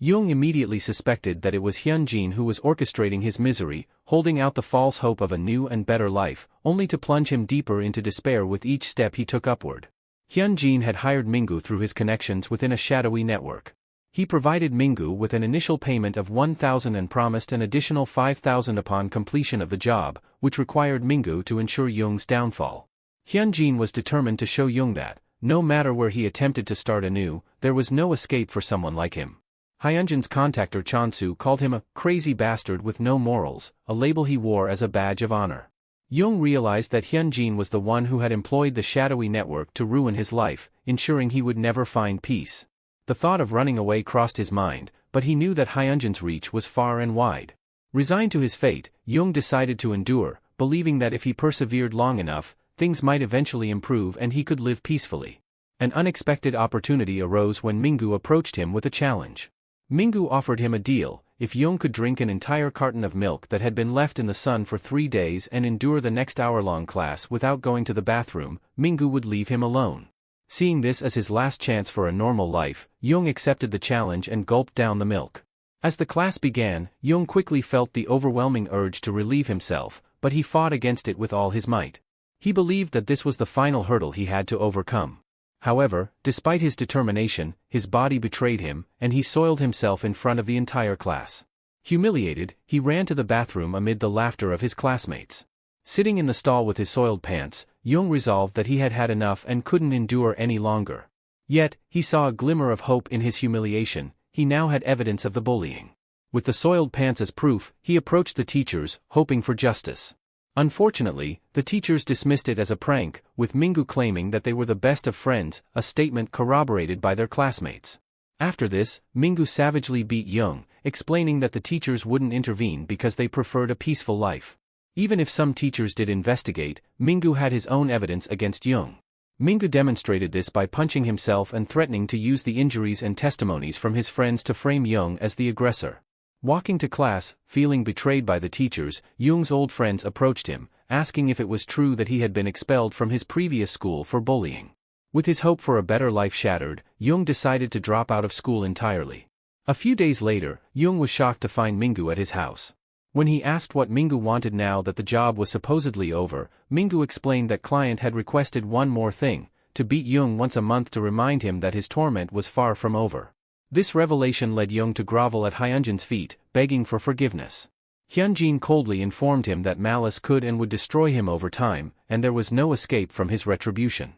Young immediately suspected that it was Hyun-jin who was orchestrating his misery, holding out the false hope of a new and better life, only to plunge him deeper into despair with each step he took upward. Hyun-jin had hired Mingu through his connections within a shadowy network. He provided Mingu with an initial payment of 1,000 and promised an additional 5,000 upon completion of the job, which required Mingu to ensure Young's downfall. Hyun-jin was determined to show Young that, no matter where he attempted to start anew, there was no escape for someone like him. Hyunjin's contactor Chonsu called him a crazy bastard with no morals, a label he wore as a badge of honor. Young realized that Hyun-jin was the one who had employed the shadowy network to ruin his life, ensuring he would never find peace. The thought of running away crossed his mind, but he knew that Hyunjin's reach was far and wide. Resigned to his fate, Young decided to endure, believing that if he persevered long enough, things might eventually improve and he could live peacefully. An unexpected opportunity arose when Mingu approached him with a challenge. Minggu offered him a deal. If Jung could drink an entire carton of milk that had been left in the sun for 3 days and endure the next hour-long class without going to the bathroom, Minggu would leave him alone. Seeing this as his last chance for a normal life, Jung accepted the challenge and gulped down the milk. As the class began, Jung quickly felt the overwhelming urge to relieve himself, but he fought against it with all his might. He believed that this was the final hurdle he had to overcome. However, despite his determination, his body betrayed him, and he soiled himself in front of the entire class. Humiliated, he ran to the bathroom amid the laughter of his classmates. Sitting in the stall with his soiled pants, Jung resolved that he had had enough and couldn't endure any longer. Yet, he saw a glimmer of hope in his humiliation. He now had evidence of the bullying. With the soiled pants as proof, he approached the teachers, hoping for justice. Unfortunately, the teachers dismissed it as a prank, with Minggu claiming that they were the best of friends, a statement corroborated by their classmates. After this, Minggu savagely beat Jung, explaining that the teachers wouldn't intervene because they preferred a peaceful life. Even if some teachers did investigate, Minggu had his own evidence against Jung. Minggu demonstrated this by punching himself and threatening to use the injuries and testimonies from his friends to frame Jung as the aggressor. Walking to class, feeling betrayed by the teachers, Jung's old friends approached him, asking if it was true that he had been expelled from his previous school for bullying. With his hope for a better life shattered, Jung decided to drop out of school entirely. A few days later, Jung was shocked to find Minggu at his house. When he asked what Minggu wanted now that the job was supposedly over, Minggu explained that client had requested one more thing, to beat Jung once a month to remind him that his torment was far from over. This revelation led Jung to grovel at Hyunjin's feet, begging for forgiveness. Hyunjin coldly informed him that malice could and would destroy him over time, and there was no escape from his retribution.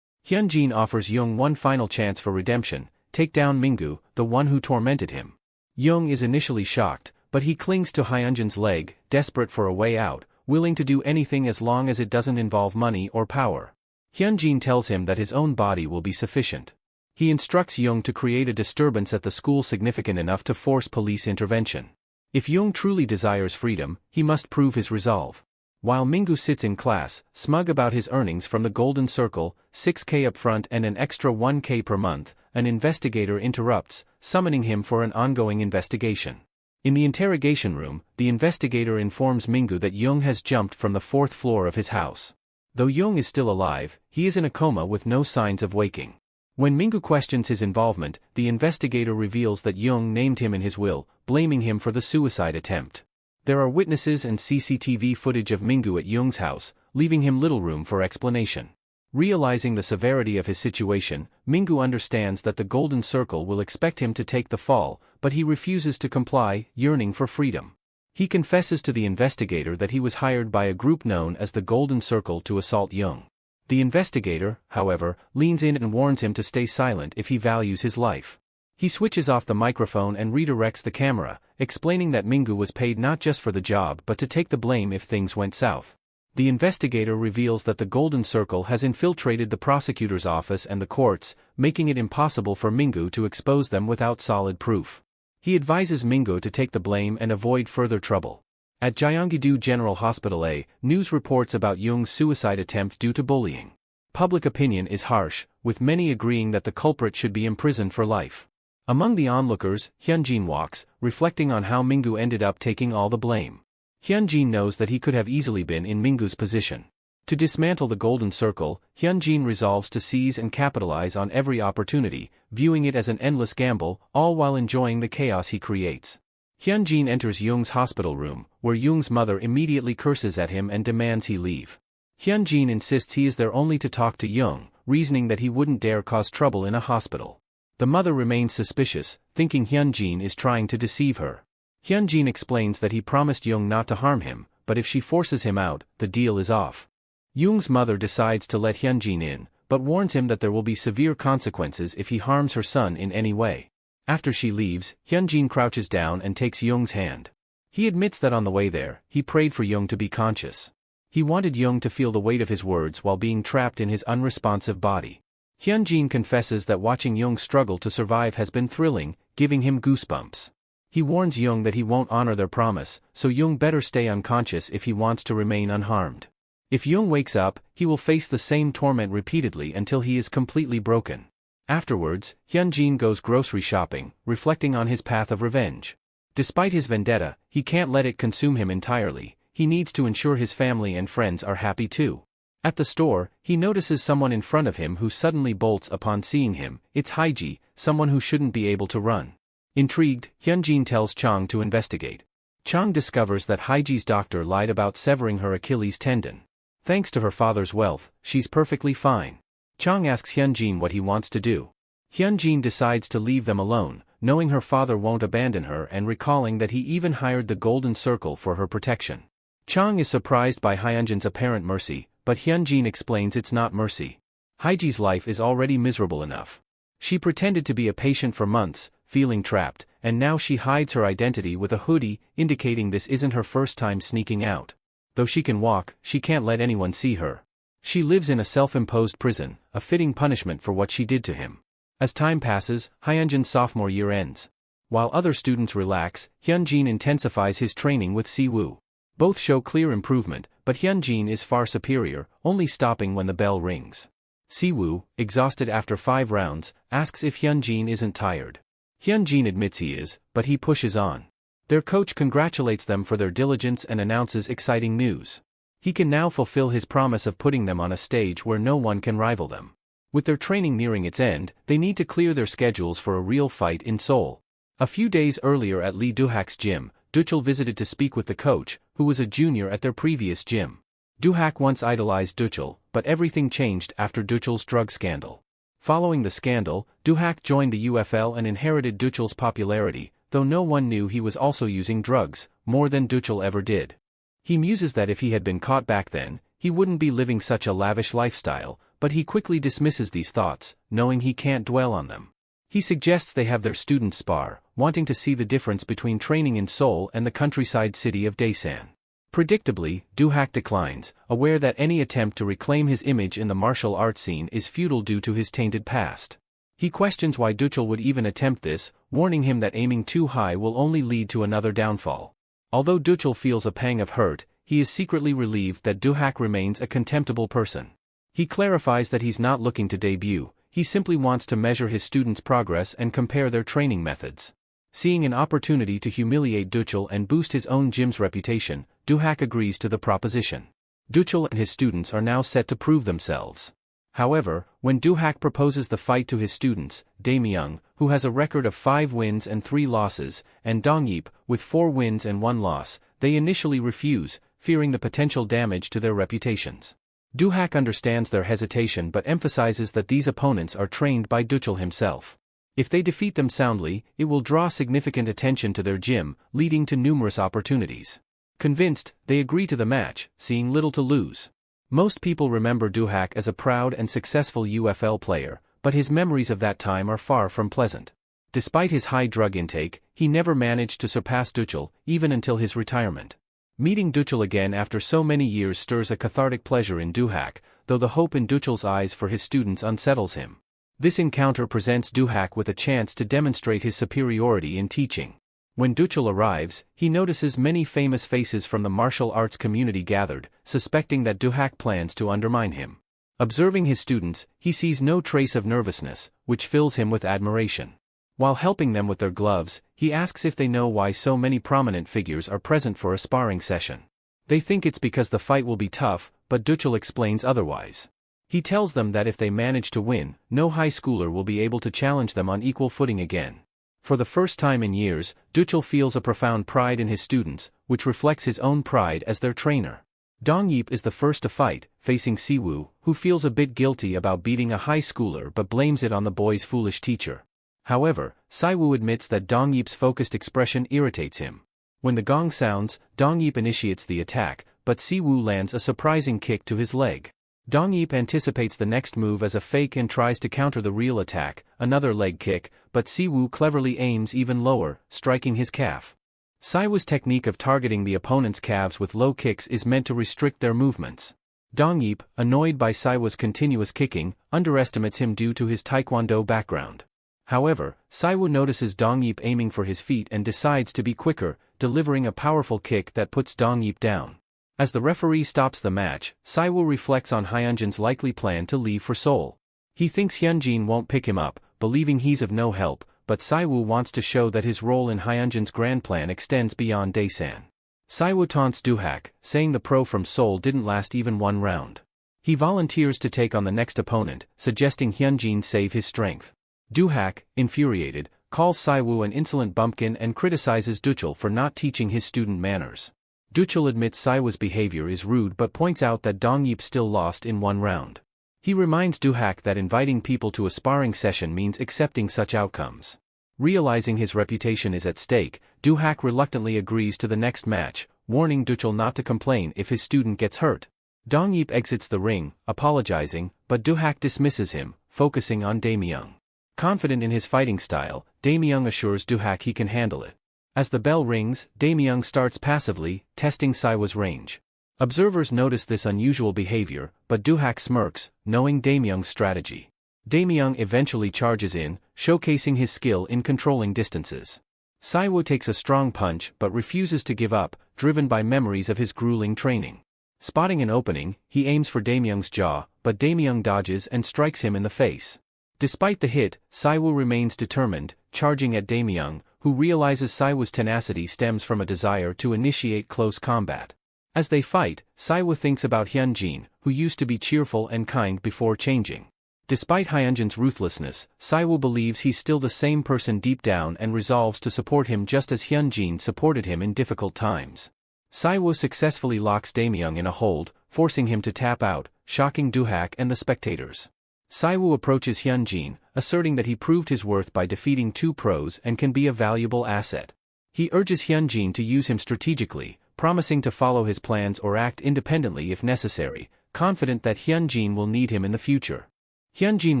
Hyunjin offers Jung one final chance for redemption: take down Minggu, the one who tormented him. Jung is initially shocked, but he clings to Hyunjin's leg, desperate for a way out, willing to do anything as long as it doesn't involve money or power. Hyunjin tells him that his own body will be sufficient. He instructs Jung to create a disturbance at the school significant enough to force police intervention. If Jung truly desires freedom, he must prove his resolve. While Minggu sits in class, smug about his earnings from the Golden Circle, 6K upfront and an extra 1K per month, an investigator interrupts, summoning him for an ongoing investigation. In the interrogation room, the investigator informs Minggu that Jung has jumped from the 4th floor of his house. Though Jung is still alive, he is in a coma with no signs of waking. When Minggu questions his involvement, the investigator reveals that Jung named him in his will, blaming him for the suicide attempt. There are witnesses and CCTV footage of Minggu at Jung's house, leaving him little room for explanation. Realizing the severity of his situation, Minggu understands that the Golden Circle will expect him to take the fall, but he refuses to comply, yearning for freedom. He confesses to the investigator that he was hired by a group known as the Golden Circle to assault Jung. The investigator, however, leans in and warns him to stay silent if he values his life. He switches off the microphone and redirects the camera, explaining that Minggu was paid not just for the job but to take the blame if things went south. The investigator reveals that the Golden Circle has infiltrated the prosecutor's office and the courts, making it impossible for Minggu to expose them without solid proof. He advises Minggu to take the blame and avoid further trouble. At Gyeonggi-do General Hospital A, news reports about Jung's suicide attempt due to bullying. Public opinion is harsh, with many agreeing that the culprit should be imprisoned for life. Among the onlookers, Hyunjin walks, reflecting on how Minggu ended up taking all the blame. Hyunjin knows that he could have easily been in Minggu's position. To dismantle the Golden Circle, Hyunjin resolves to seize and capitalize on every opportunity, viewing it as an endless gamble, all while enjoying the chaos he creates. Hyunjin enters Jung's hospital room, where Jung's mother immediately curses at him and demands he leave. Hyunjin insists he is there only to talk to Jung, reasoning that he wouldn't dare cause trouble in a hospital. The mother remains suspicious, thinking Hyunjin is trying to deceive her. Hyunjin explains that he promised Jung not to harm him, but if she forces him out, the deal is off. Jung's mother decides to let Hyunjin in, but warns him that there will be severe consequences if he harms her son in any way. After she leaves, Hyunjin crouches down and takes Jung's hand. He admits that on the way there, he prayed for Jung to be conscious. He wanted Jung to feel the weight of his words while being trapped in his unresponsive body. Hyunjin confesses that watching Jung struggle to survive has been thrilling, giving him goosebumps. He warns Jung that he won't honor their promise, so Jung better stay unconscious if he wants to remain unharmed. If Jung wakes up, he will face the same torment repeatedly until he is completely broken. Afterwards, Hyunjin goes grocery shopping, reflecting on his path of revenge. Despite his vendetta, he can't let it consume him entirely. He needs to ensure his family and friends are happy too. At the store, he notices someone in front of him who suddenly bolts upon seeing him. It's Haiji, someone who shouldn't be able to run. Intrigued, Hyunjin tells Chang to investigate. Chang discovers that Haiji's doctor lied about severing her Achilles tendon. Thanks to her father's wealth, she's perfectly fine. Chang asks Hyunjin what he wants to do. Hyunjin decides to leave them alone, knowing her father won't abandon her and recalling that he even hired the Golden Circle for her protection. Chang is surprised by Hyunjin's apparent mercy, but Hyunjin explains it's not mercy. Haiji's life is already miserable enough. She pretended to be a patient for months, feeling trapped, and now she hides her identity with a hoodie, indicating this isn't her first time sneaking out. Though she can walk, she can't let anyone see her. She lives in a self-imposed prison, a fitting punishment for what she did to him. As time passes, Hyunjin's sophomore year ends. While other students relax, Hyunjin intensifies his training with Siwoo. Both show clear improvement, but Hyunjin is far superior, only stopping when the bell rings. Siwoo, exhausted after 5 rounds, asks if Hyunjin isn't tired. Hyunjin admits he is, but he pushes on. Their coach congratulates them for their diligence and announces exciting news. He can now fulfill his promise of putting them on a stage where no one can rival them. With their training nearing its end, they need to clear their schedules for a real fight in Seoul. A few days earlier at Lee Do-hak's gym, Duchul visited to speak with the coach, who was a junior at their previous gym. Do-hak once idolized Duchul, but everything changed after Duchul's drug scandal. Following the scandal, Do-hak joined the UFL and inherited Duchul's popularity, though no one knew he was also using drugs, more than Duchul ever did. He muses that if he had been caught back then, he wouldn't be living such a lavish lifestyle, but he quickly dismisses these thoughts, knowing he can't dwell on them. He suggests they have their students spar, wanting to see the difference between training in Seoul and the countryside city of Daesan. Predictably, Do-hak declines, aware that any attempt to reclaim his image in the martial arts scene is futile due to his tainted past. He questions why Duchul would even attempt this, warning him that aiming too high will only lead to another downfall. Although Duchul feels a pang of hurt, he is secretly relieved that Do-hak remains a contemptible person. He clarifies that he's not looking to debut, he simply wants to measure his students' progress and compare their training methods. Seeing an opportunity to humiliate Duchul and boost his own gym's reputation, Do-hak agrees to the proposition. Duchul and his students are now set to prove themselves. However, when Do-hak proposes the fight to his students, Dae-myung, who has a record of 5 wins and 3 losses, and Dong-yeop, with 4 wins and 1 loss, they initially refuse, fearing the potential damage to their reputations. Do-hak understands their hesitation but emphasizes that these opponents are trained by Duchul himself. If they defeat them soundly, it will draw significant attention to their gym, leading to numerous opportunities. Convinced, they agree to the match, seeing little to lose. Most people remember Do-hak as a proud and successful UFL player, but his memories of that time are far from pleasant. Despite his high drug intake, he never managed to surpass Duchul, even until his retirement. Meeting Duchul again after so many years stirs a cathartic pleasure in Do-hak, though the hope in Duchul's eyes for his students unsettles him. This encounter presents Do-hak with a chance to demonstrate his superiority in teaching. When Duchul arrives, he notices many famous faces from the martial arts community gathered, suspecting that Do-hak plans to undermine him. Observing his students, he sees no trace of nervousness, which fills him with admiration. While helping them with their gloves, he asks if they know why so many prominent figures are present for a sparring session. They think it's because the fight will be tough, but Duchul explains otherwise. He tells them that if they manage to win, no high schooler will be able to challenge them on equal footing again. For the first time in years, Duchul feels a profound pride in his students, which reflects his own pride as their trainer. Dong-yeop is the first to fight, facing Siwoo, who feels a bit guilty about beating a high schooler but blames it on the boy's foolish teacher. However, Siwoo admits that Dong-yeop's focused expression irritates him. When the gong sounds, Dong-yeop initiates the attack, but Siwoo lands a surprising kick to his leg. Dong-yeop anticipates the next move as a fake and tries to counter the real attack, another leg kick, but Siwoo cleverly aims even lower, striking his calf. Siwoo's technique of targeting the opponent's calves with low kicks is meant to restrict their movements. Dong-yeop, annoyed by Siwoo's continuous kicking, underestimates him due to his taekwondo background. However, Siwoo notices Dong-yeop aiming for his feet and decides to be quicker, delivering a powerful kick that puts Dong-yeop down. As the referee stops the match, Siwoo reflects on Hyunjin's likely plan to leave for Seoul. He thinks Hyunjin won't pick him up, believing he's of no help, but Saiwoo wants to show that his role in Hyunjin's grand plan extends beyond Daesan. Saiwoo taunts Doohak, saying the pro from Seoul didn't last even one round. He volunteers to take on the next opponent, suggesting Hyunjin save his strength. Doohak, infuriated, calls Saiwoo an insolent bumpkin and criticizes Duchul for not teaching his student manners. Duchul admits Saiwoo's behavior is rude but points out that Dongyip still lost in one round. He reminds Doohak that inviting people to a sparring session means accepting such outcomes. Realizing his reputation is at stake, Doohak reluctantly agrees to the next match, warning Duchul not to complain if his student gets hurt. Dongyip exits the ring, apologizing, but Doohak dismisses him, focusing on Daemyeong. Confident in his fighting style, Daemyeong assures Doohak he can handle it. As the bell rings, Daemyeong starts passively, testing Saiwoo's range. Observers notice this unusual behavior, but Doohak smirks, knowing Daemyeong's strategy. Daemyeong eventually charges in, showcasing his skill in controlling distances. Saiwoo takes a strong punch but refuses to give up, driven by memories of his grueling training. Spotting an opening, he aims for Daemyeong's jaw, but Daemyeong dodges and strikes him in the face. Despite the hit, Saiwoo remains determined, charging at Daemyeong, who realizes Saiwoo's tenacity stems from a desire to initiate close combat. As they fight, Saiwoo thinks about Hyunjin, who used to be cheerful and kind before changing. Despite Hyunjin's ruthlessness, Saiwoo believes he's still the same person deep down and resolves to support him just as Hyunjin supported him in difficult times. Saiwoo successfully locks Daemyeong in a hold, forcing him to tap out, shocking Doohak and the spectators. Saiwoo approaches Hyunjin, asserting that he proved his worth by defeating two pros and can be a valuable asset. He urges Hyunjin to use him strategically, promising to follow his plans or act independently if necessary, confident that Hyunjin will need him in the future. Hyunjin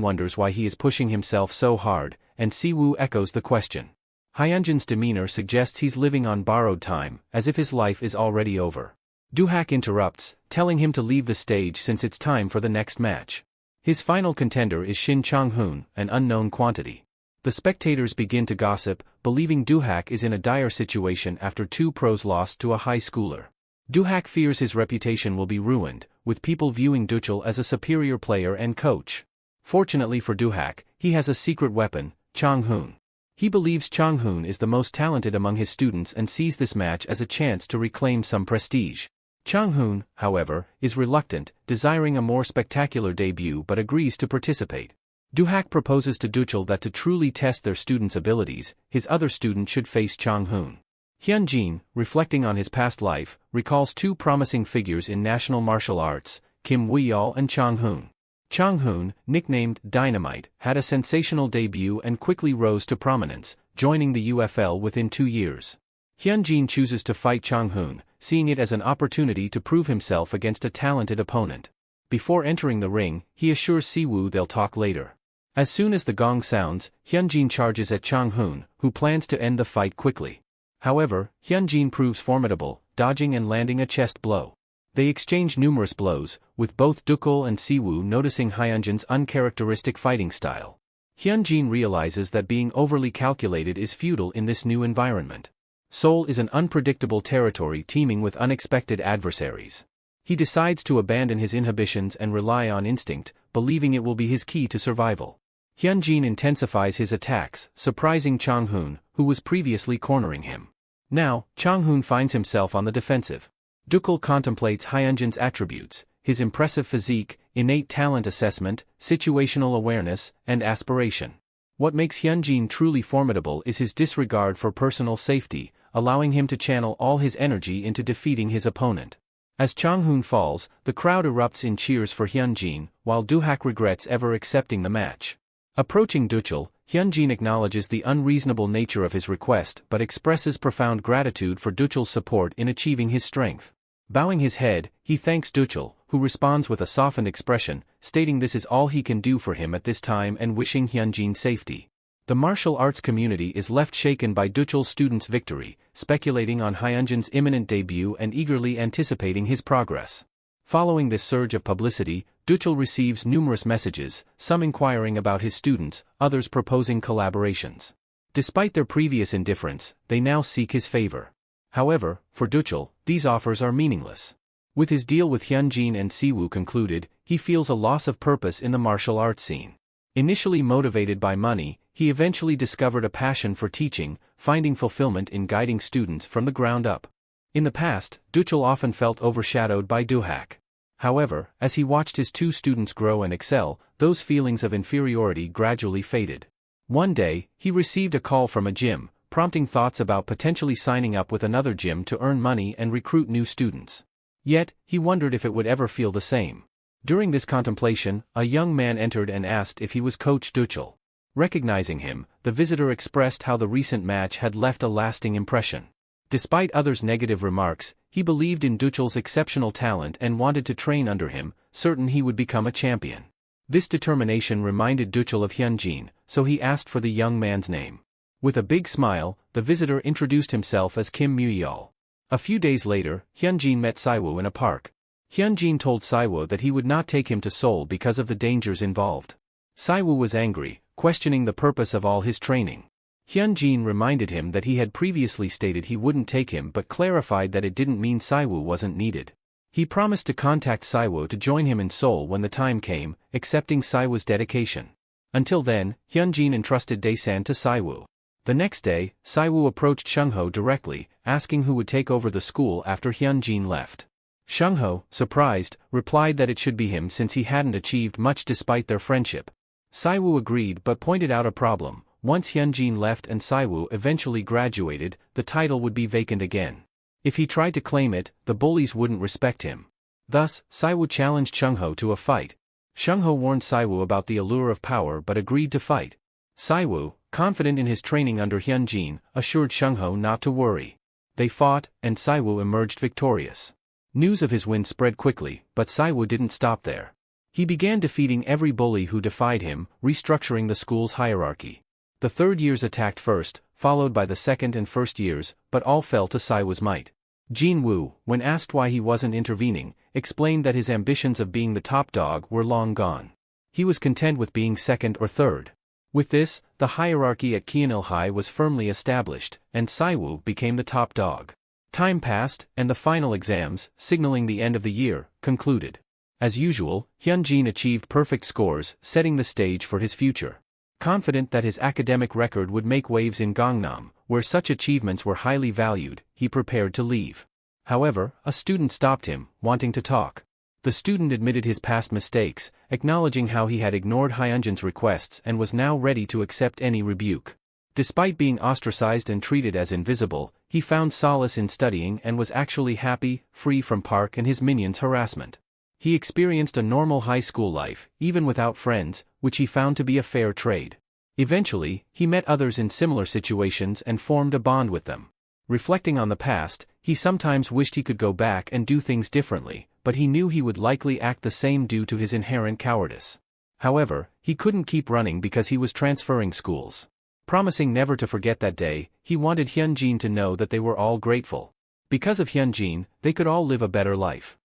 wonders why he is pushing himself so hard, and Siwoo echoes the question. Hyunjin's demeanor suggests he's living on borrowed time, as if his life is already over. Doohak interrupts, telling him to leave the stage since it's time for the next match. His final contender is Shin Chang-hoon, an unknown quantity. The spectators begin to gossip, believing Doohak is in a dire situation after two pros lost to a high schooler. Doohak fears his reputation will be ruined, with people viewing Duchul as a superior player and coach. Fortunately for Doohak, he has a secret weapon, Chang-hoon. He believes Chang-hoon is the most talented among his students and sees this match as a chance to reclaim some prestige. Chang-hoon, however, is reluctant, desiring a more spectacular debut but agrees to participate. Doohak proposes to Duchul that to truly test their student's abilities, his other student should face Chang-hoon. Hyunjin, reflecting on his past life, recalls two promising figures in national martial arts, Kim Woo-yeol and Chang-hoon. Chang-hoon, nicknamed Dynamite, had a sensational debut and quickly rose to prominence, joining the UFL within 2 years. Hyunjin chooses to fight Chang-hoon, seeing it as an opportunity to prove himself against a talented opponent. Before entering the ring, he assures Siwoo they'll talk later. As soon as the gong sounds, Hyunjin charges at Chang-hoon, who plans to end the fight quickly. However, Hyunjin proves formidable, dodging and landing a chest blow. They exchange numerous blows, with both Duchul and Siwoo noticing Hyunjin's uncharacteristic fighting style. Hyunjin realizes that being overly calculated is futile in this new environment. Seoul is an unpredictable territory teeming with unexpected adversaries. He decides to abandon his inhibitions and rely on instinct, believing it will be his key to survival. Hyunjin intensifies his attacks, surprising Chang-hoon, who was previously cornering him. Now, Chang-hoon finds himself on the defensive. Duchul contemplates Hyunjin's attributes, his impressive physique, innate talent assessment, situational awareness, and aspiration. What makes Hyunjin truly formidable is his disregard for personal safety, allowing him to channel all his energy into defeating his opponent. As Chang-hoon falls, the crowd erupts in cheers for Hyunjin, while Doohak regrets ever accepting the match. Approaching Duchul, Hyunjin acknowledges the unreasonable nature of his request but expresses profound gratitude for Duchul's support in achieving his strength. Bowing his head, he thanks Duchul, who responds with a softened expression, stating this is all he can do for him at this time and wishing Hyunjin safety. The martial arts community is left shaken by Duchul's students' victory, speculating on Hyunjin's imminent debut and eagerly anticipating his progress. Following this surge of publicity, Duchul receives numerous messages, some inquiring about his students, others proposing collaborations. Despite their previous indifference, they now seek his favor. However, for Duchul, these offers are meaningless. With his deal with Hyunjin and Siwoo concluded, he feels a loss of purpose in the martial arts scene. Initially motivated by money, he eventually discovered a passion for teaching, finding fulfillment in guiding students from the ground up. In the past, Duchel often felt overshadowed by Duhak. However, as he watched his two students grow and excel, those feelings of inferiority gradually faded. One day, he received a call from a gym, prompting thoughts about potentially signing up with another gym to earn money and recruit new students. Yet, he wondered if it would ever feel the same. During this contemplation, a young man entered and asked if he was Coach Duchel. Recognizing him, the visitor expressed how the recent match had left a lasting impression. Despite others' negative remarks, he believed in Duchel's exceptional talent and wanted to train under him, certain he would become a champion. This determination reminded Duchel of Hyunjin, so he asked for the young man's name. With a big smile, the visitor introduced himself as Kim Muyol. A few days later, Hyunjin met Siwoo in a park. Hyunjin told Siwoo that he would not take him to Seoul because of the dangers involved. Siwoo was angry, questioning the purpose of all his training. Hyunjin reminded him that he had previously stated he wouldn't take him but clarified that it didn't mean Siwoo wasn't needed. He promised to contact Siwoo to join him in Seoul when the time came, accepting Siwoo's dedication. Until then, Hyunjin entrusted Daesan to Siwoo. The next day, Siwoo approached Shungho directly, asking who would take over the school after Hyunjin left. Shungho, surprised, replied that it should be him since he hadn't achieved much despite their friendship. Siwoo agreed but pointed out a problem. Once Hyunjin left and Siwoo eventually graduated, the title would be vacant again. If he tried to claim it, the bullies wouldn't respect him. Thus, Siwoo challenged Shungho to a fight. Shungho warned Siwoo about the allure of power but agreed to fight. Siwoo, confident in his training under Hyunjin, assured Shungho not to worry. They fought, and Siwoo emerged victorious. News of his win spread quickly, but Siwoo didn't stop there. He began defeating every bully who defied him, restructuring the school's hierarchy. The third years attacked first, followed by the second and first years, but all fell to Siwoo's might. Jin Woo, when asked why he wasn't intervening, explained that his ambitions of being the top dog were long gone. He was content with being second or third. With this, the hierarchy at Kyeonil High was firmly established, and Siwoo became the top dog. Time passed, and the final exams, signaling the end of the year, concluded. As usual, Hyunjin achieved perfect scores, setting the stage for his future. Confident that his academic record would make waves in Gangnam, where such achievements were highly valued, he prepared to leave. However, a student stopped him, wanting to talk. The student admitted his past mistakes, acknowledging how he had ignored Hyunjin's requests and was now ready to accept any rebuke. Despite being ostracized and treated as invisible, he found solace in studying and was actually happy, free from Park and his minions' harassment. He experienced a normal high school life, even without friends, which he found to be a fair trade. Eventually, he met others in similar situations and formed a bond with them. Reflecting on the past, he sometimes wished he could go back and do things differently, but he knew he would likely act the same due to his inherent cowardice. However, he couldn't keep running because he was transferring schools. Promising never to forget that day, he wanted Hyunjin to know that they were all grateful. Because of Hyunjin, they could all live a better life.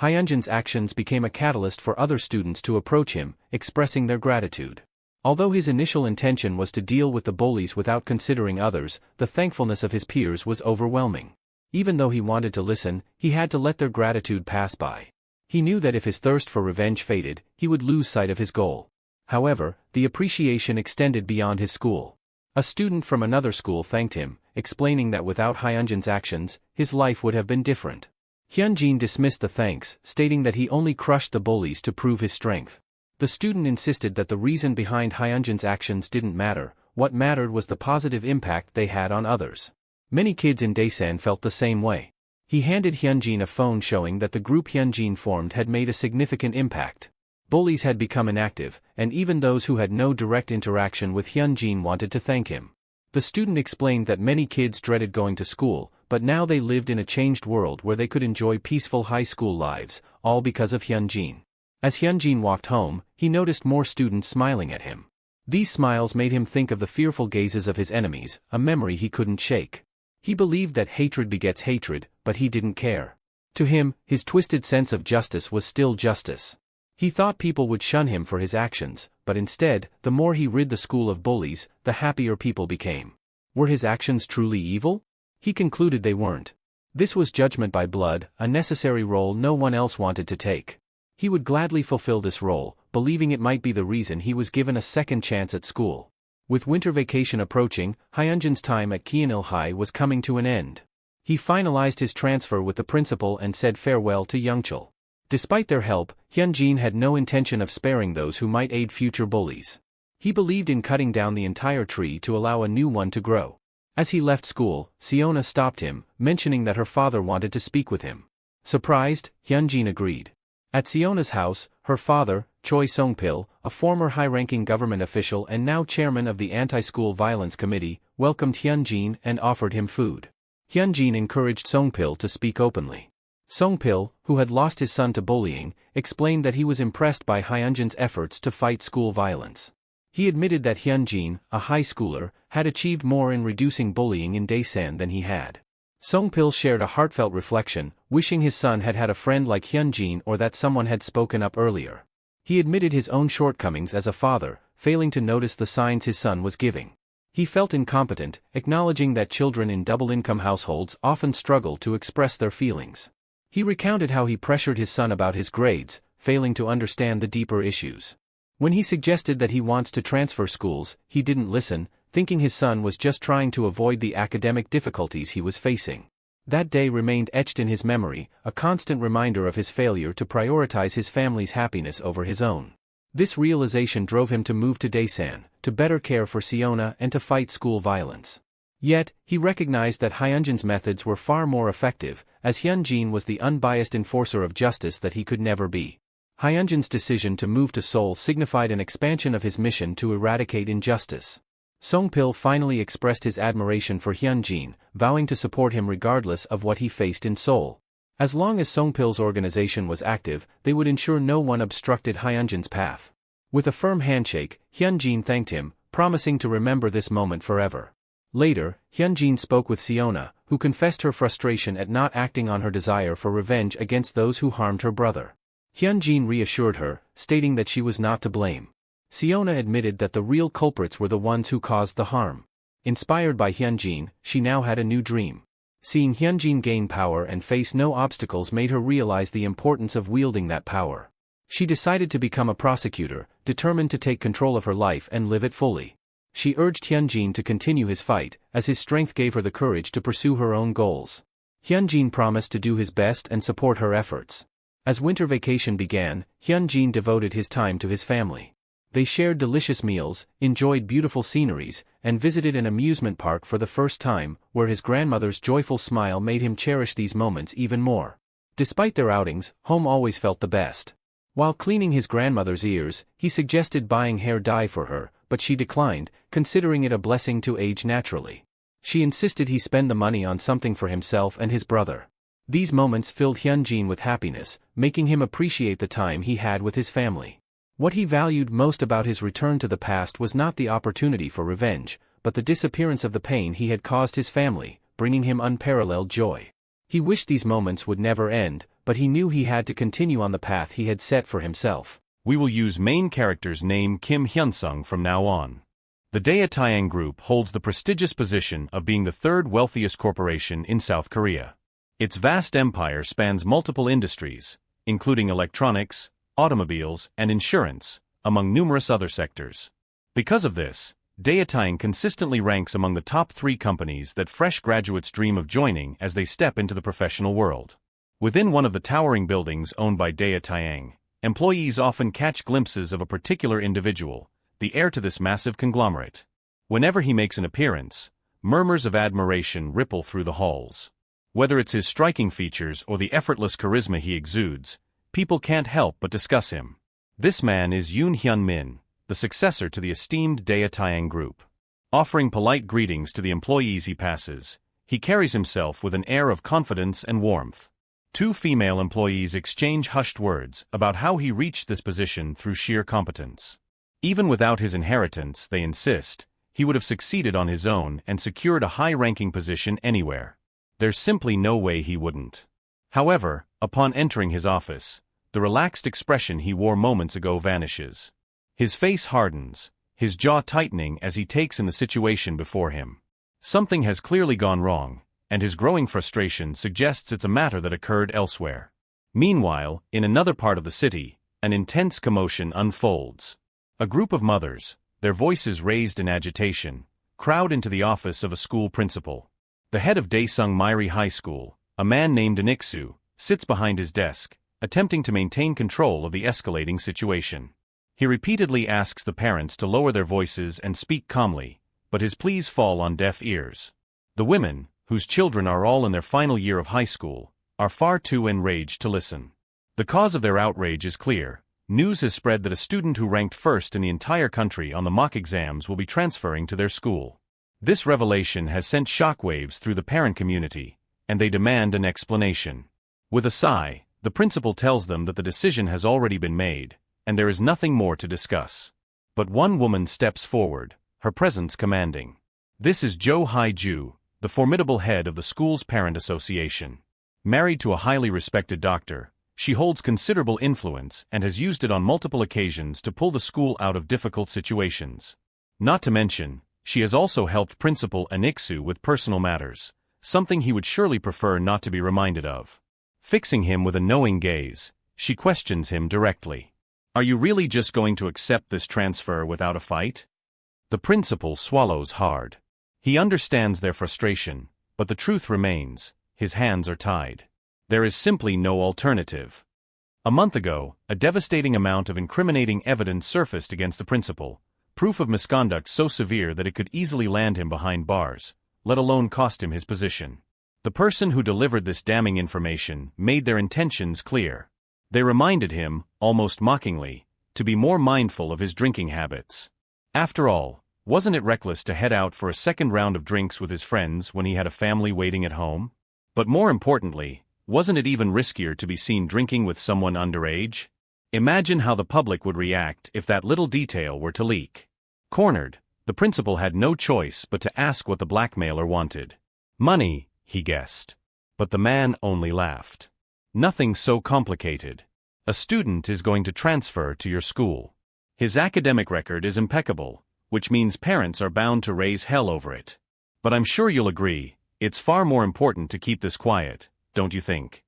Hyunjin's actions became a catalyst for other students to approach him, expressing their gratitude. Although his initial intention was to deal with the bullies without considering others, the thankfulness of his peers was overwhelming. Even though he wanted to listen, he had to let their gratitude pass by. He knew that if his thirst for revenge faded, he would lose sight of his goal. However, the appreciation extended beyond his school. A student from another school thanked him, explaining that without Hyunjin's actions, his life would have been different. Hyunjin dismissed the thanks, stating that he only crushed the bullies to prove his strength. The student insisted that the reason behind Hyunjin's actions didn't matter, what mattered was the positive impact they had on others. Many kids in Daesan felt the same way. He handed Hyunjin a phone showing that the group Hyunjin formed had made a significant impact. Bullies had become inactive, and even those who had no direct interaction with Hyunjin wanted to thank him. The student explained that many kids dreaded going to school, but now they lived in a changed world where they could enjoy peaceful high school lives, all because of Hyunjin. As Hyunjin walked home, he noticed more students smiling at him. These smiles made him think of the fearful gazes of his enemies, a memory he couldn't shake. He believed that hatred begets hatred, but he didn't care. To him, his twisted sense of justice was still justice. He thought people would shun him for his actions, but instead, the more he rid the school of bullies, the happier people became. Were his actions truly evil? He concluded they weren't. This was judgment by blood, a necessary role no one else wanted to take. He would gladly fulfill this role, believing it might be the reason he was given a second chance at school. With winter vacation approaching, Hyunjin's time at Kyeonil High was coming to an end. He finalized his transfer with the principal and said farewell to Youngchul. Despite their help, Hyunjin had no intention of sparing those who might aid future bullies. He believed in cutting down the entire tree to allow a new one to grow. As he left school, Seona stopped him, mentioning that her father wanted to speak with him. Surprised, Hyunjin agreed. At Seona's house, her father, Choi Song-pil, a former high-ranking government official and now chairman of the Anti-School Violence Committee, welcomed Hyunjin and offered him food. Hyunjin encouraged Song-pil to speak openly. Song-pil, who had lost his son to bullying, explained that he was impressed by Hyunjin's efforts to fight school violence. He admitted that Hyunjin, a high schooler, had achieved more in reducing bullying in Daesan than he had. Song-pil shared a heartfelt reflection, wishing his son had had a friend like Hyunjin or that someone had spoken up earlier. He admitted his own shortcomings as a father, failing to notice the signs his son was giving. He felt incompetent, acknowledging that children in double-income households often struggle to express their feelings. He recounted how he pressured his son about his grades, failing to understand the deeper issues. When he suggested that he wants to transfer schools, he didn't listen, thinking his son was just trying to avoid the academic difficulties he was facing. That day remained etched in his memory, a constant reminder of his failure to prioritize his family's happiness over his own. This realization drove him to move to Daesan, to better care for Seona and to fight school violence. Yet, he recognized that Hyunjin's methods were far more effective, as Hyunjin was the unbiased enforcer of justice that he could never be. Hyunjin's decision to move to Seoul signified an expansion of his mission to eradicate injustice. Song-pil finally expressed his admiration for Hyunjin, vowing to support him regardless of what he faced in Seoul. As long as Song-pil's organization was active, they would ensure no one obstructed Hyunjin's path. With a firm handshake, Hyunjin thanked him, promising to remember this moment forever. Later, Hyunjin spoke with Seona, who confessed her frustration at not acting on her desire for revenge against those who harmed her brother. Hyunjin reassured her, stating that she was not to blame. Seona admitted that the real culprits were the ones who caused the harm. Inspired by Hyunjin, she now had a new dream. Seeing Hyunjin gain power and face no obstacles made her realize the importance of wielding that power. She decided to become a prosecutor, determined to take control of her life and live it fully. She urged Hyunjin to continue his fight, as his strength gave her the courage to pursue her own goals. Hyunjin promised to do his best and support her efforts. As winter vacation began, Hyunjin devoted his time to his family. They shared delicious meals, enjoyed beautiful sceneries, and visited an amusement park for the first time, where his grandmother's joyful smile made him cherish these moments even more. Despite their outings, home always felt the best. While cleaning his grandmother's ears, he suggested buying hair dye for her, but she declined, considering it a blessing to age naturally. She insisted he spend the money on something for himself and his brother. These moments filled Hyunjin with happiness, making him appreciate the time he had with his family. What he valued most about his return to the past was not the opportunity for revenge, but the disappearance of the pain he had caused his family, bringing him unparalleled joy. He wished these moments would never end, but he knew he had to continue on the path he had set for himself. We will use main character's name Kim Hyunsung from now on. The Dae Taeyang Group holds the prestigious position of being the third wealthiest corporation in South Korea. Its vast empire spans multiple industries, including electronics, automobiles, and insurance, among numerous other sectors. Because of this, Dae Taeyang consistently ranks among the top 3 companies that fresh graduates dream of joining as they step into the professional world. Within one of the towering buildings owned by Dae Taeyang, employees often catch glimpses of a particular individual, the heir to this massive conglomerate. Whenever he makes an appearance, murmurs of admiration ripple through the halls. Whether it's his striking features or the effortless charisma he exudes, people can't help but discuss him. This man is Yoon Hyun-min, the successor to the esteemed Dae Taeyang Group. Offering polite greetings to the employees he passes, he carries himself with an air of confidence and warmth. 2 female employees exchange hushed words about how he reached this position through sheer competence. Even without his inheritance, they insist, he would have succeeded on his own and secured a high-ranking position anywhere. There's simply no way he wouldn't. However, upon entering his office, the relaxed expression he wore moments ago vanishes. His face hardens, his jaw tightening as he takes in the situation before him. Something has clearly gone wrong, and his growing frustration suggests it's a matter that occurred elsewhere. Meanwhile, in another part of the city, an intense commotion unfolds. A group of mothers, their voices raised in agitation, crowd into the office of a school principal. The head of Daesung Mairi High School, a man named Aniksu, sits behind his desk, attempting to maintain control of the escalating situation. He repeatedly asks the parents to lower their voices and speak calmly, but his pleas fall on deaf ears. The women, whose children are all in their final year of high school, are far too enraged to listen. The cause of their outrage is clear. News has spread that a student who ranked first in the entire country on the mock exams will be transferring to their school. This revelation has sent shockwaves through the parent community, and they demand an explanation. With a sigh, the principal tells them that the decision has already been made, and there is nothing more to discuss. But one woman steps forward, her presence commanding. This is Jo Hae-ju, the formidable head of the school's parent association. Married to a highly respected doctor, she holds considerable influence and has used it on multiple occasions to pull the school out of difficult situations. Not to mention, she has also helped Principal Aniksu with personal matters, something he would surely prefer not to be reminded of. Fixing him with a knowing gaze, she questions him directly. Are you really just going to accept this transfer without a fight? The principal swallows hard. He understands their frustration, but the truth remains, his hands are tied. There is simply no alternative. A month ago, a devastating amount of incriminating evidence surfaced against the principal, proof of misconduct so severe that it could easily land him behind bars, let alone cost him his position. The person who delivered this damning information made their intentions clear. They reminded him, almost mockingly, to be more mindful of his drinking habits. After all, wasn't it reckless to head out for a second round of drinks with his friends when he had a family waiting at home? But more importantly, wasn't it even riskier to be seen drinking with someone underage? Imagine how the public would react if that little detail were to leak. Cornered, the principal had no choice but to ask what the blackmailer wanted. Money, he guessed. But the man only laughed. Nothing so complicated. A student is going to transfer to your school. His academic record is impeccable, which means parents are bound to raise hell over it. But I'm sure you'll agree, it's far more important to keep this quiet, don't you think?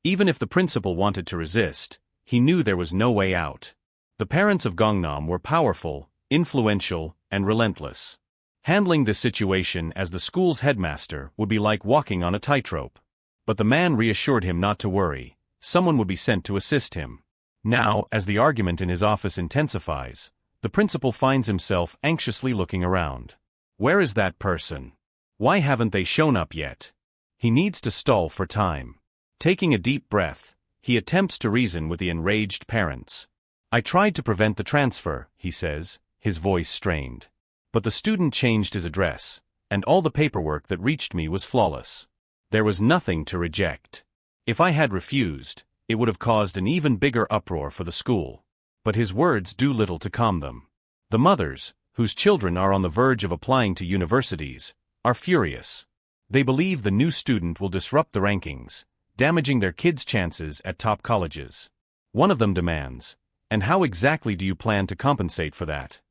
Even if the principal wanted to resist, he knew there was no way out. The parents of Gangnam were powerful, influential, and relentless. Handling this situation as the school's headmaster would be like walking on a tightrope. But the man reassured him not to worry, someone would be sent to assist him. Now, as the argument in his office intensifies, the principal finds himself anxiously looking around. Where is that person? Why haven't they shown up yet? He needs to stall for time. Taking a deep breath, he attempts to reason with the enraged parents. I tried to prevent the transfer, he says, his voice strained. But the student changed his address, and all the paperwork that reached me was flawless. There was nothing to reject. If I had refused, it would have caused an even bigger uproar for the school. But his words do little to calm them. The mothers, whose children are on the verge of applying to universities, are furious. They believe the new student will disrupt the rankings, damaging their kids' chances at top colleges. One of them demands, and how exactly do you plan to compensate for that?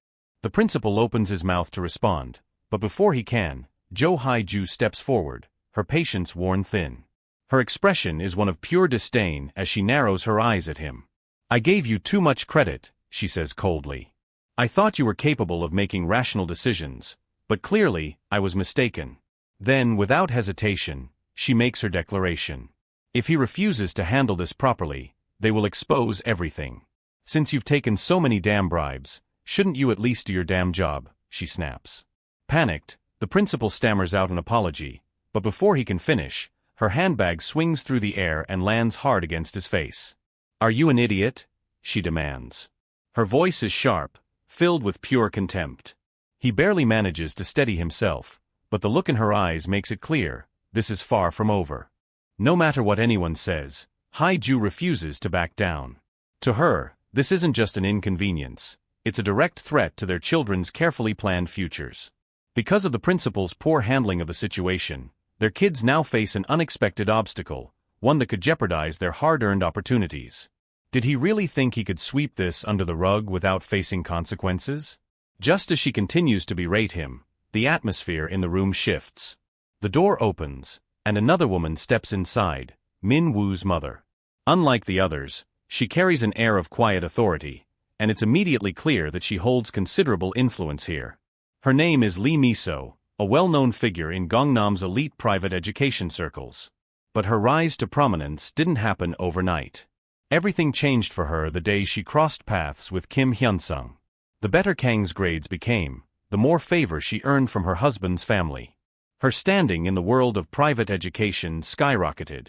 The principal opens his mouth to respond, but before he can, Jo Hae-ju steps forward, her patience worn thin. Her expression is one of pure disdain as she narrows her eyes at him. I gave you too much credit, she says coldly. I thought you were capable of making rational decisions, but clearly, I was mistaken. Then, without hesitation, she makes her declaration. If he refuses to handle this properly, they will expose everything. Since you've taken so many damn bribes, shouldn't you at least do your damn job, she snaps. Panicked, the principal stammers out an apology, but before he can finish, her handbag swings through the air and lands hard against his face. Are you an idiot? She demands. Her voice is sharp, filled with pure contempt. He barely manages to steady himself, but the look in her eyes makes it clear, this is far from over. No matter what anyone says, Hae-ju refuses to back down. To her, this isn't just an inconvenience, it's a direct threat to their children's carefully planned futures. Because of the principal's poor handling of the situation, their kids now face an unexpected obstacle, one that could jeopardize their hard-earned opportunities. Did he really think he could sweep this under the rug without facing consequences? Just as she continues to berate him, the atmosphere in the room shifts. The door opens, and another woman steps inside, Min Woo's mother. Unlike the others, she carries an air of quiet authority, and it's immediately clear that she holds considerable influence here. Her name is Lee Miso, a well-known figure in Gangnam's elite private education circles. But her rise to prominence didn't happen overnight. Everything changed for her the day she crossed paths with Kim Hyun-sung. The better Kang's grades became, the more favor she earned from her husband's family. Her standing in the world of private education skyrocketed.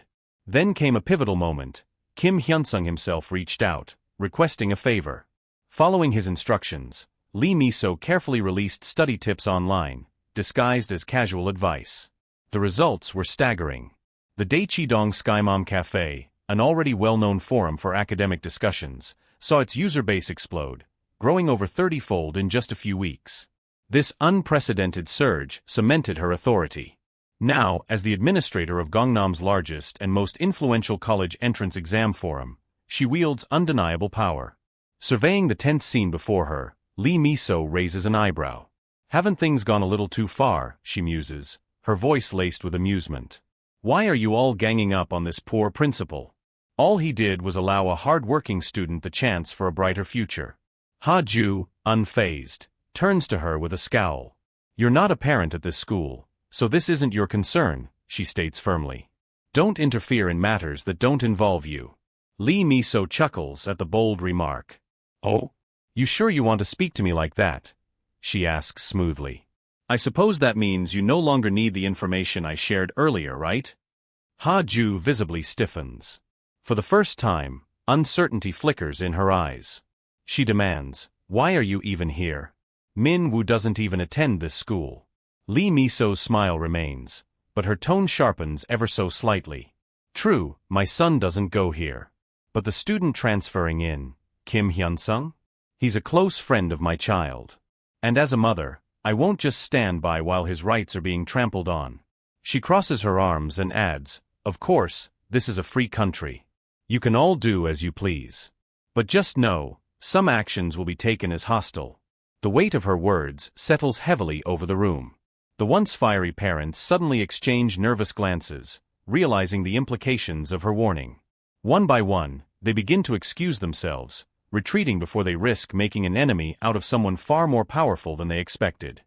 Then came a pivotal moment. Kim Hyun-sung himself reached out, requesting a favor. Following his instructions, Lee Miso carefully released study tips online, disguised as casual advice. The results were staggering. The Daechidong Skymom Cafe, an already well-known forum for academic discussions, saw its user base explode, growing over 30-fold in just a few weeks. This unprecedented surge cemented her authority. Now, as the administrator of Gangnam's largest and most influential college entrance exam forum, she wields undeniable power. Surveying the tense scene before her, Lee Miso raises an eyebrow. Haven't things gone a little too far, she muses, her voice laced with amusement. Why are you all ganging up on this poor principal? All he did was allow a hard-working student the chance for a brighter future. Ha-ju, unfazed, turns to her with a scowl. You're not a parent at this school, so this isn't your concern, she states firmly. Don't interfere in matters that don't involve you. Lee Miso chuckles at the bold remark. Oh? You sure you want to speak to me like that? She asks smoothly. I suppose that means you no longer need the information I shared earlier, right? Ha-ju visibly stiffens. For the first time, uncertainty flickers in her eyes. She demands, why are you even here? Min-woo doesn't even attend this school. Lee Miso's smile remains, but her tone sharpens ever so slightly. True, my son doesn't go here. But the student transferring in, Kim Hyun-sung? He's a close friend of my child. And as a mother, I won't just stand by while his rights are being trampled on. She crosses her arms and adds, of course, this is a free country. You can all do as you please. But just know, some actions will be taken as hostile. The weight of her words settles heavily over the room. The once fiery parents suddenly exchange nervous glances, realizing the implications of her warning. One by one, they begin to excuse themselves, retreating before they risk making an enemy out of someone far more powerful than they expected.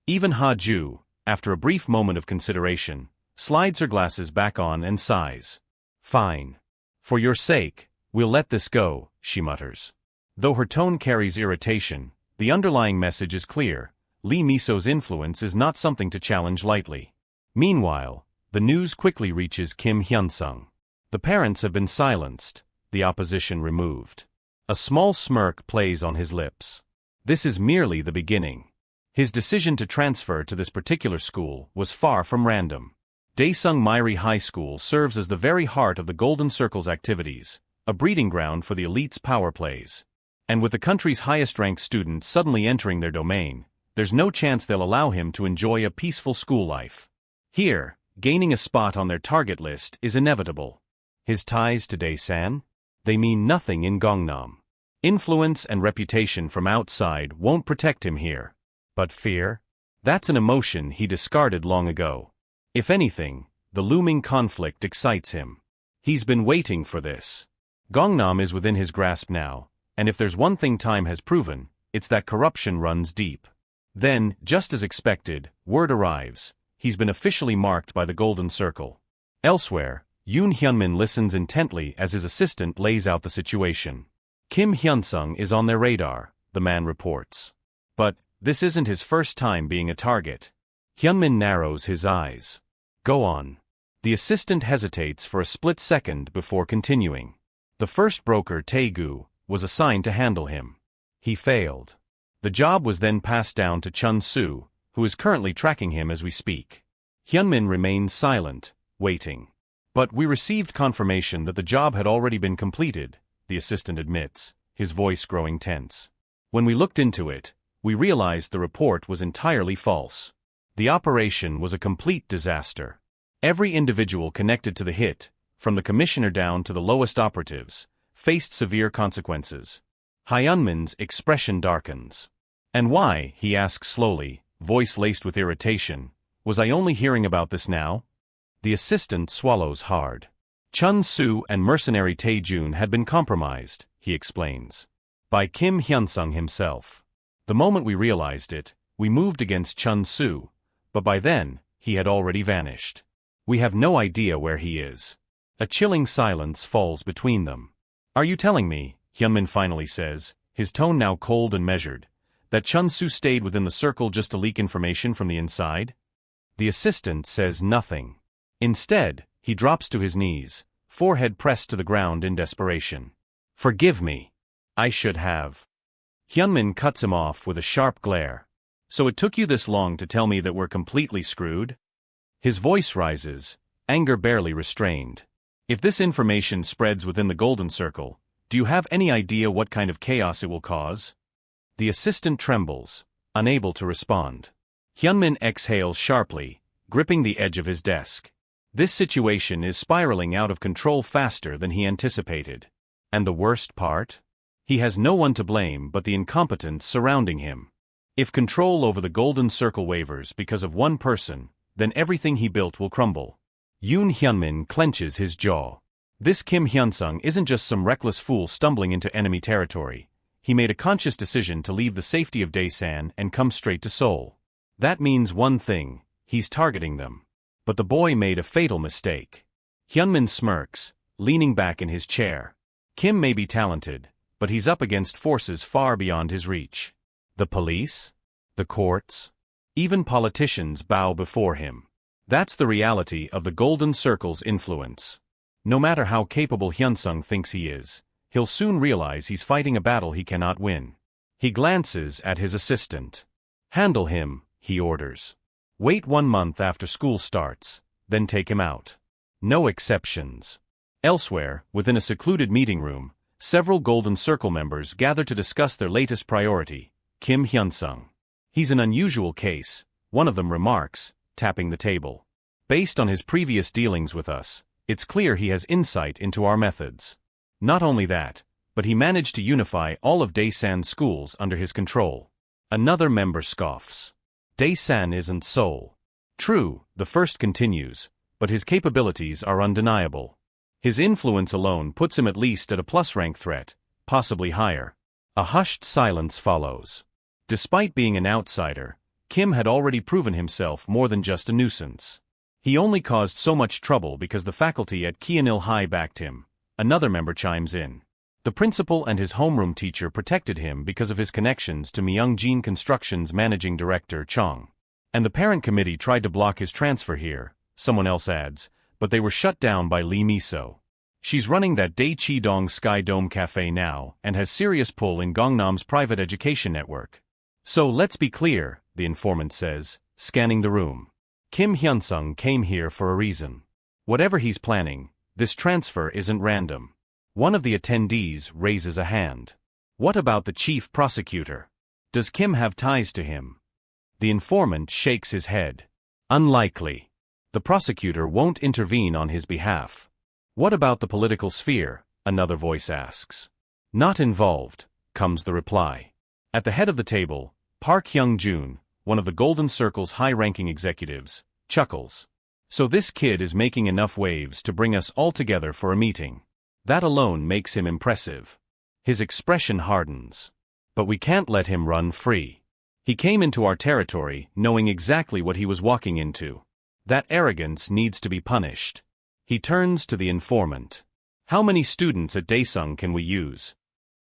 Even Ha-ju, after a brief moment of consideration, slides her glasses back on and sighs. Fine. For your sake, we'll let this go, she mutters. Though her tone carries irritation, the underlying message is clear. Lee Miso's influence is not something to challenge lightly. Meanwhile, the news quickly reaches Kim Hyun-sung. The parents have been silenced, the opposition removed. A small smirk plays on his lips. This is merely the beginning. His decision to transfer to this particular school was far from random. Daesung Mairi High School serves as the very heart of the Golden Circle's activities, a breeding ground for the elite's power plays. And with the country's highest-ranked student suddenly entering their domain, there's no chance they'll allow him to enjoy a peaceful school life. Here, gaining a spot on their target list is inevitable. His ties to Daesan? They mean nothing in Gangnam. Influence and reputation from outside won't protect him here. But fear? That's an emotion he discarded long ago. If anything, the looming conflict excites him. He's been waiting for this. Gangnam is within his grasp now, and if there's one thing time has proven, it's that corruption runs deep. Then, just as expected, word arrives. He's been officially marked by the Golden Circle. Elsewhere, Yoon Hyunmin listens intently as his assistant lays out the situation. Kim Hyun-sung is on their radar, the man reports. But this isn't his first time being a target. Hyunmin narrows his eyes. Go on. The assistant hesitates for a split second before continuing. The first broker, Taegu, was assigned to handle him. He failed. The job was then passed down to Chun-soo, who is currently tracking him as we speak. Hyunmin remains silent, waiting. But we received confirmation that the job had already been completed, the assistant admits, his voice growing tense. When we looked into it, we realized the report was entirely false. The operation was a complete disaster. Every individual connected to the hit, from the commissioner down to the lowest operatives, faced severe consequences. Hyunmin's expression darkens. And why, he asks slowly, voice laced with irritation, was I only hearing about this now? The assistant swallows hard. Chun Soo and mercenary Tae Jun had been compromised, he explains, by Kim Hyun-sung himself. The moment we realized it, we moved against Chun Soo, but by then, he had already vanished. We have no idea where he is. A chilling silence falls between them. Are you telling me, Hyunmin finally says, his tone now cold and measured, that Chun Soo stayed within the circle just to leak information from the inside? The assistant says nothing. Instead, he drops to his knees, forehead pressed to the ground in desperation. Forgive me. I should have. Hyunmin cuts him off with a sharp glare. So it took you this long to tell me that we're completely screwed? His voice rises, anger barely restrained. If this information spreads within the Golden Circle, do you have any idea what kind of chaos it will cause? The assistant trembles, unable to respond. Hyunmin exhales sharply, gripping the edge of his desk. This situation is spiraling out of control faster than he anticipated. And the worst part? He has no one to blame but the incompetence surrounding him. If control over the Golden Circle wavers because of one person, then everything he built will crumble. Yoon Hyunmin clenches his jaw. This Kim Hyun-sung isn't just some reckless fool stumbling into enemy territory. He made a conscious decision to leave the safety of Daesan and come straight to Seoul. That means one thing, he's targeting them. But the boy made a fatal mistake. Hyunmin smirks, leaning back in his chair. Kim may be talented, but he's up against forces far beyond his reach. The police? The courts? Even politicians bow before him. That's the reality of the Golden Circle's influence. No matter how capable Hyun-sung thinks he is, he'll soon realize he's fighting a battle he cannot win. He glances at his assistant. Handle him, he orders. Wait 1 month after school starts, then take him out. No exceptions. Elsewhere, within a secluded meeting room, several Golden Circle members gather to discuss their latest priority, Kim Hyun-sung. He's an unusual case, one of them remarks, tapping the table. Based on his previous dealings with us, it's clear he has insight into our methods. Not only that, but he managed to unify all of Daesan's schools under his control. Another member scoffs. Daesan isn't Seoul. True, the first continues, but his capabilities are undeniable. His influence alone puts him at least at a plus-rank threat, possibly higher. A hushed silence follows. Despite being an outsider, Kim had already proven himself more than just a nuisance. He only caused so much trouble because the faculty at Kyeonil High backed him. Another member chimes in. The principal and his homeroom teacher protected him because of his connections to Myeongjin Construction's managing director Chong. And the parent committee tried to block his transfer here, someone else adds, but they were shut down by Lee Miso. She's running that Daechidong Sky Dome Cafe now and has serious pull in Gangnam's private education network. So let's be clear, the informant says, scanning the room. Kim Hyun-sung came here for a reason. Whatever he's planning, this transfer isn't random. One of the attendees raises a hand. What about the chief prosecutor? Does Kim have ties to him? The informant shakes his head. Unlikely. The prosecutor won't intervene on his behalf. What about the political sphere? Another voice asks. Not involved, comes the reply. At the head of the table, Park Hyung-jun, one of the Golden Circle's high-ranking executives, chuckles. So this kid is making enough waves to bring us all together for a meeting. That alone makes him impressive. His expression hardens. But we can't let him run free. He came into our territory knowing exactly what he was walking into. That arrogance needs to be punished. He turns to the informant. How many students at Daesung can we use?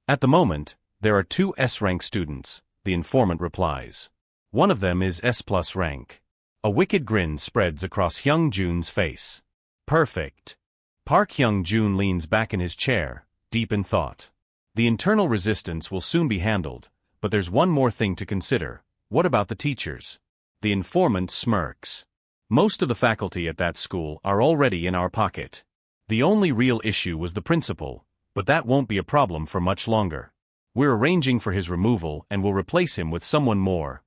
At the moment, there are 2 S-rank students, the informant replies. One of them is S+ rank. A wicked grin spreads across Hyung-jun's face. Perfect. Park Hyung-jun leans back in his chair, deep in thought. The internal resistance will soon be handled, but there's one more thing to consider. What about the teachers? The informant smirks. Most of the faculty at that school are already in our pocket. The only real issue was the principal, but that won't be a problem for much longer. We're arranging for his removal and will replace him with someone more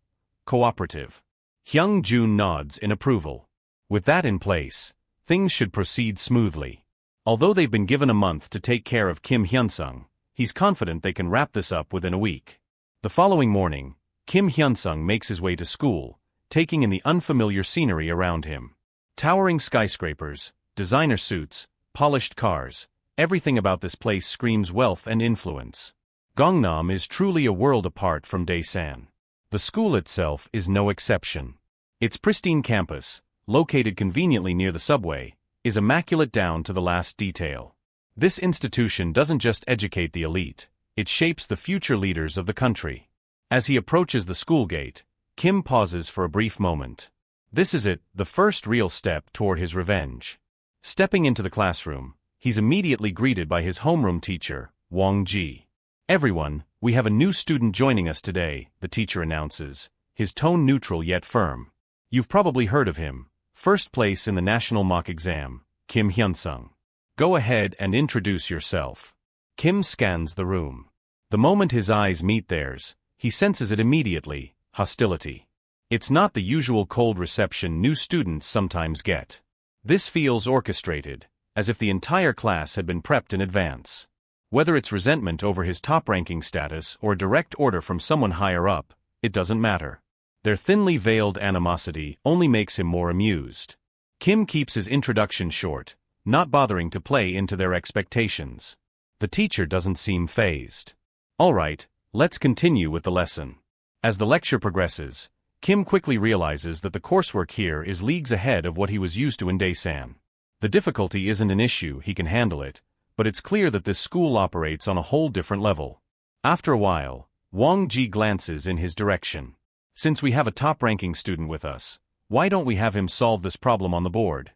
cooperative. Hyung-jun nods in approval. With that in place, things should proceed smoothly. Although they've been given a month to take care of Kim Hyun-sung, he's confident they can wrap this up within a week. The following morning, Kim Hyun-sung makes his way to school, taking in the unfamiliar scenery around him. Towering skyscrapers, designer suits, polished cars. Everything about this place screams wealth and influence. Gangnam is truly a world apart from Daesan. The school itself is no exception. Its pristine campus, located conveniently near the subway, is immaculate down to the last detail. This institution doesn't just educate the elite, it shapes the future leaders of the country. As he approaches the school gate, Kim pauses for a brief moment. This is it, the first real step toward his revenge. Stepping into the classroom, he's immediately greeted by his homeroom teacher, Wang Ji. "Everyone, we have a new student joining us today," the teacher announces, his tone neutral yet firm. "You've probably heard of him. First place in the national mock exam, Kim Hyun-sung. Go ahead and introduce yourself." Kim scans the room. The moment his eyes meet theirs, he senses it immediately: hostility. It's not the usual cold reception new students sometimes get. This feels orchestrated, as if the entire class had been prepped in advance. Whether it's resentment over his top-ranking status or a direct order from someone higher up, it doesn't matter. Their thinly veiled animosity only makes him more amused. Kim keeps his introduction short, not bothering to play into their expectations. The teacher doesn't seem fazed. "All right, let's continue with the lesson." As the lecture progresses, Kim quickly realizes that the coursework here is leagues ahead of what he was used to in Daesan. The difficulty isn't an issue, he can handle it, but it's clear that this school operates on a whole different level. After a while, Wang Ji glances in his direction. "Since we have a top-ranking student with us, why don't we have him solve this problem on the board?"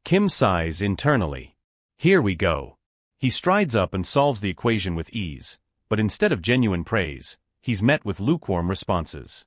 Kim sighs internally. Here we go. He strides up and solves the equation with ease, but instead of genuine praise, he's met with lukewarm responses.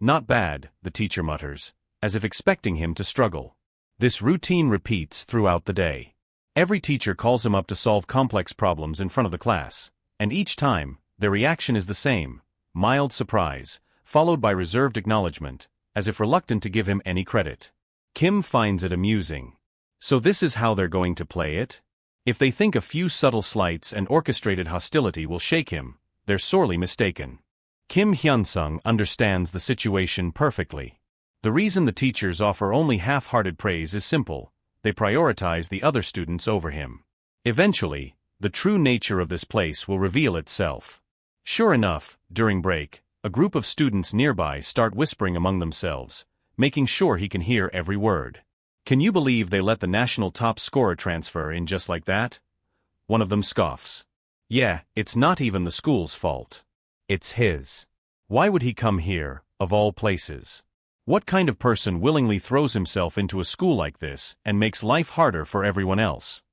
Not bad," the teacher mutters, as if expecting him to struggle. This routine repeats throughout the day. Every teacher calls him up to solve complex problems in front of the class, and each time, their reaction is the same: mild surprise, followed by reserved acknowledgement, as if reluctant to give him any credit. Kim finds it amusing. So this is how they're going to play it? If they think a few subtle slights and orchestrated hostility will shake him, they're sorely mistaken. Kim Hyun-sung understands the situation perfectly. The reason the teachers offer only half-hearted praise is simple: they prioritize the other students over him. Eventually, the true nature of this place will reveal itself. Sure enough, during break, a group of students nearby start whispering among themselves, making sure he can hear every word. "Can you believe they let the national top scorer transfer in just like that?" One of them scoffs. "Yeah, it's not even the school's fault. It's his. Why would he come here, of all places? What kind of person willingly throws himself into a school like this and makes life harder for everyone else?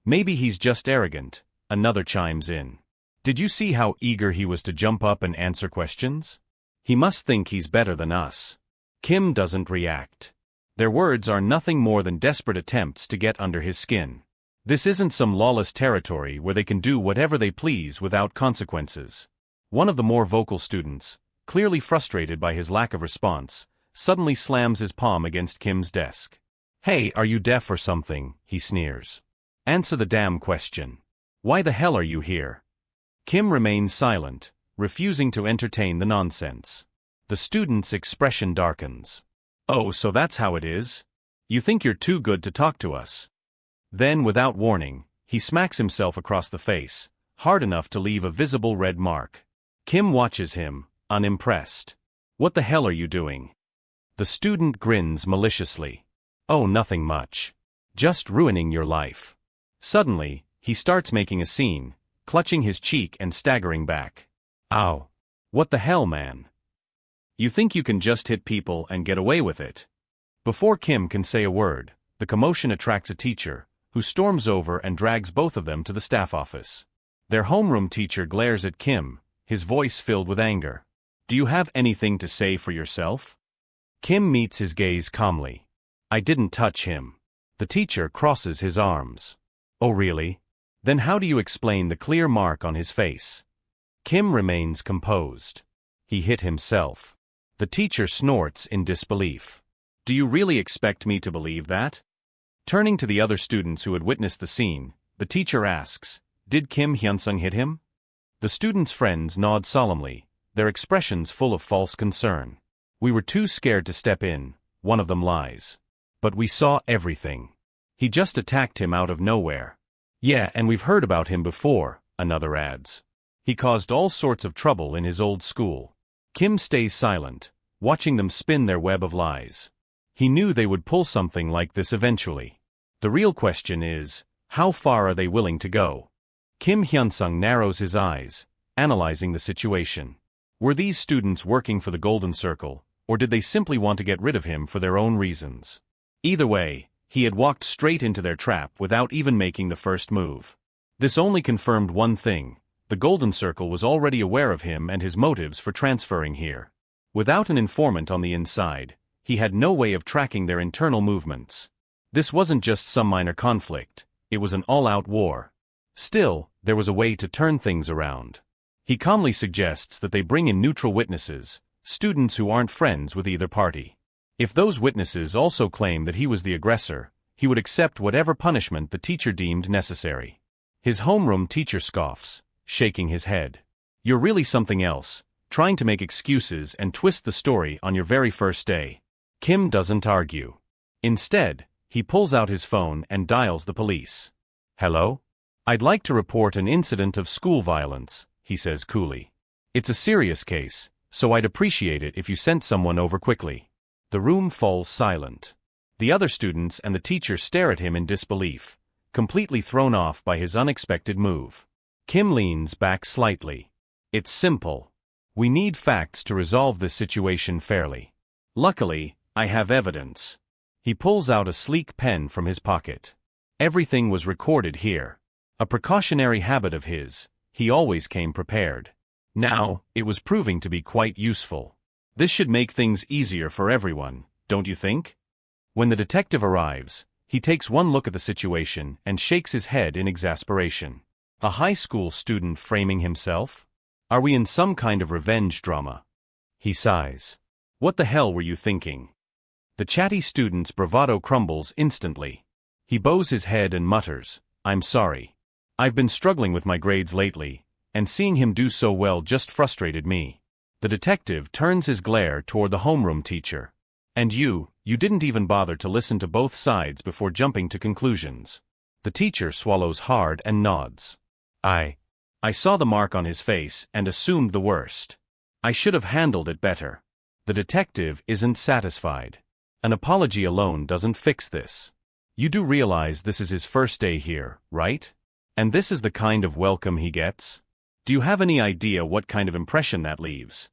Maybe he's just arrogant," another chimes in. "Did you see how eager he was to jump up and answer questions? He must think he's better than us." Kim doesn't react. Their words are nothing more than desperate attempts to get under his skin. This isn't some lawless territory where they can do whatever they please without consequences. One of the more vocal students, clearly frustrated by his lack of response, suddenly slams his palm against Kim's desk. "Hey, are you deaf or something?" he sneers. "Answer the damn question. Why the hell are you here?" Kim remains silent, refusing to entertain the nonsense. The student's expression darkens. "Oh, so that's how it is? You think you're too good to talk to us?" Then, without warning, he smacks himself across the face, hard enough to leave a visible red mark. Kim watches him, unimpressed. "What the hell are you doing?" The student grins maliciously. "Oh, nothing much. Just ruining your life." Suddenly, he starts making a scene, clutching his cheek and staggering back. "Ow. What the hell, man? You think you can just hit people and get away with it?" Before Kim can say a word, the commotion attracts a teacher, who storms over and drags both of them to the staff office. Their homeroom teacher glares at Kim, his voice filled with anger. "Do you have anything to say for yourself?" Kim meets his gaze calmly. "I didn't touch him." The teacher crosses his arms. "Oh really? Then how do you explain the clear mark on his face?" Kim remains composed. "He hit himself." The teacher snorts in disbelief. "Do you really expect me to believe that?" Turning to the other students who had witnessed the scene, the teacher asks, "Did Kim Hyun-sung hit him?" The students' friends nod solemnly, their expressions full of false concern. "We were too scared to step in," one of them lies. "But we saw everything. He just attacked him out of nowhere. Yeah, and we've heard about him before, another adds. He caused all sorts of trouble in his old school. Kim stays silent, watching them spin their web of lies. He knew they would pull something like this eventually. The real question is, how far are they willing to go? Kim Hyunsung narrows his eyes, analyzing the situation. Were these students working for the Golden Circle, or did they simply want to get rid of him for their own reasons? Either way, he had walked straight into their trap without even making the first move. This only confirmed one thing: the Golden Circle was already aware of him and his motives for transferring here. Without an informant on the inside, he had no way of tracking their internal movements. This wasn't just some minor conflict, it was an all-out war. Still, there was a way to turn things around. He calmly suggests that they bring in neutral witnesses, students who aren't friends with either party. If those witnesses also claim that he was the aggressor, he would accept whatever punishment the teacher deemed necessary. His homeroom teacher scoffs, shaking his head. You're really something else, trying to make excuses and twist the story on your very first day. Kim doesn't argue. Instead, he pulls out his phone and dials the police. Hello? I'd like to report an incident of school violence, he says coolly. It's a serious case, so I'd appreciate it if you sent someone over quickly. The room falls silent. The other students and the teacher stare at him in disbelief, completely thrown off by his unexpected move. Kim leans back slightly. It's simple. We need facts to resolve this situation fairly. Luckily, I have evidence. He pulls out a sleek pen from his pocket. Everything was recorded here. A precautionary habit of his, he always came prepared. Now, it was proving to be quite useful. This should make things easier for everyone, don't you think? When the detective arrives, he takes one look at the situation and shakes his head in exasperation. A high school student framing himself? Are we in some kind of revenge drama? He sighs. What the hell were you thinking? The chatty student's bravado crumbles instantly. He bows his head and mutters, I'm sorry. I've been struggling with my grades lately, and seeing him do so well just frustrated me. The detective turns his glare toward the homeroom teacher. And you didn't even bother to listen to both sides before jumping to conclusions. The teacher swallows hard and nods. I saw the mark on his face and assumed the worst. I should have handled it better. The detective isn't satisfied. An apology alone doesn't fix this. You do realize this is his first day here, right? And this is the kind of welcome he gets? Do you have any idea what kind of impression that leaves?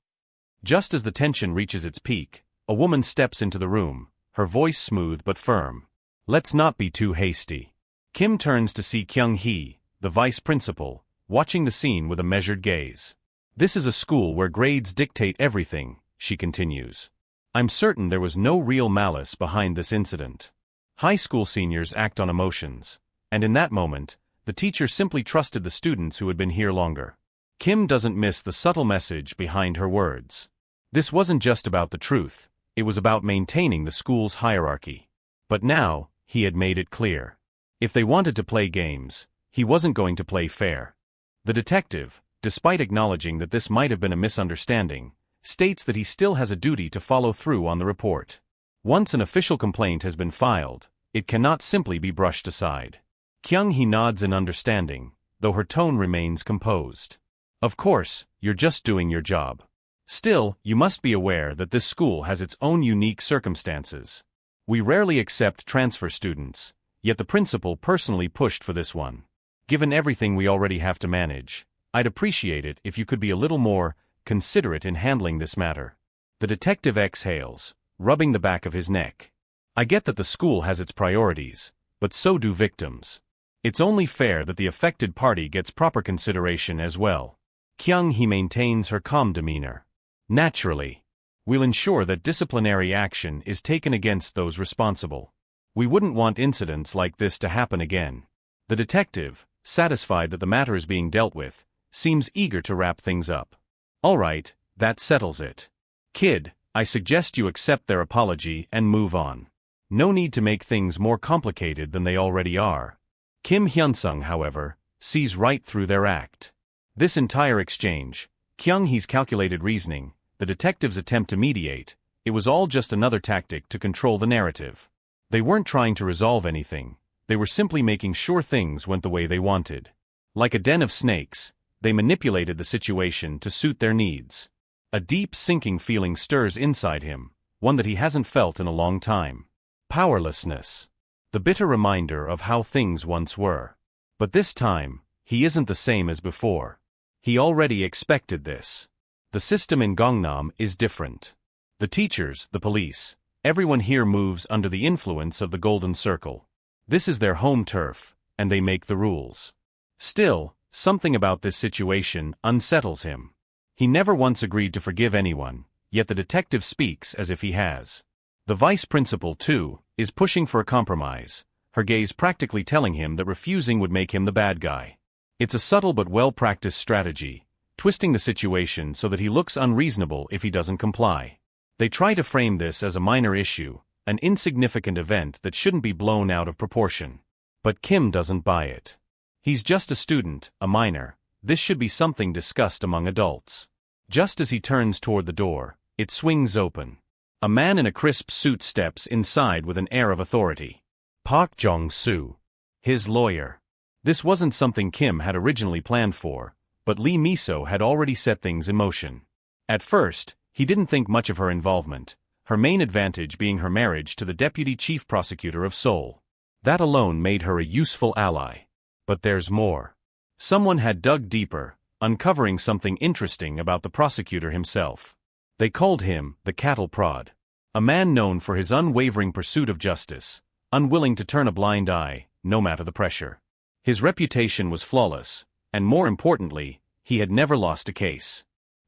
Just as the tension reaches its peak, a woman steps into the room, her voice smooth but firm. Let's not be too hasty. Kim turns to see Kyung-hee, the vice principal, watching the scene with a measured gaze. This is a school where grades dictate everything, she continues. I'm certain there was no real malice behind this incident. High school seniors act on emotions, and in that moment, the teacher simply trusted the students who had been here longer. Kim doesn't miss the subtle message behind her words. This wasn't just about the truth, it was about maintaining the school's hierarchy. But now, he had made it clear. If they wanted to play games, he wasn't going to play fair. The detective, despite acknowledging that this might have been a misunderstanding, states that he still has a duty to follow through on the report. Once an official complaint has been filed, it cannot simply be brushed aside. Kyung-hee nods in understanding, though her tone remains composed. Of course, you're just doing your job. Still, you must be aware that this school has its own unique circumstances. We rarely accept transfer students, yet the principal personally pushed for this one. Given everything we already have to manage, I'd appreciate it if you could be a little more considerate in handling this matter. The detective exhales, rubbing the back of his neck. I get that the school has its priorities, but so do victims. It's only fair that the affected party gets proper consideration as well. Kyung-hee maintains her calm demeanor. Naturally. We'll ensure that disciplinary action is taken against those responsible. We wouldn't want incidents like this to happen again. The detective, satisfied that the matter is being dealt with, seems eager to wrap things up. All right, that settles it. Kid, I suggest you accept their apology and move on. No need to make things more complicated than they already are. Kim Hyunsung, however, sees right through their act. This entire exchange, Kyung-hee's calculated reasoning, the detective's attempt to mediate, it was all just another tactic to control the narrative. They weren't trying to resolve anything, They were simply making sure things went the way they wanted. Like a den of snakes, they manipulated the situation to suit their needs. A deep sinking feeling stirs inside him, one that he hasn't felt in a long time. Powerlessness. The bitter reminder of how things once were. But this time, he isn't the same as before. He already expected this. The system in Gangnam is different. The teachers, the police, everyone here moves under the influence of the Golden Circle. This is their home turf, and they make the rules. Still, something about this situation unsettles him. He never once agreed to forgive anyone, yet the detective speaks as if he has. The vice principal, too, is pushing for a compromise, her gaze practically telling him that refusing would make him the bad guy. It's a subtle but well-practiced strategy, twisting the situation so that he looks unreasonable if he doesn't comply. They try to frame this as a minor issue, an insignificant event that shouldn't be blown out of proportion. But Kim doesn't buy it. He's just a student, a minor. This should be something discussed among adults. Just as he turns toward the door, it swings open. A man in a crisp suit steps inside with an air of authority. Park Jong-soo. His lawyer. This wasn't something Kim had originally planned for, but Lee Miso had already set things in motion. At first, he didn't think much of her involvement, her main advantage being her marriage to the deputy chief prosecutor of Seoul. That alone made her a useful ally. But there's more. Someone had dug deeper, uncovering something interesting about the prosecutor himself. They called him the cattle prod. A man known for his unwavering pursuit of justice, unwilling to turn a blind eye, no matter the pressure. His reputation was flawless, and more importantly, he had never lost a case.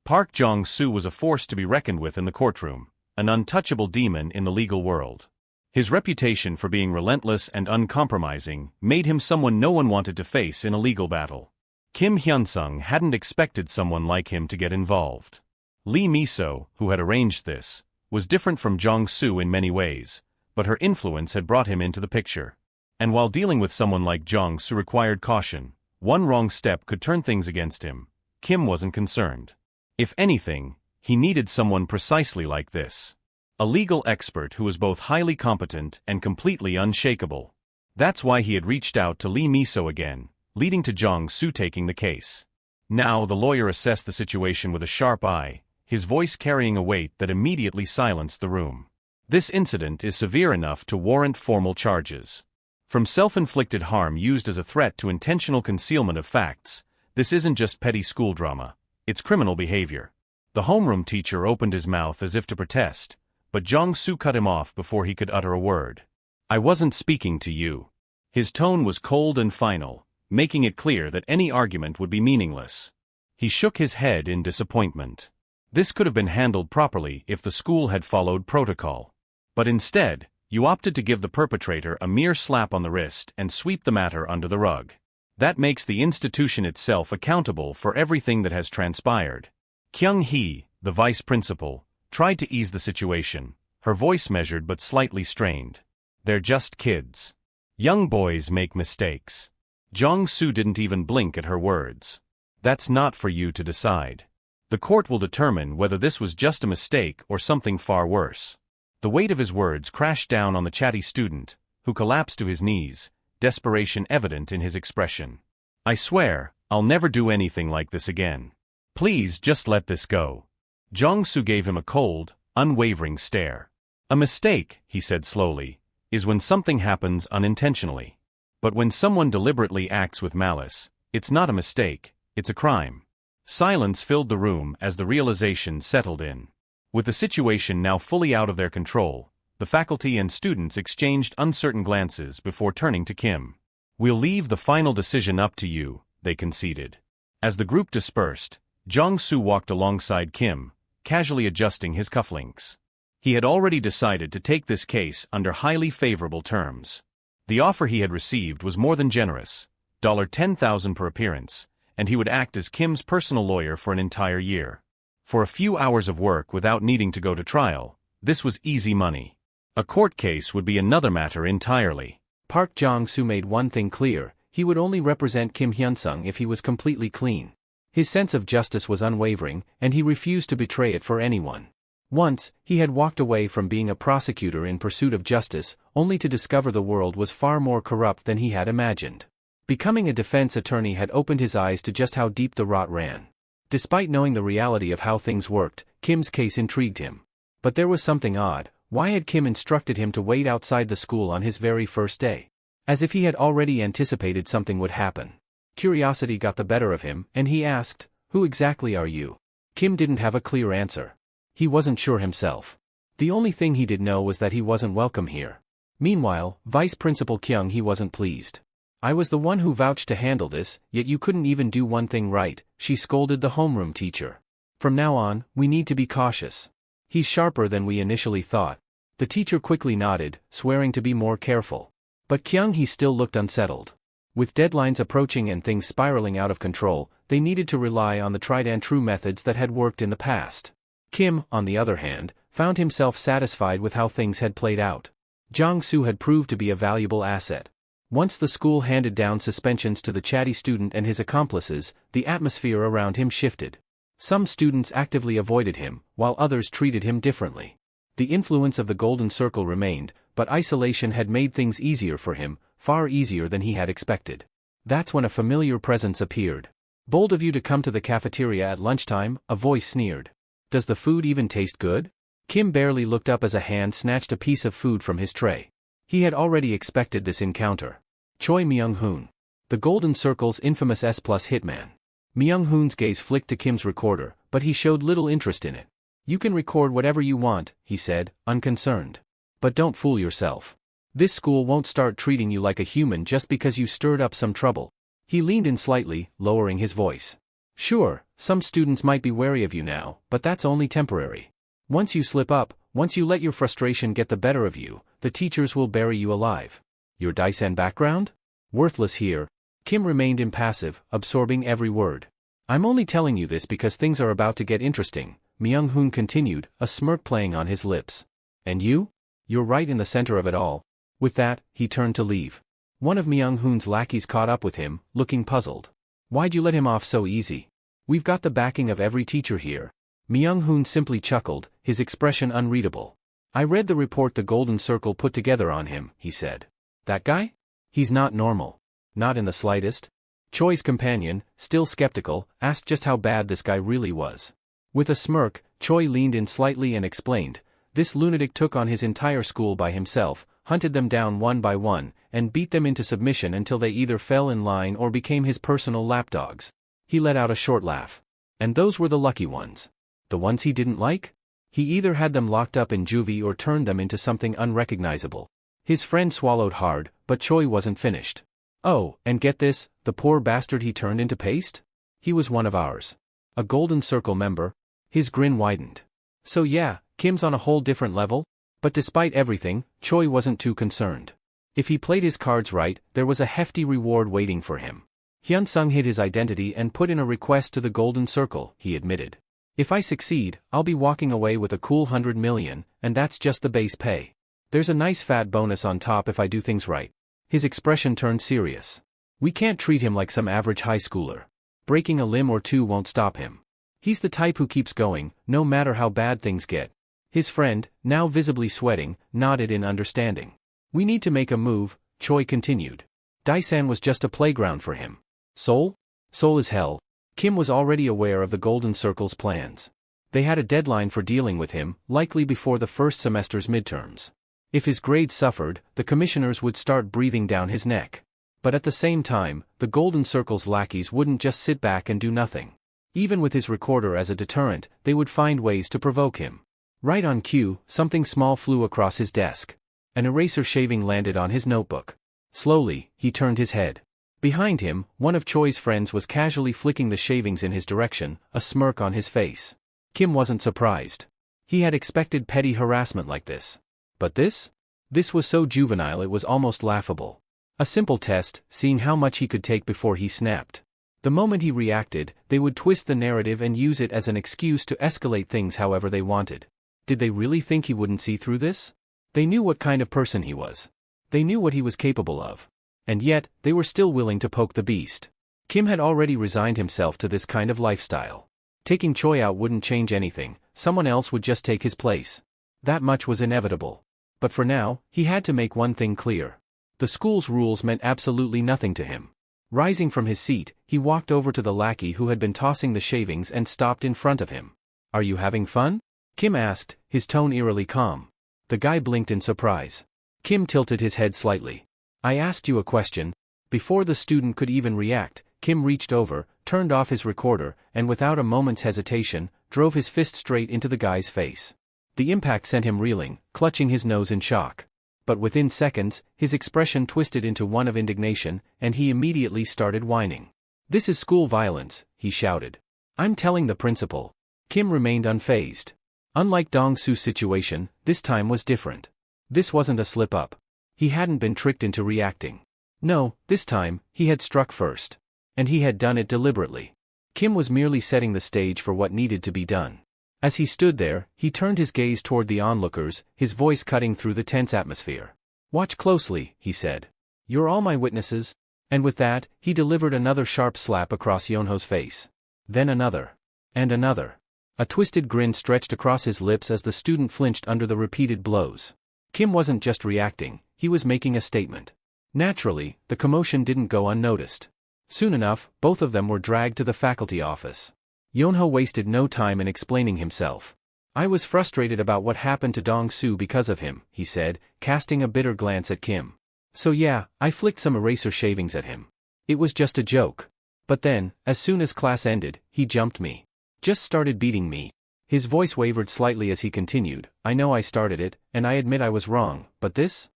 Park Jong-soo was a force to be reckoned with in the courtroom, an untouchable demon in the legal world. His reputation for being relentless and uncompromising made him someone no one wanted to face in a legal battle. Kim Hyun-sung hadn't expected someone like him to get involved. Lee Miso, who had arranged this, was different from Jong-soo in many ways, but her influence had brought him into the picture. And while dealing with someone like Jong-soo required caution, one wrong step could turn things against him, Kim wasn't concerned. If anything, he needed someone precisely like this. A legal expert who was both highly competent and completely unshakable. That's why he had reached out to Lee Miso again, leading to Jong-soo taking the case. Now the lawyer assessed the situation with a sharp eye, his voice carrying a weight that immediately silenced the room. This incident is severe enough to warrant formal charges. From self-inflicted harm used as a threat to intentional concealment of facts, this isn't just petty school drama, it's criminal behavior. The homeroom teacher opened his mouth as if to protest, but Jong-soo cut him off before he could utter a word. "I wasn't speaking to you." His tone was cold and final, making it clear that any argument would be meaningless. He shook his head in disappointment. This could have been handled properly if the school had followed protocol. But instead, you opted to give the perpetrator a mere slap on the wrist and sweep the matter under the rug. That makes the institution itself accountable for everything that has transpired. Kyung-hee, the vice principal, tried to ease the situation, her voice measured but slightly strained. "They're just kids. Young boys make mistakes." Jong-soo didn't even blink at her words. "That's not for you to decide. The court will determine whether this was just a mistake or something far worse." The weight of his words crashed down on the chatty student, who collapsed to his knees, desperation evident in his expression. "I swear, I'll never do anything like this again. Please just let this go." Jong-soo gave him a cold, unwavering stare. "A mistake," he said slowly, "is when something happens unintentionally. But when someone deliberately acts with malice, it's not a mistake, it's a crime." Silence filled the room as the realization settled in. With the situation now fully out of their control, the faculty and students exchanged uncertain glances before turning to Kim. "We'll leave the final decision up to you," they conceded. As the group dispersed, Jong-soo walked alongside Kim, casually adjusting his cufflinks. He had already decided to take this case under highly favorable terms. The offer he had received was more than generous, $10,000 per appearance, and he would act as Kim's personal lawyer for an entire year. For a few hours of work without needing to go to trial, this was easy money. A court case would be another matter entirely. Park Jong-soo made one thing clear: he would only represent Kim Hyun-sung if he was completely clean. His sense of justice was unwavering, and he refused to betray it for anyone. Once, he had walked away from being a prosecutor in pursuit of justice, only to discover the world was far more corrupt than he had imagined. Becoming a defense attorney had opened his eyes to just how deep the rot ran. Despite knowing the reality of how things worked, Kim's case intrigued him. But there was something odd. Why had Kim instructed him to wait outside the school on his very first day? As if he had already anticipated something would happen. Curiosity got the better of him, and he asked, "Who exactly are you?" Kim didn't have a clear answer. He wasn't sure himself. The only thing he did know was that he wasn't welcome here. Meanwhile, Vice Principal Kyung he wasn't pleased. "I was the one who vouched to handle this, yet you couldn't even do one thing right," she scolded the homeroom teacher. "From now on, we need to be cautious. He's sharper than we initially thought." The teacher quickly nodded, swearing to be more careful. But Kyung he still looked unsettled. With deadlines approaching and things spiraling out of control, they needed to rely on the tried-and-true methods that had worked in the past. Kim, on the other hand, found himself satisfied with how things had played out. Jong-soo had proved to be a valuable asset. Once the school handed down suspensions to the chatty student and his accomplices, the atmosphere around him shifted. Some students actively avoided him, while others treated him differently. The influence of the Golden Circle remained, but isolation had made things easier for him, far easier than he had expected. That's when a familiar presence appeared. "Bold of you to come to the cafeteria at lunchtime," a voice sneered. "Does the food even taste good?" Kim barely looked up as a hand snatched a piece of food from his tray. He had already expected this encounter. Choi Myung-hoon. The Golden Circle's infamous S+ hitman. Myung-hoon's gaze flicked to Kim's recorder, but he showed little interest in it. "You can record whatever you want," he said, unconcerned. "But don't fool yourself. This school won't start treating you like a human just because you stirred up some trouble." He leaned in slightly, lowering his voice. "Sure, some students might be wary of you now, but that's only temporary. Once you slip up, once you let your frustration get the better of you, the teachers will bury you alive. Your Daisen background? Worthless here." Kim remained impassive, absorbing every word. "I'm only telling you this because things are about to get interesting," Myung-hoon continued, a smirk playing on his lips. "And you? You're right in the center of it all." With that, he turned to leave. One of Myung-hoon's lackeys caught up with him, looking puzzled. "Why'd you let him off so easy? We've got the backing of every teacher here." Myung-hoon simply chuckled, his expression unreadable. "I read the report the Golden Circle put together on him," he said. "That guy? He's not normal." "Not in the slightest." Choi's companion, still skeptical, asked just how bad this guy really was. With a smirk, Choi leaned in slightly and explained, "This lunatic took on his entire school by himself, hunted them down one by one, and beat them into submission until they either fell in line or became his personal lapdogs." He let out a short laugh. "And those were the lucky ones. The ones he didn't like? He either had them locked up in juvie or turned them into something unrecognizable." His friend swallowed hard, but Choi wasn't finished. "Oh, and get this, the poor bastard he turned into paste? He was one of ours. A Golden Circle member?" His grin widened. "So yeah, Kim's on a whole different level?" But despite everything, Choi wasn't too concerned. If he played his cards right, there was a hefty reward waiting for him. Hyun-sung hid his identity and put in a request to the Golden Circle, he admitted. "If I succeed, I'll be walking away with a cool 100 million, and that's just the base pay. There's a nice fat bonus on top if I do things right." His expression turned serious. "We can't treat him like some average high schooler. Breaking a limb or two won't stop him. He's the type who keeps going, no matter how bad things get." His friend, now visibly sweating, nodded in understanding. "We need to make a move," Choi continued. Daisen was just a playground for him. Seoul? Seoul is hell. Kim was already aware of the Golden Circle's plans. They had a deadline for dealing with him, likely before the first semester's midterms. If his grades suffered, the commissioners would start breathing down his neck. But at the same time, the Golden Circle's lackeys wouldn't just sit back and do nothing. Even with his recorder as a deterrent, they would find ways to provoke him. Right on cue, something small flew across his desk. An eraser shaving landed on his notebook. Slowly, he turned his head. Behind him, one of Choi's friends was casually flicking the shavings in his direction, a smirk on his face. Kim wasn't surprised. He had expected petty harassment like this. But this? This was so juvenile it was almost laughable. A simple test, seeing how much he could take before he snapped. The moment he reacted, they would twist the narrative and use it as an excuse to escalate things however they wanted. Did they really think he wouldn't see through this? They knew what kind of person he was. They knew what he was capable of. And yet, they were still willing to poke the beast. Kim had already resigned himself to this kind of lifestyle. Taking Choi out wouldn't change anything, someone else would just take his place. That much was inevitable. But for now, he had to make one thing clear. The school's rules meant absolutely nothing to him. Rising from his seat, he walked over to the lackey who had been tossing the shavings and stopped in front of him. "Are you having fun?" Kim asked, his tone eerily calm. The guy blinked in surprise. Kim tilted his head slightly. "I asked you a question." Before the student could even react, Kim reached over, turned off his recorder, and without a moment's hesitation, drove his fist straight into the guy's face. The impact sent him reeling, clutching his nose in shock. But within seconds, his expression twisted into one of indignation, and he immediately started whining. "This is school violence," he shouted. "I'm telling the principal." Kim remained unfazed. Unlike Dong-Soo's situation, this time was different. This wasn't a slip-up. He hadn't been tricked into reacting. No, this time, he had struck first. And he had done it deliberately. Kim was merely setting the stage for what needed to be done. As he stood there, he turned his gaze toward the onlookers, his voice cutting through the tense atmosphere. "Watch closely," he said. "You're all my witnesses." And with that, he delivered another sharp slap across Yonho's face. Then another. And another. A twisted grin stretched across his lips as the student flinched under the repeated blows. Kim wasn't just reacting, he was making a statement. Naturally, the commotion didn't go unnoticed. Soon enough, both of them were dragged to the faculty office. Yonho wasted no time in explaining himself. "I was frustrated about what happened to Dong-Soo because of him," he said, casting a bitter glance at Kim. "So yeah, I flicked some eraser shavings at him. It was just a joke. But then, as soon as class ended, he jumped me. Just started beating me." His voice wavered slightly as he continued, "I know I started it, and I admit I was wrong, but this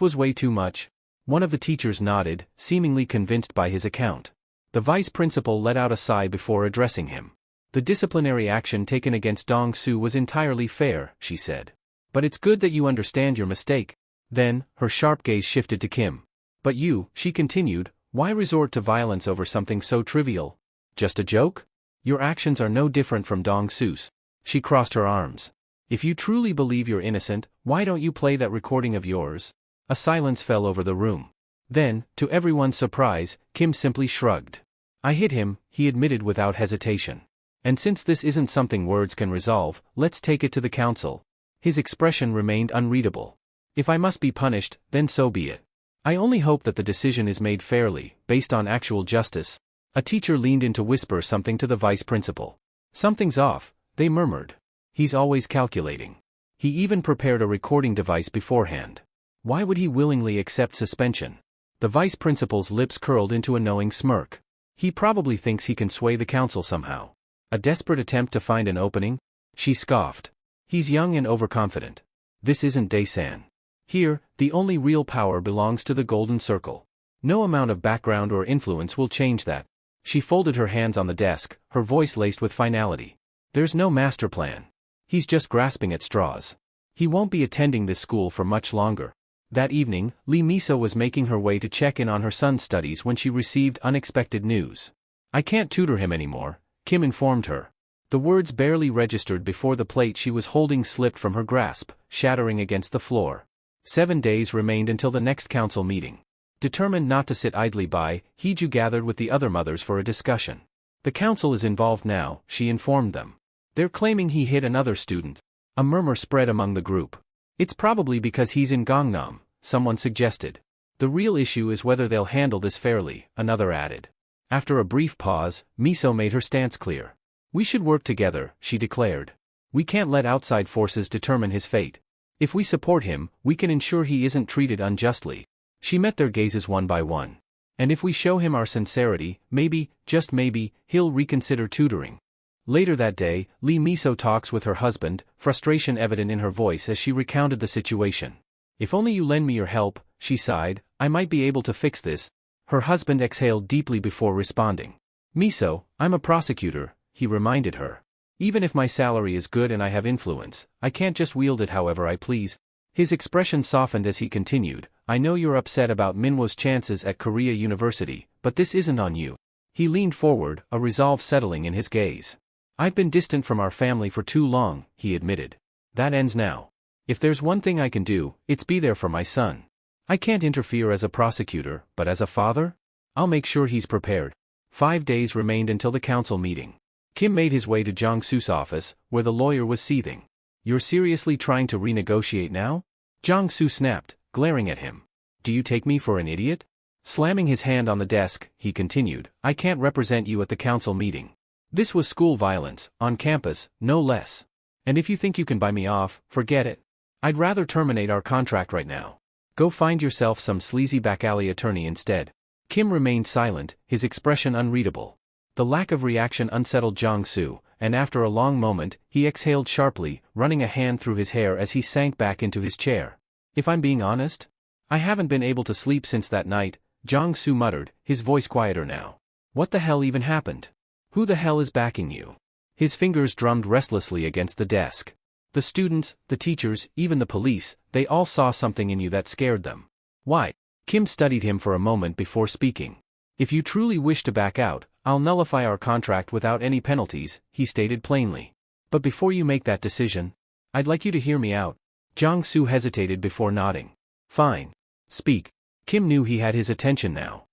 was way too much." One of the teachers nodded, seemingly convinced by his account. The vice principal let out a sigh before addressing him. "The disciplinary action taken against Dong-Soo was entirely fair," she said. "But it's good that you understand your mistake." Then, her sharp gaze shifted to Kim. "But you," she continued, "why resort to violence over something so trivial? Just a joke? Your actions are no different from Dong-Soo's." She crossed her arms. "If you truly believe you're innocent, why don't you play that recording of yours?" A silence fell over the room. Then, to everyone's surprise, Kim simply shrugged. "I hit him," he admitted without hesitation. "And since this isn't something words can resolve, let's take it to the council." His expression remained unreadable. "If I must be punished, then so be it. I only hope that the decision is made fairly, based on actual justice." A teacher leaned in to whisper something to the vice principal. "Something's off," they murmured. "He's always calculating. He even prepared a recording device beforehand. Why would he willingly accept suspension?" The vice principal's lips curled into a knowing smirk. "He probably thinks he can sway the council somehow. A desperate attempt to find an opening?" She scoffed. "He's young and overconfident. This isn't Daesan. Here, the only real power belongs to the Golden Circle. No amount of background or influence will change that." She folded her hands on the desk, her voice laced with finality. "There's no master plan. He's just grasping at straws. He won't be attending this school for much longer." That evening, Lee Miso was making her way to check in on her son's studies when she received unexpected news. "I can't tutor him anymore," Kim informed her. The words barely registered before the plate she was holding slipped from her grasp, shattering against the floor. 7 days remained until the next council meeting. Determined not to sit idly by, Hiju gathered with the other mothers for a discussion. "The council is involved now," she informed them. "They're claiming he hit another student." A murmur spread among the group. "It's probably because he's in Gangnam," someone suggested. "The real issue is whether they'll handle this fairly," another added. After a brief pause, Miso made her stance clear. "We should work together," she declared. "We can't let outside forces determine his fate. If we support him, we can ensure he isn't treated unjustly." She met their gazes one by one. "And if we show him our sincerity, maybe, just maybe, he'll reconsider tutoring." Later that day, Lee Miso talks with her husband, frustration evident in her voice as she recounted the situation. "If only you lend me your help," she sighed, "I might be able to fix this." Her husband exhaled deeply before responding. "Miso, I'm a prosecutor," he reminded her. "Even if my salary is good and I have influence, I can't just wield it however I please." His expression softened as he continued, "I know you're upset about Minwo's chances at Korea University, but this isn't on you." He leaned forward, a resolve settling in his gaze. "I've been distant from our family for too long," he admitted. "That ends now. If there's one thing I can do, it's be there for my son. I can't interfere as a prosecutor, but as a father? I'll make sure he's prepared." 5 days remained until the council meeting. Kim made his way to Jong-soo's office, where the lawyer was seething. "You're seriously trying to renegotiate now?" Jong-soo snapped, glaring at him. "Do you take me for an idiot?" Slamming his hand on the desk, he continued, "I can't represent you at the council meeting. This was school violence, on campus, no less. And if you think you can buy me off, forget it. I'd rather terminate our contract right now. Go find yourself some sleazy back-alley attorney instead." Kim remained silent, his expression unreadable. The lack of reaction unsettled Jong-soo, and after a long moment, he exhaled sharply, running a hand through his hair as he sank back into his chair. "If I'm being honest, I haven't been able to sleep since that night," Jong-soo muttered, his voice quieter now. "What the hell even happened? Who the hell is backing you?" His fingers drummed restlessly against the desk. "The students, the teachers, even the police, they all saw something in you that scared them." "Why?" Kim studied him for a moment before speaking. "If you truly wish to back out, I'll nullify our contract without any penalties," he stated plainly. "But before you make that decision, I'd like you to hear me out." Jong-soo hesitated before nodding. "Fine. Speak." Kim knew he had his attention now.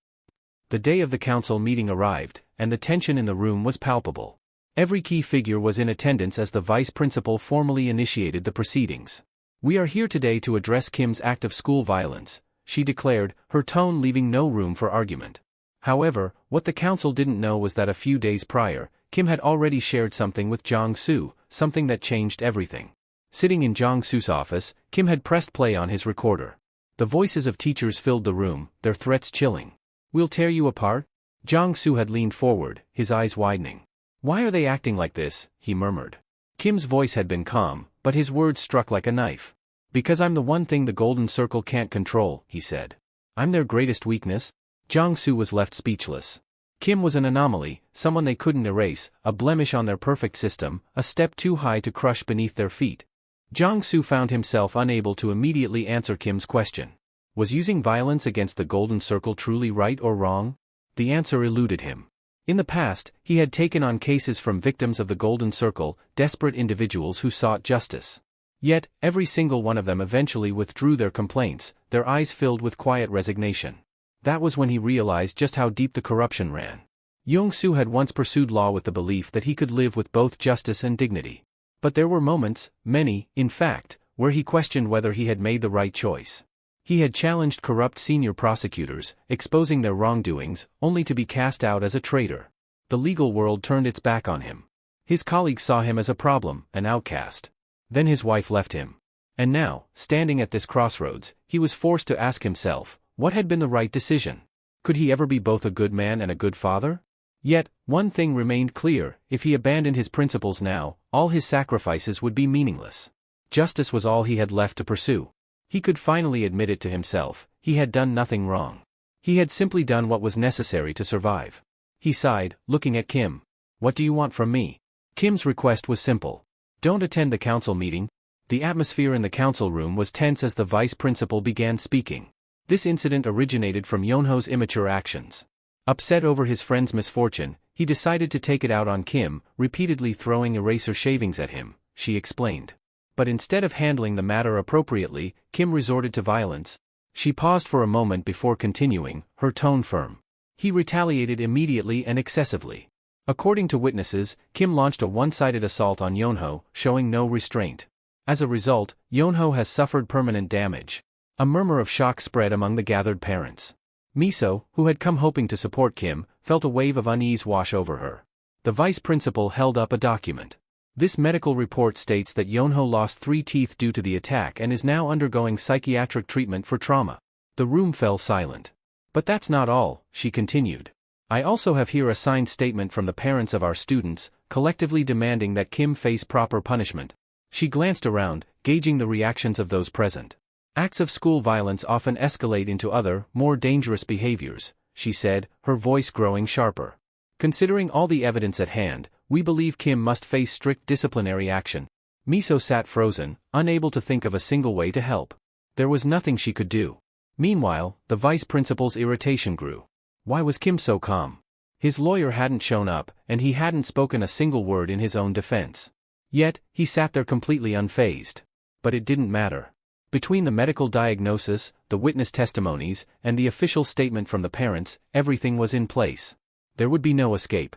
The day of the council meeting arrived, and the tension in the room was palpable. Every key figure was in attendance as the vice principal formally initiated the proceedings. "We are here today to address Kim's act of school violence," she declared, her tone leaving no room for argument. However, what the council didn't know was that a few days prior, Kim had already shared something with Jong-soo, something that changed everything. Sitting in Jong-soo's office, Kim had pressed play on his recorder. The voices of teachers filled the room, their threats chilling. "We'll tear you apart?" Jong-soo had leaned forward, his eyes widening. "Why are they acting like this?" he murmured. Kim's voice had been calm, but his words struck like a knife. "Because I'm the one thing the Golden Circle can't control," he said. "I'm their greatest weakness." Jong-soo was left speechless. Kim was an anomaly, someone they couldn't erase, a blemish on their perfect system, a step too high to crush beneath their feet. Jong-soo found himself unable to immediately answer Kim's question. Was using violence against the Golden Circle truly right or wrong? The answer eluded him. In the past, he had taken on cases from victims of the Golden Circle, desperate individuals who sought justice. Yet, every single one of them eventually withdrew their complaints, their eyes filled with quiet resignation. That was when he realized just how deep the corruption ran. Jong-soo had once pursued law with the belief that he could live with both justice and dignity. But there were moments, many, in fact, where he questioned whether he had made the right choice. He had challenged corrupt senior prosecutors, exposing their wrongdoings, only to be cast out as a traitor. The legal world turned its back on him. His colleagues saw him as a problem, an outcast. Then his wife left him. And now, standing at this crossroads, he was forced to ask himself, what had been the right decision? Could he ever be both a good man and a good father? Yet, one thing remained clear: if he abandoned his principles now, all his sacrifices would be meaningless. Justice was all he had left to pursue. He could finally admit it to himself: he had done nothing wrong. He had simply done what was necessary to survive. He sighed, looking at Kim. "What do you want from me?" Kim's request was simple. "Don't attend the council meeting." The atmosphere in the council room was tense as the vice principal began speaking. This incident originated from Yonho's immature actions. Upset over his friend's misfortune, he decided to take it out on Kim, repeatedly throwing eraser shavings at him, she explained. But instead of handling the matter appropriately, Kim resorted to violence. She paused for a moment before continuing, her tone firm. He retaliated immediately and excessively. According to witnesses, Kim launched a one-sided assault on Yonho, showing no restraint. As a result, Yonho has suffered permanent damage. A murmur of shock spread among the gathered parents. Miso, who had come hoping to support Kim, felt a wave of unease wash over her. The vice principal held up a document. This medical report states that Yonho lost 3 teeth due to the attack and is now undergoing psychiatric treatment for trauma. The room fell silent. "But that's not all," she continued. "I also have here a signed statement from the parents of our students, collectively demanding that Kim face proper punishment." She glanced around, gauging the reactions of those present. "Acts of school violence often escalate into other, more dangerous behaviors," she said, her voice growing sharper. "Considering all the evidence at hand, we believe Kim must face strict disciplinary action." Miso sat frozen, unable to think of a single way to help. There was nothing she could do. Meanwhile, the vice principal's irritation grew. Why was Kim so calm? His lawyer hadn't shown up, and he hadn't spoken a single word in his own defense. Yet, he sat there completely unfazed. But it didn't matter. Between the medical diagnosis, the witness testimonies, and the official statement from the parents, everything was in place. There would be no escape.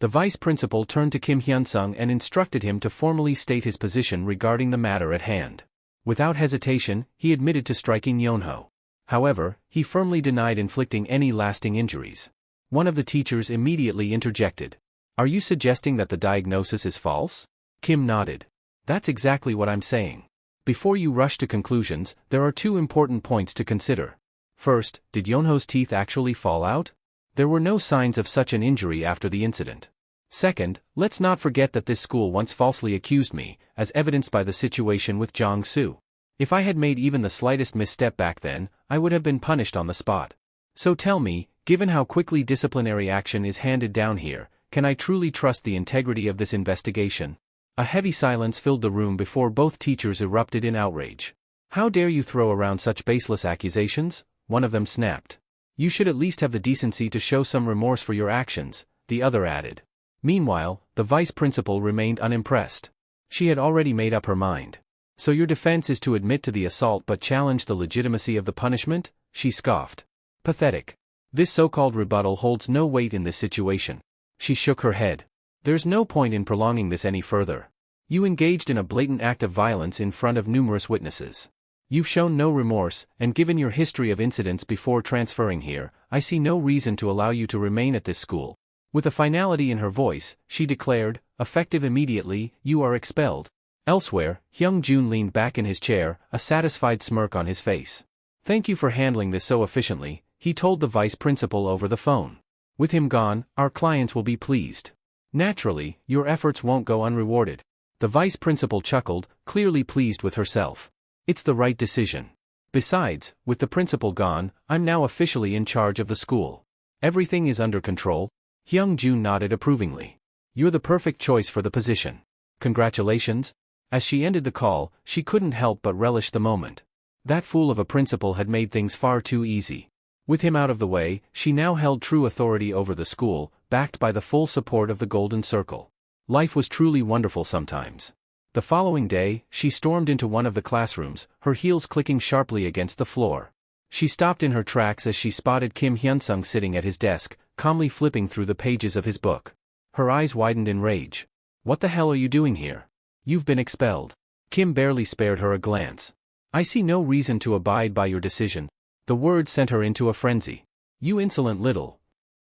The vice principal turned to Kim Hyun-sung and instructed him to formally state his position regarding the matter at hand. Without hesitation, he admitted to striking Yonho. However, he firmly denied inflicting any lasting injuries. One of the teachers immediately interjected. "Are you suggesting that the diagnosis is false?" Kim nodded. "That's exactly what I'm saying. Before you rush to conclusions, there are two important points to consider. First, did Yonho's teeth actually fall out? There were no signs of such an injury after the incident. Second, let's not forget that this school once falsely accused me, as evidenced by the situation with Jong-soo. If I had made even the slightest misstep back then, I would have been punished on the spot. So tell me, given how quickly disciplinary action is handed down here, can I truly trust the integrity of this investigation?" A heavy silence filled the room before both teachers erupted in outrage. "How dare you throw around such baseless accusations?" one of them snapped. "You should at least have the decency to show some remorse for your actions," the other added. Meanwhile, the vice principal remained unimpressed. She had already made up her mind. "So your defense is to admit to the assault but challenge the legitimacy of the punishment?" she scoffed. "Pathetic. This so-called rebuttal holds no weight in this situation." She shook her head. "There's no point in prolonging this any further. You engaged in a blatant act of violence in front of numerous witnesses. You've shown no remorse, and given your history of incidents before transferring here, I see no reason to allow you to remain at this school." With a finality in her voice, she declared, "Effective immediately, you are expelled." Elsewhere, Hyung-jun leaned back in his chair, a satisfied smirk on his face. "Thank you for handling this so efficiently," he told the vice principal over the phone. "With him gone, our clients will be pleased. Naturally, your efforts won't go unrewarded." The vice principal chuckled, clearly pleased with herself. "It's the right decision. Besides, with the principal gone, I'm now officially in charge of the school. Everything is under control." Hyung-jun nodded approvingly. "You're the perfect choice for the position. Congratulations." As she ended the call, she couldn't help but relish the moment. That fool of a principal had made things far too easy. With him out of the way, she now held true authority over the school, backed by the full support of the Golden Circle. Life was truly wonderful sometimes. The following day, she stormed into one of the classrooms, her heels clicking sharply against the floor. She stopped in her tracks as she spotted Kim Hyun-sung sitting at his desk, calmly flipping through the pages of his book. Her eyes widened in rage. "What the hell are you doing here? You've been expelled." Kim barely spared her a glance. "I see no reason to abide by your decision." The word sent her into a frenzy. "You insolent little.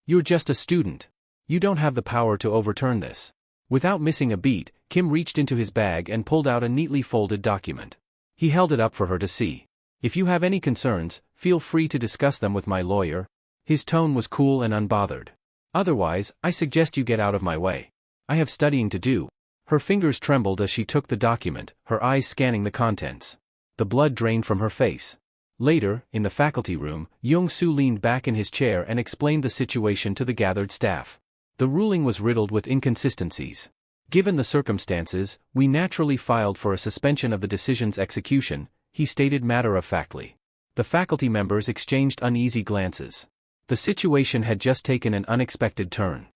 You're just a student. You don't have the power to overturn this." Without missing a beat, Kim reached into his bag and pulled out a neatly folded document. He held it up for her to see. "If you have any concerns, feel free to discuss them with my lawyer." His tone was cool and unbothered. "Otherwise, I suggest you get out of my way. I have studying to do." Her fingers trembled as she took the document, her eyes scanning the contents. The blood drained from her face. Later, in the faculty room, Young-soo leaned back in his chair and explained the situation to the gathered staff. The ruling was riddled with inconsistencies. "Given the circumstances, we naturally filed for a suspension of the decision's execution," he stated matter-of-factly. The faculty members exchanged uneasy glances. The situation had just taken an unexpected turn.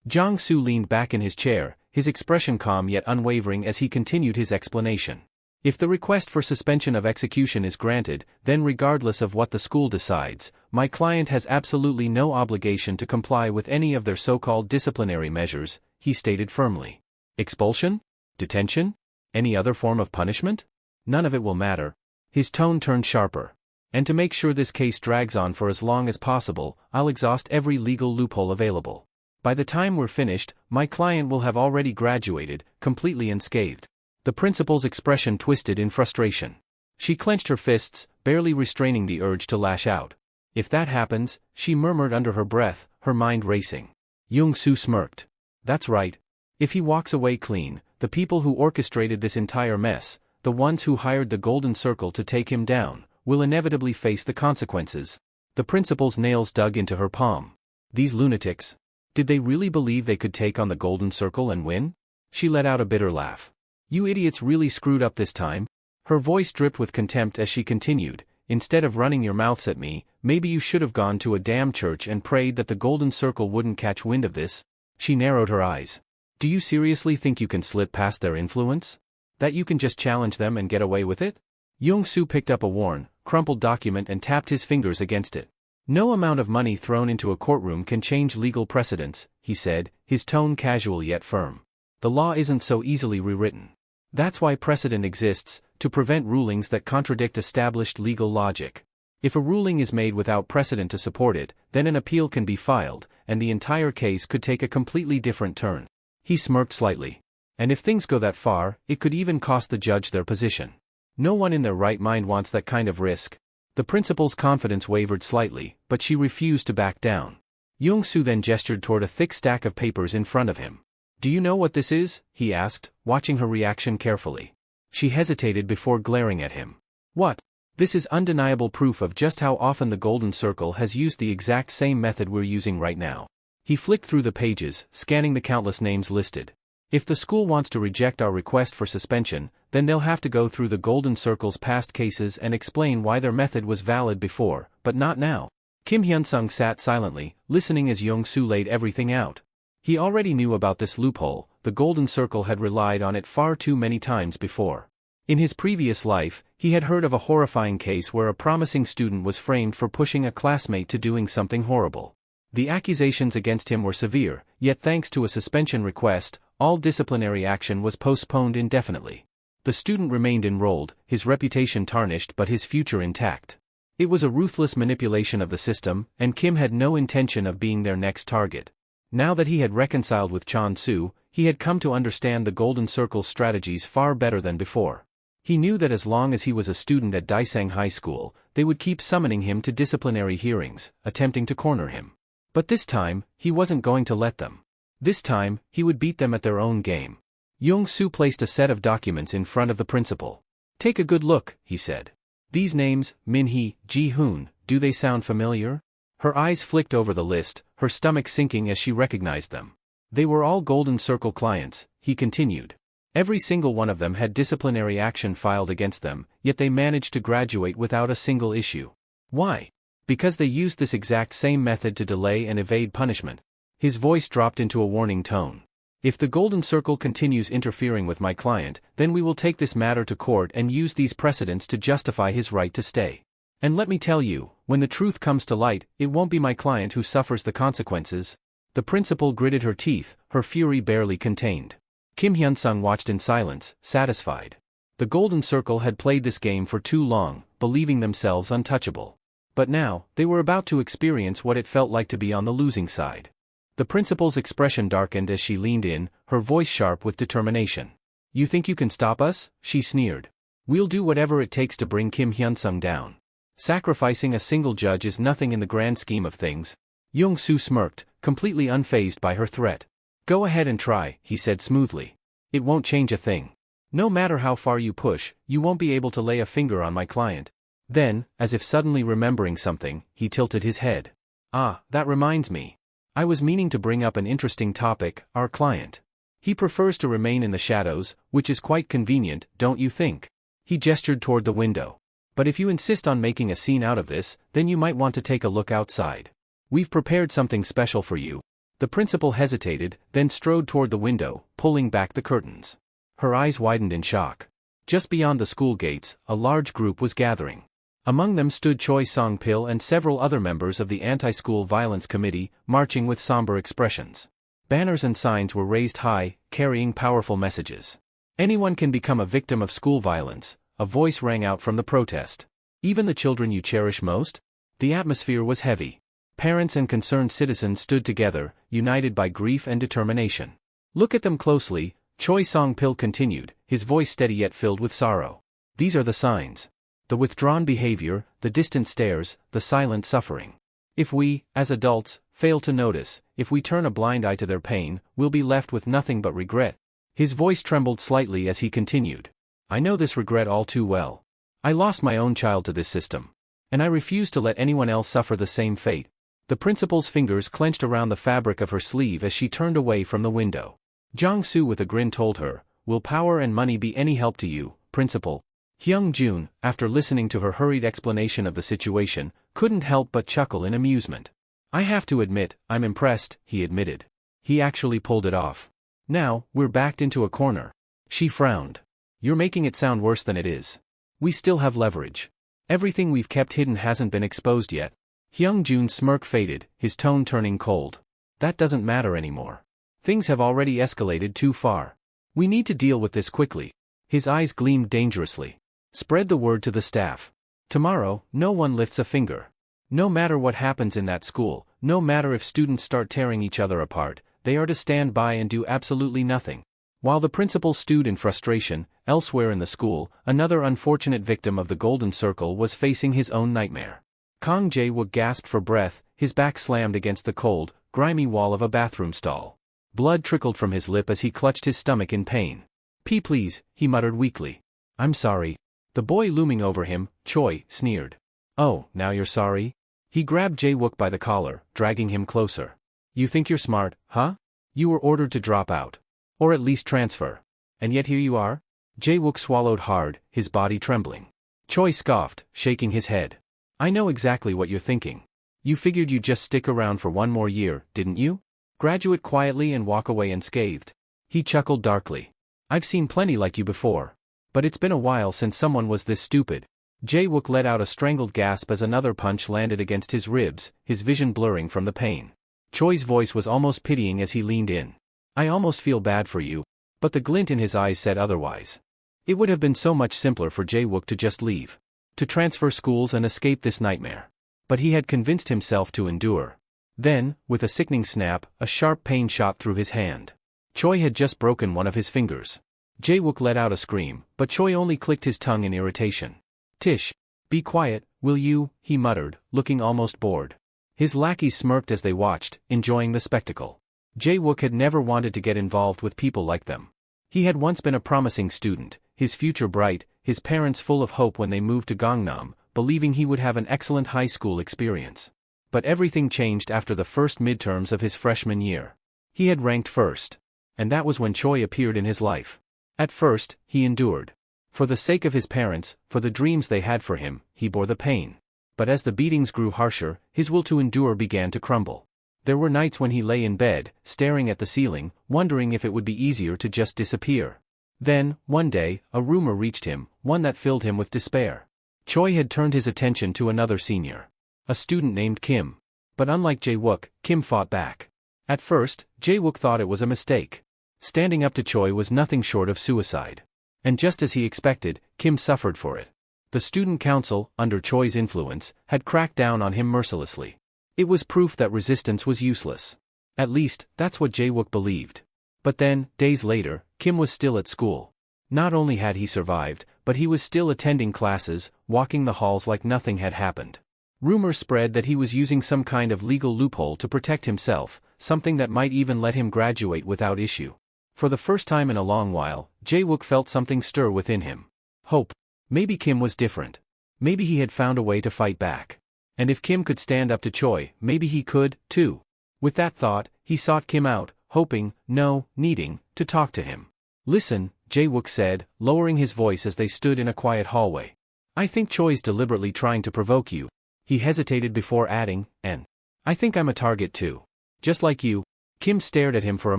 Jong-soo leaned back in his chair, his expression calm yet unwavering as he continued his explanation. "If the request for suspension of execution is granted, then regardless of what the school decides, my client has absolutely no obligation to comply with any of their so-called disciplinary measures," he stated firmly. "Expulsion? Detention? Any other form of punishment? None of it will matter." His tone turned sharper. "And to make sure this case drags on for as long as possible, I'll exhaust every legal loophole available. By the time we're finished, my client will have already graduated, completely unscathed." The principal's expression twisted in frustration. She clenched her fists, barely restraining the urge to lash out. "If that happens," she murmured under her breath, her mind racing. Young-soo smirked. "That's right. If he walks away clean, the people who orchestrated this entire mess, the ones who hired the Golden Circle to take him down, will inevitably face the consequences." The principal's nails dug into her palm. These lunatics. Did they really believe they could take on the Golden Circle and win? She let out a bitter laugh. "You idiots really screwed up this time?" Her voice dripped with contempt as she continued, "Instead of running your mouths at me, maybe you should have gone to a damn church and prayed that the Golden Circle wouldn't catch wind of this." She narrowed her eyes. "Do you seriously think you can slip past their influence? That you can just challenge them and get away with it?" Young-soo picked up a worn, crumpled document and tapped his fingers against it. "No amount of money thrown into a courtroom can change legal precedents," he said, his tone casual yet firm. The law isn't so easily rewritten. That's why precedent exists, to prevent rulings that contradict established legal logic. If a ruling is made without precedent to support it, then an appeal can be filed, and the entire case could take a completely different turn. He smirked slightly. And if things go that far, it could even cost the judge their position. No one in their right mind wants that kind of risk. The principal's confidence wavered slightly, but she refused to back down. Young-soo then gestured toward a thick stack of papers in front of him. "Do you know what this is?" he asked, watching her reaction carefully. She hesitated before glaring at him. "What?" "This is undeniable proof of just how often the Golden Circle has used the exact same method we're using right now." He flicked through the pages, scanning the countless names listed. "If the school wants to reject our request for suspension, then they'll have to go through the Golden Circle's past cases and explain why their method was valid before, but not now." Kim Hyun-sung sat silently, listening as Young-soo laid everything out. He already knew about this loophole. The Golden Circle had relied on it far too many times before. In his previous life, he had heard of a horrifying case where a promising student was framed for pushing a classmate to doing something horrible. The accusations against him were severe, yet thanks to a suspension request, all disciplinary action was postponed indefinitely. The student remained enrolled, his reputation tarnished but his future intact. It was a ruthless manipulation of the system, and Kim had no intention of being their next target. Now that he had reconciled with Chon-soo, he had come to understand the Golden Circle's strategies far better than before. He knew that as long as he was a student at Daesang High School, they would keep summoning him to disciplinary hearings, attempting to corner him. But this time, he wasn't going to let them. This time, he would beat them at their own game. Young-soo placed a set of documents in front of the principal. "Take a good look," he said. "These names, Min-hee, Ji-hoon, do they sound familiar?" Her eyes flicked over the list, her stomach sinking as she recognized them. They were all Golden Circle clients, he continued. Every single one of them had disciplinary action filed against them, yet they managed to graduate without a single issue. Why? Because they used this exact same method to delay and evade punishment. His voice dropped into a warning tone. "If the Golden Circle continues interfering with my client, then we will take this matter to court and use these precedents to justify his right to stay. And let me tell you, when the truth comes to light, it won't be my client who suffers the consequences." The principal gritted her teeth, her fury barely contained. Kim Hyun-sung watched in silence, satisfied. The Golden Circle had played this game for too long, believing themselves untouchable. But now, they were about to experience what it felt like to be on the losing side. The principal's expression darkened as she leaned in, her voice sharp with determination. "You think you can stop us?" she sneered. "We'll do whatever it takes to bring Kim Hyun-sung down. Sacrificing a single judge is nothing in the grand scheme of things." Young-soo smirked, completely unfazed by her threat. "Go ahead and try," he said smoothly. "It won't change a thing. No matter how far you push, you won't be able to lay a finger on my client." Then, as if suddenly remembering something, he tilted his head. "Ah, that reminds me. I was meaning to bring up an interesting topic, our client. He prefers to remain in the shadows, which is quite convenient, don't you think?" He gestured toward the window. "But if you insist on making a scene out of this, then you might want to take a look outside. We've prepared something special for you." The principal hesitated, then strode toward the window, pulling back the curtains. Her eyes widened in shock. Just beyond the school gates, a large group was gathering. Among them stood Choi Song-pil and several other members of the Anti-School Violence Committee, marching with somber expressions. Banners and signs were raised high, carrying powerful messages. "Anyone can become a victim of school violence," a voice rang out from the protest. "Even the children you cherish most?" The atmosphere was heavy. Parents and concerned citizens stood together, united by grief and determination. "Look at them closely," Choi Song-pil continued, his voice steady yet filled with sorrow. "These are the signs. The withdrawn behavior, the distant stares, the silent suffering. If we, as adults, fail to notice, if we turn a blind eye to their pain, we'll be left with nothing but regret." His voice trembled slightly as he continued. "I know this regret all too well. I lost my own child to this system. And I refuse to let anyone else suffer the same fate." The principal's fingers clenched around the fabric of her sleeve as she turned away from the window. Jong-soo with a grin told her, "Will power and money be any help to you, principal?" Hyung-jun, after listening to her hurried explanation of the situation, couldn't help but chuckle in amusement. "I have to admit, I'm impressed," he admitted. "He actually pulled it off. Now, we're backed into a corner." She frowned. "You're making it sound worse than it is. We still have leverage. Everything we've kept hidden hasn't been exposed yet." Hyung-jun's smirk faded, his tone turning cold. That doesn't matter anymore. Things have already escalated too far. We need to deal with this quickly. His eyes gleamed dangerously. Spread the word to the staff. Tomorrow, no one lifts a finger. No matter what happens in that school, no matter if students start tearing each other apart, they are to stand by and do absolutely nothing. While the principal stewed in frustration, elsewhere in the school, another unfortunate victim of the Golden Circle was facing his own nightmare. Kang Jae-wook gasped for breath, his back slammed against the cold, grimy wall of a bathroom stall. Blood trickled from his lip as he clutched his stomach in pain. Please, he muttered weakly. I'm sorry. The boy looming over him, Choi, sneered. Oh, now you're sorry? He grabbed Jae-wook by the collar, dragging him closer. You think you're smart, huh? You were ordered to drop out. Or at least transfer. And yet here you are? Jae-wook swallowed hard, his body trembling. Choi scoffed, shaking his head. I know exactly what you're thinking. You figured you'd just stick around for one more year, didn't you? Graduate quietly and walk away unscathed. He chuckled darkly. I've seen plenty like you before. But it's been a while since someone was this stupid. Jae-wook let out a strangled gasp as another punch landed against his ribs, his vision blurring from the pain. Choi's voice was almost pitying as he leaned in. I almost feel bad for you. But the glint in his eyes said otherwise. It would have been so much simpler for Jae-wook to just leave. To transfer schools and escape this nightmare. But he had convinced himself to endure. Then, with a sickening snap, a sharp pain shot through his hand. Choi had just broken one of his fingers. Jae-wook let out a scream, but Choi only clicked his tongue in irritation. Tish, be quiet, will you, he muttered, looking almost bored. His lackeys smirked as they watched, enjoying the spectacle. Jae-wook had never wanted to get involved with people like them. He had once been a promising student, his future bright, his parents full of hope when they moved to Gangnam, believing he would have an excellent high school experience. But everything changed after the first midterms of his freshman year. He had ranked first. And that was when Choi appeared in his life. At first, he endured. For the sake of his parents, for the dreams they had for him, he bore the pain. But as the beatings grew harsher, his will to endure began to crumble. There were nights when he lay in bed, staring at the ceiling, wondering if it would be easier to just disappear. Then, one day, a rumor reached him, one that filled him with despair. Choi had turned his attention to another senior. A student named Kim. But unlike Jae-wook, Kim fought back. At first, Jae-wook thought it was a mistake. Standing up to Choi was nothing short of suicide. And just as he expected, Kim suffered for it. The student council, under Choi's influence, had cracked down on him mercilessly. It was proof that resistance was useless. At least, that's what Jae-wook believed. But then, days later, Kim was still at school. Not only had he survived, but he was still attending classes, walking the halls like nothing had happened. Rumors spread that he was using some kind of legal loophole to protect himself, something that might even let him graduate without issue. For the first time in a long while, Jae-wook felt something stir within him. Hope. Maybe Kim was different. Maybe he had found a way to fight back. And if Kim could stand up to Choi, maybe he could, too. With that thought, he sought Kim out, hoping, no, needing, to talk to him. Listen, Jae-wook said, lowering his voice as they stood in a quiet hallway. I think Choi's deliberately trying to provoke you. He hesitated before adding, and I think I'm a target too. Just like you. Kim stared at him for a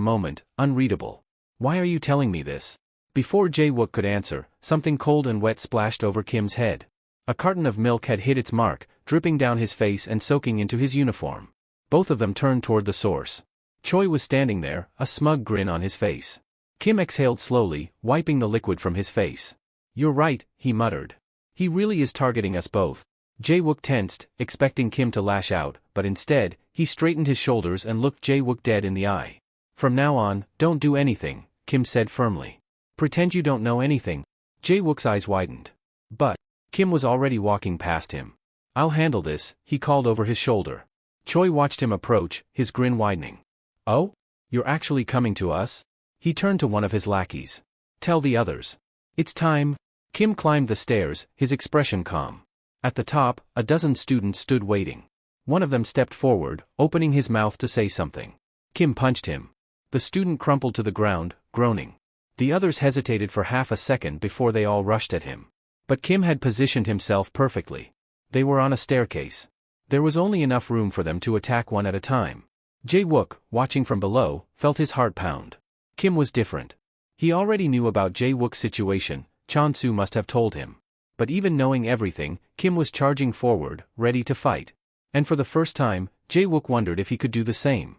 moment, unreadable. Why are you telling me this? Before Jae-wook could answer, something cold and wet splashed over Kim's head. A carton of milk had hit its mark, dripping down his face and soaking into his uniform. Both of them turned toward the source. Choi was standing there, a smug grin on his face. Kim exhaled slowly, wiping the liquid from his face. You're right, he muttered. He really is targeting us both. Jae-wook tensed, expecting Kim to lash out, but instead, he straightened his shoulders and looked Jae-wook dead in the eye. From now on, don't do anything, Kim said firmly. Pretend you don't know anything. Jae-wook's eyes widened. But Kim was already walking past him. I'll handle this, he called over his shoulder. Choi watched him approach, his grin widening. Oh? You're actually coming to us? He turned to one of his lackeys. Tell the others. It's time. Kim climbed the stairs, his expression calm. At the top, a dozen students stood waiting. One of them stepped forward, opening his mouth to say something. Kim punched him. The student crumpled to the ground, groaning. The others hesitated for half a second before they all rushed at him. But Kim had positioned himself perfectly. They were on a staircase. There was only enough room for them to attack one at a time. Jae-wook, watching from below, felt his heart pound. Kim was different. He already knew about Jae-wook's situation, Chon-soo must have told him. But even knowing everything, Kim was charging forward, ready to fight. And for the first time, Jae-wook wondered if he could do the same.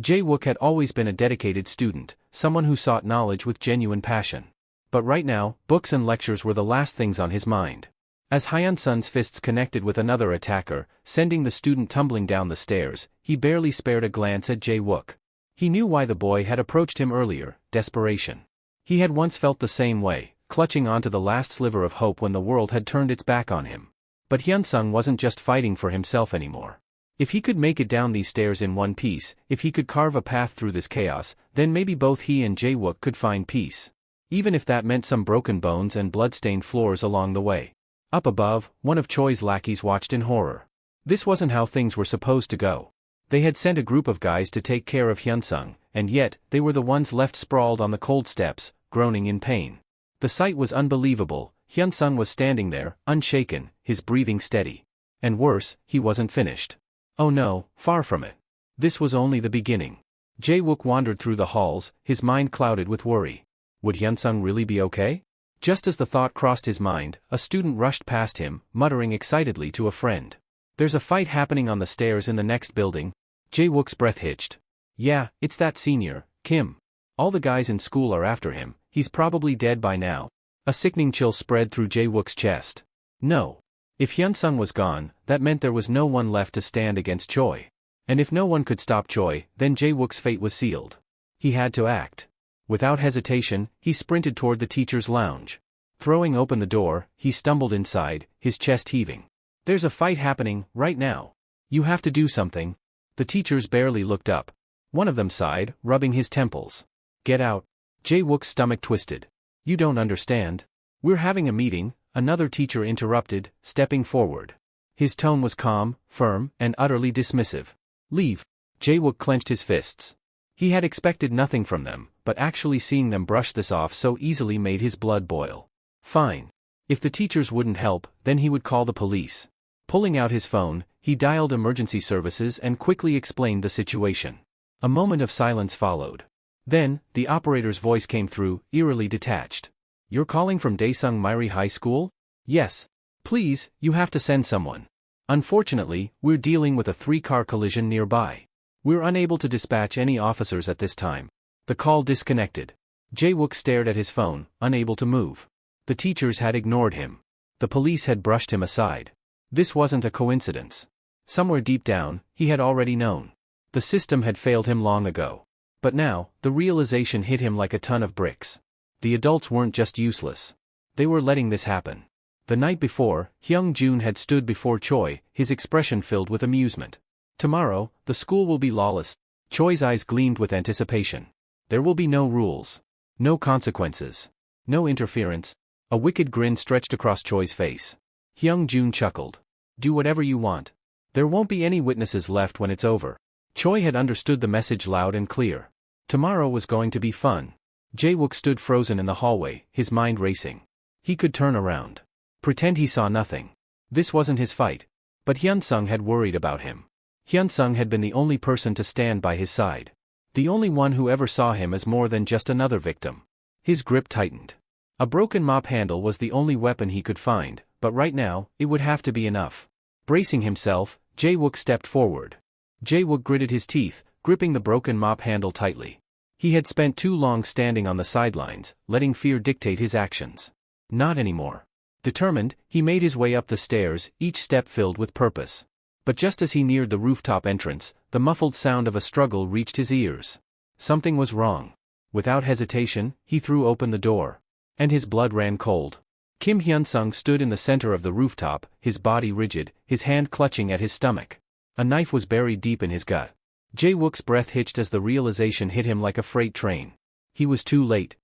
Jae-wook had always been a dedicated student, someone who sought knowledge with genuine passion. But right now, books and lectures were the last things on his mind. As Hyun-sun's fists connected with another attacker, sending the student tumbling down the stairs, he barely spared a glance at Jae-wook. He knew why the boy had approached him earlier: desperation. He had once felt the same way, clutching onto the last sliver of hope when the world had turned its back on him. But Hyun-sung wasn't just fighting for himself anymore. If he could make it down these stairs in one piece, if he could carve a path through this chaos, then maybe both he and Jae-wook could find peace. Even if that meant some broken bones and blood-stained floors along the way. Up above, one of Choi's lackeys watched in horror. This wasn't how things were supposed to go. They had sent a group of guys to take care of Hyun-sung, and yet, they were the ones left sprawled on the cold steps, groaning in pain. The sight was unbelievable. Hyun-sung was standing there, unshaken, his breathing steady. And worse, he wasn't finished. Oh no, far from it. This was only the beginning. Jae-wook wandered through the halls, his mind clouded with worry. Would Hyun-sung really be okay? Just as the thought crossed his mind, a student rushed past him, muttering excitedly to a friend. There's a fight happening on the stairs in the next building. Jae-wook's breath hitched. Yeah, it's that senior, Kim. All the guys in school are after him. He's probably dead by now. A sickening chill spread through Jae-wook's chest. No. If Hyun-sung was gone, that meant there was no one left to stand against Choi. And if no one could stop Choi, then Jae-wook's fate was sealed. He had to act. Without hesitation, he sprinted toward the teacher's lounge. Throwing open the door, he stumbled inside, his chest heaving. There's a fight happening, right now. You have to do something. The teachers barely looked up. One of them sighed, rubbing his temples. Get out. Jae-wook's stomach twisted. You don't understand. We're having a meeting, another teacher interrupted, stepping forward. His tone was calm, firm, and utterly dismissive. Leave. Jae-wook clenched his fists. He had expected nothing from them, but actually seeing them brush this off so easily made his blood boil. Fine. If the teachers wouldn't help, then he would call the police. Pulling out his phone, he dialed emergency services and quickly explained the situation. A moment of silence followed. Then, the operator's voice came through, eerily detached. You're calling from Daesung Myri High School? Yes. Please, you have to send someone. Unfortunately, we're dealing with a 3-car collision nearby. We're unable to dispatch any officers at this time. The call disconnected. Jae-wook stared at his phone, unable to move. The teachers had ignored him. The police had brushed him aside. This wasn't a coincidence. Somewhere deep down, he had already known. The system had failed him long ago. But now, the realization hit him like a ton of bricks. The adults weren't just useless. They were letting this happen. The night before, Hyung-jun had stood before Choi, his expression filled with amusement. Tomorrow, the school will be lawless. Choi's eyes gleamed with anticipation. There will be no rules. No consequences. No interference. A wicked grin stretched across Choi's face. Hyung-jun chuckled. Do whatever you want. There won't be any witnesses left when it's over. Choi had understood the message loud and clear. Tomorrow was going to be fun. Jae-wook stood frozen in the hallway, his mind racing. He could turn around. Pretend he saw nothing. This wasn't his fight. But Hyun-sung had worried about him. Hyun-sung had been the only person to stand by his side. The only one who ever saw him as more than just another victim. His grip tightened. A broken mop handle was the only weapon he could find, but right now, it would have to be enough. Bracing himself, Jae-wook stepped forward. Jae-wook gritted his teeth, gripping the broken mop handle tightly. He had spent too long standing on the sidelines, letting fear dictate his actions. Not anymore. Determined, he made his way up the stairs, each step filled with purpose. But just as he neared the rooftop entrance, the muffled sound of a struggle reached his ears. Something was wrong. Without hesitation, he threw open the door. And his blood ran cold. Kim Hyun-sung stood in the center of the rooftop, his body rigid, his hand clutching at his stomach. A knife was buried deep in his gut. Jae-wook's breath hitched as the realization hit him like a freight train. He was too late.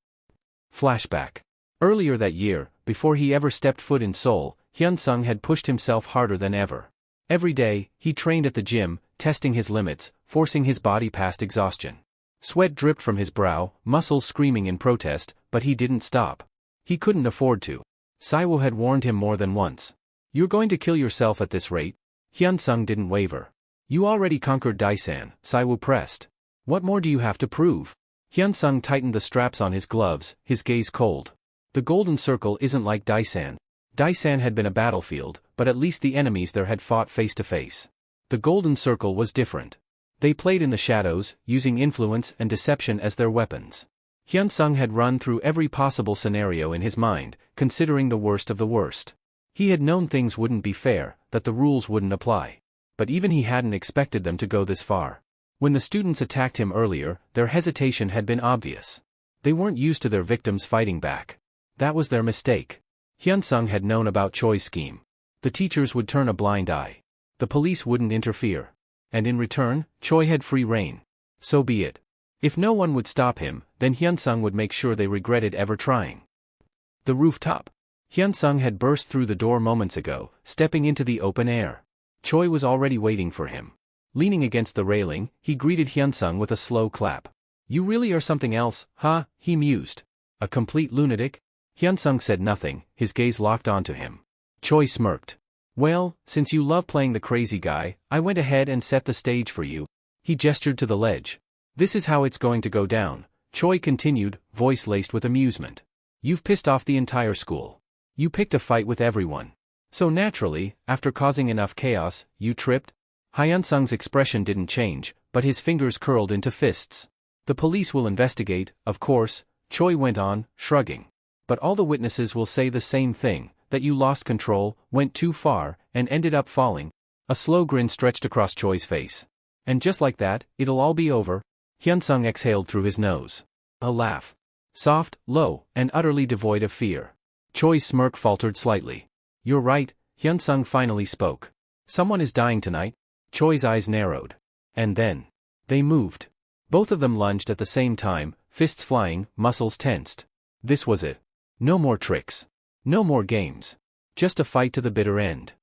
Flashback. Earlier that year, before he ever stepped foot in Seoul, Hyun-sung had pushed himself harder than ever. Every day, he trained at the gym, testing his limits, forcing his body past exhaustion. Sweat dripped from his brow, muscles screaming in protest, but he didn't stop. He couldn't afford to. Saiwoo had warned him more than once. You're going to kill yourself at this rate? Hyun-sung didn't waver. You already conquered Daesan, Saiwoo pressed. What more do you have to prove? Hyun-sung tightened the straps on his gloves, his gaze cold. The golden circle isn't like Daesan. Daesan had been a battlefield, but at least the enemies there had fought face to face. The golden circle was different. They played in the shadows, using influence and deception as their weapons. Hyunsung had run through every possible scenario in his mind, considering the worst of the worst. He had known things wouldn't be fair, that the rules wouldn't apply. But even he hadn't expected them to go this far. When the students attacked him earlier, their hesitation had been obvious. They weren't used to their victims fighting back. That was their mistake. Hyunsung had known about Choi's scheme. The teachers would turn a blind eye. The police wouldn't interfere. And in return, Choi had free reign. So be it. If no one would stop him, then Hyunsung would make sure they regretted ever trying. The rooftop. Hyunsung had burst through the door moments ago, stepping into the open air. Choi was already waiting for him. Leaning against the railing, he greeted Hyunsung with a slow clap. "You really are something else, huh?" he mused. "A complete lunatic?" Hyunsung said nothing, his gaze locked onto him. Choi smirked. "Well, since you love playing the crazy guy, I went ahead and set the stage for you." He gestured to the ledge. "This is how it's going to go down," Choi continued, voice laced with amusement. "You've pissed off the entire school. You picked a fight with everyone. So naturally, after causing enough chaos, you tripped?" Hyunsung's expression didn't change, but his fingers curled into fists. "The police will investigate, of course," Choi went on, shrugging. "But all the witnesses will say the same thing, that you lost control, went too far, and ended up falling." A slow grin stretched across Choi's face. "And just like that, it'll all be over." Hyunsung exhaled through his nose. A laugh. Soft, low, and utterly devoid of fear. Choi's smirk faltered slightly. "You're right," Hyunsung finally spoke. "Someone is dying tonight." Choi's eyes narrowed. And then they moved. Both of them lunged at the same time, fists flying, muscles tensed. This was it. No more tricks. No more games. Just a fight to the bitter end.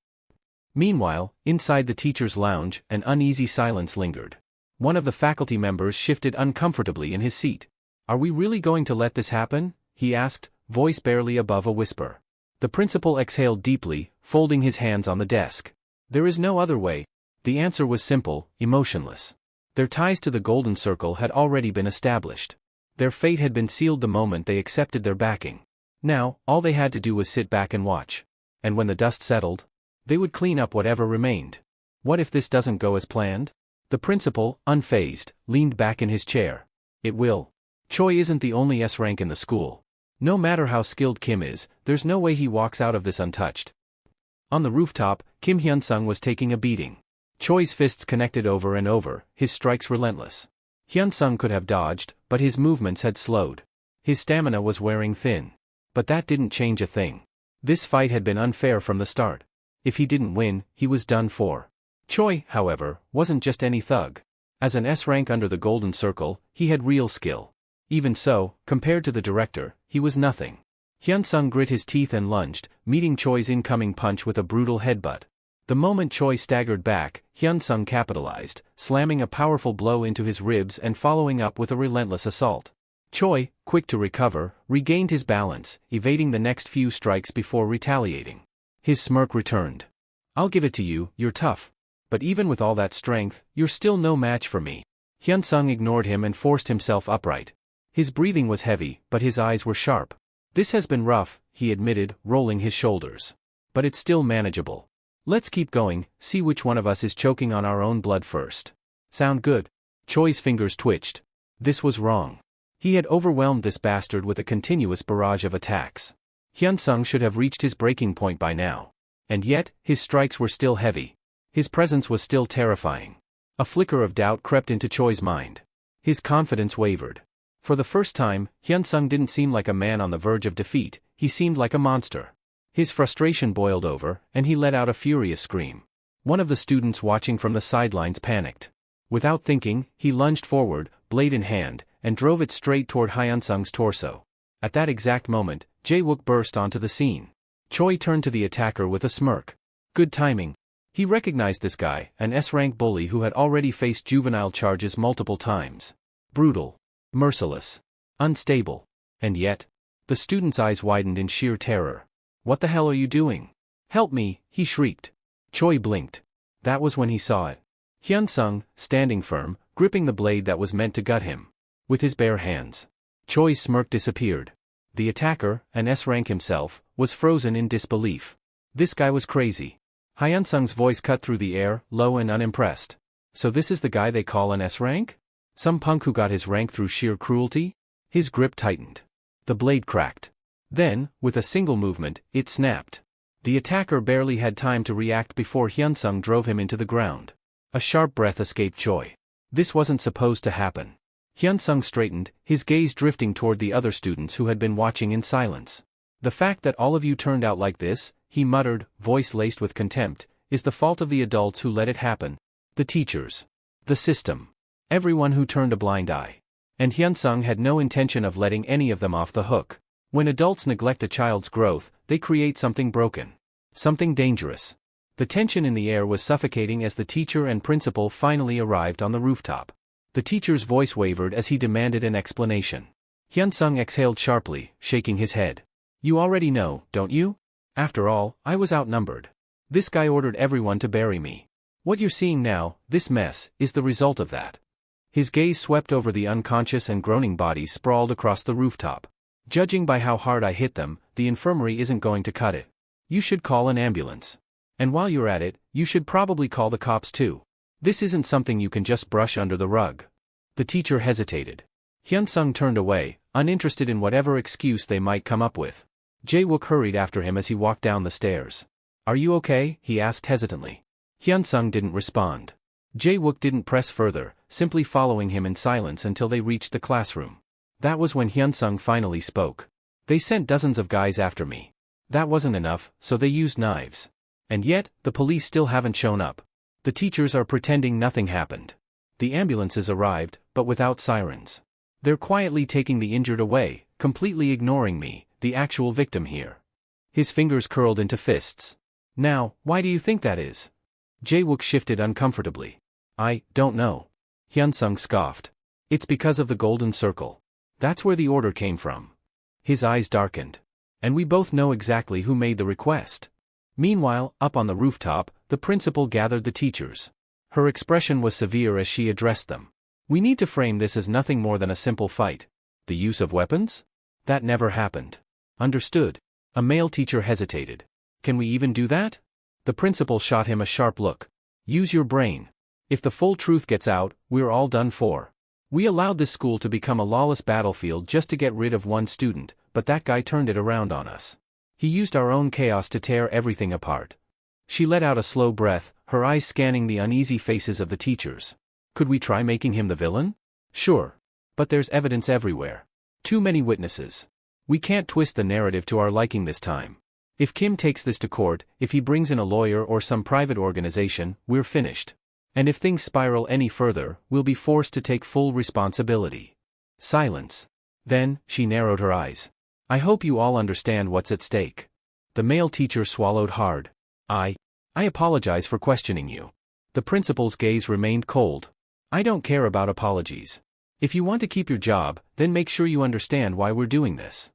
Meanwhile, inside the teacher's lounge, an uneasy silence lingered. One of the faculty members shifted uncomfortably in his seat. "Are we really going to let this happen?" he asked, voice barely above a whisper. The principal exhaled deeply, folding his hands on the desk. "There is no other way." The answer was simple, emotionless. Their ties to the Golden Circle had already been established. Their fate had been sealed the moment they accepted their backing. Now, all they had to do was sit back and watch. And when the dust settled, they would clean up whatever remained. What if this doesn't go as planned? The principal, unfazed, leaned back in his chair. "It will. Choi isn't the only S-rank in the school. No matter how skilled Kim is, there's no way he walks out of this untouched." On the rooftop, Kim Hyunsung was taking a beating. Choi's fists connected over and over, his strikes relentless. Hyunsung could have dodged, but his movements had slowed. His stamina was wearing thin. But that didn't change a thing. This fight had been unfair from the start. If he didn't win, he was done for. Choi, however, wasn't just any thug. As an S-rank under the Golden Circle, he had real skill. Even so, compared to the director, he was nothing. Hyunsung grit his teeth and lunged, meeting Choi's incoming punch with a brutal headbutt. The moment Choi staggered back, Hyunsung capitalized, slamming a powerful blow into his ribs and following up with a relentless assault. Choi, quick to recover, regained his balance, evading the next few strikes before retaliating. His smirk returned. "I'll give it to you, you're tough. But even with all that strength, you're still no match for me." Hyunsung ignored him and forced himself upright. His breathing was heavy, but his eyes were sharp. "This has been rough," he admitted, rolling his shoulders. "But it's still manageable. Let's keep going, see which one of us is choking on our own blood first." "Sound good?" Choi's fingers twitched. This was wrong. He had overwhelmed this bastard with a continuous barrage of attacks. Hyunsung should have reached his breaking point by now. And yet, his strikes were still heavy. His presence was still terrifying. A flicker of doubt crept into Choi's mind. His confidence wavered. For the first time, Hyunsung didn't seem like a man on the verge of defeat, he seemed like a monster. His frustration boiled over, and he let out a furious scream. One of the students watching from the sidelines panicked. Without thinking, he lunged forward, blade in hand, and drove it straight toward Hyunsung's torso. At that exact moment, Jae-wook burst onto the scene. Choi turned to the attacker with a smirk. Good timing. He recognized this guy, an S-rank bully who had already faced juvenile charges multiple times. Brutal. Merciless. Unstable. And yet, the student's eyes widened in sheer terror. "What the hell are you doing? Help me," he shrieked. Choi blinked. That was when he saw it. Hyunsung, standing firm, gripping the blade that was meant to gut him. With his bare hands. Choi's smirk disappeared. The attacker, an S-rank himself, was frozen in disbelief. This guy was crazy. Hyunsung's voice cut through the air, low and unimpressed. So this is the guy they call an S rank? Some punk who got his rank through sheer cruelty? His grip tightened. The blade cracked. Then, with a single movement, it snapped. The attacker barely had time to react before Hyunsung drove him into the ground. A sharp breath escaped Choi. This wasn't supposed to happen. Hyunsung straightened, his gaze drifting toward the other students who had been watching in silence. The fact that all of you turned out like this, he muttered, voice laced with contempt, is the fault of the adults who let it happen. The teachers. The system. Everyone who turned a blind eye. And Hyunsung had no intention of letting any of them off the hook. When adults neglect a child's growth, they create something broken. Something dangerous. The tension in the air was suffocating as the teacher and principal finally arrived on the rooftop. The teacher's voice wavered as he demanded an explanation. Hyunsung exhaled sharply, shaking his head. You already know, don't you? After all, I was outnumbered. This guy ordered everyone to bury me. What you're seeing now, this mess, is the result of that. His gaze swept over the unconscious and groaning bodies sprawled across the rooftop. Judging by how hard I hit them, the infirmary isn't going to cut it. You should call an ambulance. And while you're at it, you should probably call the cops too. This isn't something you can just brush under the rug. The teacher hesitated. Hyunsung turned away, uninterested in whatever excuse they might come up with. Jae-wook hurried after him as he walked down the stairs. Are you okay? He asked hesitantly. Hyunsung didn't respond. Jae-wook didn't press further, simply following him in silence until they reached the classroom. That was when Hyunsung finally spoke. They sent dozens of guys after me. That wasn't enough, so they used knives. And yet, the police still haven't shown up. The teachers are pretending nothing happened. The ambulances arrived, but without sirens. They're quietly taking the injured away, completely ignoring me, the actual victim here. His fingers curled into fists. Now, why do you think that is? Jae-wook shifted uncomfortably. I don't know. Hyunsung scoffed. It's because of the golden circle. That's where the order came from. His eyes darkened. And we both know exactly who made the request. Meanwhile, up on the rooftop, the principal gathered the teachers. Her expression was severe as she addressed them. We need to frame this as nothing more than a simple fight. The use of weapons? That never happened. Understood. A male teacher hesitated. Can we even do that? The principal shot him a sharp look. Use your brain. If the full truth gets out, we're all done for. We allowed this school to become a lawless battlefield just to get rid of one student, but that guy turned it around on us. He used our own chaos to tear everything apart. She let out a slow breath, her eyes scanning the uneasy faces of the teachers. Could we try making him the villain? Sure. But there's evidence everywhere. Too many witnesses. We can't twist the narrative to our liking this time. If Kim takes this to court, if he brings in a lawyer or some private organization, we're finished. And if things spiral any further, we'll be forced to take full responsibility. Silence. Then, she narrowed her eyes. I hope you all understand what's at stake. The male teacher swallowed hard. I apologize for questioning you. The principal's gaze remained cold. I don't care about apologies. If you want to keep your job, then make sure you understand why we're doing this.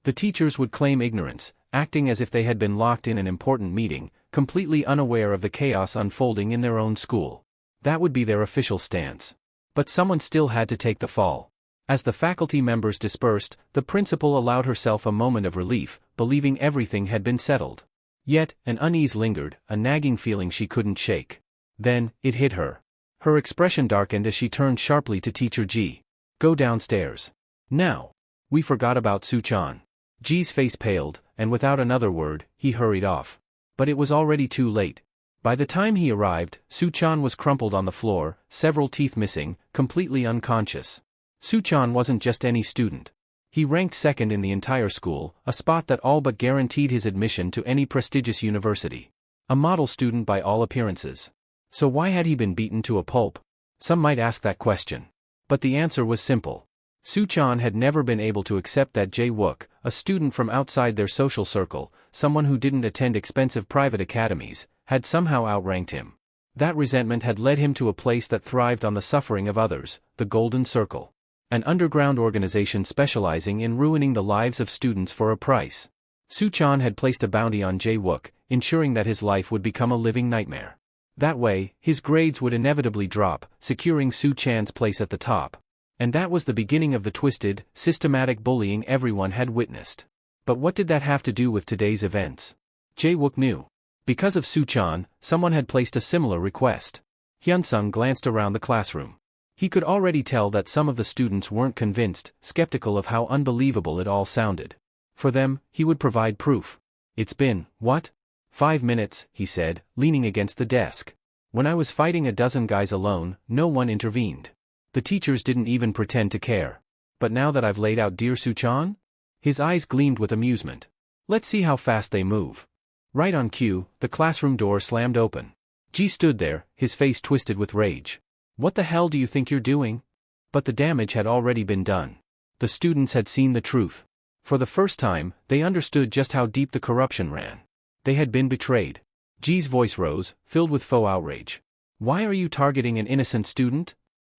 The teachers would claim ignorance, acting as if they had been locked in an important meeting, completely unaware of the chaos unfolding in their own school. That would be their official stance. But someone still had to take the fall. As the faculty members dispersed, the principal allowed herself a moment of relief, believing everything had been settled. Yet, an unease lingered, a nagging feeling she couldn't shake. Then, it hit her. Her expression darkened as she turned sharply to Teacher Ji. Go downstairs. Now. We forgot about Su-chan. Ji's face paled, and without another word, he hurried off. But it was already too late. By the time he arrived, Su-chan was crumpled on the floor, several teeth missing, completely unconscious. Su-chan wasn't just any student. He ranked second in the entire school, a spot that all but guaranteed his admission to any prestigious university. A model student by all appearances. So why had he been beaten to a pulp? Some might ask that question. But the answer was simple. Su-chan had never been able to accept that Jae-wook, a student from outside their social circle, someone who didn't attend expensive private academies, had somehow outranked him. That resentment had led him to a place that thrived on the suffering of others, the Golden Circle. An underground organization specializing in ruining the lives of students for a price. Su-chan had placed a bounty on Jae-wook, ensuring that his life would become a living nightmare. That way, his grades would inevitably drop, securing Su-chan's place at the top. And that was the beginning of the twisted, systematic bullying everyone had witnessed. But what did that have to do with today's events? Jae-wook knew. Because of Su-chan, someone had placed a similar request. Hyunsung glanced around the classroom. He could already tell that some of the students weren't convinced, skeptical of how unbelievable it all sounded. For them, he would provide proof. It's been, what? 5 minutes, he said, leaning against the desk. When I was fighting a dozen guys alone, no one intervened. The teachers didn't even pretend to care. But now that I've laid out dear Su-chan? His eyes gleamed with amusement. Let's see how fast they move. Right on cue, the classroom door slammed open. Ji stood there, his face twisted with rage. What the hell do you think you're doing? But the damage had already been done. The students had seen the truth. For the first time, they understood just how deep the corruption ran. They had been betrayed. Ji's voice rose, filled with faux outrage. Why are you targeting an innocent student?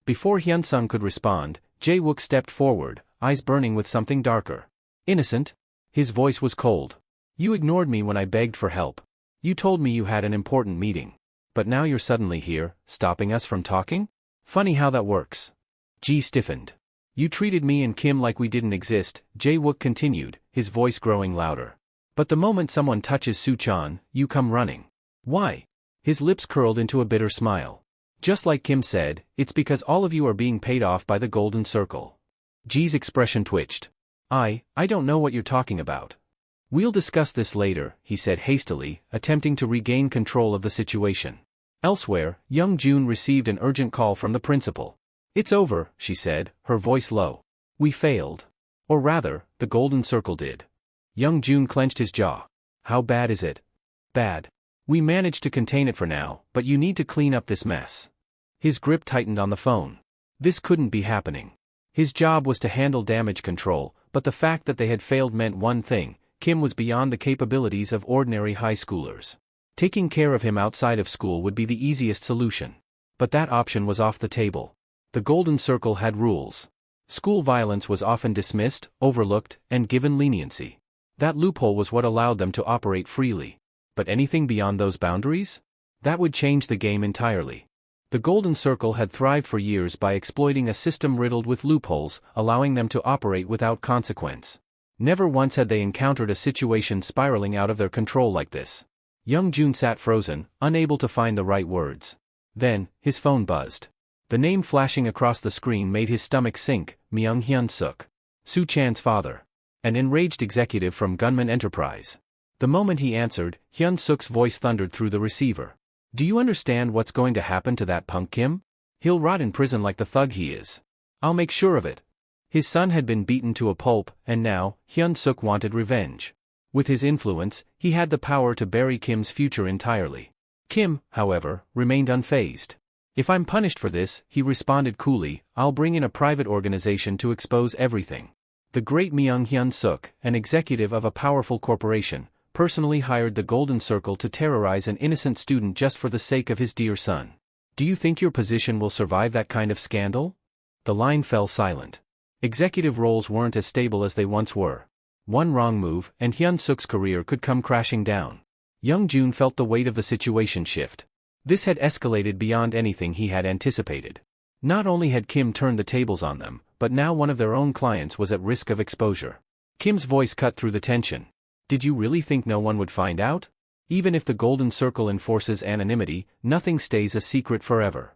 Before Hyunsung could respond, Jae-wook stepped forward, eyes burning with something darker. Innocent? His voice was cold. You ignored me when I begged for help. You told me you had an important meeting. But now you're suddenly here, stopping us from talking? Funny how that works. Ji stiffened. You treated me and Kim like we didn't exist, Jae-wook continued, his voice growing louder. But the moment someone touches Su-chan, you come running. Why? His lips curled into a bitter smile. Just like Kim said, it's because all of you are being paid off by the Golden Circle. Ji's expression twitched. I don't know what you're talking about. We'll discuss this later, he said hastily, attempting to regain control of the situation. Elsewhere, Young Jun received an urgent call from the principal. It's over, she said, her voice low. We failed. Or rather, the Golden Circle did. Young Jun clenched his jaw. How bad is it? Bad. We managed to contain it for now, but you need to clean up this mess. His grip tightened on the phone. This couldn't be happening. His job was to handle damage control, but the fact that they had failed meant one thing: Kim was beyond the capabilities of ordinary high schoolers. Taking care of him outside of school would be the easiest solution. But that option was off the table. The Golden Circle had rules. School violence was often dismissed, overlooked, and given leniency. That loophole was what allowed them to operate freely. But anything beyond those boundaries? That would change the game entirely. The Golden Circle had thrived for years by exploiting a system riddled with loopholes, allowing them to operate without consequence. Never once had they encountered a situation spiraling out of their control like this. Young Jun sat frozen, unable to find the right words. Then, his phone buzzed. The name flashing across the screen made his stomach sink: Myung Hyun-suk. Su-chan's father. An enraged executive from Gunman Enterprise. The moment he answered, Hyun-suk's voice thundered through the receiver. Do you understand what's going to happen to that punk Kim? He'll rot in prison like the thug he is. I'll make sure of it. His son had been beaten to a pulp, and now, Hyun-suk wanted revenge. With his influence, he had the power to bury Kim's future entirely. Kim, however, remained unfazed. If I'm punished for this, he responded coolly, I'll bring in a private organization to expose everything. The great Myung Hyun-suk, an executive of a powerful corporation, personally hired the Golden Circle to terrorize an innocent student just for the sake of his dear son. Do you think your position will survive that kind of scandal? The line fell silent. Executive roles weren't as stable as they once were. One wrong move, and Hyun-suk's career could come crashing down. Young Jun felt the weight of the situation shift. This had escalated beyond anything he had anticipated. Not only had Kim turned the tables on them, but now one of their own clients was at risk of exposure. Kim's voice cut through the tension. Did you really think no one would find out? Even if the Golden Circle enforces anonymity, nothing stays a secret forever.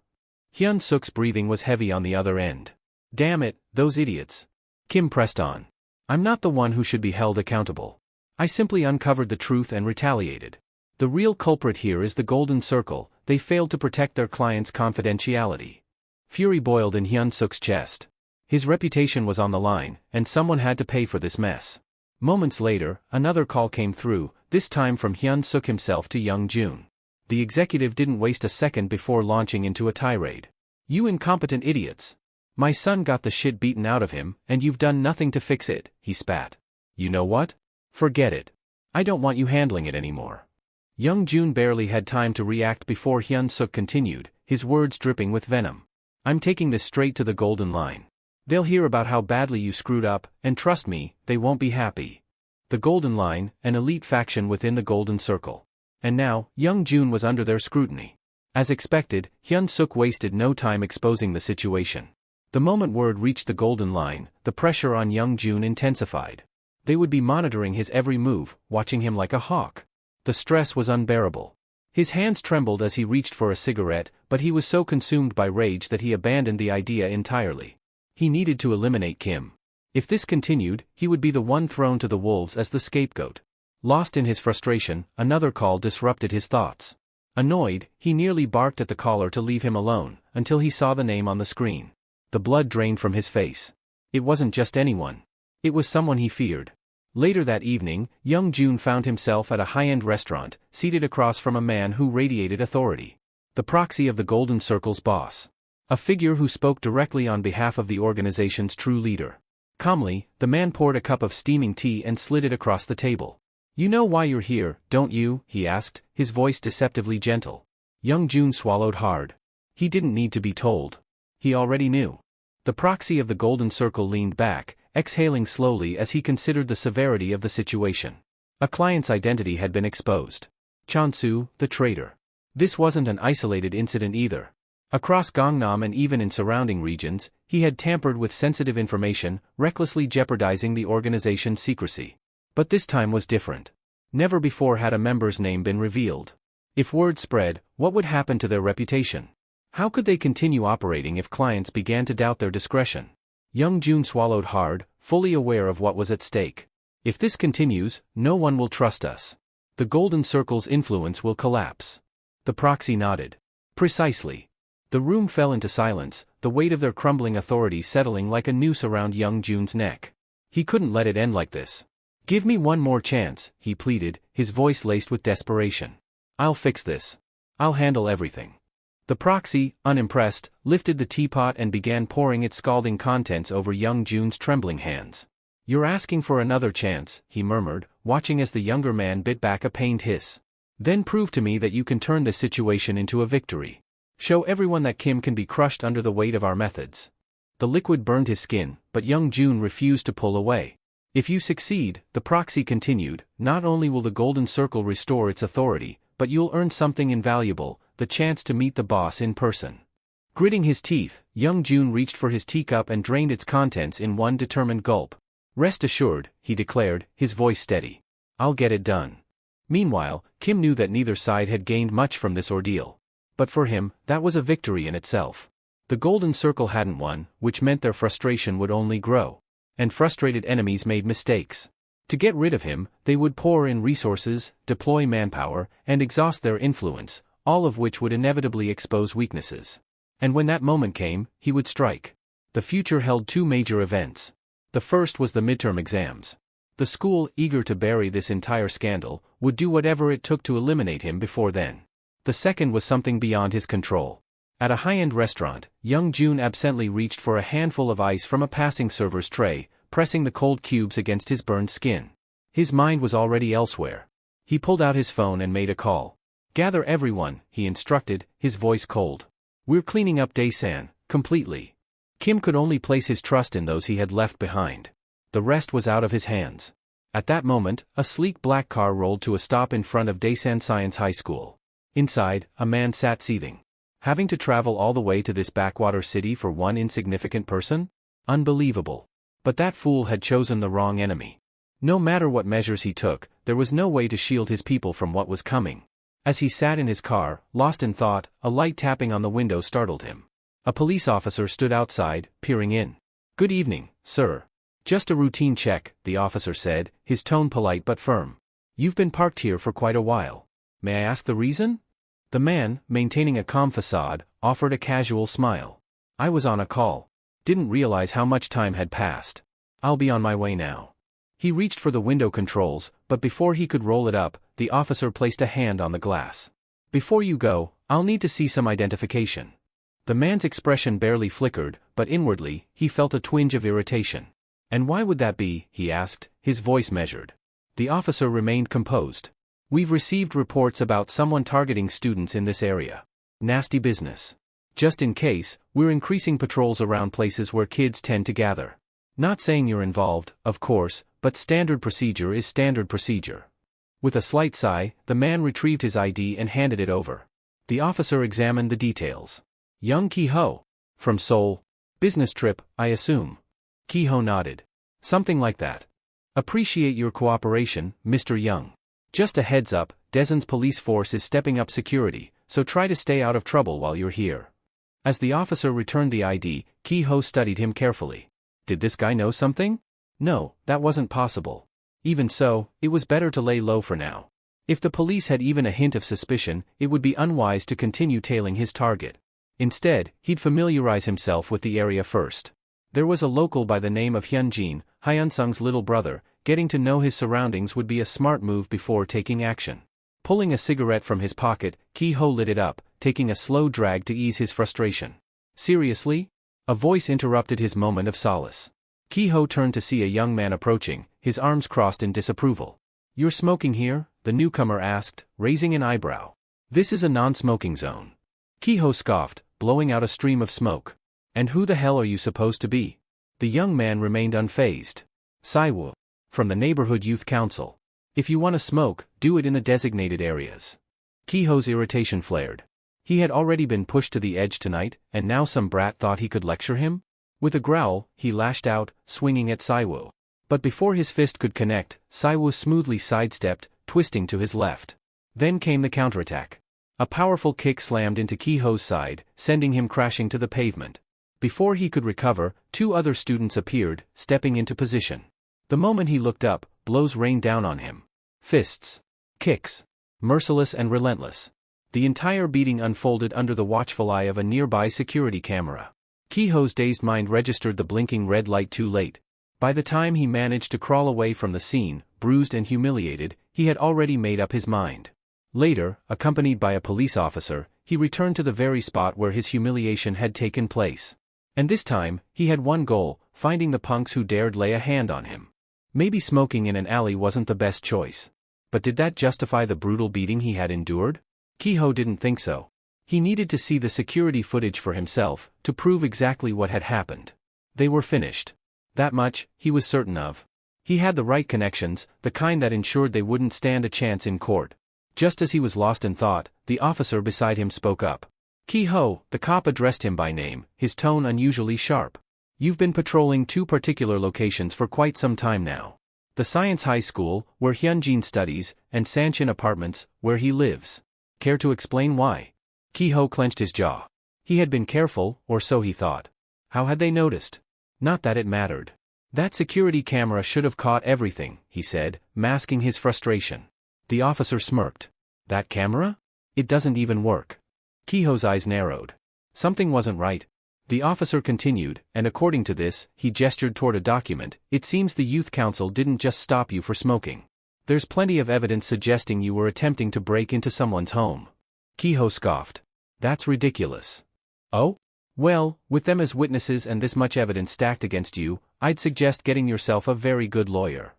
Hyun-suk's breathing was heavy on the other end. Damn it, those idiots. Kim pressed on. I'm not the one who should be held accountable. I simply uncovered the truth and retaliated. The real culprit here is the Golden Circle. They failed to protect their client's confidentiality. Fury boiled in Hyun-suk's chest. His reputation was on the line, and someone had to pay for this mess. Moments later, another call came through, this time from Hyun-suk himself to Young Jun. The executive didn't waste a second before launching into a tirade. You incompetent idiots. My son got the shit beaten out of him, and you've done nothing to fix it, he spat. You know what? Forget it. I don't want you handling it anymore. Young Jun barely had time to react before Hyun-suk continued, his words dripping with venom. I'm taking this straight to the Golden Line. They'll hear about how badly you screwed up, and trust me, they won't be happy. The Golden Line, an elite faction within the Golden Circle. And now, Young Jun was under their scrutiny. As expected, Hyun-suk wasted no time exposing the situation. The moment word reached the Golden Line, the pressure on Young Jun intensified. They would be monitoring his every move, watching him like a hawk. The stress was unbearable. His hands trembled as he reached for a cigarette, but he was so consumed by rage that he abandoned the idea entirely. He needed to eliminate Kim. If this continued, he would be the one thrown to the wolves as the scapegoat. Lost in his frustration, another call disrupted his thoughts. Annoyed, he nearly barked at the caller to leave him alone, until he saw the name on the screen. The blood drained from his face. It wasn't just anyone. It was someone he feared. Later that evening, Young Jun found himself at a high-end restaurant, seated across from a man who radiated authority. The proxy of the Golden Circle's boss. A figure who spoke directly on behalf of the organization's true leader. Calmly, the man poured a cup of steaming tea and slid it across the table. "You know why you're here, don't you?" he asked, his voice deceptively gentle. Young Jun swallowed hard. He didn't need to be told. He already knew. The proxy of the Golden Circle leaned back, exhaling slowly as he considered the severity of the situation. A client's identity had been exposed. Chansu, the traitor. This wasn't an isolated incident either. Across Gangnam and even in surrounding regions, he had tampered with sensitive information, recklessly jeopardizing the organization's secrecy. But this time was different. Never before had a member's name been revealed. If word spread, what would happen to their reputation? How could they continue operating if clients began to doubt their discretion? Young Jun swallowed hard, fully aware of what was at stake. If this continues, no one will trust us. The Golden Circle's influence will collapse. The proxy nodded. Precisely. The room fell into silence, the weight of their crumbling authority settling like a noose around Young Jun's neck. He couldn't let it end like this. "Give me one more chance," he pleaded, his voice laced with desperation. "I'll fix this. I'll handle everything." The proxy, unimpressed, lifted the teapot and began pouring its scalding contents over Young Jun's trembling hands. "You're asking for another chance," he murmured, watching as the younger man bit back a pained hiss. "Then prove to me that you can turn this situation into a victory. Show everyone that Kim can be crushed under the weight of our methods." The liquid burned his skin, but Young Jun refused to pull away. "If you succeed," the proxy continued, "not only will the Golden Circle restore its authority, but you'll earn something invaluable, the chance to meet the boss in person." Gritting his teeth, Young Jun reached for his teacup and drained its contents in one determined gulp. "Rest assured," he declared, his voice steady. "I'll get it done." Meanwhile, Kim knew that neither side had gained much from this ordeal. But for him, that was a victory in itself. The Golden Circle hadn't won, which meant their frustration would only grow. And frustrated enemies made mistakes. To get rid of him, they would pour in resources, deploy manpower, and exhaust their influence, all of which would inevitably expose weaknesses. And when that moment came, he would strike. The future held two major events. The first was the midterm exams. The school, eager to bury this entire scandal, would do whatever it took to eliminate him before then. The second was something beyond his control. At a high-end restaurant, Young Jun absently reached for a handful of ice from a passing server's tray, pressing the cold cubes against his burned skin. His mind was already elsewhere. He pulled out his phone and made a call. "Gather everyone," he instructed, his voice cold. "We're cleaning up Daesan, completely." Kim could only place his trust in those he had left behind. The rest was out of his hands. At that moment, a sleek black car rolled to a stop in front of Daesan Science High School. Inside, a man sat seething. Having to travel all the way to this backwater city for one insignificant person? Unbelievable. But that fool had chosen the wrong enemy. No matter what measures he took, there was no way to shield his people from what was coming. As he sat in his car, lost in thought, a light tapping on the window startled him. A police officer stood outside, peering in. "Good evening, sir." "Just a routine check," the officer said, his tone polite but firm. "You've been parked here for quite a while. May I ask the reason?" The man, maintaining a calm facade, offered a casual smile. "I was on a call. Didn't realize how much time had passed. I'll be on my way now." He reached for the window controls, but before he could roll it up, the officer placed a hand on the glass. "Before you go, I'll need to see some identification." The man's expression barely flickered, but inwardly, he felt a twinge of irritation. "And why would that be?" he asked, his voice measured. The officer remained composed. "We've received reports about someone targeting students in this area. Nasty business. Just in case, we're increasing patrols around places where kids tend to gather. Not saying you're involved, of course, but standard procedure is standard procedure." With a slight sigh, the man retrieved his ID and handed it over. The officer examined the details. "Young Ki-ho. From Seoul. Business trip, I assume." Ki-ho nodded. "Something like that. Appreciate your cooperation, Mr. Young. Just a heads up, Daesun's police force is stepping up security, so try to stay out of trouble while you're here. As the officer returned the ID, Ki-ho studied him carefully. Did this guy know something? No, that wasn't possible. Even so, it was better to lay low for now. If the police had even a hint of suspicion, it would be unwise to continue tailing his target. Instead, he'd familiarize himself with the area first. There was a local by the name of Hyunjin, Hyunsung's little brother. Getting to know his surroundings would be a smart move before taking action. Pulling a cigarette from his pocket, Ki-ho lit it up, taking a slow drag to ease his frustration. Seriously? A voice interrupted his moment of solace. Ki-ho turned to see a young man approaching, his arms crossed in disapproval. You're smoking here? The newcomer asked, raising an eyebrow. This is a non-smoking zone. Ki-ho scoffed, blowing out a stream of smoke. And who the hell are you supposed to be? The young man remained unfazed. Saiwoo. From the neighborhood youth council. If you want to smoke, do it in the designated areas. Ki-ho's irritation flared. He had already been pushed to the edge tonight, and now some brat thought he could lecture him? With a growl, he lashed out, swinging at Saiwoo. But before his fist could connect, Saiwoo smoothly sidestepped, twisting to his left. Then came the counterattack. A powerful kick slammed into Ki-ho's side, sending him crashing to the pavement. Before he could recover, two other students appeared, stepping into position. The moment he looked up, blows rained down on him. Fists. Kicks. Merciless and relentless. The entire beating unfolded under the watchful eye of a nearby security camera. Ki-ho's dazed mind registered the blinking red light too late. By the time he managed to crawl away from the scene, bruised and humiliated, he had already made up his mind. Later, accompanied by a police officer, he returned to the very spot where his humiliation had taken place. And this time, he had one goal, finding the punks who dared lay a hand on him. Maybe smoking in an alley wasn't the best choice. But did that justify the brutal beating he had endured? Ki-ho didn't think so. He needed to see the security footage for himself, to prove exactly what had happened. They were finished. That much, he was certain of. He had the right connections, the kind that ensured they wouldn't stand a chance in court. Just as he was lost in thought, the officer beside him spoke up. Ki-ho, the cop addressed him by name, his tone unusually sharp. You've been patrolling two particular locations for quite some time now. The Science High School, where Hyunjin studies, and Sanchin Apartments, where he lives. Care to explain why? Ki-ho clenched his jaw. He had been careful, or so he thought. How had they noticed? Not that it mattered. That security camera should have caught everything, he said, masking his frustration. The officer smirked. That camera? It doesn't even work. Ki-ho's eyes narrowed. Something wasn't right. The officer continued, and according to this, he gestured toward a document. It seems the youth council didn't just stop you for smoking. There's plenty of evidence suggesting you were attempting to break into someone's home. Ki-ho scoffed. That's ridiculous. Oh? Well, with them as witnesses and this much evidence stacked against you, I'd suggest getting yourself a very good lawyer.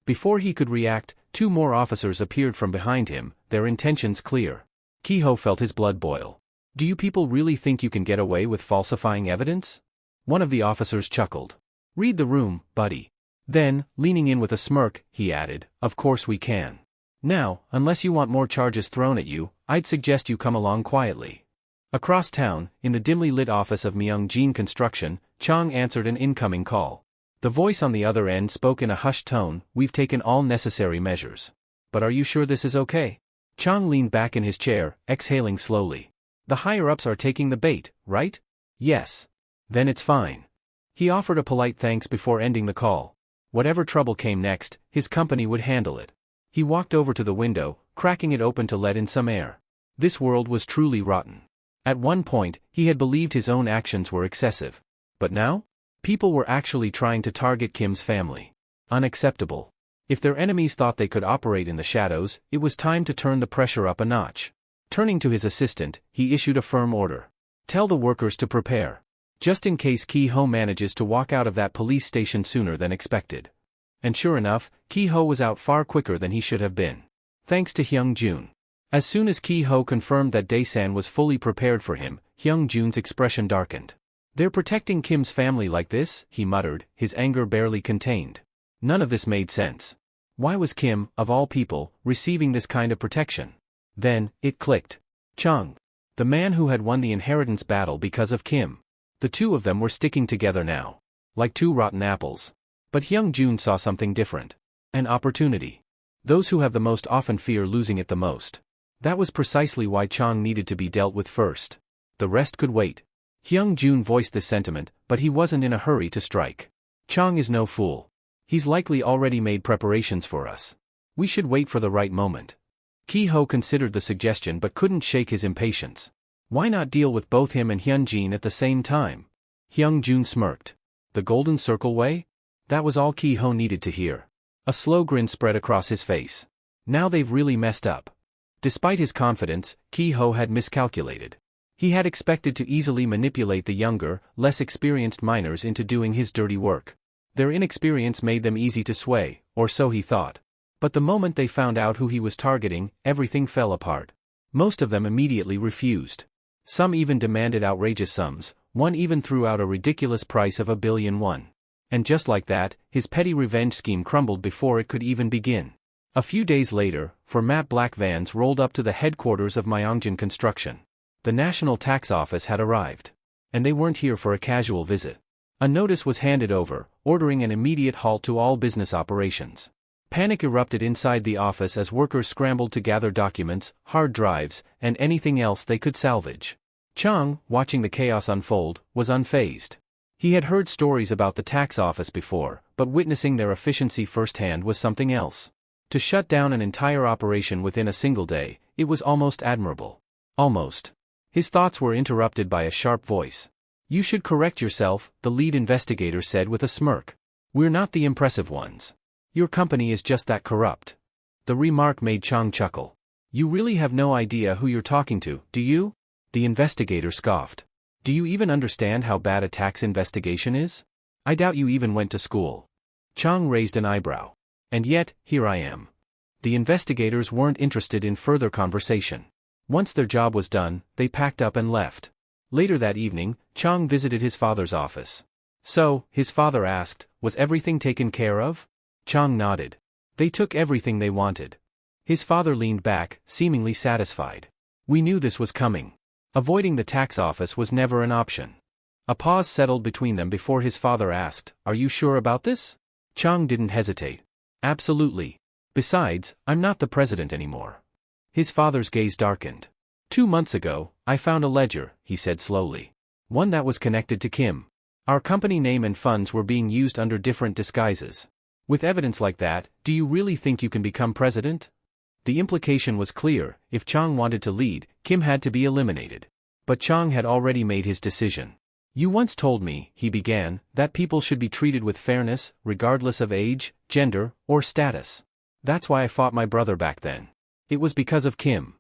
Before he could react, two more officers appeared from behind him, their intentions clear. Ki-ho felt his blood boil. Do you people really think you can get away with falsifying evidence? One of the officers chuckled. Read the room, buddy. Then, leaning in with a smirk, he added, of course we can. Now, unless you want more charges thrown at you, I'd suggest you come along quietly. Across town, in the dimly lit office of Myung-Jin Construction, Chang answered an incoming call. The voice on the other end spoke in a hushed tone, we've taken all necessary measures. But are you sure this is okay? Chang leaned back in his chair, exhaling slowly. The higher-ups are taking the bait, right? Yes. Then it's fine. He offered a polite thanks before ending the call. Whatever trouble came next, his company would handle it. He walked over to the window, cracking it open to let in some air. This world was truly rotten. At one point, he had believed his own actions were excessive. But now? People were actually trying to target Kim's family. Unacceptable. If their enemies thought they could operate in the shadows, it was time to turn the pressure up a notch. Turning to his assistant, he issued a firm order. Tell the workers to prepare. Just in case Ki-ho manages to walk out of that police station sooner than expected. And sure enough, Ki-ho was out far quicker than he should have been. Thanks to Hyung-Jun. As soon as Ki-ho confirmed that Dae-san was fully prepared for him, Hyung-Jun's expression darkened. They're protecting Kim's family like this, he muttered, his anger barely contained. None of this made sense. Why was Kim, of all people, receiving this kind of protection? Then, it clicked. Chung. The man who had won the inheritance battle because of Kim. The two of them were sticking together now. Like two rotten apples. But Hyung-Jun saw something different. An opportunity. Those who have the most often fear losing it the most. That was precisely why Chang needed to be dealt with first. The rest could wait. Hyung-jun voiced this sentiment, but he wasn't in a hurry to strike. Chang is no fool. He's likely already made preparations for us. We should wait for the right moment. Ki-ho considered the suggestion but couldn't shake his impatience. Why not deal with both him and Hyun-jin at the same time? Hyung-jun smirked. The Golden Circle way? That was all Ki-ho needed to hear. A slow grin spread across his face. Now they've really messed up. Despite his confidence, Ki-ho had miscalculated. He had expected to easily manipulate the younger, less experienced miners into doing his dirty work. Their inexperience made them easy to sway, or so he thought. But the moment they found out who he was targeting, everything fell apart. Most of them immediately refused. Some even demanded outrageous sums, one even threw out a ridiculous price of 1 billion won. And just like that, his petty revenge scheme crumbled before it could even begin. A few days later, four matte black vans rolled up to the headquarters of Myeongjin Construction. The National Tax Office had arrived. And they weren't here for a casual visit. A notice was handed over, ordering an immediate halt to all business operations. Panic erupted inside the office as workers scrambled to gather documents, hard drives, and anything else they could salvage. Chang, watching the chaos unfold, was unfazed. He had heard stories about the tax office before, but witnessing their efficiency firsthand was something else. To shut down an entire operation within a single day, it was almost admirable. Almost. His thoughts were interrupted by a sharp voice. "You should correct yourself," the lead investigator said with a smirk. "We're not the impressive ones. Your company is just that corrupt." The remark made Chang chuckle. "You really have no idea who you're talking to, do you?" The investigator scoffed. "Do you even understand how bad a tax investigation is? I doubt you even went to school." Chang raised an eyebrow. "And yet, here I am." The investigators weren't interested in further conversation. Once their job was done, they packed up and left. Later that evening, Chang visited his father's office. "So," his father asked, "was everything taken care of?" Chang nodded. "They took everything they wanted." His father leaned back, seemingly satisfied. "We knew this was coming. Avoiding the tax office was never an option." A pause settled between them before his father asked, "Are you sure about this?" Chang didn't hesitate. "Absolutely. Besides, I'm not the president anymore." His father's gaze darkened. 2 months ago, I found a ledger," he said slowly. "One that was connected to Kim. Our company name and funds were being used under different disguises. With evidence like that, do you really think you can become president?" The implication was clear: if Chang wanted to lead, Kim had to be eliminated. But Chang had already made his decision. "You once told me," he began, "that people should be treated with fairness, regardless of age, gender, or status. That's why I fought my brother back then. It was because of Kim."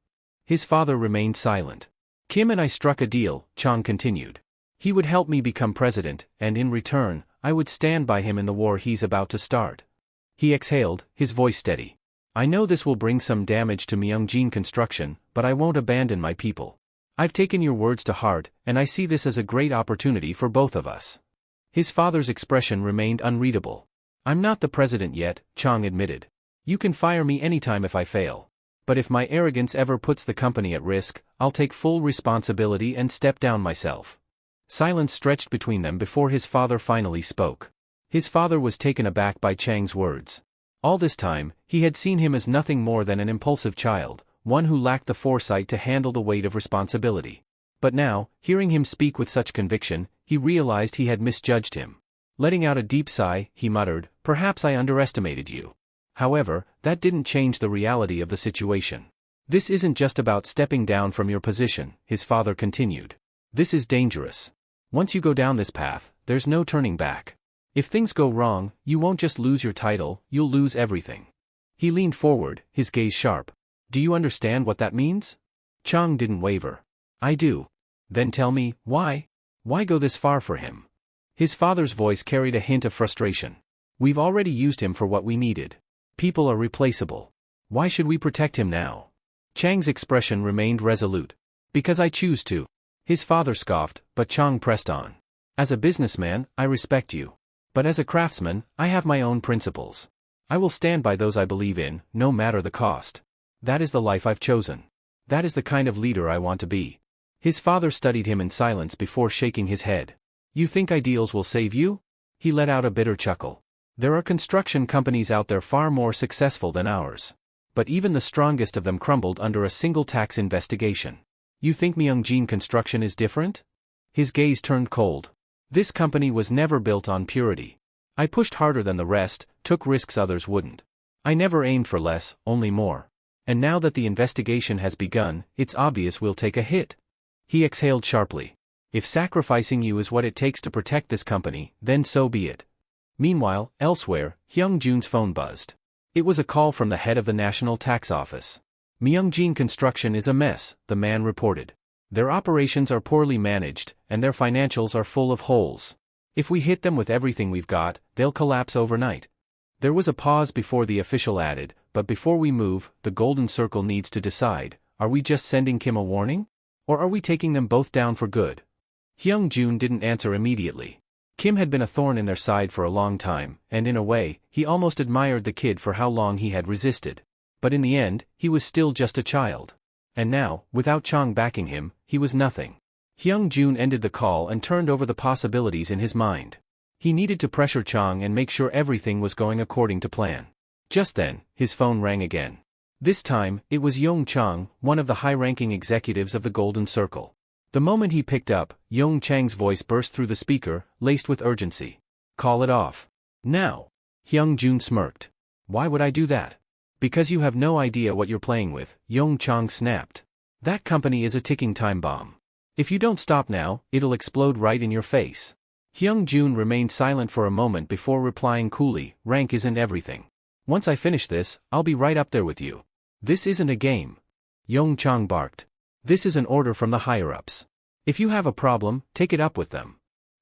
His father remained silent. "Kim and I struck a deal," Chang continued. "He would help me become president, and in return, I would stand by him in the war he's about to start." He exhaled, his voice steady. "I know this will bring some damage to Myeongjin Construction, but I won't abandon my people. I've taken your words to heart, and I see this as a great opportunity for both of us." His father's expression remained unreadable. "I'm not the president yet," Chang admitted. "You can fire me anytime if I fail. But if my arrogance ever puts the company at risk, I'll take full responsibility and step down myself." Silence stretched between them before his father finally spoke. His father was taken aback by Chang's words. All this time, he had seen him as nothing more than an impulsive child, one who lacked the foresight to handle the weight of responsibility. But now, hearing him speak with such conviction, he realized he had misjudged him. Letting out a deep sigh, he muttered, "Perhaps I underestimated you." However, that didn't change the reality of the situation. "This isn't just about stepping down from your position," his father continued. "This is dangerous. Once you go down this path, there's no turning back. If things go wrong, you won't just lose your title, you'll lose everything." He leaned forward, his gaze sharp. "Do you understand what that means?" Chang didn't waver. "I do." "Then tell me, why? Why go this far for him?" His father's voice carried a hint of frustration. "We've already used him for what we needed. People are replaceable. Why should we protect him now?" Chang's expression remained resolute. "Because I choose to." His father scoffed, but Chang pressed on. "As a businessman, I respect you. But as a craftsman, I have my own principles. I will stand by those I believe in, no matter the cost. That is the life I've chosen. That is the kind of leader I want to be." His father studied him in silence before shaking his head. "You think ideals will save you?" He let out a bitter chuckle. There are construction companies out there far more successful than ours. But even the strongest of them crumbled under a single tax investigation. You think Myungjin Construction is different? His gaze turned cold. This company was never built on purity. I pushed harder than the rest, took risks others wouldn't. I never aimed for less, only more. And now that the investigation has begun, it's obvious we'll take a hit. He exhaled sharply. If sacrificing you is what it takes to protect this company, then so be it. Meanwhile, elsewhere, Hyung-jun's phone buzzed. It was a call from the head of the National Tax Office. Myungjin Construction is a mess, the man reported. Their operations are poorly managed, and their financials are full of holes. If we hit them with everything we've got, they'll collapse overnight. There was a pause before the official added, but before we move, the Golden Circle needs to decide, are we just sending Kim a warning? Or are we taking them both down for good? Hyung-jun didn't answer immediately. Kim had been a thorn in their side for a long time, and in a way, he almost admired the kid for how long he had resisted. But in the end, he was still just a child. And now, without Chang backing him, he was nothing. Hyung-jun ended the call and turned over the possibilities in his mind. He needed to pressure Chang and make sure everything was going according to plan. Just then, his phone rang again. This time, it was Yong Chang, one of the high-ranking executives of the Golden Circle. The moment he picked up, Yong Chang's voice burst through the speaker, laced with urgency. Call it off. Now. Hyung-jun smirked. Why would I do that? Because you have no idea what you're playing with, Yong Chang snapped. That company is a ticking time bomb. If you don't stop now, it'll explode right in your face. Hyung-jun remained silent for a moment before replying coolly, rank isn't everything. Once I finish this, I'll be right up there with you. This isn't a game. Yong Chang barked. This is an order from the higher-ups. If you have a problem, take it up with them.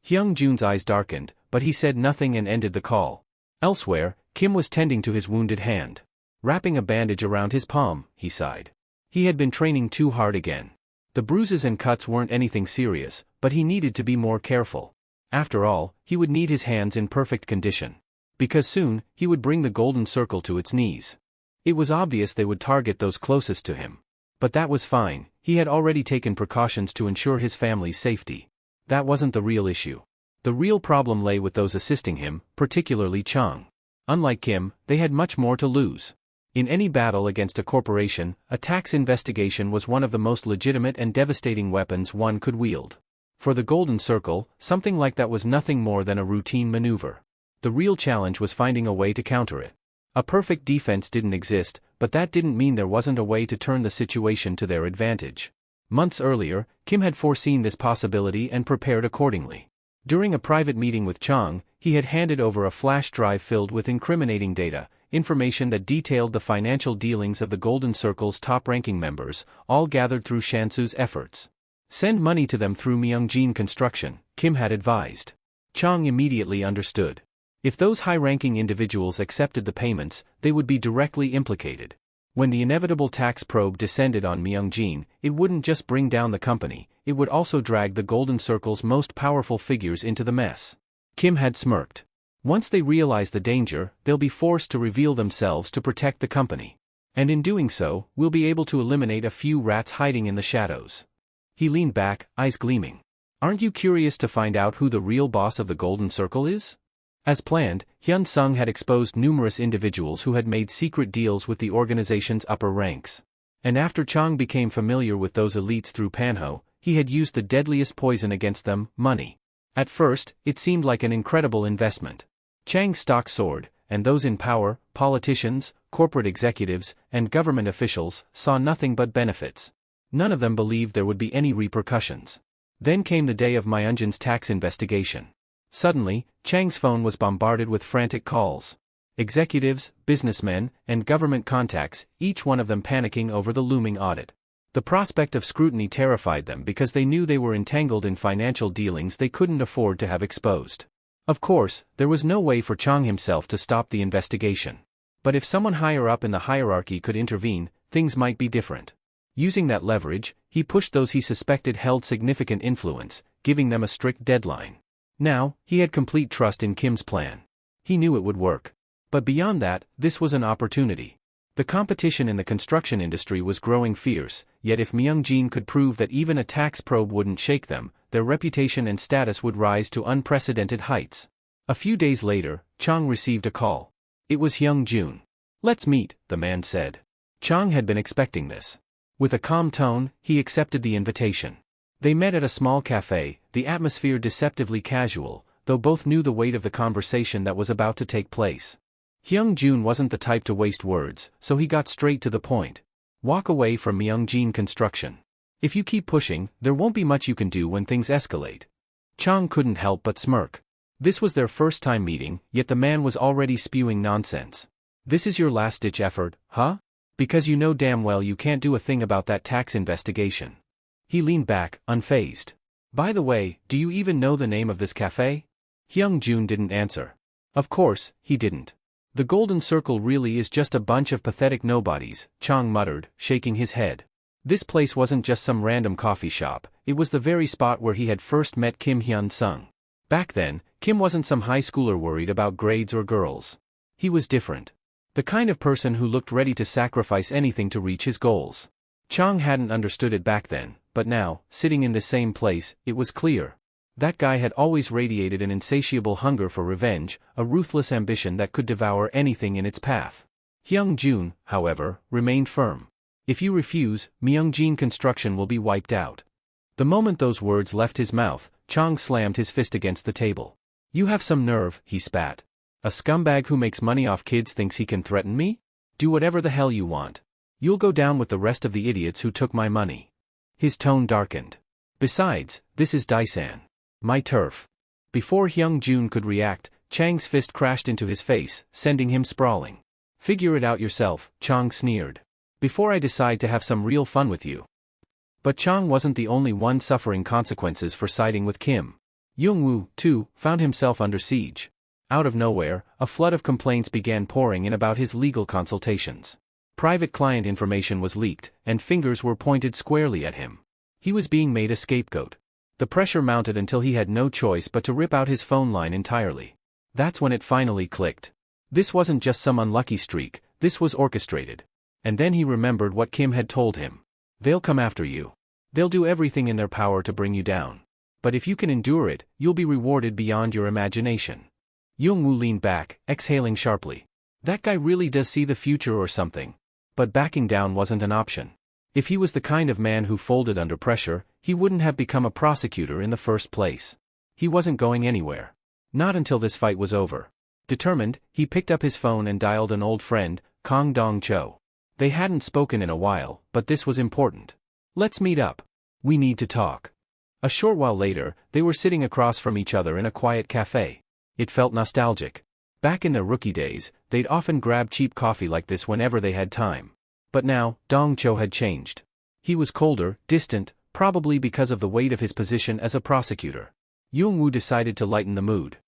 Hyung-jun's eyes darkened, but he said nothing and ended the call. Elsewhere, Kim was tending to his wounded hand. Wrapping a bandage around his palm, he sighed. He had been training too hard again. The bruises and cuts weren't anything serious, but he needed to be more careful. After all, he would need his hands in perfect condition. Because soon, he would bring the Golden Circle to its knees. It was obvious they would target those closest to him. But that was fine, he had already taken precautions to ensure his family's safety. That wasn't the real issue. The real problem lay with those assisting him, particularly Chang. Unlike Kim, they had much more to lose. In any battle against a corporation, a tax investigation was one of the most legitimate and devastating weapons one could wield. For the Golden Circle, something like that was nothing more than a routine maneuver. The real challenge was finding a way to counter it. A perfect defense didn't exist, but that didn't mean there wasn't a way to turn the situation to their advantage. Months earlier, Kim had foreseen this possibility and prepared accordingly. During a private meeting with Chang, he had handed over a flash drive filled with incriminating data, information that detailed the financial dealings of the Golden Circle's top-ranking members, all gathered through Shansu's efforts. Send money to them through Myungjin Construction, Kim had advised. Chang immediately understood. If those high-ranking individuals accepted the payments, they would be directly implicated. When the inevitable tax probe descended on Myungjin, it wouldn't just bring down the company, it would also drag the Golden Circle's most powerful figures into the mess. Kim had smirked. Once they realize the danger, they'll be forced to reveal themselves to protect the company. And in doing so, we'll be able to eliminate a few rats hiding in the shadows. He leaned back, eyes gleaming. Aren't you curious to find out who the real boss of the Golden Circle is? As planned, Hyun Sung had exposed numerous individuals who had made secret deals with the organization's upper ranks. And after Chang became familiar with those elites through Manhwa, he had used the deadliest poison against them, money. At first, it seemed like an incredible investment. Chang's stock soared, and those in power, politicians, corporate executives, and government officials, saw nothing but benefits. None of them believed there would be any repercussions. Then came the day of Myungjin's tax investigation. Suddenly, Chang's phone was bombarded with frantic calls. Executives, businessmen, and government contacts, each one of them panicking over the looming audit. The prospect of scrutiny terrified them because they knew they were entangled in financial dealings they couldn't afford to have exposed. Of course, there was no way for Chang himself to stop the investigation. But if someone higher up in the hierarchy could intervene, things might be different. Using that leverage, he pushed those he suspected held significant influence, giving them a strict deadline. Now, he had complete trust in Kim's plan. He knew it would work. But beyond that, this was an opportunity. The competition in the construction industry was growing fierce, yet if Myungjin could prove that even a tax probe wouldn't shake them, their reputation and status would rise to unprecedented heights. A few days later, Chang received a call. It was Hyung Jun. "Let's meet," the man said. Chang had been expecting this. With a calm tone, he accepted the invitation. They met at a small cafe, the atmosphere deceptively casual, though both knew the weight of the conversation that was about to take place. Hyung Jun wasn't the type to waste words, so he got straight to the point. "Walk away from Myungjin Construction. If you keep pushing, there won't be much you can do when things escalate." Chang couldn't help but smirk. This was their first time meeting, yet the man was already spewing nonsense. "This is your last-ditch effort, huh? Because you know damn well you can't do a thing about that tax investigation." He leaned back, unfazed. "By the way, do you even know the name of this cafe?" Hyung Jun didn't answer. Of course, he didn't. "The Golden Circle really is just a bunch of pathetic nobodies," Chang muttered, shaking his head. This place wasn't just some random coffee shop, it was the very spot where he had first met Kim Hyun-sung. Back then, Kim wasn't some high schooler worried about grades or girls. He was different. The kind of person who looked ready to sacrifice anything to reach his goals. Chang hadn't understood it back then, but now, sitting in the same place, it was clear. That guy had always radiated an insatiable hunger for revenge, a ruthless ambition that could devour anything in its path. Hyung Jun, however, remained firm. "If you refuse, Myungjin Construction will be wiped out." The moment those words left his mouth, Chang slammed his fist against the table. "You have some nerve," he spat. "A scumbag who makes money off kids thinks he can threaten me? Do whatever the hell you want. You'll go down with the rest of the idiots who took my money." His tone darkened. "Besides, this is Daisan. My turf." Before Hyung Jun could react, Chang's fist crashed into his face, sending him sprawling. "Figure it out yourself," Chang sneered. "Before I decide to have some real fun with you." But Chang wasn't the only one suffering consequences for siding with Kim. Young-woo, too, found himself under siege. Out of nowhere, a flood of complaints began pouring in about his legal consultations. Private client information was leaked, and fingers were pointed squarely at him. He was being made a scapegoat. The pressure mounted until he had no choice but to rip out his phone line entirely. That's when it finally clicked. This wasn't just some unlucky streak, this was orchestrated. And then he remembered what Kim had told him. "They'll come after you. They'll do everything in their power to bring you down. But if you can endure it, you'll be rewarded beyond your imagination." Young-woo leaned back, exhaling sharply. That guy really does see the future or something. But backing down wasn't an option. If he was the kind of man who folded under pressure, he wouldn't have become a prosecutor in the first place. He wasn't going anywhere. Not until this fight was over. Determined, he picked up his phone and dialed an old friend, Kang Dong-cho. They hadn't spoken in a while, but this was important. "Let's meet up. We need to talk." A short while later, they were sitting across from each other in a quiet cafe. It felt nostalgic. Back in their rookie days, they'd often grab cheap coffee like this whenever they had time. But now, Dong-cho had changed. He was colder, distant, probably because of the weight of his position as a prosecutor. Young-woo decided to lighten the mood.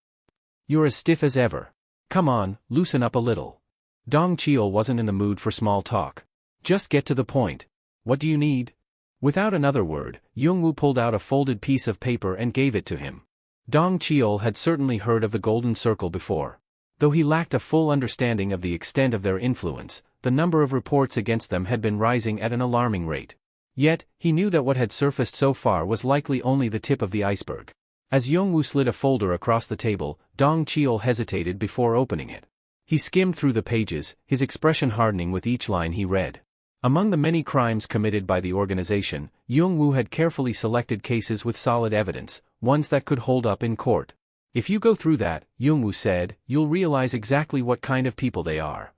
"You're as stiff as ever. Come on, loosen up a little." Dong-cheol wasn't in the mood for small talk. "Just get to the point. What do you need?" Without another word, Young-woo pulled out a folded piece of paper and gave it to him. Dong-cheol had certainly heard of the Golden Circle before. Though he lacked a full understanding of the extent of their influence, the number of reports against them had been rising at an alarming rate. Yet, he knew that what had surfaced so far was likely only the tip of the iceberg. As Young-woo slid a folder across the table, Dong-cheol hesitated before opening it. He skimmed through the pages, his expression hardening with each line he read. Among the many crimes committed by the organization, Young-woo had carefully selected cases with solid evidence, ones that could hold up in court. "If you go through that," Young-woo said, "you'll realize exactly what kind of people they are."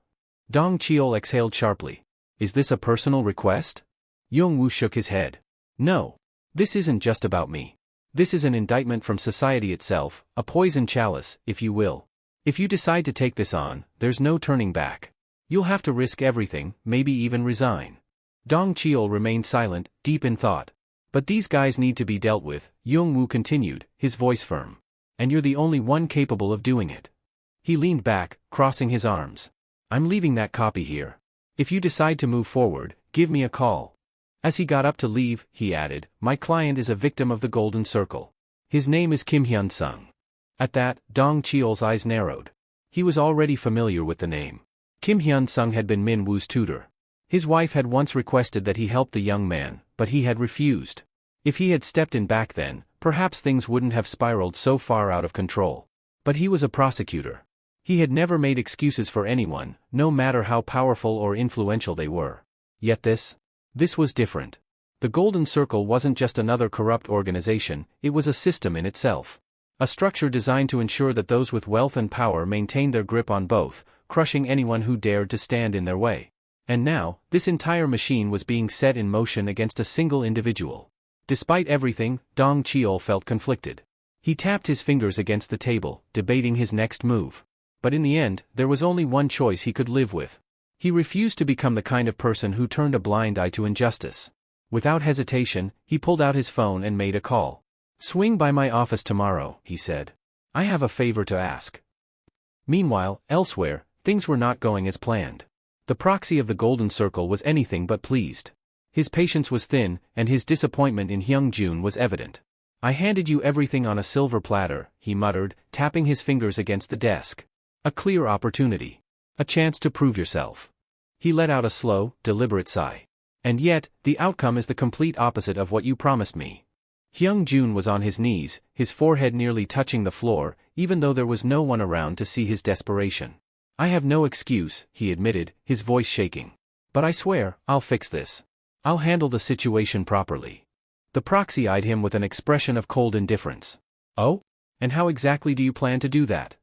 Dong-cheol exhaled sharply. "Is this a personal request?" Young-woo shook his head. "No. This isn't just about me. This is an indictment from society itself, a poison chalice, if you will. If you decide to take this on, there's no turning back. You'll have to risk everything, maybe even resign." Dong-cheol remained silent, deep in thought. "But these guys need to be dealt with," Young-woo continued, his voice firm. "And you're the only one capable of doing it." He leaned back, crossing his arms. "I'm leaving that copy here. If you decide to move forward, give me a call." As he got up to leave, he added, "My client is a victim of the Golden Circle. His name is Kim Hyun-sung." At that, Dong-cheol's eyes narrowed. He was already familiar with the name. Kim Hyun-sung had been Min-woo's tutor. His wife had once requested that he help the young man, but he had refused. If he had stepped in back then, perhaps things wouldn't have spiraled so far out of control. But he was a prosecutor. He had never made excuses for anyone, no matter how powerful or influential they were. Yet this was different. The Golden Circle wasn't just another corrupt organization, it was a system in itself. A structure designed to ensure that those with wealth and power maintained their grip on both, crushing anyone who dared to stand in their way. And now, this entire machine was being set in motion against a single individual. Despite everything, Dong Cheol felt conflicted. He tapped his fingers against the table, debating his next move. But in the end, there was only one choice he could live with. He refused to become the kind of person who turned a blind eye to injustice. Without hesitation, he pulled out his phone and made a call. "Swing by my office tomorrow," he said. "I have a favor to ask." Meanwhile, elsewhere, things were not going as planned. The proxy of the Golden Circle was anything but pleased. His patience was thin, and his disappointment in Hyung-jun was evident. "I handed you everything on a silver platter," he muttered, tapping his fingers against the desk. "A clear opportunity. A chance to prove yourself." He let out a slow, deliberate sigh. "And yet, the outcome is the complete opposite of what you promised me." Hyung-jun was on his knees, his forehead nearly touching the floor, even though there was no one around to see his desperation. "I have no excuse," he admitted, his voice shaking. "But I swear, I'll fix this. I'll handle the situation properly." The proxy eyed him with an expression of cold indifference. "Oh? And how exactly do you plan to do that?"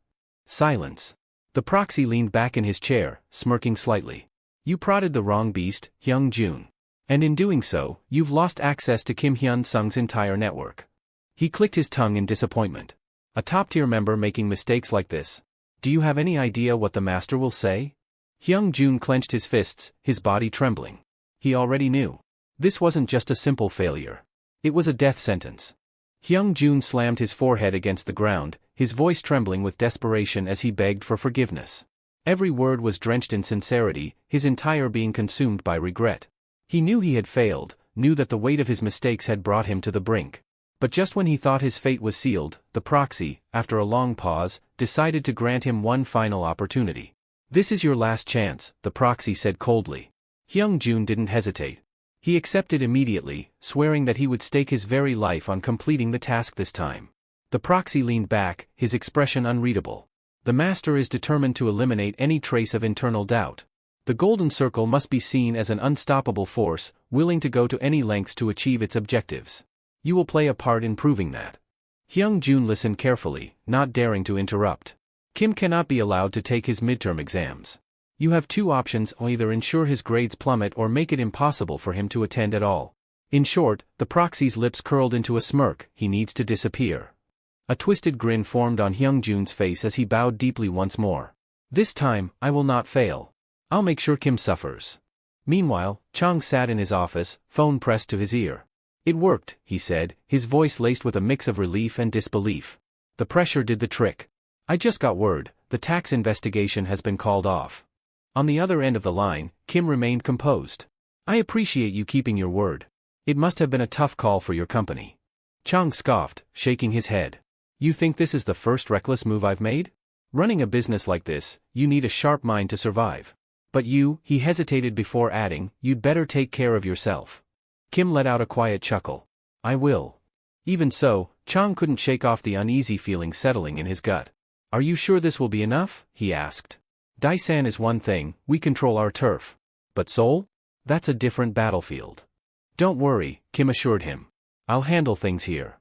Silence. The proxy leaned back in his chair, smirking slightly. "You prodded the wrong beast, Hyung-jun. And in doing so, you've lost access to Kim Hyun-sung's entire network." He clicked his tongue in disappointment. A top-tier member making mistakes like this. Do you have any idea what the master will say? Hyung-jun clenched his fists, his body trembling. He already knew. This wasn't just a simple failure. It was a death sentence. Hyung-jun slammed his forehead against the ground, his voice trembling with desperation as he begged for forgiveness. Every word was drenched in sincerity, his entire being consumed by regret. He knew he had failed, knew that the weight of his mistakes had brought him to the brink. But just when he thought his fate was sealed, the proxy, after a long pause, decided to grant him one final opportunity. "This is your last chance," the proxy said coldly. Hyung-jun didn't hesitate. He accepted immediately, swearing that he would stake his very life on completing the task this time. The proxy leaned back, his expression unreadable. The master is determined to eliminate any trace of internal doubt. The Golden Circle must be seen as an unstoppable force, willing to go to any lengths to achieve its objectives. You will play a part in proving that. Hyung-jun listened carefully, not daring to interrupt. Kim cannot be allowed to take his midterm exams. You have two options: either ensure his grades plummet or make it impossible for him to attend at all. In short, the proxy's lips curled into a smirk. He needs to disappear. A twisted grin formed on Hyung-jun's face as he bowed deeply once more. "This time, I will not fail. I'll make sure Kim suffers." Meanwhile, Chang sat in his office, phone pressed to his ear. "It worked," he said, his voice laced with a mix of relief and disbelief. "The pressure did the trick. I just got word, the tax investigation has been called off." On the other end of the line, Kim remained composed. "I appreciate you keeping your word. It must have been a tough call for your company." Chang scoffed, shaking his head. "You think this is the first reckless move I've made? Running a business like this, you need a sharp mind to survive. But you," he hesitated before adding, "you'd better take care of yourself." Kim let out a quiet chuckle. "I will." Even so, Chang couldn't shake off the uneasy feeling settling in his gut. "Are you sure this will be enough?" he asked. "Daisan is one thing, we control our turf. But Seoul? That's a different battlefield." "Don't worry," Kim assured him. "I'll handle things here."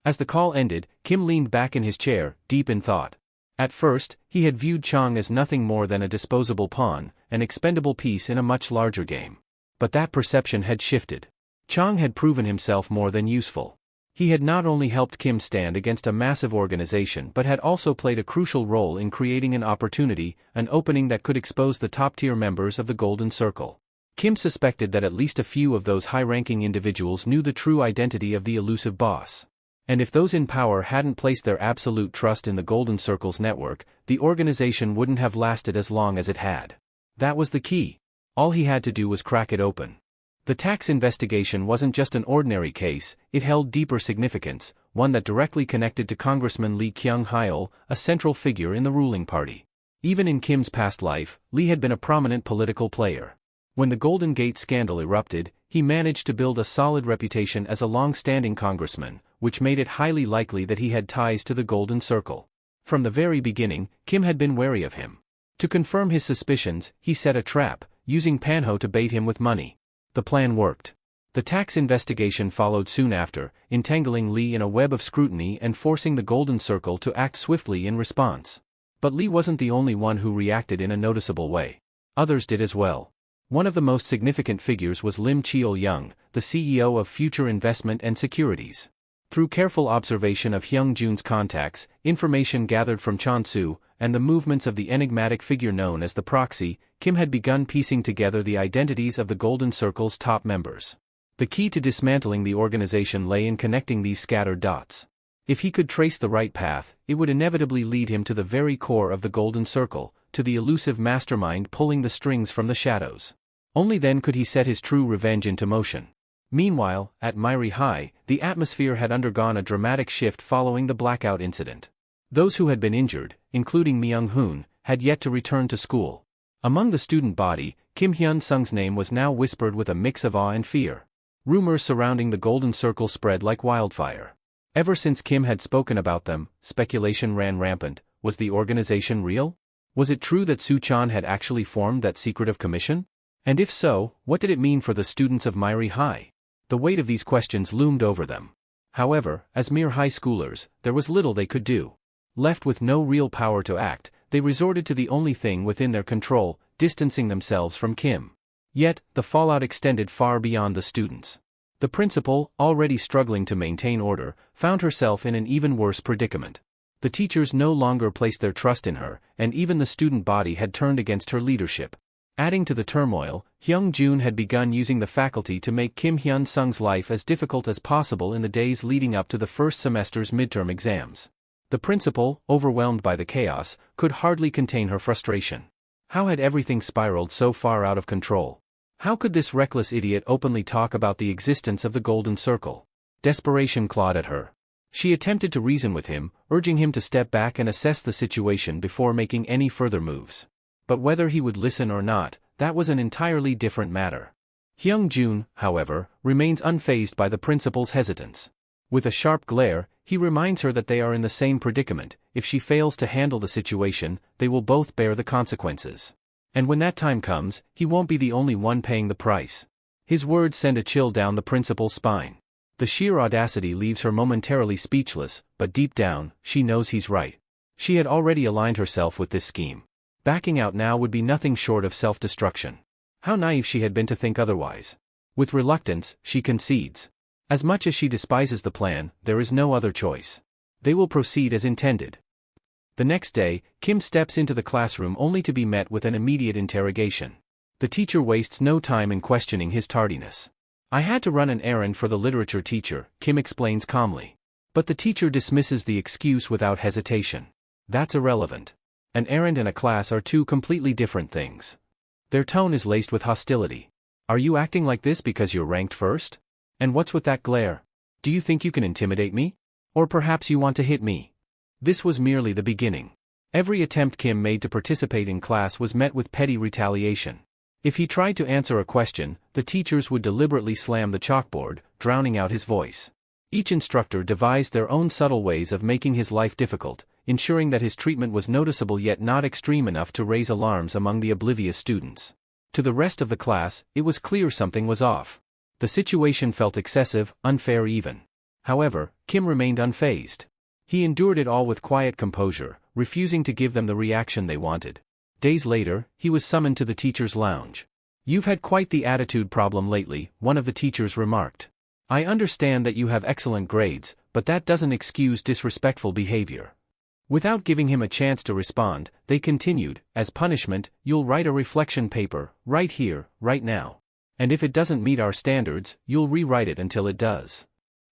As the call ended, Kim leaned back in his chair, deep in thought. At first, he had viewed Chang as nothing more than a disposable pawn, an expendable piece in a much larger game. But that perception had shifted. Chang had proven himself more than useful. He had not only helped Kim stand against a massive organization but had also played a crucial role in creating an opportunity, an opening that could expose the top-tier members of the Golden Circle. Kim suspected that at least a few of those high-ranking individuals knew the true identity of the elusive boss. And if those in power hadn't placed their absolute trust in the Golden Circle's network, the organization wouldn't have lasted as long as it had. That was the key. All he had to do was crack it open. The tax investigation wasn't just an ordinary case, it held deeper significance, one that directly connected to Congressman Lee Kyung-hyol, a central figure in the ruling party. Even in Kim's past life, Lee had been a prominent political player. When the Golden Gate scandal erupted, he managed to build a solid reputation as a long-standing congressman, which made it highly likely that he had ties to the Golden Circle. From the very beginning, Kim had been wary of him. To confirm his suspicions, he set a trap, using Manhwa to bait him with money. The plan worked. The tax investigation followed soon after, entangling Lee in a web of scrutiny and forcing the Golden Circle to act swiftly in response. But Lee wasn't the only one who reacted in a noticeable way. Others did as well. One of the most significant figures was Lim Cheol-young, the CEO of Future Investment and Securities. Through careful observation of Hyung-jun's contacts, information gathered from Chon-soo, and the movements of the enigmatic figure known as the Proxy, Kim had begun piecing together the identities of the Golden Circle's top members. The key to dismantling the organization lay in connecting these scattered dots. If he could trace the right path, it would inevitably lead him to the very core of the Golden Circle, to the elusive mastermind pulling the strings from the shadows. Only then could he set his true revenge into motion. Meanwhile, at Myri High, the atmosphere had undergone a dramatic shift following the blackout incident. Those who had been injured, including Myung-hoon, had yet to return to school. Among the student body, Kim Hyun-sung's name was now whispered with a mix of awe and fear. Rumors surrounding the Golden Circle spread like wildfire. Ever since Kim had spoken about them, speculation ran rampant. Was the organization real? Was it true that Soo-chan had actually formed that secretive commission? And if so, what did it mean for the students of Myri High? The weight of these questions loomed over them. However, as mere high schoolers, there was little they could do. Left with no real power to act, they resorted to the only thing within their control, distancing themselves from Kim. Yet, the fallout extended far beyond the students. The principal, already struggling to maintain order, found herself in an even worse predicament. The teachers no longer placed their trust in her, and even the student body had turned against her leadership. Adding to the turmoil, Hyung-jun had begun using the faculty to make Kim Hyun-sung's life as difficult as possible in the days leading up to the first semester's midterm exams. The principal, overwhelmed by the chaos, could hardly contain her frustration. How had everything spiraled so far out of control? How could this reckless idiot openly talk about the existence of the Golden Circle? Desperation clawed at her. She attempted to reason with him, urging him to step back and assess the situation before making any further moves. But whether he would listen or not, that was an entirely different matter. Hyung-jun, however, remains unfazed by the principal's hesitance. With a sharp glare, he reminds her that they are in the same predicament. If she fails to handle the situation, they will both bear the consequences. And when that time comes, he won't be the only one paying the price. His words send a chill down the principal's spine. The sheer audacity leaves her momentarily speechless, but deep down, she knows he's right. She had already aligned herself with this scheme. Backing out now would be nothing short of self-destruction. How naive she had been to think otherwise. With reluctance, she concedes. As much as she despises the plan, there is no other choice. They will proceed as intended. The next day, Kim steps into the classroom only to be met with an immediate interrogation. The teacher wastes no time in questioning his tardiness. I had to run an errand for the literature teacher, Kim explains calmly. But the teacher dismisses the excuse without hesitation. That's irrelevant. An errand and a class are two completely different things. Their tone is laced with hostility. Are you acting like this because you're ranked first? And what's with that glare? Do you think you can intimidate me? Or perhaps you want to hit me? This was merely the beginning. Every attempt Kim made to participate in class was met with petty retaliation. If he tried to answer a question, the teachers would deliberately slam the chalkboard, drowning out his voice. Each instructor devised their own subtle ways of making his life difficult, ensuring that his treatment was noticeable yet not extreme enough to raise alarms among the oblivious students. To the rest of the class, it was clear something was off. The situation felt excessive, unfair even. However, Kim remained unfazed. He endured it all with quiet composure, refusing to give them the reaction they wanted. Days later, he was summoned to the teacher's lounge. "You've had quite the attitude problem lately," one of the teachers remarked. "I understand that you have excellent grades, but that doesn't excuse disrespectful behavior." Without giving him a chance to respond, they continued, "As punishment, you'll write a reflection paper, right here, right now. And if it doesn't meet our standards, you'll rewrite it until it does."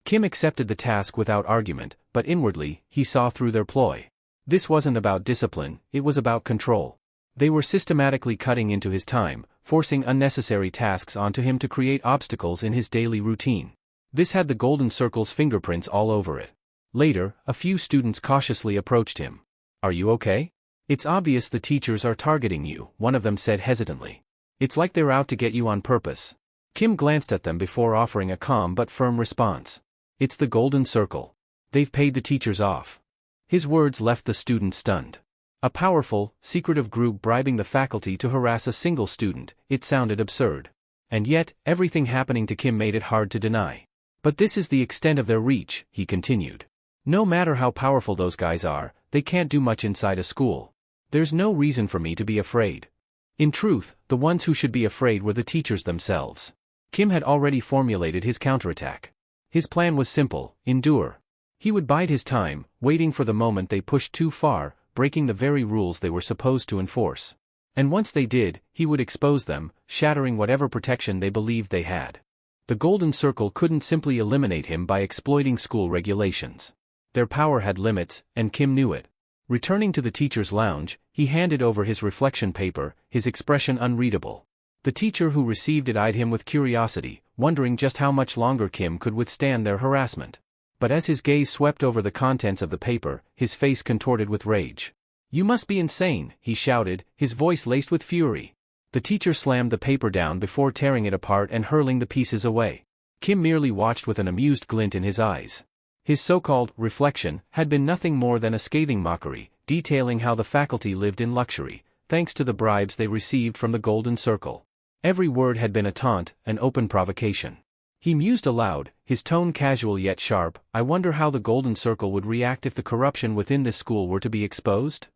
Kim accepted the task without argument, but inwardly, he saw through their ploy. This wasn't about discipline, it was about control. They were systematically cutting into his time, forcing unnecessary tasks onto him to create obstacles in his daily routine. This had the Golden Circle's fingerprints all over it. Later, a few students cautiously approached him. "Are you okay? It's obvious the teachers are targeting you," one of them said hesitantly. "It's like they're out to get you on purpose." Kim glanced at them before offering a calm but firm response. "It's the Golden Circle. They've paid the teachers off. His words left the student stunned. A powerful, secretive group bribing the faculty to harass a single student, it sounded absurd. And yet, everything happening to Kim made it hard to deny. But this is the extent of their reach, he continued. No matter how powerful those guys are, they can't do much inside a school. There's no reason for me to be afraid. In truth, the ones who should be afraid were the teachers themselves. Kim had already formulated his counterattack. His plan was simple: endure. He would bide his time, waiting for the moment they pushed too far, breaking the very rules they were supposed to enforce. And once they did, he would expose them, shattering whatever protection they believed they had. The Golden Circle couldn't simply eliminate him by exploiting school regulations. Their power had limits, and Kim knew it. Returning to the teacher's lounge, he handed over his reflection paper, his expression unreadable. The teacher who received it eyed him with curiosity, wondering just how much longer Kim could withstand their harassment. But as his gaze swept over the contents of the paper, his face contorted with rage. "You must be insane," he shouted, his voice laced with fury. The teacher slammed the paper down before tearing it apart and hurling the pieces away. Kim merely watched with an amused glint in his eyes. His so-called reflection had been nothing more than a scathing mockery, detailing how the faculty lived in luxury, thanks to the bribes they received from the Golden Circle. Every word had been a taunt, an open provocation. He mused aloud, his tone casual yet sharp. I wonder how the Golden Circle would react if the corruption within this school were to be exposed?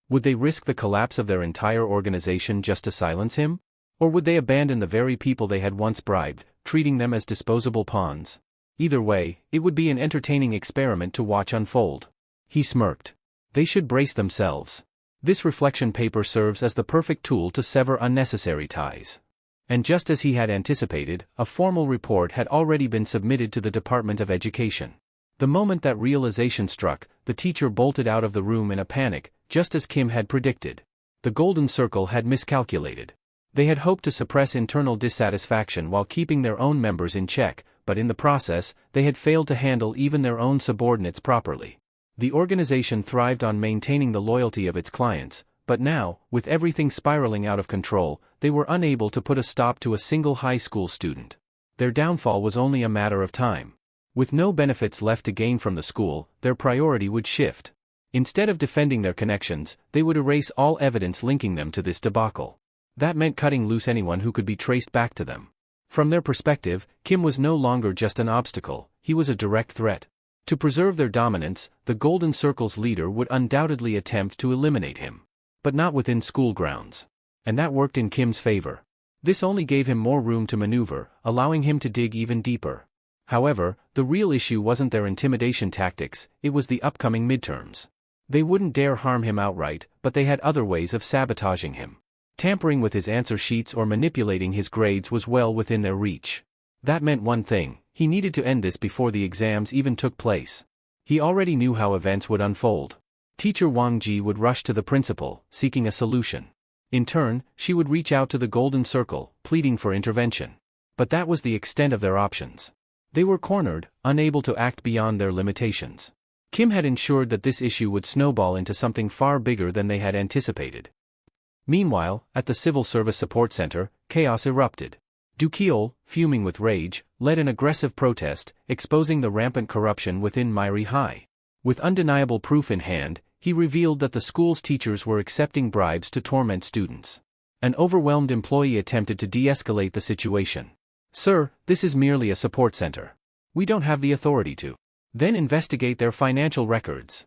Would they risk the collapse of their entire organization just to silence him? Or would they abandon the very people they had once bribed, treating them as disposable pawns? Either way, it would be an entertaining experiment to watch unfold. He smirked. They should brace themselves. This reflection paper serves as the perfect tool to sever unnecessary ties. And just as he had anticipated, a formal report had already been submitted to the Department of Education. The moment that realization struck, the teacher bolted out of the room in a panic, just as Kim had predicted. The Golden Circle had miscalculated. They had hoped to suppress internal dissatisfaction while keeping their own members in check, but in the process, they had failed to handle even their own subordinates properly. The organization thrived on maintaining the loyalty of its clients, but now, with everything spiraling out of control, they were unable to put a stop to a single high school student. Their downfall was only a matter of time. With no benefits left to gain from the school, their priority would shift. Instead of defending their connections, they would erase all evidence linking them to this debacle. That meant cutting loose anyone who could be traced back to them. From their perspective, Kim was no longer just an obstacle, he was a direct threat. To preserve their dominance, the Golden Circle's leader would undoubtedly attempt to eliminate him. But not within school grounds. And that worked in Kim's favor. This only gave him more room to maneuver, allowing him to dig even deeper. However, the real issue wasn't their intimidation tactics, it was the upcoming midterms. They wouldn't dare harm him outright, but they had other ways of sabotaging him. Tampering with his answer sheets or manipulating his grades was well within their reach. That meant one thing: he needed to end this before the exams even took place. He already knew how events would unfold. Teacher Wang Ji would rush to the principal, seeking a solution. In turn, she would reach out to the Golden Circle, pleading for intervention. But that was the extent of their options. They were cornered, unable to act beyond their limitations. Kim had ensured that this issue would snowball into something far bigger than they had anticipated. Meanwhile, at the Civil Service Support Center, chaos erupted. Du Kiol, fuming with rage, led an aggressive protest, exposing the rampant corruption within Myri High. With undeniable proof in hand, he revealed that the school's teachers were accepting bribes to torment students. An overwhelmed employee attempted to de-escalate the situation. "Sir, this is merely a support center. We don't have the authority to." "Then investigate their financial records,"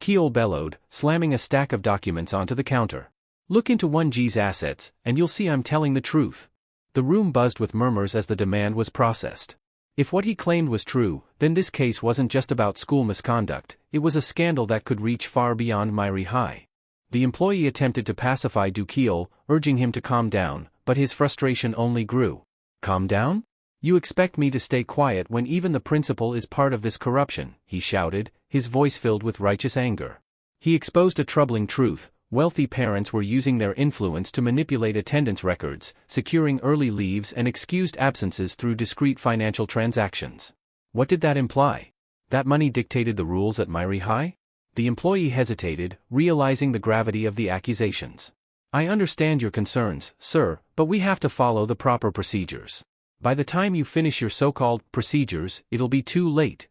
Kiol bellowed, slamming a stack of documents onto the counter. "Look into 1G's assets, and you'll see I'm telling the truth." The room buzzed with murmurs as the demand was processed. If what he claimed was true, then this case wasn't just about school misconduct, it was a scandal that could reach far beyond Myri High. The employee attempted to pacify Du Kiol, urging him to calm down, but his frustration only grew. "Calm down? You expect me to stay quiet when even the principal is part of this corruption," he shouted, his voice filled with righteous anger. He exposed a troubling truth: wealthy parents were using their influence to manipulate attendance records, securing early leaves and excused absences through discrete financial transactions. What did that imply? That money dictated the rules at Myri High? The employee hesitated, realizing the gravity of the accusations. "I understand your concerns, sir, but we have to follow the proper procedures. By the time you finish your so-called procedures, it'll be too late."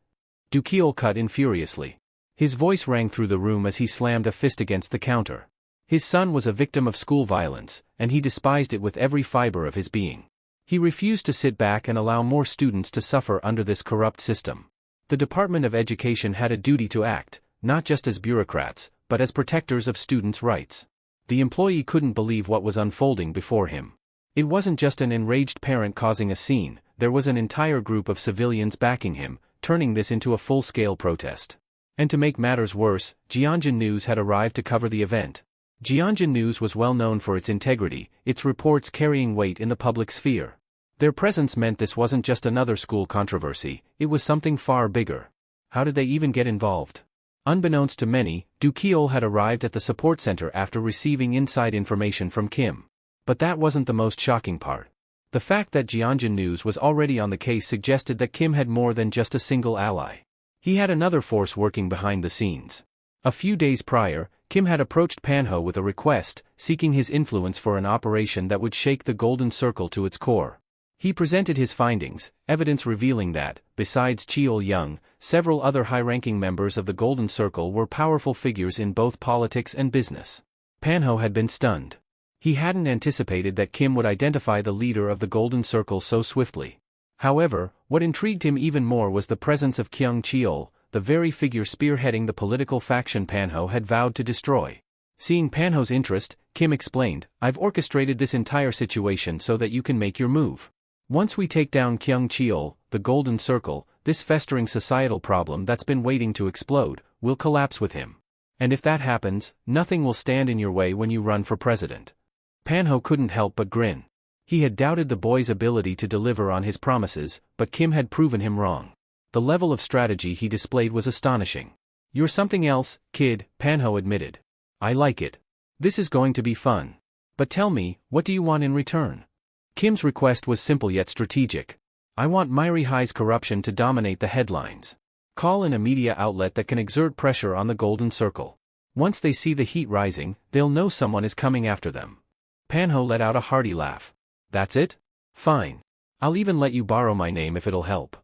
Du Kiol cut in furiously. His voice rang through the room as he slammed a fist against the counter. His son was a victim of school violence, and he despised it with every fiber of his being. He refused to sit back and allow more students to suffer under this corrupt system. The Department of Education had a duty to act, not just as bureaucrats, but as protectors of students' rights. The employee couldn't believe what was unfolding before him. It wasn't just an enraged parent causing a scene, there was an entire group of civilians backing him, turning this into a full-scale protest. And to make matters worse, Gyeongjin News had arrived to cover the event. Gyeongjin News was well known for its integrity, its reports carrying weight in the public sphere. Their presence meant this wasn't just another school controversy, it was something far bigger. How did they even get involved? Unbeknownst to many, Do Kyeol had arrived at the support center after receiving inside information from Kim. But that wasn't the most shocking part. The fact that Gyeongjin News was already on the case suggested that Kim had more than just a single ally. He had another force working behind the scenes. A few days prior, Kim had approached Manhwa with a request, seeking his influence for an operation that would shake the Golden Circle to its core. He presented his findings, evidence revealing that, besides Cheol-young, several other high-ranking members of the Golden Circle were powerful figures in both politics and business. Manhwa had been stunned. He hadn't anticipated that Kim would identify the leader of the Golden Circle so swiftly. However, what intrigued him even more was the presence of Kyung Cheol, the very figure spearheading the political faction Manhwa had vowed to destroy. Seeing Manhwa's interest, Kim explained, "I've orchestrated this entire situation so that you can make your move. Once we take down Kyung Cheol, the Golden Circle, this festering societal problem that's been waiting to explode, will collapse with him. And if that happens, nothing will stand in your way when you run for president." Manhwa couldn't help but grin. He had doubted the boy's ability to deliver on his promises, but Kim had proven him wrong. The level of strategy he displayed was astonishing. "You're something else, kid," Manhwa admitted. "I like it. This is going to be fun. But tell me, what do you want in return?" Kim's request was simple yet strategic. "I want Myri High's corruption to dominate the headlines. Call in a media outlet that can exert pressure on the Golden Circle. Once they see the heat rising, they'll know someone is coming after them." Manhwa let out a hearty laugh. "That's it? Fine. I'll even let you borrow my name if it'll help."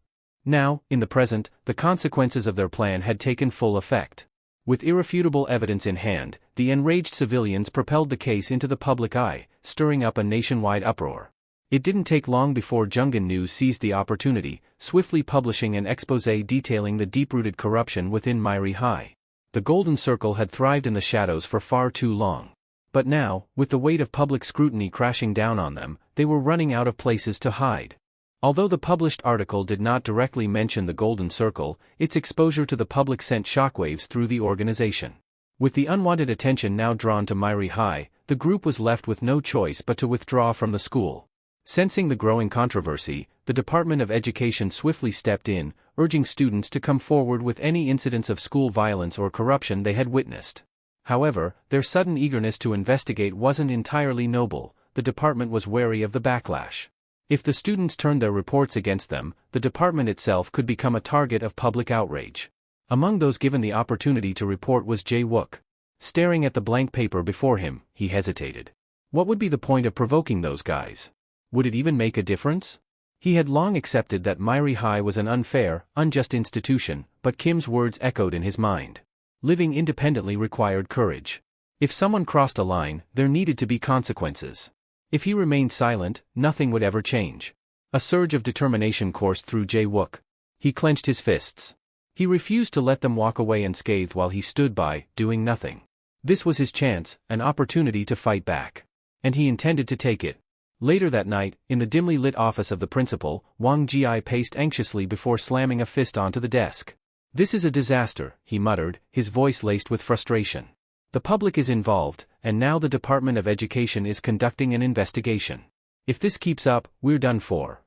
Now, in the present, the consequences of their plan had taken full effect. With irrefutable evidence in hand, the enraged civilians propelled the case into the public eye, stirring up a nationwide uproar. It didn't take long before Gyeongjin News seized the opportunity, swiftly publishing an exposé detailing the deep-rooted corruption within Myri High. The Golden Circle had thrived in the shadows for far too long. But now, with the weight of public scrutiny crashing down on them, they were running out of places to hide. Although the published article did not directly mention the Golden Circle, its exposure to the public sent shockwaves through the organization. With the unwanted attention now drawn to Myri High, the group was left with no choice but to withdraw from the school. Sensing the growing controversy, the Department of Education swiftly stepped in, urging students to come forward with any incidents of school violence or corruption they had witnessed. However, their sudden eagerness to investigate wasn't entirely noble. The department was wary of the backlash. If the students turned their reports against them, the department itself could become a target of public outrage. Among those given the opportunity to report was Jae-wook. Staring at the blank paper before him, he hesitated. What would be the point of provoking those guys? Would it even make a difference? He had long accepted that Myri High was an unfair, unjust institution, but Kim's words echoed in his mind. Living independently required courage. If someone crossed a line, there needed to be consequences. If he remained silent, nothing would ever change. A surge of determination coursed through Jae-wook. He clenched his fists. He refused to let them walk away unscathed while he stood by, doing nothing. This was his chance, an opportunity to fight back. And he intended to take it. Later that night, in the dimly lit office of the principal, Wang Ji paced anxiously before slamming a fist onto the desk. "This is a disaster," he muttered, his voice laced with frustration. "The public is involved, and now the Department of Education is conducting an investigation. If this keeps up, we're done for."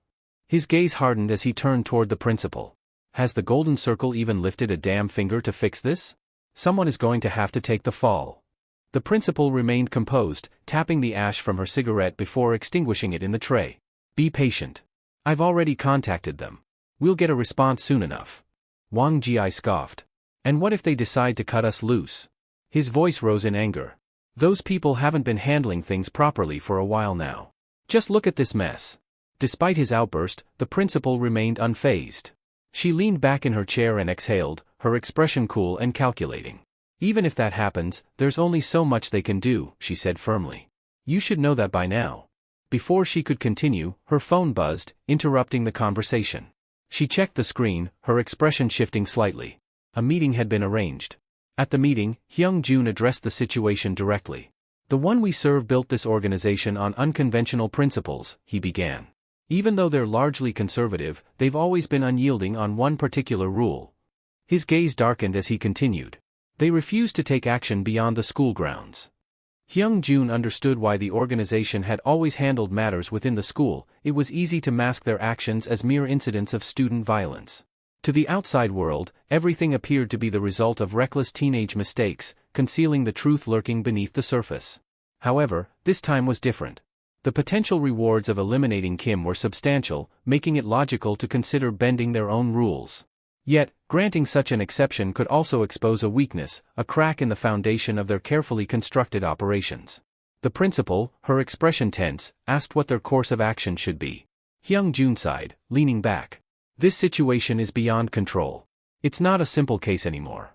His gaze hardened as he turned toward the principal. Has the Golden Circle even lifted a damn finger to fix this? Someone is going to have to take the fall. The principal remained composed, tapping the ash from her cigarette before extinguishing it in the tray. "Be patient. I've already contacted them. We'll get a response soon enough." Wang Ji scoffed. "And what if they decide to cut us loose?" His voice rose in anger. "Those people haven't been handling things properly for a while now. Just look at this mess." Despite his outburst, the principal remained unfazed. She leaned back in her chair and exhaled, her expression cool and calculating. Even if that happens, there's only so much they can do, she said firmly. You should know that by now. Before she could continue, her phone buzzed, interrupting the conversation. She checked the screen, her expression shifting slightly. A meeting had been arranged. At the meeting, Hyung-jun addressed the situation directly. The one we serve built this organization on unconventional principles, he began. Even though they're largely conservative, they've always been unyielding on one particular rule. His gaze darkened as he continued. They refuse to take action beyond the school grounds. Hyung-jun understood why the organization had always handled matters within the school. It was easy to mask their actions as mere incidents of student violence. To the outside world, everything appeared to be the result of reckless teenage mistakes, concealing the truth lurking beneath the surface. However, this time was different. The potential rewards of eliminating Kim were substantial, making it logical to consider bending their own rules. Yet, granting such an exception could also expose a weakness, a crack in the foundation of their carefully constructed operations. The principal, her expression tense, asked what their course of action should be. Hyung-jun sighed, leaning back. This situation is beyond control. It's not a simple case anymore.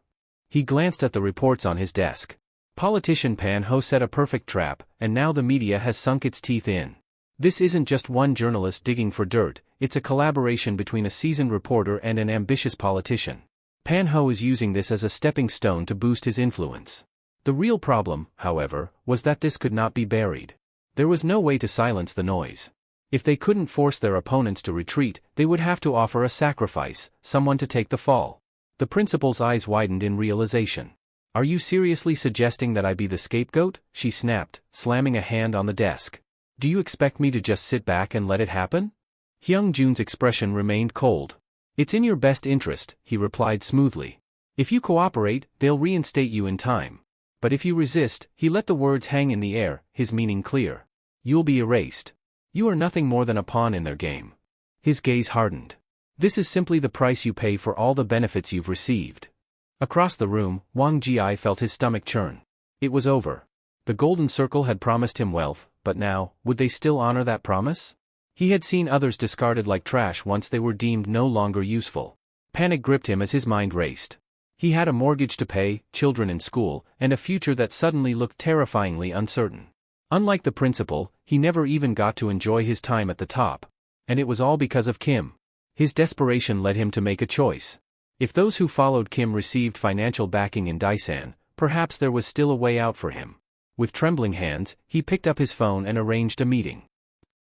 He glanced at the reports on his desk. Politician Manhwa set a perfect trap, and now the media has sunk its teeth in. This isn't just one journalist digging for dirt, it's a collaboration between a seasoned reporter and an ambitious politician. Manhwa is using this as a stepping stone to boost his influence. The real problem, however, was that this could not be buried. There was no way to silence the noise. If they couldn't force their opponents to retreat, they would have to offer a sacrifice, someone to take the fall. The principal's eyes widened in realization. Are you seriously suggesting that I be the scapegoat? She snapped, slamming a hand on the desk. Do you expect me to just sit back and let it happen? Hyung-jun's expression remained cold. It's in your best interest, he replied smoothly. If you cooperate, they'll reinstate you in time. But if you resist, he let the words hang in the air, his meaning clear. You'll be erased. You are nothing more than a pawn in their game. His gaze hardened. This is simply the price you pay for all the benefits you've received. Across the room, Wang Ji felt his stomach churn. It was over. The Golden Circle had promised him wealth, but now, would they still honor that promise? He had seen others discarded like trash once they were deemed no longer useful. Panic gripped him as his mind raced. He had a mortgage to pay, children in school, and a future that suddenly looked terrifyingly uncertain. Unlike the principal, he never even got to enjoy his time at the top. And it was all because of Kim. His desperation led him to make a choice. If those who followed Kim received financial backing in Daisan, perhaps there was still a way out for him. With trembling hands, he picked up his phone and arranged a meeting.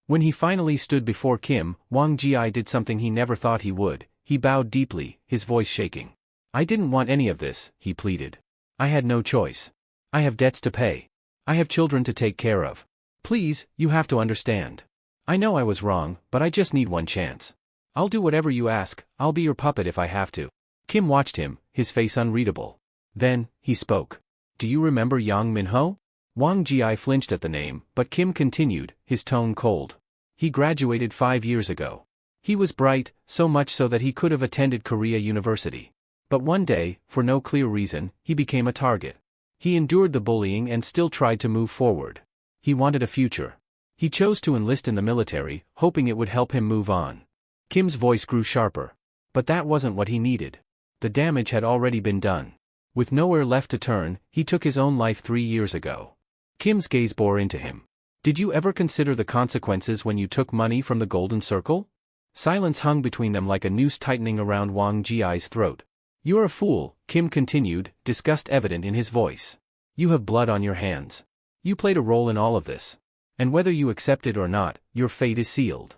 When he finally stood before Kim, Wang Ji did something he never thought he would. He bowed deeply, his voice shaking. I didn't want any of this, he pleaded. I had no choice. I have debts to pay. I have children to take care of. Please, you have to understand. I know I was wrong, but I just need one chance. I'll do whatever you ask, I'll be your puppet if I have to. Kim watched him, his face unreadable. Then, he spoke. Do you remember Yang Minho? Wang Ji flinched at the name, but Kim continued, his tone cold. He graduated 5 years ago. He was bright, so much so that he could have attended Korea University. But one day, for no clear reason, he became a target. He endured the bullying and still tried to move forward. He wanted a future. He chose to enlist in the military, hoping it would help him move on. Kim's voice grew sharper. But that wasn't what he needed. The damage had already been done. With nowhere left to turn, he took his own life 3 years ago. Kim's gaze bore into him. Did you ever consider the consequences when you took money from the Golden Circle? Silence hung between them like a noose tightening around Wang Ji's throat. You're a fool, Kim continued, disgust evident in his voice. You have blood on your hands. You played a role in all of this. And whether you accept it or not, your fate is sealed.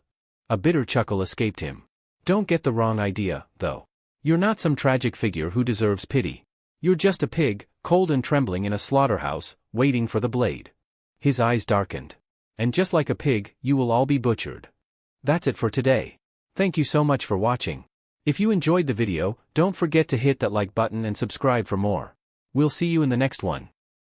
A bitter chuckle escaped him. Don't get the wrong idea, though. You're not some tragic figure who deserves pity. You're just a pig, cold and trembling in a slaughterhouse, waiting for the blade. His eyes darkened. And just like a pig, you will all be butchered. That's it for today. Thank you so much for watching. If you enjoyed the video, don't forget to hit that like button and subscribe for more. We'll see you in the next one.